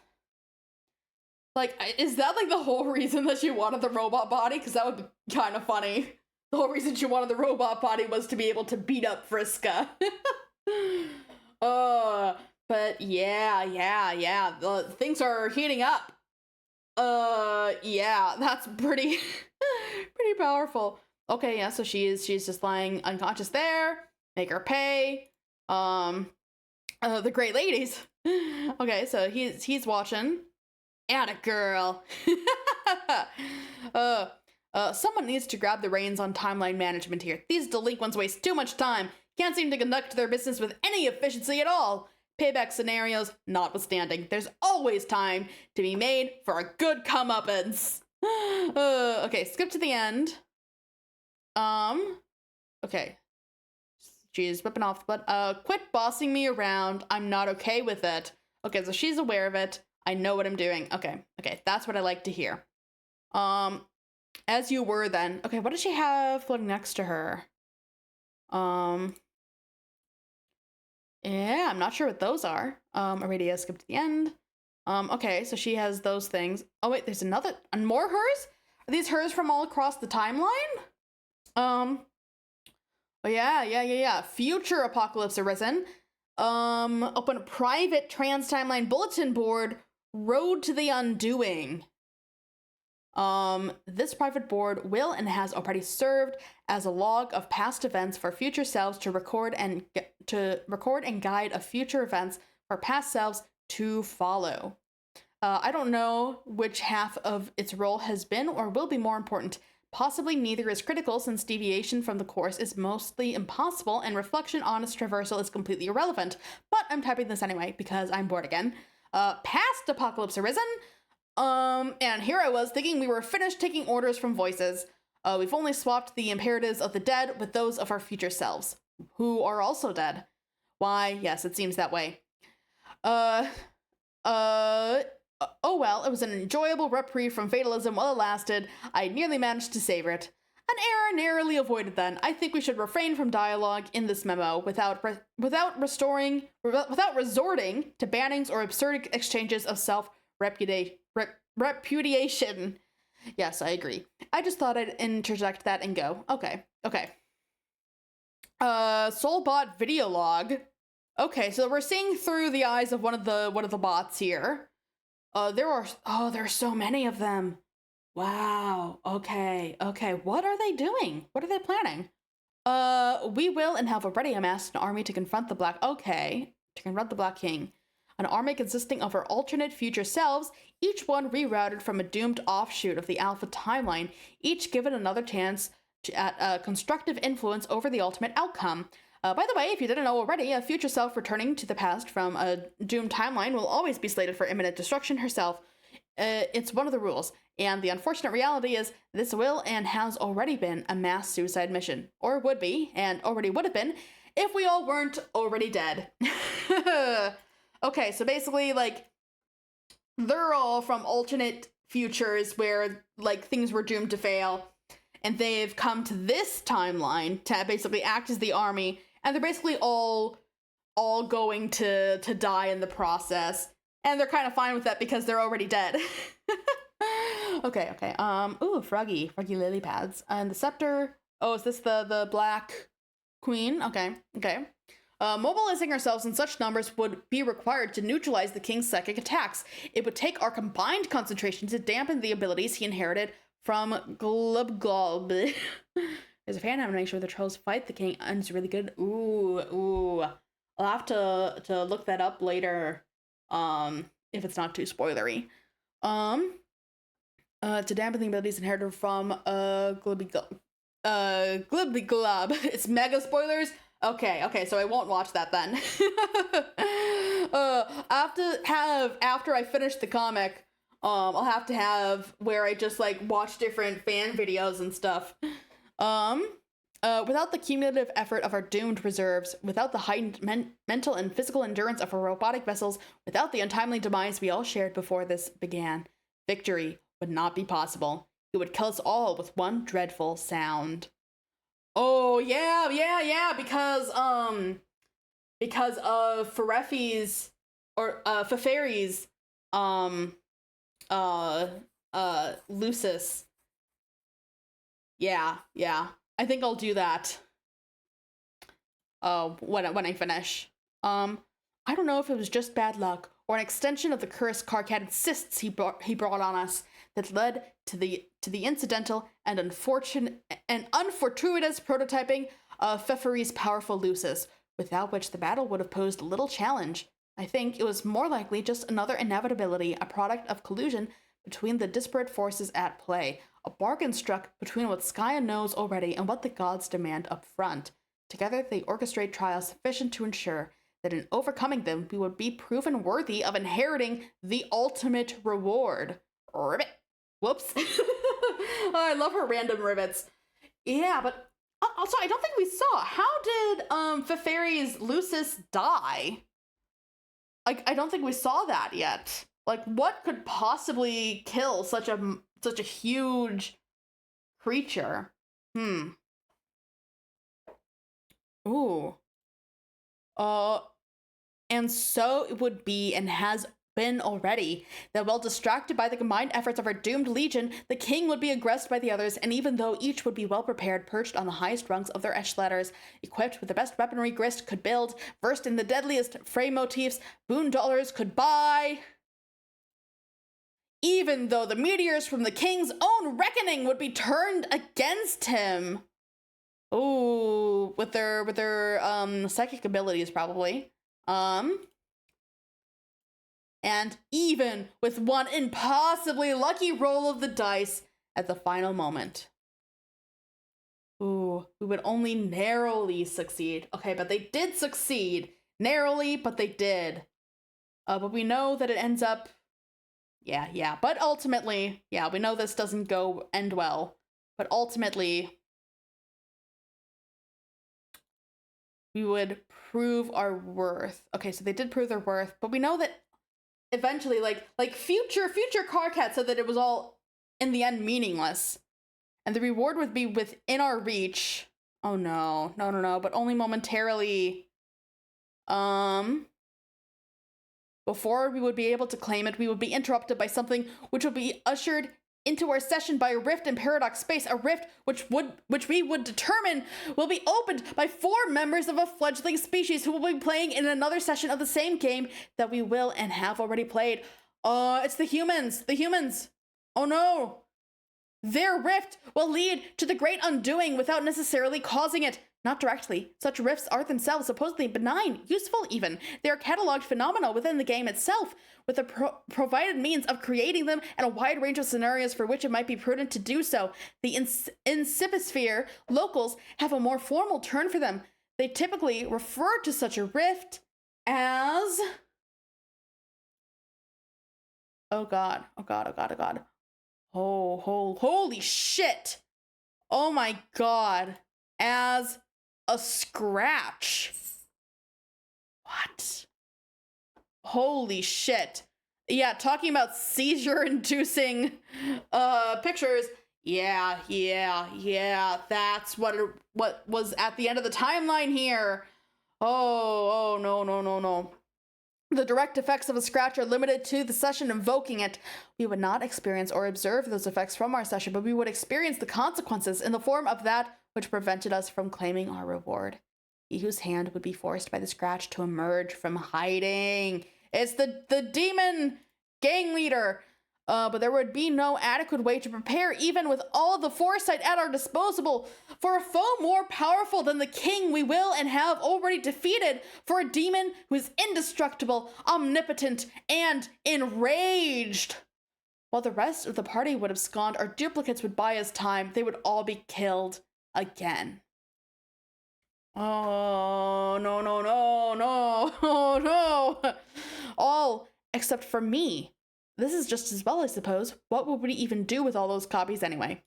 like, is that like the whole reason that she wanted the robot body? Because that would be kind of funny. The whole reason she wanted the robot body was to be able to beat up Vriska. But yeah. Things are heating up. Yeah, that's pretty powerful. Okay, yeah, so she's just lying unconscious there. Make her pay. The great ladies. Okay, so he's watching. Atta girl. Someone needs to grab the reins on timeline management here. These delinquents waste too much time. Can't seem to conduct their business with any efficiency at all. Payback scenarios notwithstanding, there's always time to be made for a good comeuppance. Okay, skip to the end. Okay. She's whipping off the butt. Quit bossing me around. I'm not okay with it. Okay, so she's aware of it. I know what I'm doing. Okay, that's what I like to hear. As you were then. Okay, what does she have floating next to her? Yeah, I'm not sure what those are. Aradia, skip to the end. Okay, so she has those things. Oh wait, there's another, and more hers? Are these hers from all across the timeline? Oh yeah. Future apocalypse arisen. Open a private trans-timeline bulletin board, Road to the Undoing. This private board will and has already served as a log of past events for future selves to record and guide of future events for past selves to follow. I don't know which half of its role has been or will be more important. Possibly neither is critical, since deviation from the course is mostly impossible and reflection on its traversal is completely irrelevant. But I'm typing this anyway because I'm bored again. Past apocalypse arisen. And here I was thinking we were finished taking orders from voices. We've only swapped the imperatives of the dead with those of our future selves, who are also dead. Why, yes, it seems that way. Oh well, it was an enjoyable reprieve from fatalism while it lasted. I nearly managed to savor it. An error narrowly avoided then. I think we should refrain from dialogue in this memo without resorting to bannings or absurd exchanges of repudiation. Yes, I agree. I just thought I'd interject that and go. Okay. Soulbot video log. Okay, so we're seeing through the eyes of one of the bots here. There are so many of them. Wow. Okay. What are they doing? What are they planning? We will and have already amassed an army to confront the Black King. An army consisting of our alternate future selves, each one rerouted from a doomed offshoot of the Alpha timeline, each given another chance at constructive influence over the ultimate outcome. By the way, if you didn't know already, a future self returning to the past from a doomed timeline will always be slated for imminent destruction herself. It's one of the rules, and the unfortunate reality is this will and has already been a mass suicide mission. Or would be, and already would have been, if we all weren't already dead. Okay, so basically, like, they're all from alternate futures where, like, things were doomed to fail, and they've come to this timeline to basically act as the army, and they're basically all going to die in the process. And they're kind of fine with that because they're already dead. Okay. Ooh, froggy lily pads. And the scepter. Oh, is this the Black Queen? Okay. Mobilizing ourselves in such numbers would be required to neutralize the king's psychic attacks. It would take our combined concentration to dampen the abilities he inherited from Glub. There's a fan having to make sure the trolls fight the king, and it's really good. Ooh. I'll have to look that up later. If it's not too spoilery. To dampen the abilities inherited from Glibby Glub. It's mega spoilers. Okay, so I won't watch that then. After I finish the comic, I'll have to have where I just like watch different fan videos and stuff. Without the cumulative effort of our doomed reserves, without the heightened mental and physical endurance of our robotic vessels, without the untimely demise we all shared before this began, victory would not be possible. It would kill us all with one dreadful sound. Oh, yeah, because of Fereffi's, or, Feferi's, Lucis. Yeah. I think I'll do that. When I finish. I don't know if it was just bad luck or an extension of the curse Karkat insists he brought on us that led to the incidental and unfortunate and unfortuitous prototyping of Feferi's powerful Lucis, without which the battle would have posed little challenge. I think it was more likely just another inevitability, a product of collusion between the disparate forces at play, a bargain struck between what Skya knows already and what the gods demand up front. Together they orchestrate trials sufficient to ensure that in overcoming them we would be proven worthy of inheriting the ultimate reward. Ribbit. Whoops. Oh, I love her random rivets. Yeah, but also I don't think we saw. How did Feferi's Lucis die? I don't think we saw that yet. Like, what could possibly kill such a huge creature? Ooh. And so it would be, and has been already, that while distracted by the combined efforts of our doomed legion, the king would be aggressed by the others, and even though each would be well prepared, perched on the highest rungs of their esh ladders, equipped with the best weaponry Grist could build, versed in the deadliest fray motifs boon dollars could buy, even though the meteors from the king's own reckoning would be turned against him. Ooh, with their psychic abilities probably. And even with one impossibly lucky roll of the dice at the final moment. Ooh, we would only narrowly succeed. Okay, but they did succeed. Narrowly, but they did. But we know that it ends up... Yeah. But ultimately, yeah, we know this doesn't end well. But ultimately, we would prove our worth. Okay, so they did prove their worth, but we know that eventually, like future Karkat said that it was all in the end meaningless, and the reward would be within our reach. Oh no, no, but only momentarily. Before we would be able to claim it, we would be interrupted by something which would be ushered into our session by a rift in paradox space, a rift which we would determine will be opened by 4 members of a fledgling species who will be playing in another session of the same game that we will and have already played. It's the humans. Oh no. Their rift will lead to the great undoing without necessarily causing it. Not directly. Such rifts are themselves supposedly benign, useful even. They are cataloged phenomena within the game itself, with the provided means of creating them and a wide range of scenarios for which it might be prudent to do so. The Incipisphere locals have a more formal term for them. They typically refer to such a rift as... Oh god. Holy shit. Oh my god. As a scratch. What? Holy shit. Yeah, talking about seizure-inducing pictures. Yeah. That's what was at the end of the timeline here. Oh, no. The direct effects of a scratch are limited to the session invoking it. We would not experience or observe those effects from our session, but we would experience the consequences in the form of that which prevented us from claiming our reward. He whose hand would be forced by the scratch to emerge from hiding. It's the demon gang leader. But there would be no adequate way to prepare, even with all the foresight at our disposal, for a foe more powerful than the king we will and have already defeated, for a demon who is indestructible, omnipotent, and enraged. While the rest of the party would abscond, our duplicates would buy us time. They would all be killed again. Oh, no. All except for me. This is just as well, I suppose. What would we even do with all those copies anyway?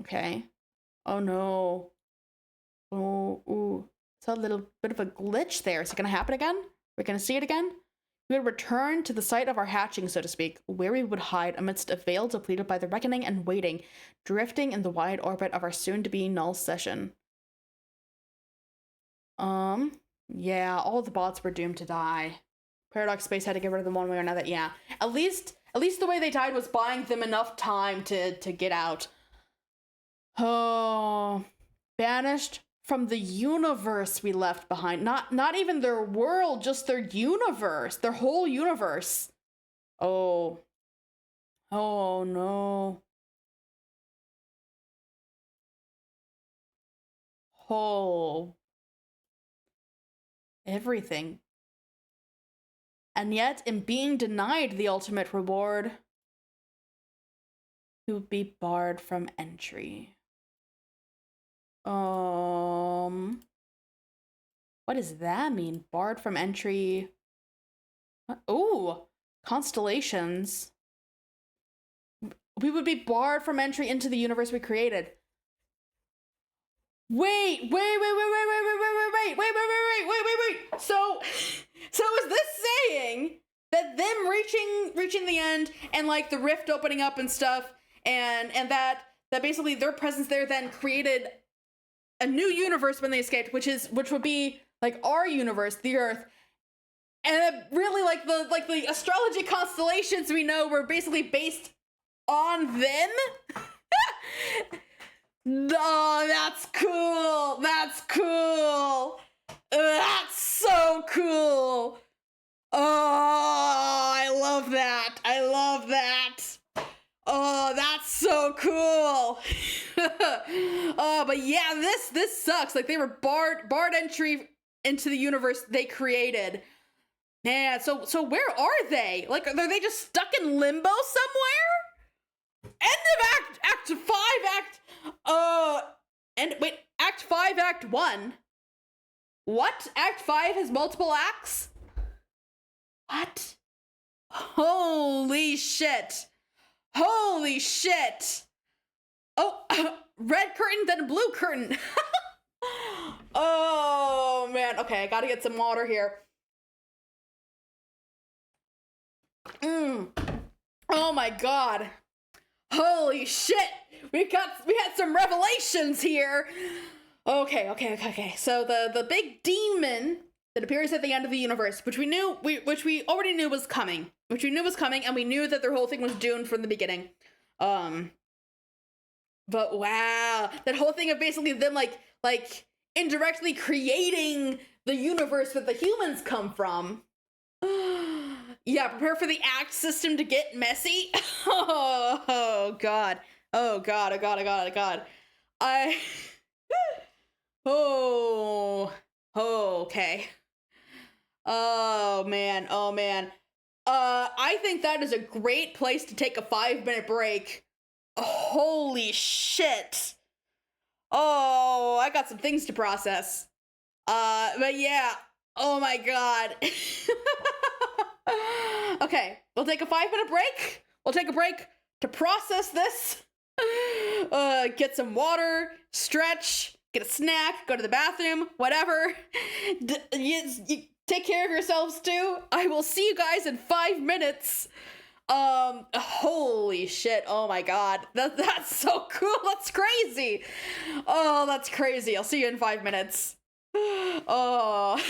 Okay. Oh no. Oh, it's a little bit of a glitch there. Is it gonna happen again? We're gonna see it again? We would return to the site of our hatching, so to speak, where we would hide amidst a veil depleted by the reckoning and waiting, drifting in the wide orbit of our soon-to-be null session. Yeah, all the bots were doomed to die. Paradox Space had to get rid of them one way or another. Yeah, at least the way they died was buying them enough time to get out. Oh, banished from the universe we left behind. Not even their world, just their universe, their whole universe. Oh no. Oh, everything. And yet, in being denied the ultimate reward, he would be barred from entry. What does that mean? Barred from entry? Ooh, constellations. We would be barred from entry into the universe we created. Wait. So is this saying that them reaching the end and like the rift opening up and stuff and that basically their presence there then created a new universe when they escaped, which would be like our universe, the Earth, and really like the astrology constellations we know were basically based on them? Oh, that's cool. That's so cool. Oh, I love that. Oh, that's so cool. Oh, but yeah, this sucks. Like they were barred entry into the universe they created. Man, so where are they? Like, are they just stuck in limbo somewhere? End of Act 5, Act 5, Act 1. What? Act 5 has multiple acts? What? Holy shit. Oh, red curtain, then blue curtain. Oh, man. Okay, I gotta get some water here. Oh my god. Holy shit! We had some revelations here. Okay. So the big demon that appears at the end of the universe, which we already knew was coming, and we knew that their whole thing was doomed from the beginning. But wow, that whole thing of basically them like indirectly creating the universe that the humans come from. Yeah, prepare for the act system to get messy. Oh god. Oh god. I Oh. Okay. Oh man. I think that is a great place to take a 5-minute break. Holy shit. Oh, I got some things to process. But yeah. Oh my god. Okay, we'll take a 5-minute break. We'll take a break to process this. Get some water, stretch, get a snack, go to the bathroom, whatever. You take care of yourselves too. I will see you guys in 5 minutes. Holy shit. Oh my god. That's so cool. That's crazy. Oh, that's crazy. I'll see you in 5 minutes. Oh.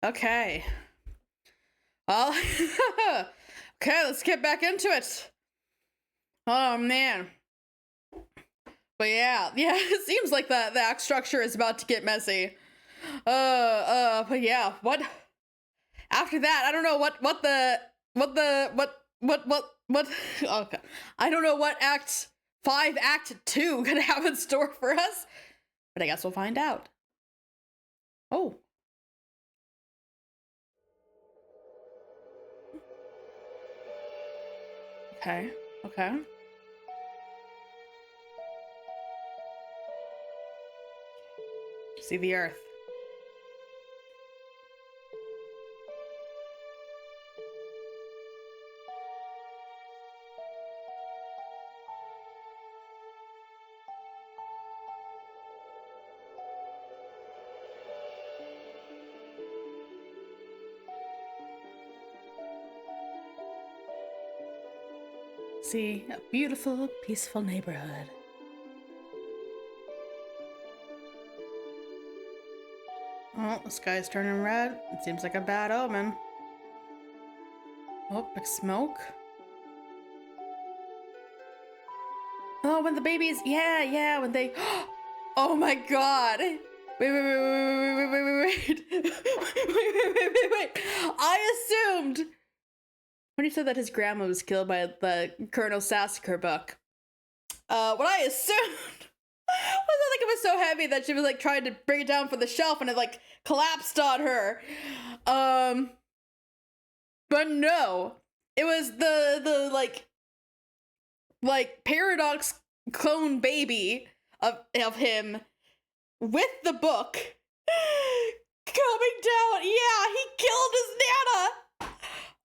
Okay. Well, okay, let's get back into it. Oh man. But yeah, it seems like the act structure is about to get messy. But yeah, what? After that, I don't know what okay. I don't know what Act 5, Act 2 gonna have in store for us. But I guess we'll find out. Oh. Okay. Okay. See the Earth. See a beautiful, peaceful neighborhood. Oh, the sky's turning red. It seems like a bad omen. Oh, big smoke. Oh, when the babies, yeah, when they, oh my god. Wait. Wait. I assumed when he said that his grandma was killed by the Colonel Sassacre book, what I assumed was that like it was so heavy that she was like trying to bring it down from the shelf and it like collapsed on her. But no, it was the like paradox clone baby of him with the book coming down. Yeah, he killed his Nana.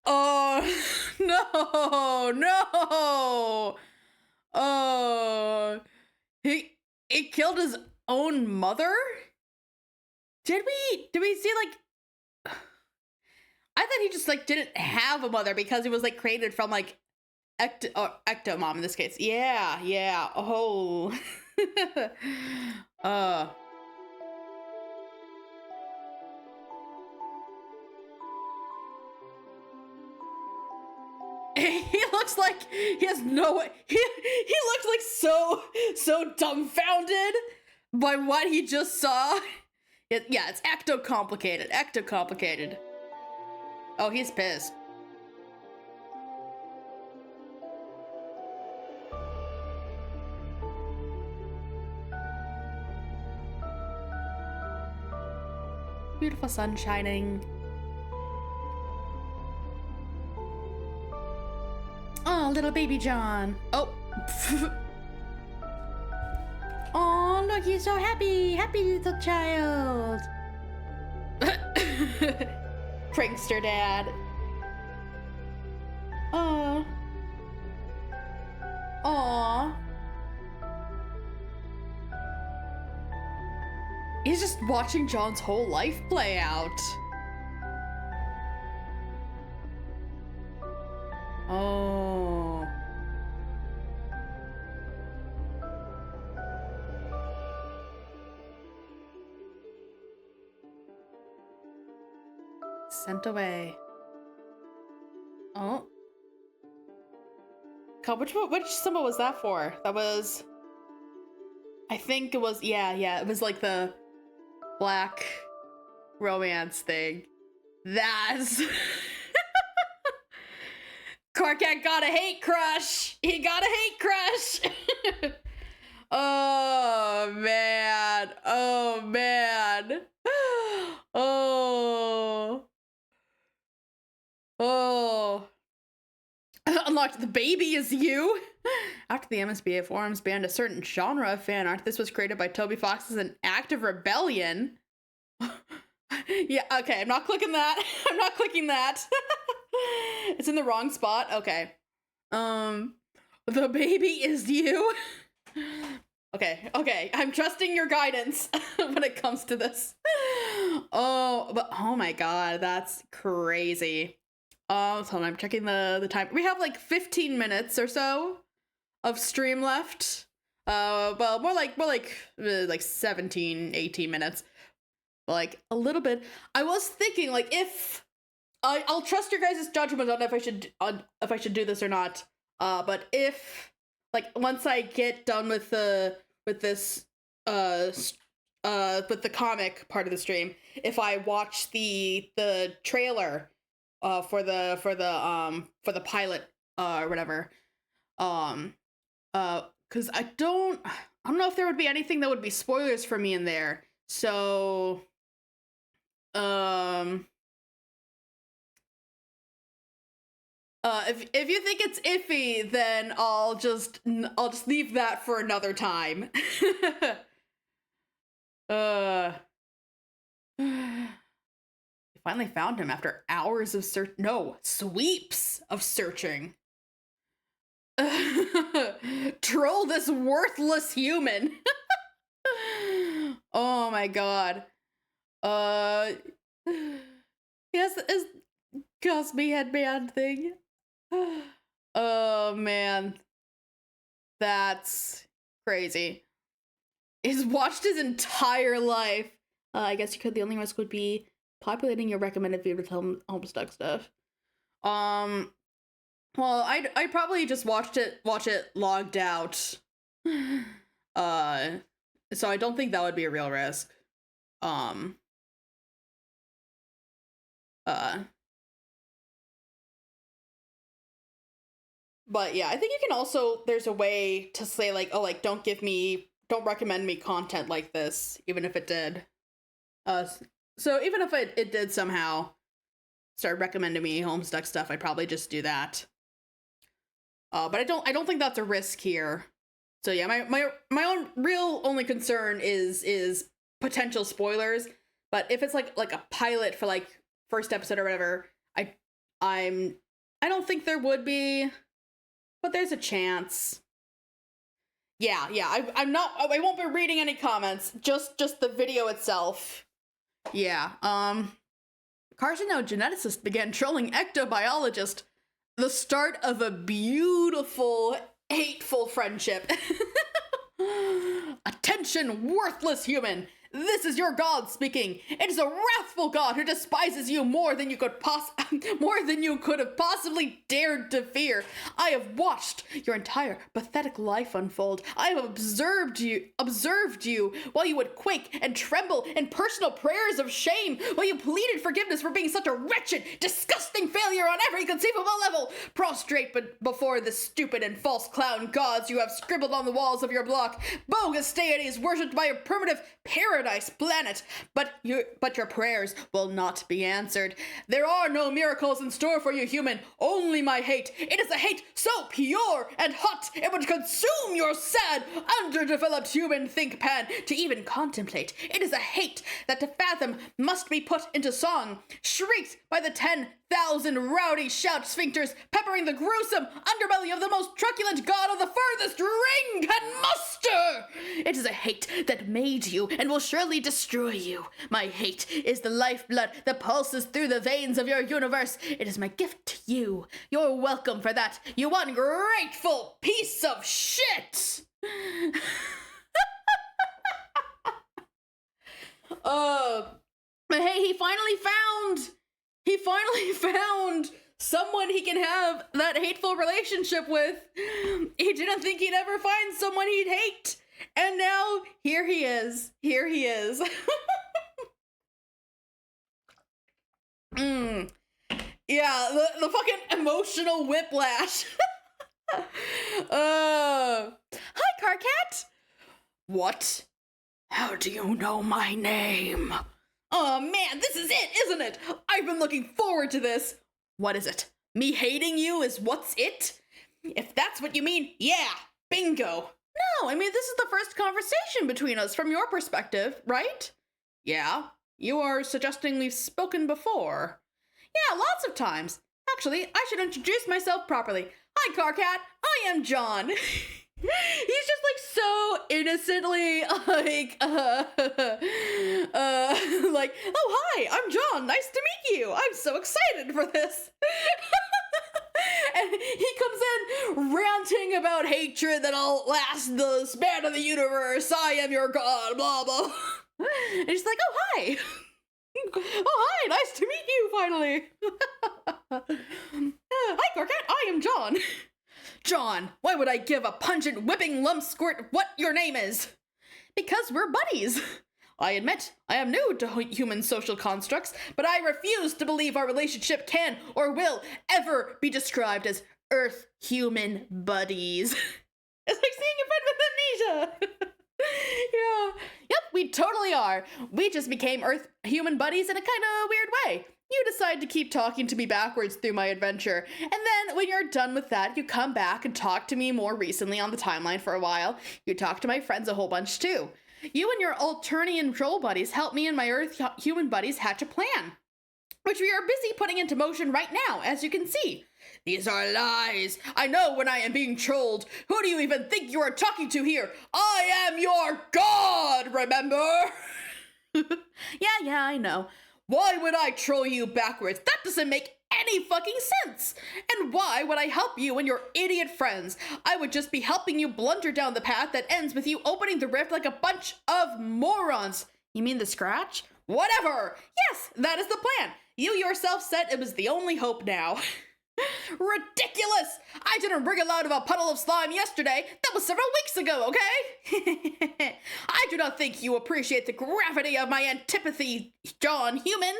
Oh no. Oh, he killed his own mother? Did we see like I thought he just like didn't have a mother because he was like created from like ectomom in this case. Yeah. Oh. He looks like he has no he looks like so dumbfounded by what he just saw. Yeah, it's ecto-complicated. Oh, he's pissed. Beautiful sun shining. Oh, little baby John. Oh. Oh, look, he's so happy. Happy little child. Prankster dad. Oh. Aw. He's just watching John's whole life play out. Oh. Sent away. Oh. God, which symbol was that for? That was... I think it was... Yeah. It was like the black romance thing. That's... Karkat got a hate crush! He got a hate crush! Oh, man. Oh. Unlocked the baby is you. After the MSBA forums banned a certain genre of fan art, this was created by Toby Fox as an act of rebellion. Yeah, okay, I'm not clicking that. It's in the wrong spot. Okay. The baby is you. Okay. I'm trusting your guidance when it comes to this. Oh, but oh my god, that's crazy. So I'm checking the time. We have like 15 minutes or so of stream left. Well, more like 17, 18 minutes. like a little bit. I was thinking like if I'll trust your guys' judgment on if I should do this or not. But if like once I get done with this with the comic part of the stream, if I watch the trailer for the pilot or whatever, because I don't know if there would be anything that would be spoilers for me in there. So if you think it's iffy, then I'll just leave that for another time. I finally found him after hours of sweeps of searching. Troll this worthless human. Oh my god. Yes, is Cosby headband thing. Oh man. That's crazy. He's watched his entire life. I guess you could. The only risk would be populating your recommended feed with Homestuck stuff. Well, I'd probably just watch it logged out. So I don't think that would be a real risk. But yeah, I think you can also, there's a way to say like, oh, like don't recommend me content like this, even if it did. So even if it did somehow start recommending me Homestuck stuff, I'd probably just do that. But I don't think that's a risk here. So yeah, my own real only concern is potential spoilers. But if it's like a pilot for like first episode or whatever, I don't think there would be, but there's a chance. Yeah, I won't be reading any comments, just the video itself. Yeah, carcinogeneticist began trolling ectobiologist. The start of a beautiful, hateful friendship. Attention, worthless human! This is your God speaking. It is a wrathful God who despises you more than you could have possibly dared to fear. I have watched your entire pathetic life unfold. I have observed you while you would quake and tremble in personal prayers of shame, while you pleaded forgiveness for being such a wretched, disgusting failure on every conceivable level. Prostrate before the stupid and false clown gods you have scribbled on the walls of your block. Bogus deities worshipped by your primitive paradise planet, but your prayers will not be answered. There are no miracles in store for you, human, only my hate. It is a hate so pure and hot it would consume your sad, underdeveloped human think pan to even contemplate. It is a hate that to fathom must be put into song, shrieked by the 10,000 rowdy shout sphincters peppering the gruesome underbelly of the most truculent god of the furthest ring can muster. It is a hate that made you and will surely destroy you. My hate is the lifeblood that pulses through the veins of your universe. It is my gift to you. You're welcome for that, you ungrateful piece of shit. But hey, he finally found someone he can have that hateful relationship with. He didn't think he'd ever find someone he'd hate. And now, here he is. Yeah, the fucking emotional whiplash. Hi, Carcat. What? How do you know my name? Oh man, this is it, isn't it? I've been looking forward to this. What is it? Me hating you is what's it? If that's what you mean, yeah, bingo. No, I mean, this is the first conversation between us from your perspective, right? Yeah, you are suggesting we've spoken before. Yeah, lots of times. Actually, I should introduce myself properly. Hi, Carcat, I am John. He's just like so innocently like, like, oh hi, I'm John, nice to meet you. I'm so excited for this. And he comes in ranting about hatred that outlast the span of the universe. I am your god, blah, blah. And she's like, oh, hi. Oh, hi, nice to meet you, finally. Hi, Corcat, I am John. John, why would I give a pungent whipping lump squirt what your name is? Because we're buddies. I admit, I am new to human social constructs, but I refuse to believe our relationship can or will ever be described as Earth-human buddies. It's like seeing a friend with amnesia. Yeah. Yep, we totally are. We just became Earth-human buddies in a kind of weird way. You decide to keep talking to me backwards through my adventure, and then when you're done with that, you come back and talk to me more recently on the timeline for a while. You talk to my friends a whole bunch too. You and your Alternian troll buddies help me and my Earth-human buddies hatch a plan, which we are busy putting into motion right now, as you can see. These are lies. I know when I am being trolled. Who do you even think you are talking to here? I am your god, remember? Yeah, I know. Why would I troll you backwards? That doesn't make any fucking sense. And why would I help you and your idiot friends? I would just be helping you blunder down the path that ends with you opening the rift like a bunch of morons. You mean the scratch? Whatever. Yes, that is the plan. You yourself said it was the only hope now. Ridiculous! I didn't wriggle out of a puddle of slime yesterday. That was several weeks ago, okay? I do not think you appreciate the gravity of my antipathy, John Human.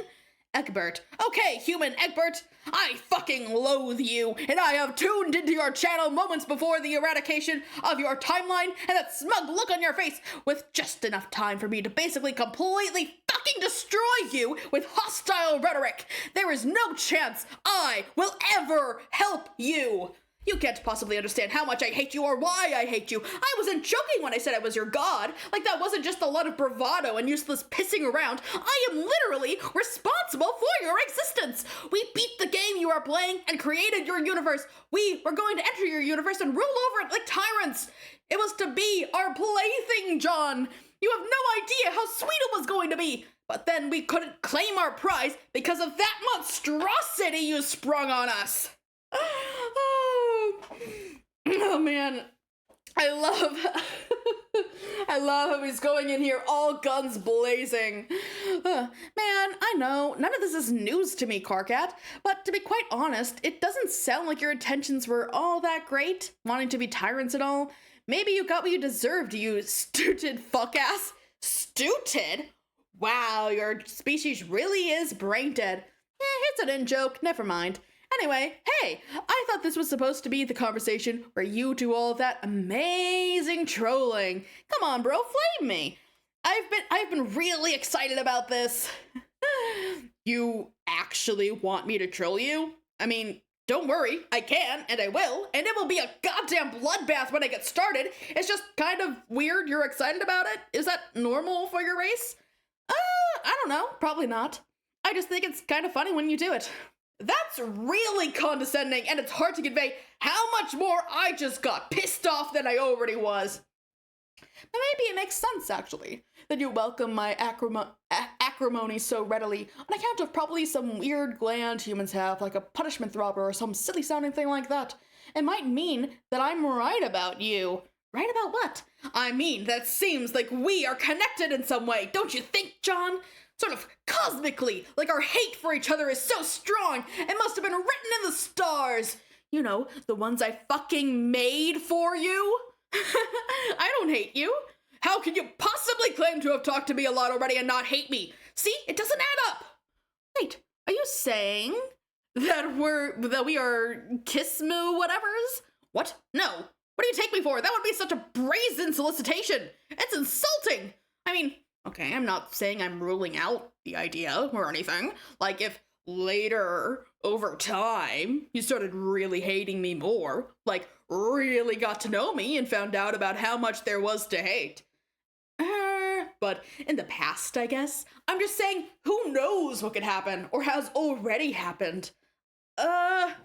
Egbert. Okay, Human Egbert. I fucking loathe you, and I have tuned into your channel moments before the eradication of your timeline and that smug look on your face with just enough time for me to basically completely fucking destroy you with hostile rhetoric. There is no chance I will ever help you. You can't possibly understand how much I hate you or why I hate you. I wasn't joking when I said I was your god. Like, that wasn't just a lot of bravado and useless pissing around. I am literally responsible for your existence. We beat the game you are playing and created your universe. We were going to enter your universe and rule over it like tyrants. It was to be our plaything, John. You have no idea how sweet it was going to be. But then we couldn't claim our prize because of that monstrosity you sprung on us. Oh man, I love how he's going in here all guns blazing. Man, I know, none of this is news to me, Carcat, but to be quite honest, it doesn't sound like your intentions were all that great, wanting to be tyrants and all. Maybe you got what you deserved, you stooted fuck-ass. Stooted? Wow, your species really is brain dead. It's an in-joke, never mind. Anyway, hey, I thought this was supposed to be the conversation where you do all of that amazing trolling. Come on, bro, flame me. I've been really excited about this. You actually want me to troll you? I mean, don't worry, I can, and I will, and it will be a goddamn bloodbath when I get started. It's just kind of weird you're excited about it. Is that normal for your race? I don't know, probably not. I just think it's kind of funny when you do it. That's really condescending, and it's hard to convey how much more I just got pissed off than I already was. But maybe it makes sense, actually, that you welcome my acrimony so readily on account of probably some weird gland humans have, like a punishment throbber or some silly-sounding thing like that. It might mean that I'm right about you. Right about what? I mean, that seems like we are connected in some way, don't you think, John? Sort of cosmically, like our hate for each other is so strong, it must have been written in the stars. You know, the ones I fucking made for you. I don't hate you. How can you possibly claim to have talked to me a lot already and not hate me? See, it doesn't add up. Wait, are you saying that we are Kismu whatevers? What? No. What do you take me for? That would be such a brazen solicitation. It's insulting. I mean, okay, I'm not saying I'm ruling out the idea or anything. Like, if later, over time, you started really hating me more, like, really got to know me and found out about how much there was to hate. But in the past, I guess, I'm just saying, who knows what could happen, or has already happened.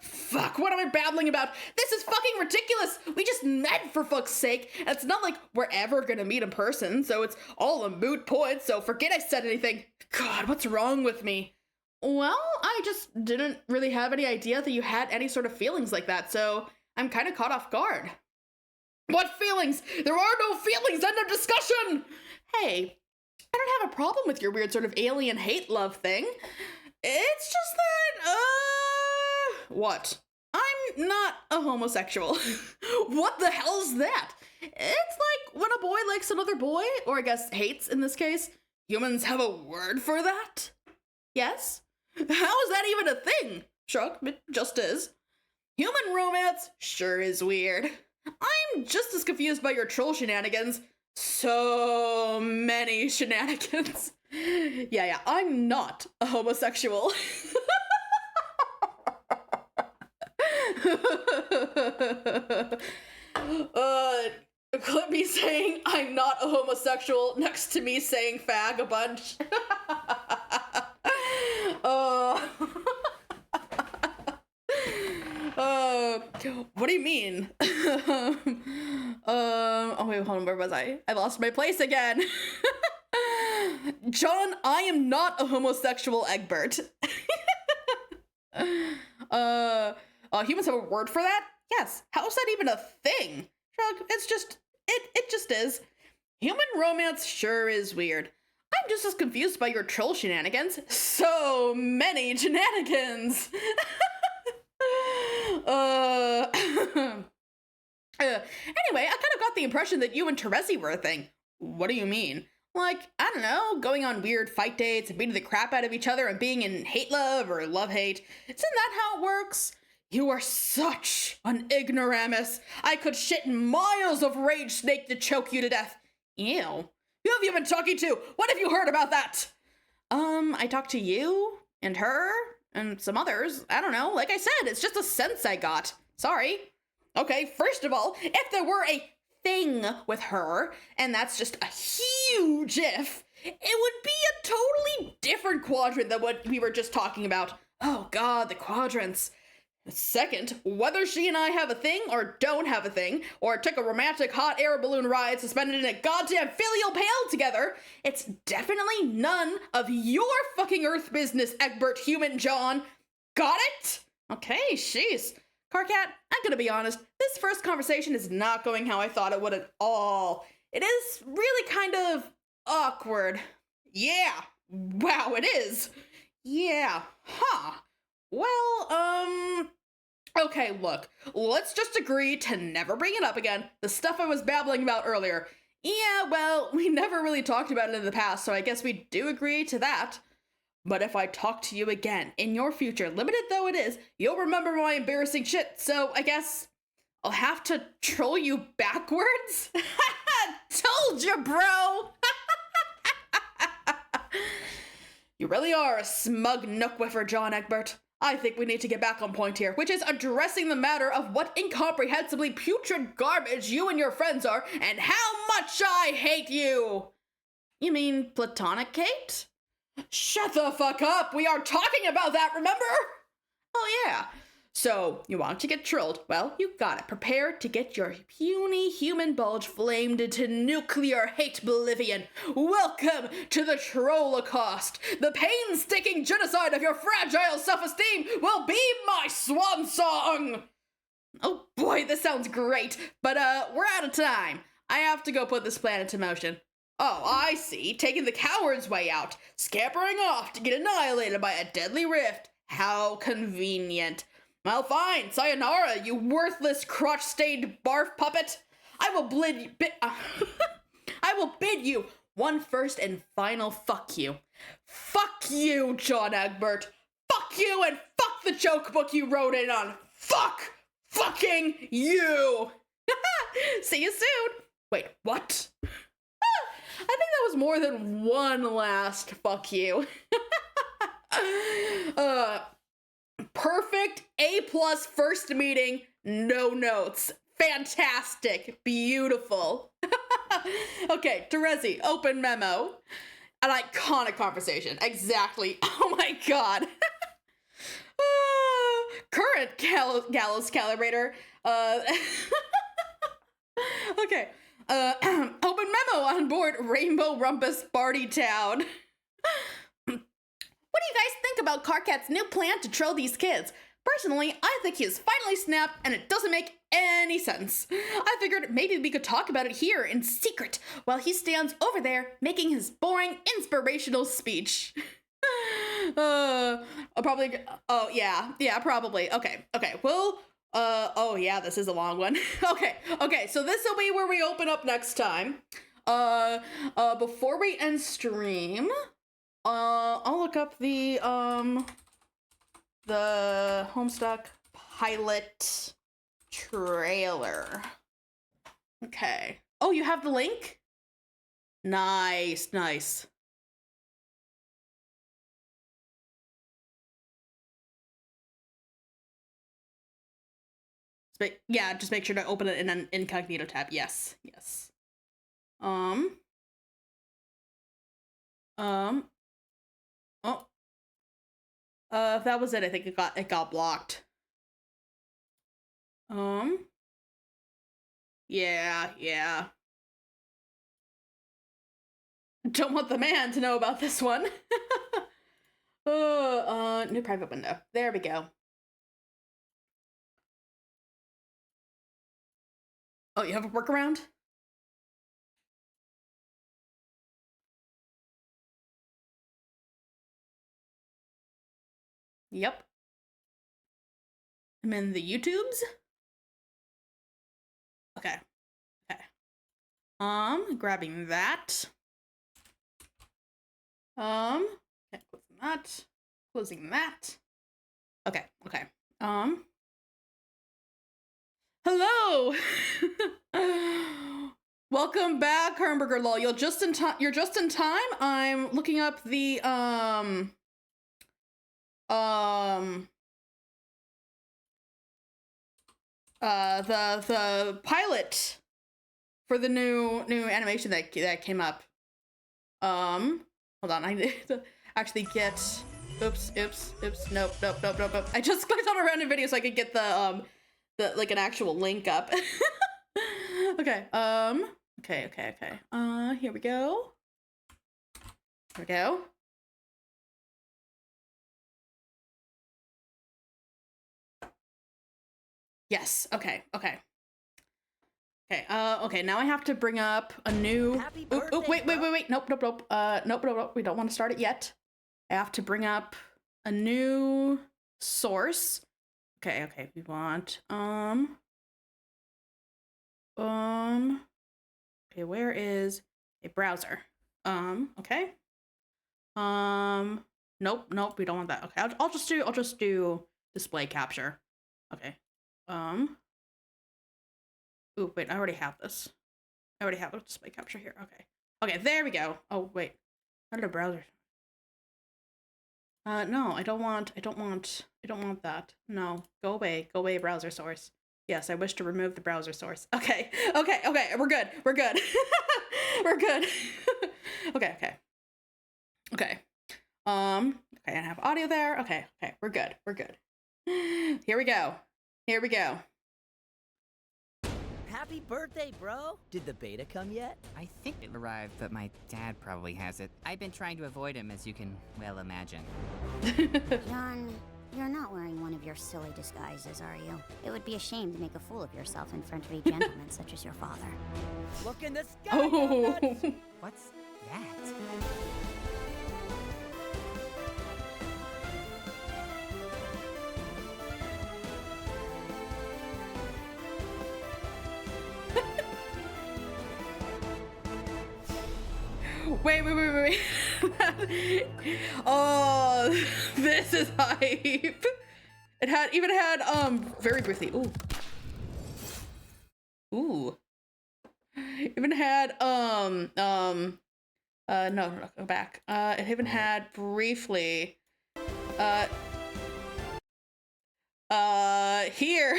Fuck, what am I babbling about? This is fucking ridiculous! We just met, for fuck's sake, and it's not like we're ever gonna meet in person, so it's all a moot point, so forget I said anything. God, what's wrong with me? Well, I just didn't really have any idea that you had any sort of feelings like that, so I'm kind of caught off guard. What feelings? There are no feelings, end of discussion! Hey, I don't have a problem with your weird sort of alien hate love thing. It's just that, what? I'm not a homosexual. What the hell's that? It's like when a boy likes another boy, or I guess hates in this case. Humans have a word for that? Yes? How is that even a thing? Shrug, it just is. Human romance sure is weird. I'm just as confused by your troll shenanigans. So many shenanigans. Yeah, I'm not a homosexual. Clip me saying I'm not a homosexual next to me saying fag a bunch. What do you mean? Oh wait, hold on, where was I? I lost my place again. John, I am not a homosexual, Egbert. Humans have a word for that? Yes. How is that even a thing? Shrug, it's just, it just is. Human romance sure is weird. I'm just as confused by your troll shenanigans. So many shenanigans. Anyway, I kind of got the impression that you and Teresi were a thing. What do you mean? Like, I don't know, going on weird fight dates and beating the crap out of each other and being in hate love or love hate. Isn't that how it works? You are such an ignoramus. I could shit miles of rage snake to choke you to death. Ew. Who have you been talking to? What have you heard about that? I talked to you and her and some others. I don't know. Like I said, it's just a sense I got. Sorry. Okay, first of all, if there were a thing with her, and that's just a huge if, it would be a totally different quadrant than what we were just talking about. Oh god, the quadrants. Second, whether she and I have a thing or don't have a thing, or took a romantic hot air balloon ride suspended in a goddamn filial pail together, it's definitely none of your fucking Earth business, Egbert Human John. Got it? Okay, jeez. Carcat, I'm gonna be honest, this first conversation is not going how I thought it would at all. It is really kind of awkward. Yeah. Wow, it is. Yeah. Huh. Well, okay, look, let's just agree to never bring it up again. The stuff I was babbling about earlier. Yeah, well, we never really talked about it in the past, so I guess we do agree to that. But if I talk to you again in your future, limited though it is, you'll remember my embarrassing shit, so I guess I'll have to troll you backwards? Told you, bro! You really are a smug nookwiffer, John Egbert. I think we need to get back on point here, which is addressing the matter of what incomprehensibly putrid garbage you and your friends are, and how much I hate you! You mean platonic Kate? Shut the fuck up! We are talking about that, remember? Oh yeah. So, you want to get trolled? Well, you got it. Prepare to get your puny human bulge flamed into nuclear hate oblivion. Welcome to the Trollocast. The painstaking genocide of your fragile self-esteem will be my swan song! Oh boy, this sounds great. But, we're out of time. I have to go put this plan into motion. Oh, I see. Taking the coward's way out. Scampering off to get annihilated by a deadly rift. How convenient. Well, fine. Sayonara, you worthless, crotch-stained barf puppet. I will bid you one first and final fuck you. Fuck you, John Egbert. Fuck you and fuck the joke book you wrote in on. Fuck fucking you. See you soon. Wait, what? I think that was more than one last fuck you. Perfect A+ first meeting, no notes. Fantastic. Beautiful. Okay, Teresi, open memo. An iconic conversation. Exactly. Oh my god. Current gallows calibrator. Okay. Open memo on board Rainbow Rumpus Party Town. What do you guys think about Carcat's new plan to troll these kids? Personally, I think he has finally snapped and it doesn't make any sense. I figured maybe we could talk about it here in secret while he stands over there making his boring inspirational speech. I'll probably, oh yeah, probably. Okay, well, oh yeah, this is a long one. Okay, so this will be where we open up next time. Before we end stream, I'll look up the Homestuck pilot trailer. Okay. Oh, you have the link? Nice. Yeah, just make sure to open it in an incognito tab. Yes. Oh. If that was it, I think it got blocked. Yeah. Don't want the man to know about this one. New private window. There we go. Oh, you have a workaround? Yep. I'm in the YouTubes. Okay. Grabbing that. Okay, closing that. Okay. Hello. Welcome back, Hamburger Lol. You're just in time. I'm looking up the the pilot for the new animation that came up. Hold on, I need to actually get. Oops. Nope. I just clicked on a random video so I could get the like an actual link up. Okay. Okay. Here we go. Yes. Okay. Okay, now I have to bring up a new... Wait. Nope. We don't want to start it yet. I have to bring up a new source. Okay. We want, okay, where is a browser? Okay. Nope, we don't want that. Okay, I'll just do display capture. Okay. Ooh, wait, I already have this. I already have a display capture here. Okay, there we go. Oh, wait. How did a browser? No, I don't want that. No, go away, browser source. Yes, I wish to remove the browser source. Okay, we're good. We're good. Okay. Okay, I have audio there. Okay, we're good. Here we go. Happy birthday, bro! Did the beta come yet? I think it arrived, but my dad probably has it. I've been trying to avoid him, as you can well imagine. John, you're not wearing one of your silly disguises, are you? It would be a shame to make a fool of yourself in front of a gentleman such as your father. Look in the sky! Oh. What's that? Wait. Oh, this is hype. It even had very briefly. Ooh. Even had no, go back. It even had briefly here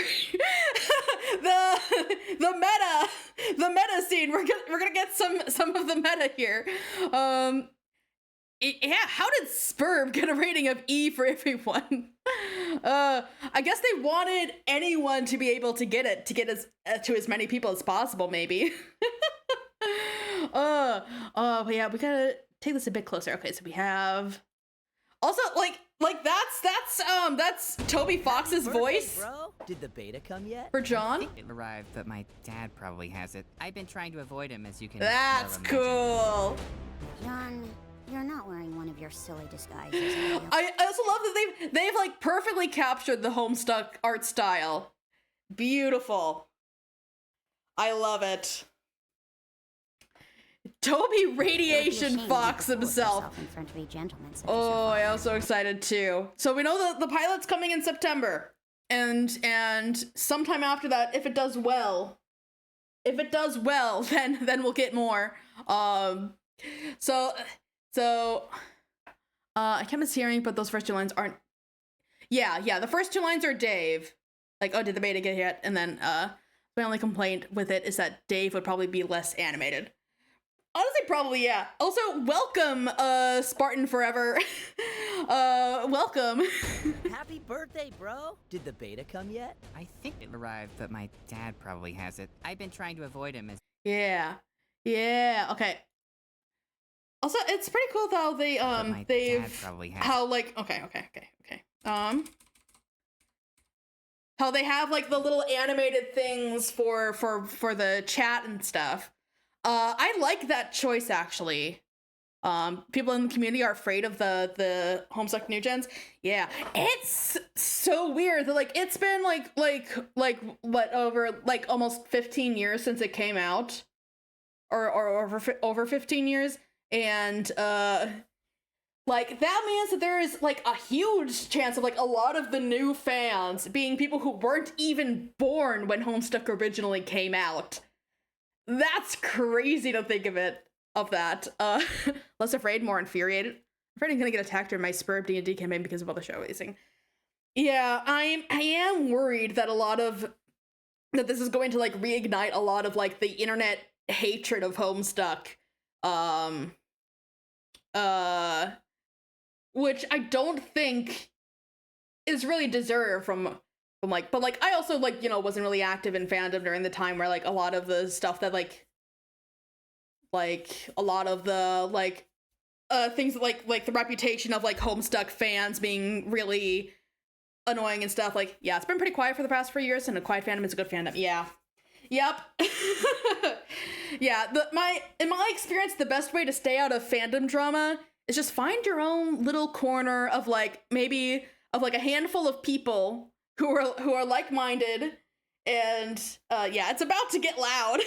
the meta scene. We're gonna get some of the meta here. Yeah, how did Spurb get a rating of E for everyone? I guess they wanted anyone to be able to get it, to as many people as possible, maybe. Yeah, we gotta take this a bit closer. Okay, so we have also, like, Like that's Toby Fox's Birthday, voice bro. Did the beta come yet? for John. It arrived, but my dad probably has it. I've been trying to avoid him, as you can That's well imagine. cool. John, you're not wearing one of your silly disguises, are you? I also love that they've like perfectly captured the Homestuck art style. Beautiful. I love it. Toby Radiation Fox himself. In front of a gentleman such as your Oh, I father. am so excited too. So we know that the pilot's coming in September, and sometime after that, if it does well, then we'll get more. So I kept mishearing, but those first two lines aren't. Yeah. The first two lines are Dave. Like, oh, did the beta get hit? And then my only complaint with it is that Dave would probably be less animated. Honestly, probably, yeah. Also, welcome, Spartan Forever. Welcome. Happy birthday, bro. Did the beta come yet? I think it arrived, but my dad probably has it. I've been trying to avoid him, as Yeah, okay. Also, it's pretty cool though they but my dad they've probably has how like okay. How they have like the little animated things for the chat and stuff. I like that choice actually. People in the community are afraid of the Homestuck New Gens. Yeah, it's so weird that like it's been like what over like almost 15 years since it came out, or over 15 years, and like that means that there is like a huge chance of like a lot of the new fans being people who weren't even born when Homestuck originally came out. That's crazy to think of that. Less afraid, more infuriated. I'm afraid I'm gonna get attacked during my Spur D&D campaign because of all the show racing. Yeah, I am worried that that this is going to like reignite a lot of like the internet hatred of Homestuck. Which I don't think is really deserved from like, but like I also like, you know, wasn't really active in fandom during the time where like a lot of the stuff that like a lot of the like things like the reputation of like Homestuck fans being really annoying and stuff, like, yeah, it's been pretty quiet for the past 4 years, and a quiet fandom is a good fandom. Yeah. Yep. Yeah, in my experience, the best way to stay out of fandom drama is just find your own little corner of like maybe of like a handful of people who are like-minded, and yeah, it's about to get loud.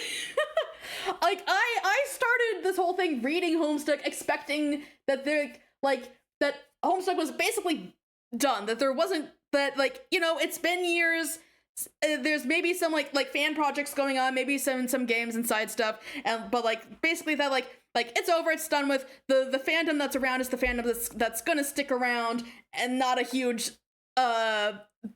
Like I started this whole thing reading Homestuck expecting that that Homestuck was basically done, that there wasn't, that like, you know, it's been years. There's maybe some like fan projects going on, maybe some games and side stuff, and but like basically that like it's over, it's done with. The fandom that's around is the fandom that's gonna stick around, and not a huge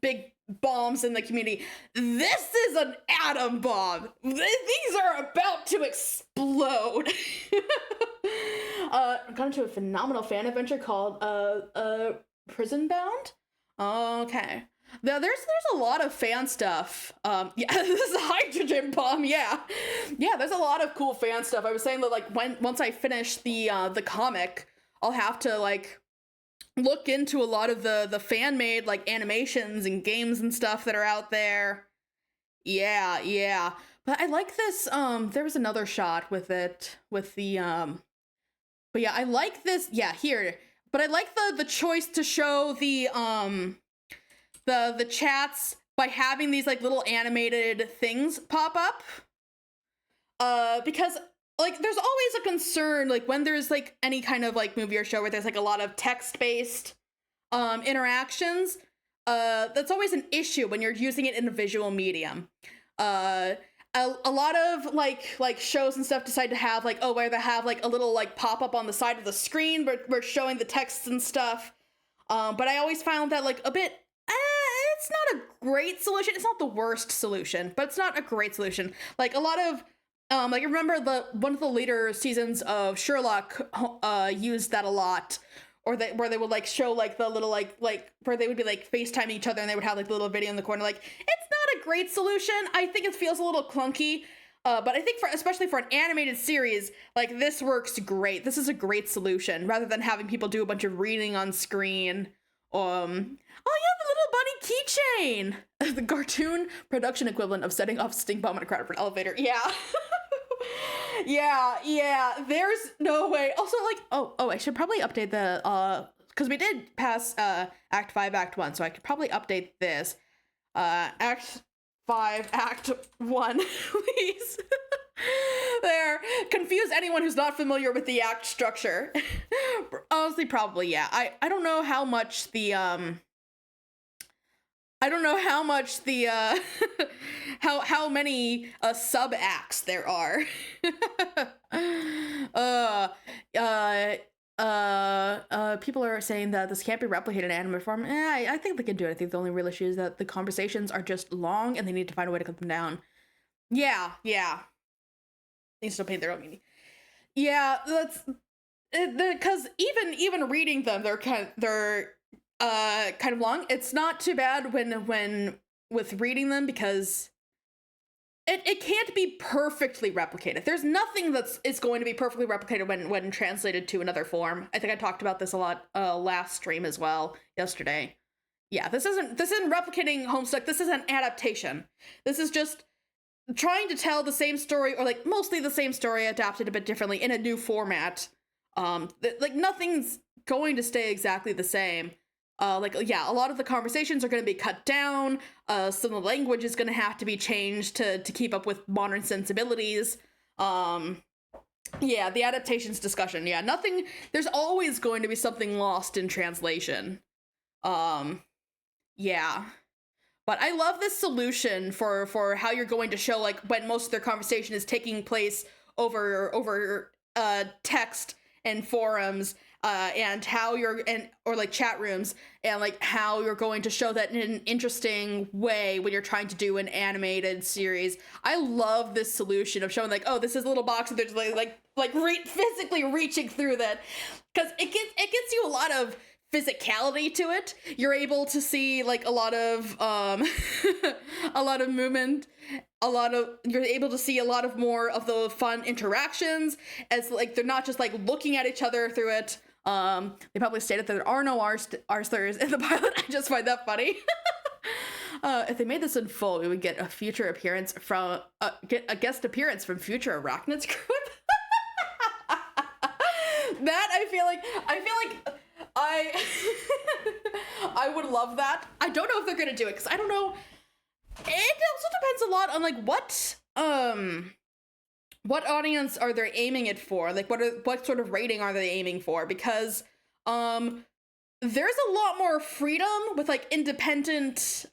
big bombs in the community. This is an atom bomb. These are about to explode. I've gone to a phenomenal fan adventure called Prison Bound. Okay. There's a lot of fan stuff. Yeah, this is a hydrogen bomb. Yeah, there's a lot of cool fan stuff. I was saying that like once I finish the comic, I'll have to like look into a lot of the fan made like animations and games and stuff that are out there. Yeah. But I like this. There was another shot with it with the But yeah, I like this. Yeah, here. But I like the choice to show the chats by having these like little animated things pop up, because like there's always a concern like when there's like any kind of like movie or show where there's like a lot of text-based interactions. That's always an issue when you're using it in a visual medium. A lot of like shows and stuff decide to have like, oh, where they have like a little like pop up on the side of the screen where we're showing the texts and stuff. But I always found that like a bit, it's not a great solution. It's not the worst solution, but it's not a great solution. Like a lot of, like I remember one of the later seasons of Sherlock used that a lot, or where they would like show like the little like where they would be like FaceTiming each other and they would have like the little video in the corner. Like it's not a great solution. I think it feels a little clunky. But I think especially for an animated series, like this works great. This is a great solution rather than having people do a bunch of reading on screen Oh yeah, the little bunny keychain. The cartoon production equivalent of setting off a stink bomb in a crowded elevator. Yeah. yeah. There's no way. Also, like, I should probably update the because we did pass Act 5, Act 1, so I could probably update this. Act 5, Act 1, please. There. Confuse anyone who's not familiar with the act structure. Honestly, probably, yeah. I don't know how much the how many sub acts there are. People are saying that this can't be replicated in anime form. I think they can do it. I think the only real issue is that the conversations are just long and they need to find a way to cut them down. Yeah. They still paint their own meaning. Yeah, that's because even reading them, they're kind of long. It's not too bad when with reading them because it can't be perfectly replicated. There's nothing is going to be perfectly replicated when translated to another form. I think I talked about this a lot last stream as well yesterday. Yeah, this isn't replicating Homestuck. This is an adaptation. This is just trying to tell the same story, or like mostly the same story adapted a bit differently in a new format. Like nothing's going to stay exactly the same. A lot of the conversations are going to be cut down. Some of the language is going to have to be changed to keep up with modern sensibilities. The adaptations discussion. Yeah, nothing. There's always going to be something lost in translation. Yeah. But I love this solution for how you're going to show like when most of their conversation is taking place over text and forums and how or like chat rooms, and like how you're going to show that in an interesting way when you're trying to do an animated series. I love this solution of showing like, oh, this is a little box and there's physically reaching through that, because it gets you a lot of physicality to it. You're able to see like a lot of a lot of movement, you're able to see a lot of more of the fun interactions, as like they're not just like looking at each other through it. They probably stated that there are no arsters in the pilot. I just find that funny. If they made this in full, we would get a future appearance from get a guest appearance from future Arachnid script. That I feel like I would love that. I don't know if they're gonna do it because I don't know. It also depends a lot on like what audience are they aiming it for? Like what sort of rating are they aiming for? Because there's a lot more freedom with like independent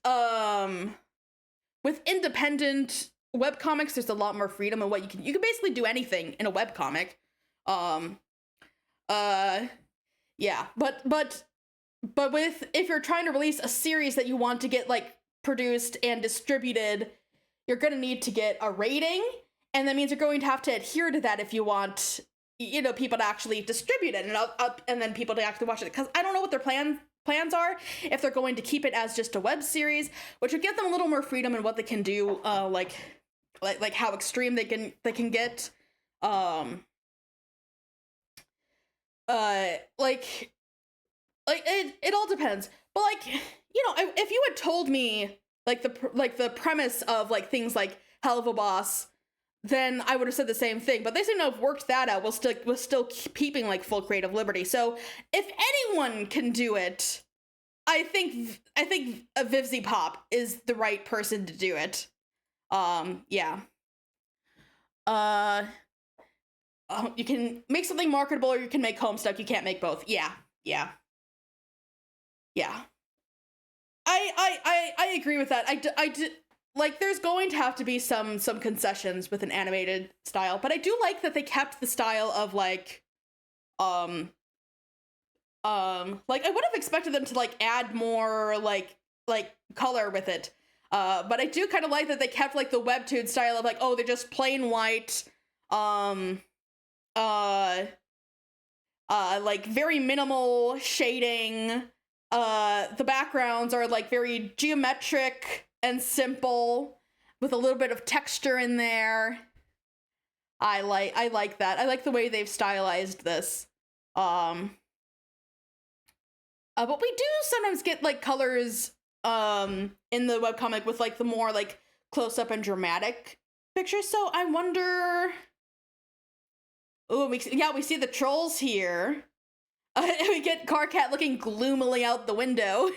webcomics. There's a lot more freedom in what you can basically do anything in a webcomic. Yeah, but with, if you're trying to release a series that you want to get like produced and distributed, you're going to need to get a rating, and that means you're going to have to adhere to that if you want, people to actually distribute it and then people to actually watch it. Because I don't know what their plans are, if they're going to keep it as just a web series, which would give them a little more freedom in what they can do, like how extreme they can get. It all depends, but if you had told me the premise of like things like Hell of a Boss, then I would have said the same thing. But they seem to have worked that out. We're still keeping like full creative liberty. So if anyone can do it, I think Vivzy Pop is the right person to do it. Yeah. You can make something marketable, or you can make Homestuck. You can't make both. Yeah. I agree with that. There's going to have to be some concessions with an animated style, but I do like that they kept the style of I would have expected them to like add more like color with it. But I do kind of like that they kept like the webtoon style of like, oh, they're just plain white, like very minimal shading. The backgrounds are like very geometric and simple with a little bit of texture in there. I like that. I like the way they've stylized this. But we do sometimes get like colors in the webcomic with like the more like close up and dramatic pictures. So I wonder. Oh, we see the trolls here. We get Carcat looking gloomily out the window.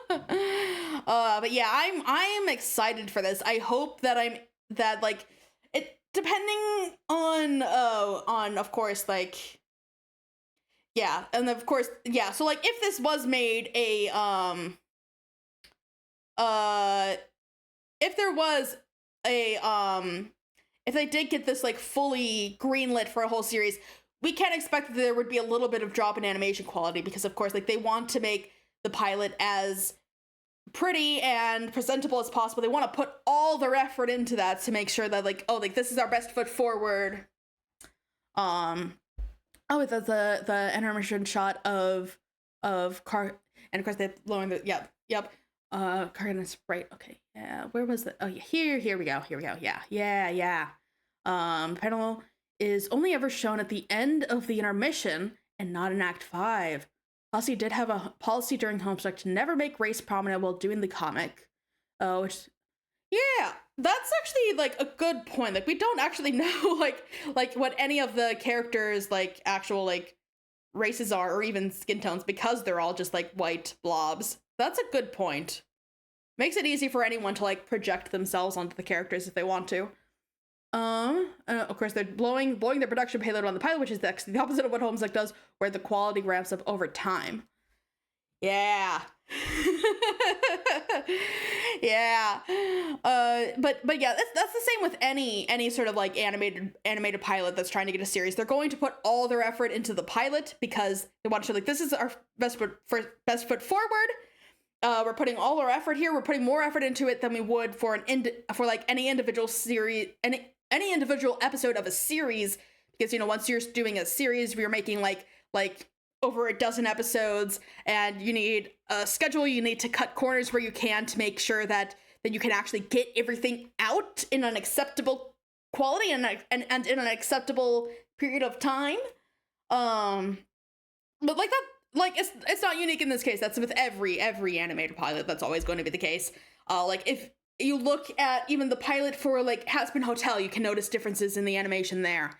But yeah, I'm excited for this. I hope that like it, depending on of course, like, yeah, and of course, yeah, so like if this was made a if there was a if they did get this like fully greenlit for a whole series, we can expect that there would be a little bit of drop in animation quality, because of course, like, they want to make the pilot as pretty and presentable as possible. They want to put all their effort into that to make sure that, like, oh, like, this is our best foot forward. Oh, the intermission shot of Car, and of course they're blowing the, yep. Cargan is right. Okay, yeah. Where was the? Oh, yeah. Here we go. Yeah. Panel is only ever shown at the end of the intermission and not in Act 5. Posse did have a policy during Homestuck to never make race prominent while doing the comic. Which, yeah, that's actually, like, a good point. Like, we don't actually know, like what any of the characters, like, actual, like, races are, or even skin tones, because they're all just, like, white blobs. That's a good point. Makes it easy for anyone to, like, project themselves onto the characters if they want to. Of course, they're blowing their production payload on the pilot, which is the opposite of what Homestuck does, where the quality ramps up over time. Yeah. Yeah. But yeah, that's the same with any sort of like animated pilot that's trying to get a series. They're going to put all their effort into the pilot because they want to show, like, this is our best foot forward. We're putting all our effort here. We're putting more effort into it than we would for like any individual series, any individual episode of a series, because, you know, once you're doing a series, you're making like over a dozen episodes, and you need a schedule. You need to cut corners where you can to make sure that you can actually get everything out in an acceptable quality and in an acceptable period of time. But like that, like, it's not unique in this case. That's with every animated pilot. That's always going to be the case. Like, if you look at even the pilot for like Hazbin Hotel, you can notice differences in the animation there.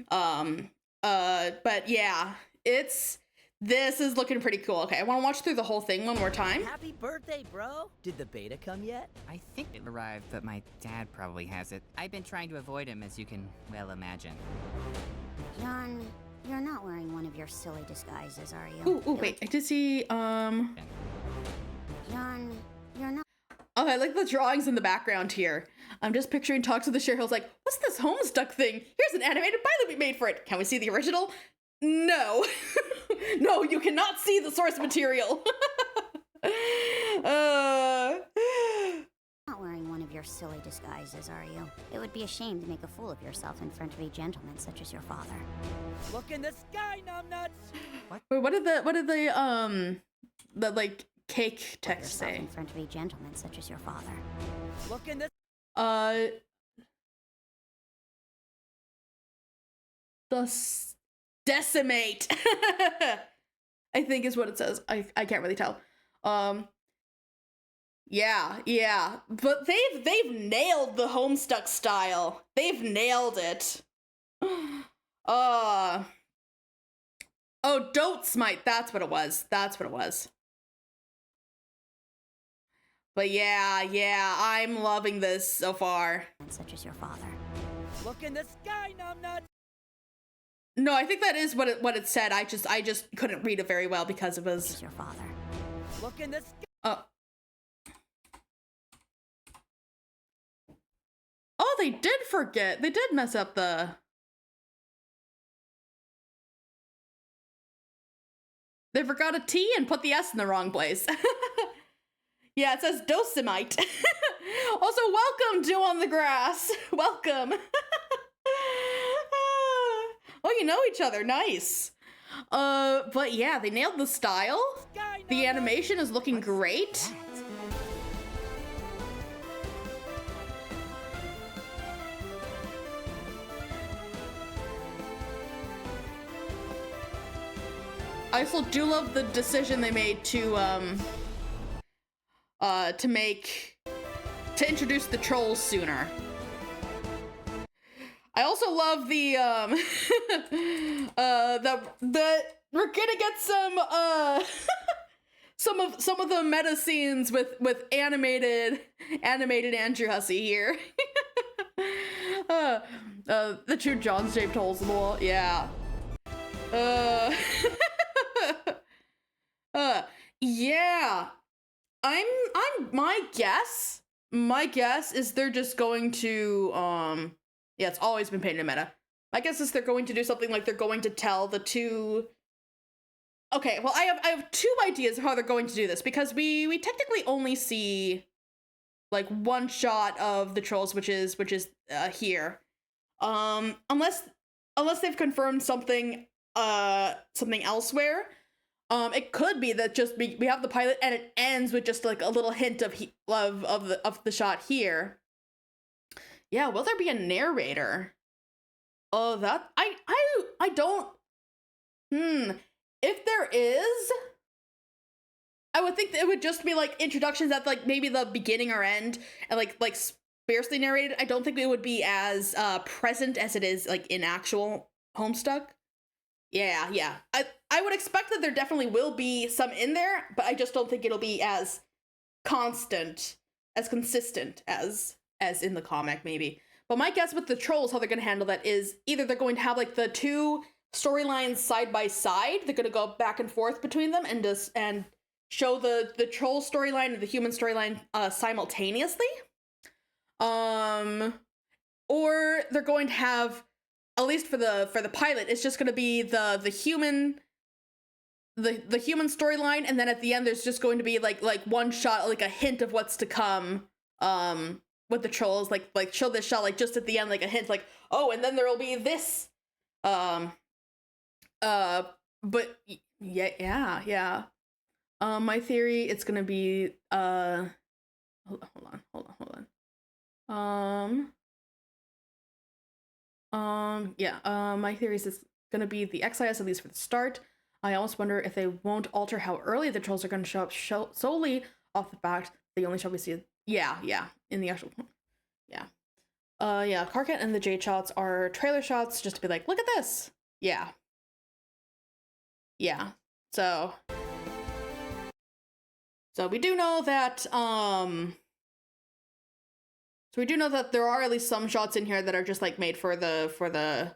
But yeah, this is looking pretty cool. Okay, I want to watch through the whole thing one more time. Happy birthday, bro! Did the beta come yet? I think it arrived, but my dad probably has it. I've been trying to avoid him, as you can well imagine. John, you're not wearing one of your silly disguises, are you? Ooh, wait, I did see, John, you're not. Oh, I like the drawings in the background here. I'm just picturing Talks with the Sheriff like, what's this Homestuck thing? Here's an animated pilot we made for it. Can we see the original? No. No, you cannot see the source material. Not wearing one of your silly disguises, are you? It would be a shame to make a fool of yourself in front of a gentleman such as your father. Look in the sky, numbnuts! Wait, what did the like cake text say? In front of a gentleman such as your father. Look in the decimate. I think is what it says. I can't really tell. Yeah. But they've nailed the Homestuck style. They've nailed it. Oh, don't smite. That's what it was. But yeah, I'm loving this so far. Such as your father. Look in the sky, numbnuts! No, I think that is what it said. I just couldn't read it very well because it was. Such as your father. Look in the sky. Oh, they did forget. They did mess up the. They forgot a T and put the S in the wrong place. Yeah, it says docimite. Also, welcome, Dew on the Grass. Welcome. Oh, you know each other. Nice. But yeah, they nailed the style. The animation is looking great. I also do love the decision they made to introduce the trolls sooner. I also love the the we're gonna get some of the meta scenes with animated Andrew Hussey here. The two John shaped holes in the wall. Yeah. Yeah. I'm my guess is they're just going to yeah, it's always been painted meta. My guess is they're going to do something like they're going to tell the two. Okay, well, I have two ideas of how they're going to do this, because we technically only see like one shot of the trolls, which is here. Unless they've confirmed something elsewhere. It could be that just we have the pilot and it ends with just like a little hint of the shot here. Yeah, will there be a narrator? Oh, that I don't. If there is, I would think that it would just be like introductions at like maybe the beginning or end, and like sparsely narrated. I don't think it would be as present as it is like in actual Homestuck. Yeah. I would expect that there definitely will be some in there, but I just don't think it'll be as consistent as in the comic, maybe. But my guess with the trolls, how they're gonna handle that is either they're going to have like the two storylines side by side. They're gonna go back and forth between them and show the troll storyline and the human storyline simultaneously. Or they're going to have, at least for the pilot, it's just gonna be the human storyline, and then at the end there's just going to be like one shot, like a hint of what's to come with the trolls, like show this shot like just at the end, like a hint, like, oh, and then there'll be this. But yeah. My theory, it's gonna be hold on. My theory is it's gonna be the XIS, at least for the start. I almost wonder if they won't alter how early the trolls are gonna show up, solely off the fact they only shall be seen. Yeah, in the actual. Yeah. Karkat and the Jade shots are trailer shots just to be like, look at this. Yeah. So we do know that there are at least some shots in here that are just like made for the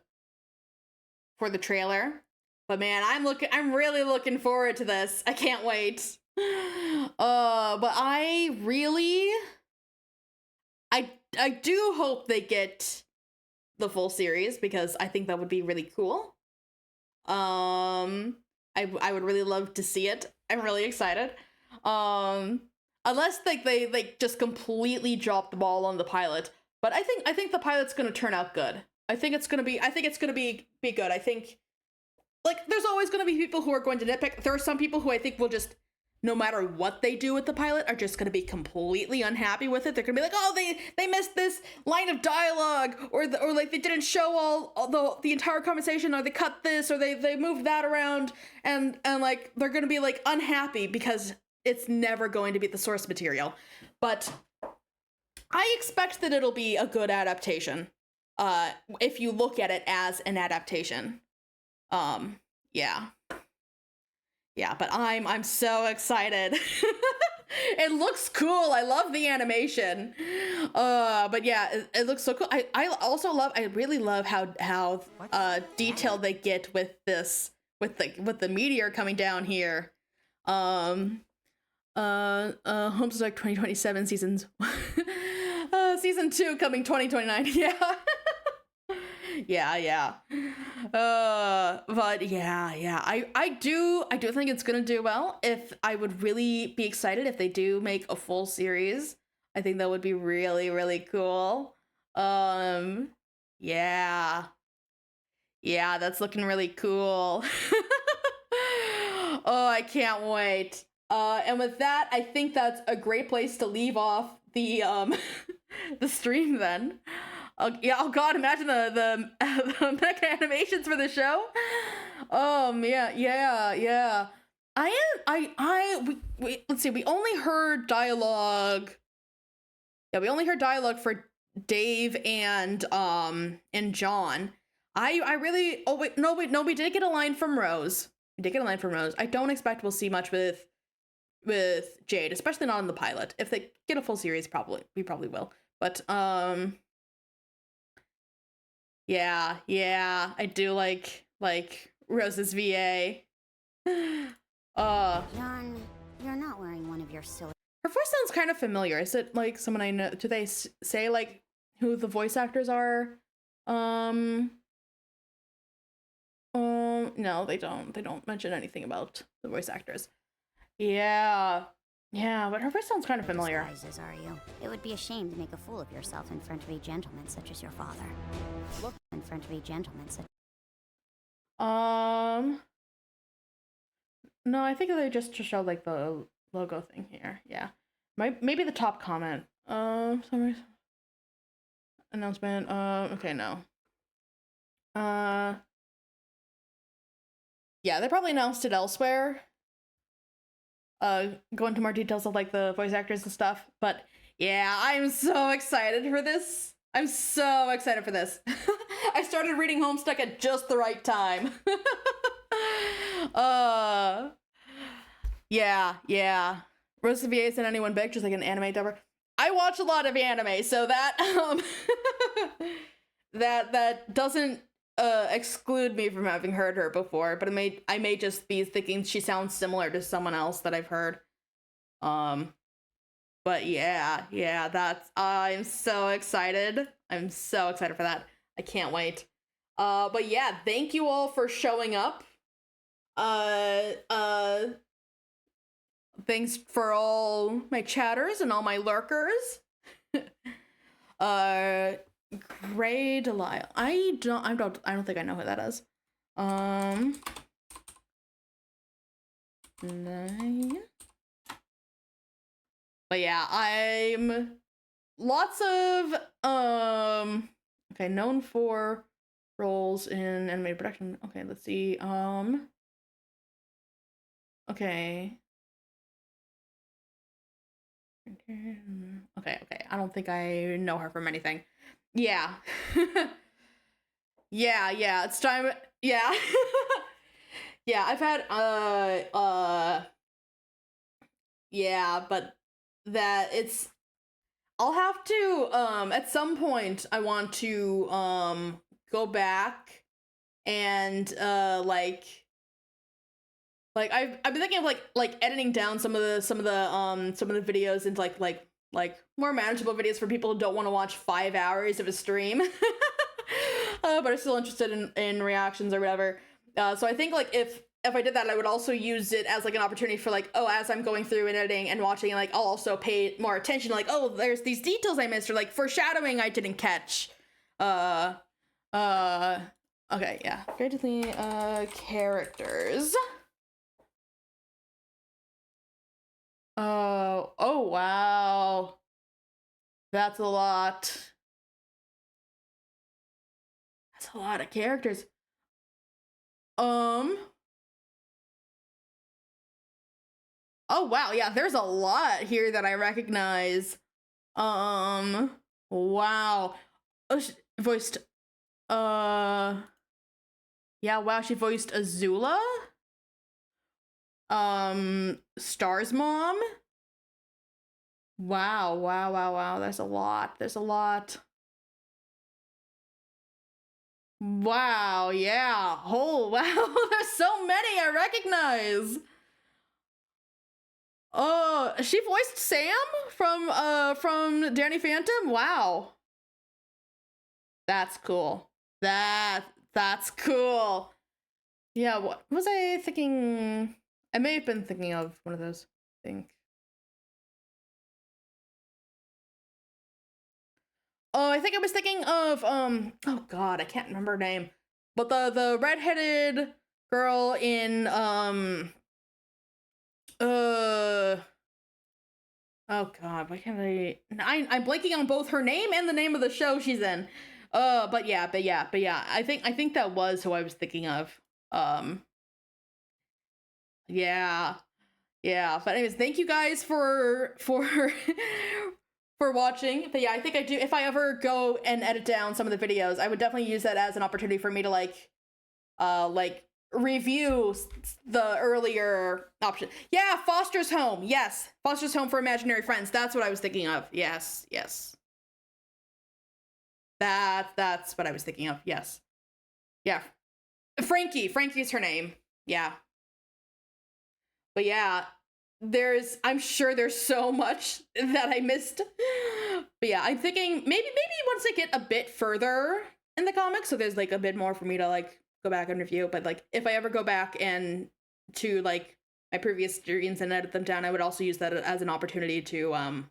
trailer. But man, I'm really looking forward to this. I can't wait. But I do hope they get the full series, because I think that would be really cool. I would really love to see it. I'm really excited. Unless they just completely drop the ball on the pilot. But I think the pilot's gonna turn out good. I think it's gonna be good. I think, like, there's always gonna be people who are going to nitpick. There are some people who I think will just, no matter what they do with the pilot, are just going to be completely unhappy with it. They're going to be like, oh, they missed this line of dialogue, or like they didn't show all the entire conversation, or they cut this, or they moved that around, and like they're going to be like unhappy because it's never going to be the source material. But I expect that it'll be a good adaptation, if you look at it as an adaptation. Yeah, but I'm so excited. It looks cool. I love the animation. But yeah, it looks so cool. I really love how detailed they get with this, with the meteor coming down here. Homestuck 2027 seasons. Season 2 coming 2029. Yeah. But yeah. I do think it's gonna do well. If I would really be excited if they do make a full series. I think that would be really, really cool. Yeah, that's looking really cool. Oh, I can't wait. And with that, I think that's a great place to leave off the the stream then. Oh god, imagine the mecha animations for the show. Yeah. Let's see, we only heard dialogue. Yeah, we only heard dialogue for Dave and John. I really, oh wait, no, we did get a line from Rose. We did get a line from Rose. I don't expect we'll see much with Jade, especially not in the pilot. If they get a full series, we probably will. But yeah, I do like Rose's VA. John, you're not wearing one of your silly. Her voice sounds kind of familiar. Is it like someone I know? Do they say like who the voice actors are? No, they don't. They don't mention anything about the voice actors. Yeah, but her voice sounds kind of familiar. Disguises, are you? It would be a shame to make a fool of yourself in front of a gentleman such as your father. Look, in front of a gentleman such. No, I think they just showed like the logo thing here. Yeah, maybe the top comment. Summary announcement. Okay, no. Yeah, they probably announced it elsewhere. Go into more details of like the voice actors and stuff. But yeah, I'm so excited for this. I started reading Homestuck at just the right time. Yeah. Rosa VA isn't anyone big, just like an anime dubber. I watch a lot of anime, so that that doesn't exclude me from having heard her before, but I may just be thinking she sounds similar to someone else that I've heard. But yeah, I'm so excited. I'm so excited for that. I can't wait. But yeah, thank you all for showing up. Thanks for all my chatters and all my lurkers. Gray Delisle. I don't think I know who that is. 9. But yeah, I'm lots of okay, known for roles in animated production. Okay, let's see. Okay. Okay. I don't think I know her from anything. Yeah. yeah, it's time. Yeah. Yeah, I've had yeah, but that it's I'll have to at some point I want to go back and like I've been thinking of like editing down some of the videos into like more manageable videos for people who don't want to watch 5 hours of a stream but are still interested in reactions or whatever. So I think like if I did that, I would also use it as like an opportunity for like, oh, as I'm going through and editing and watching, like I'll also pay more attention to like, oh, there's these details I missed, or like foreshadowing I didn't catch. Okay, yeah. Creatively characters. Oh wow. That's a lot. That's a lot of characters. Oh wow, yeah, there's a lot here that I recognize. Wow. Oh, she voiced yeah, wow, she voiced Azula. Star's mom. Wow. There's a lot. Wow, yeah. Oh, wow. There's so many I recognize. Oh, she voiced Sam from Danny Phantom? Wow. That's cool. That's cool. Yeah, what was I thinking? I may have been thinking of one of those, I think. Oh, I think I was thinking of oh god, I can't remember her name. But the redheaded girl in oh god, why can't I'm blanking on both her name and the name of the show she's in. But yeah. I think that was who I was thinking of. Yeah. Yeah. But anyways, thank you guys for for watching. But yeah, I think I do, if I ever go and edit down some of the videos, I would definitely use that as an opportunity for me to like review the earlier option. Yeah, Foster's Home. Yes. Foster's Home for Imaginary Friends. That's what I was thinking of. Yes. Yes. That's what I was thinking of. Yes. Yeah. Frankie's her name. Yeah. But yeah, I'm sure there's so much that I missed. But yeah, I'm thinking maybe once I get a bit further in the comics, so there's like a bit more for me to like go back and review. But like if I ever go back and to like my previous streams and edit them down, I would also use that as an opportunity to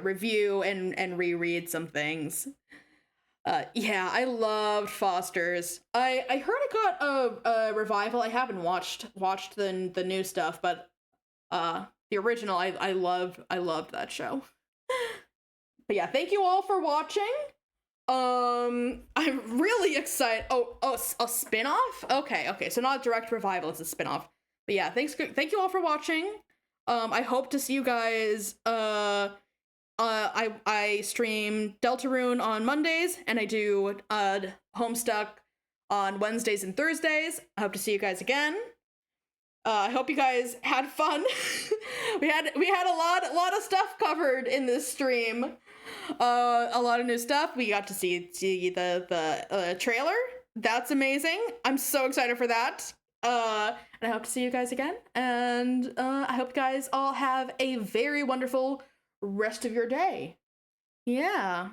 review and reread some things. Yeah, I loved Foster's. I heard it got a revival. I haven't watched the new stuff, but the original I loved that show. But yeah, thank you all for watching. I'm really excited. Oh, a spin-off? Okay, so not a direct revival, it's a spin-off. But yeah, thank you all for watching. I hope to see you guys. I stream Deltarune on Mondays, and I do Homestuck on Wednesdays and Thursdays. I hope to see you guys again. I hope you guys had fun. we had a lot of stuff covered in this stream. A lot of new stuff. We got to see the trailer. That's amazing. I'm so excited for that. And I hope to see you guys again. And I hope you guys all have a very wonderful rest of your day. Yeah.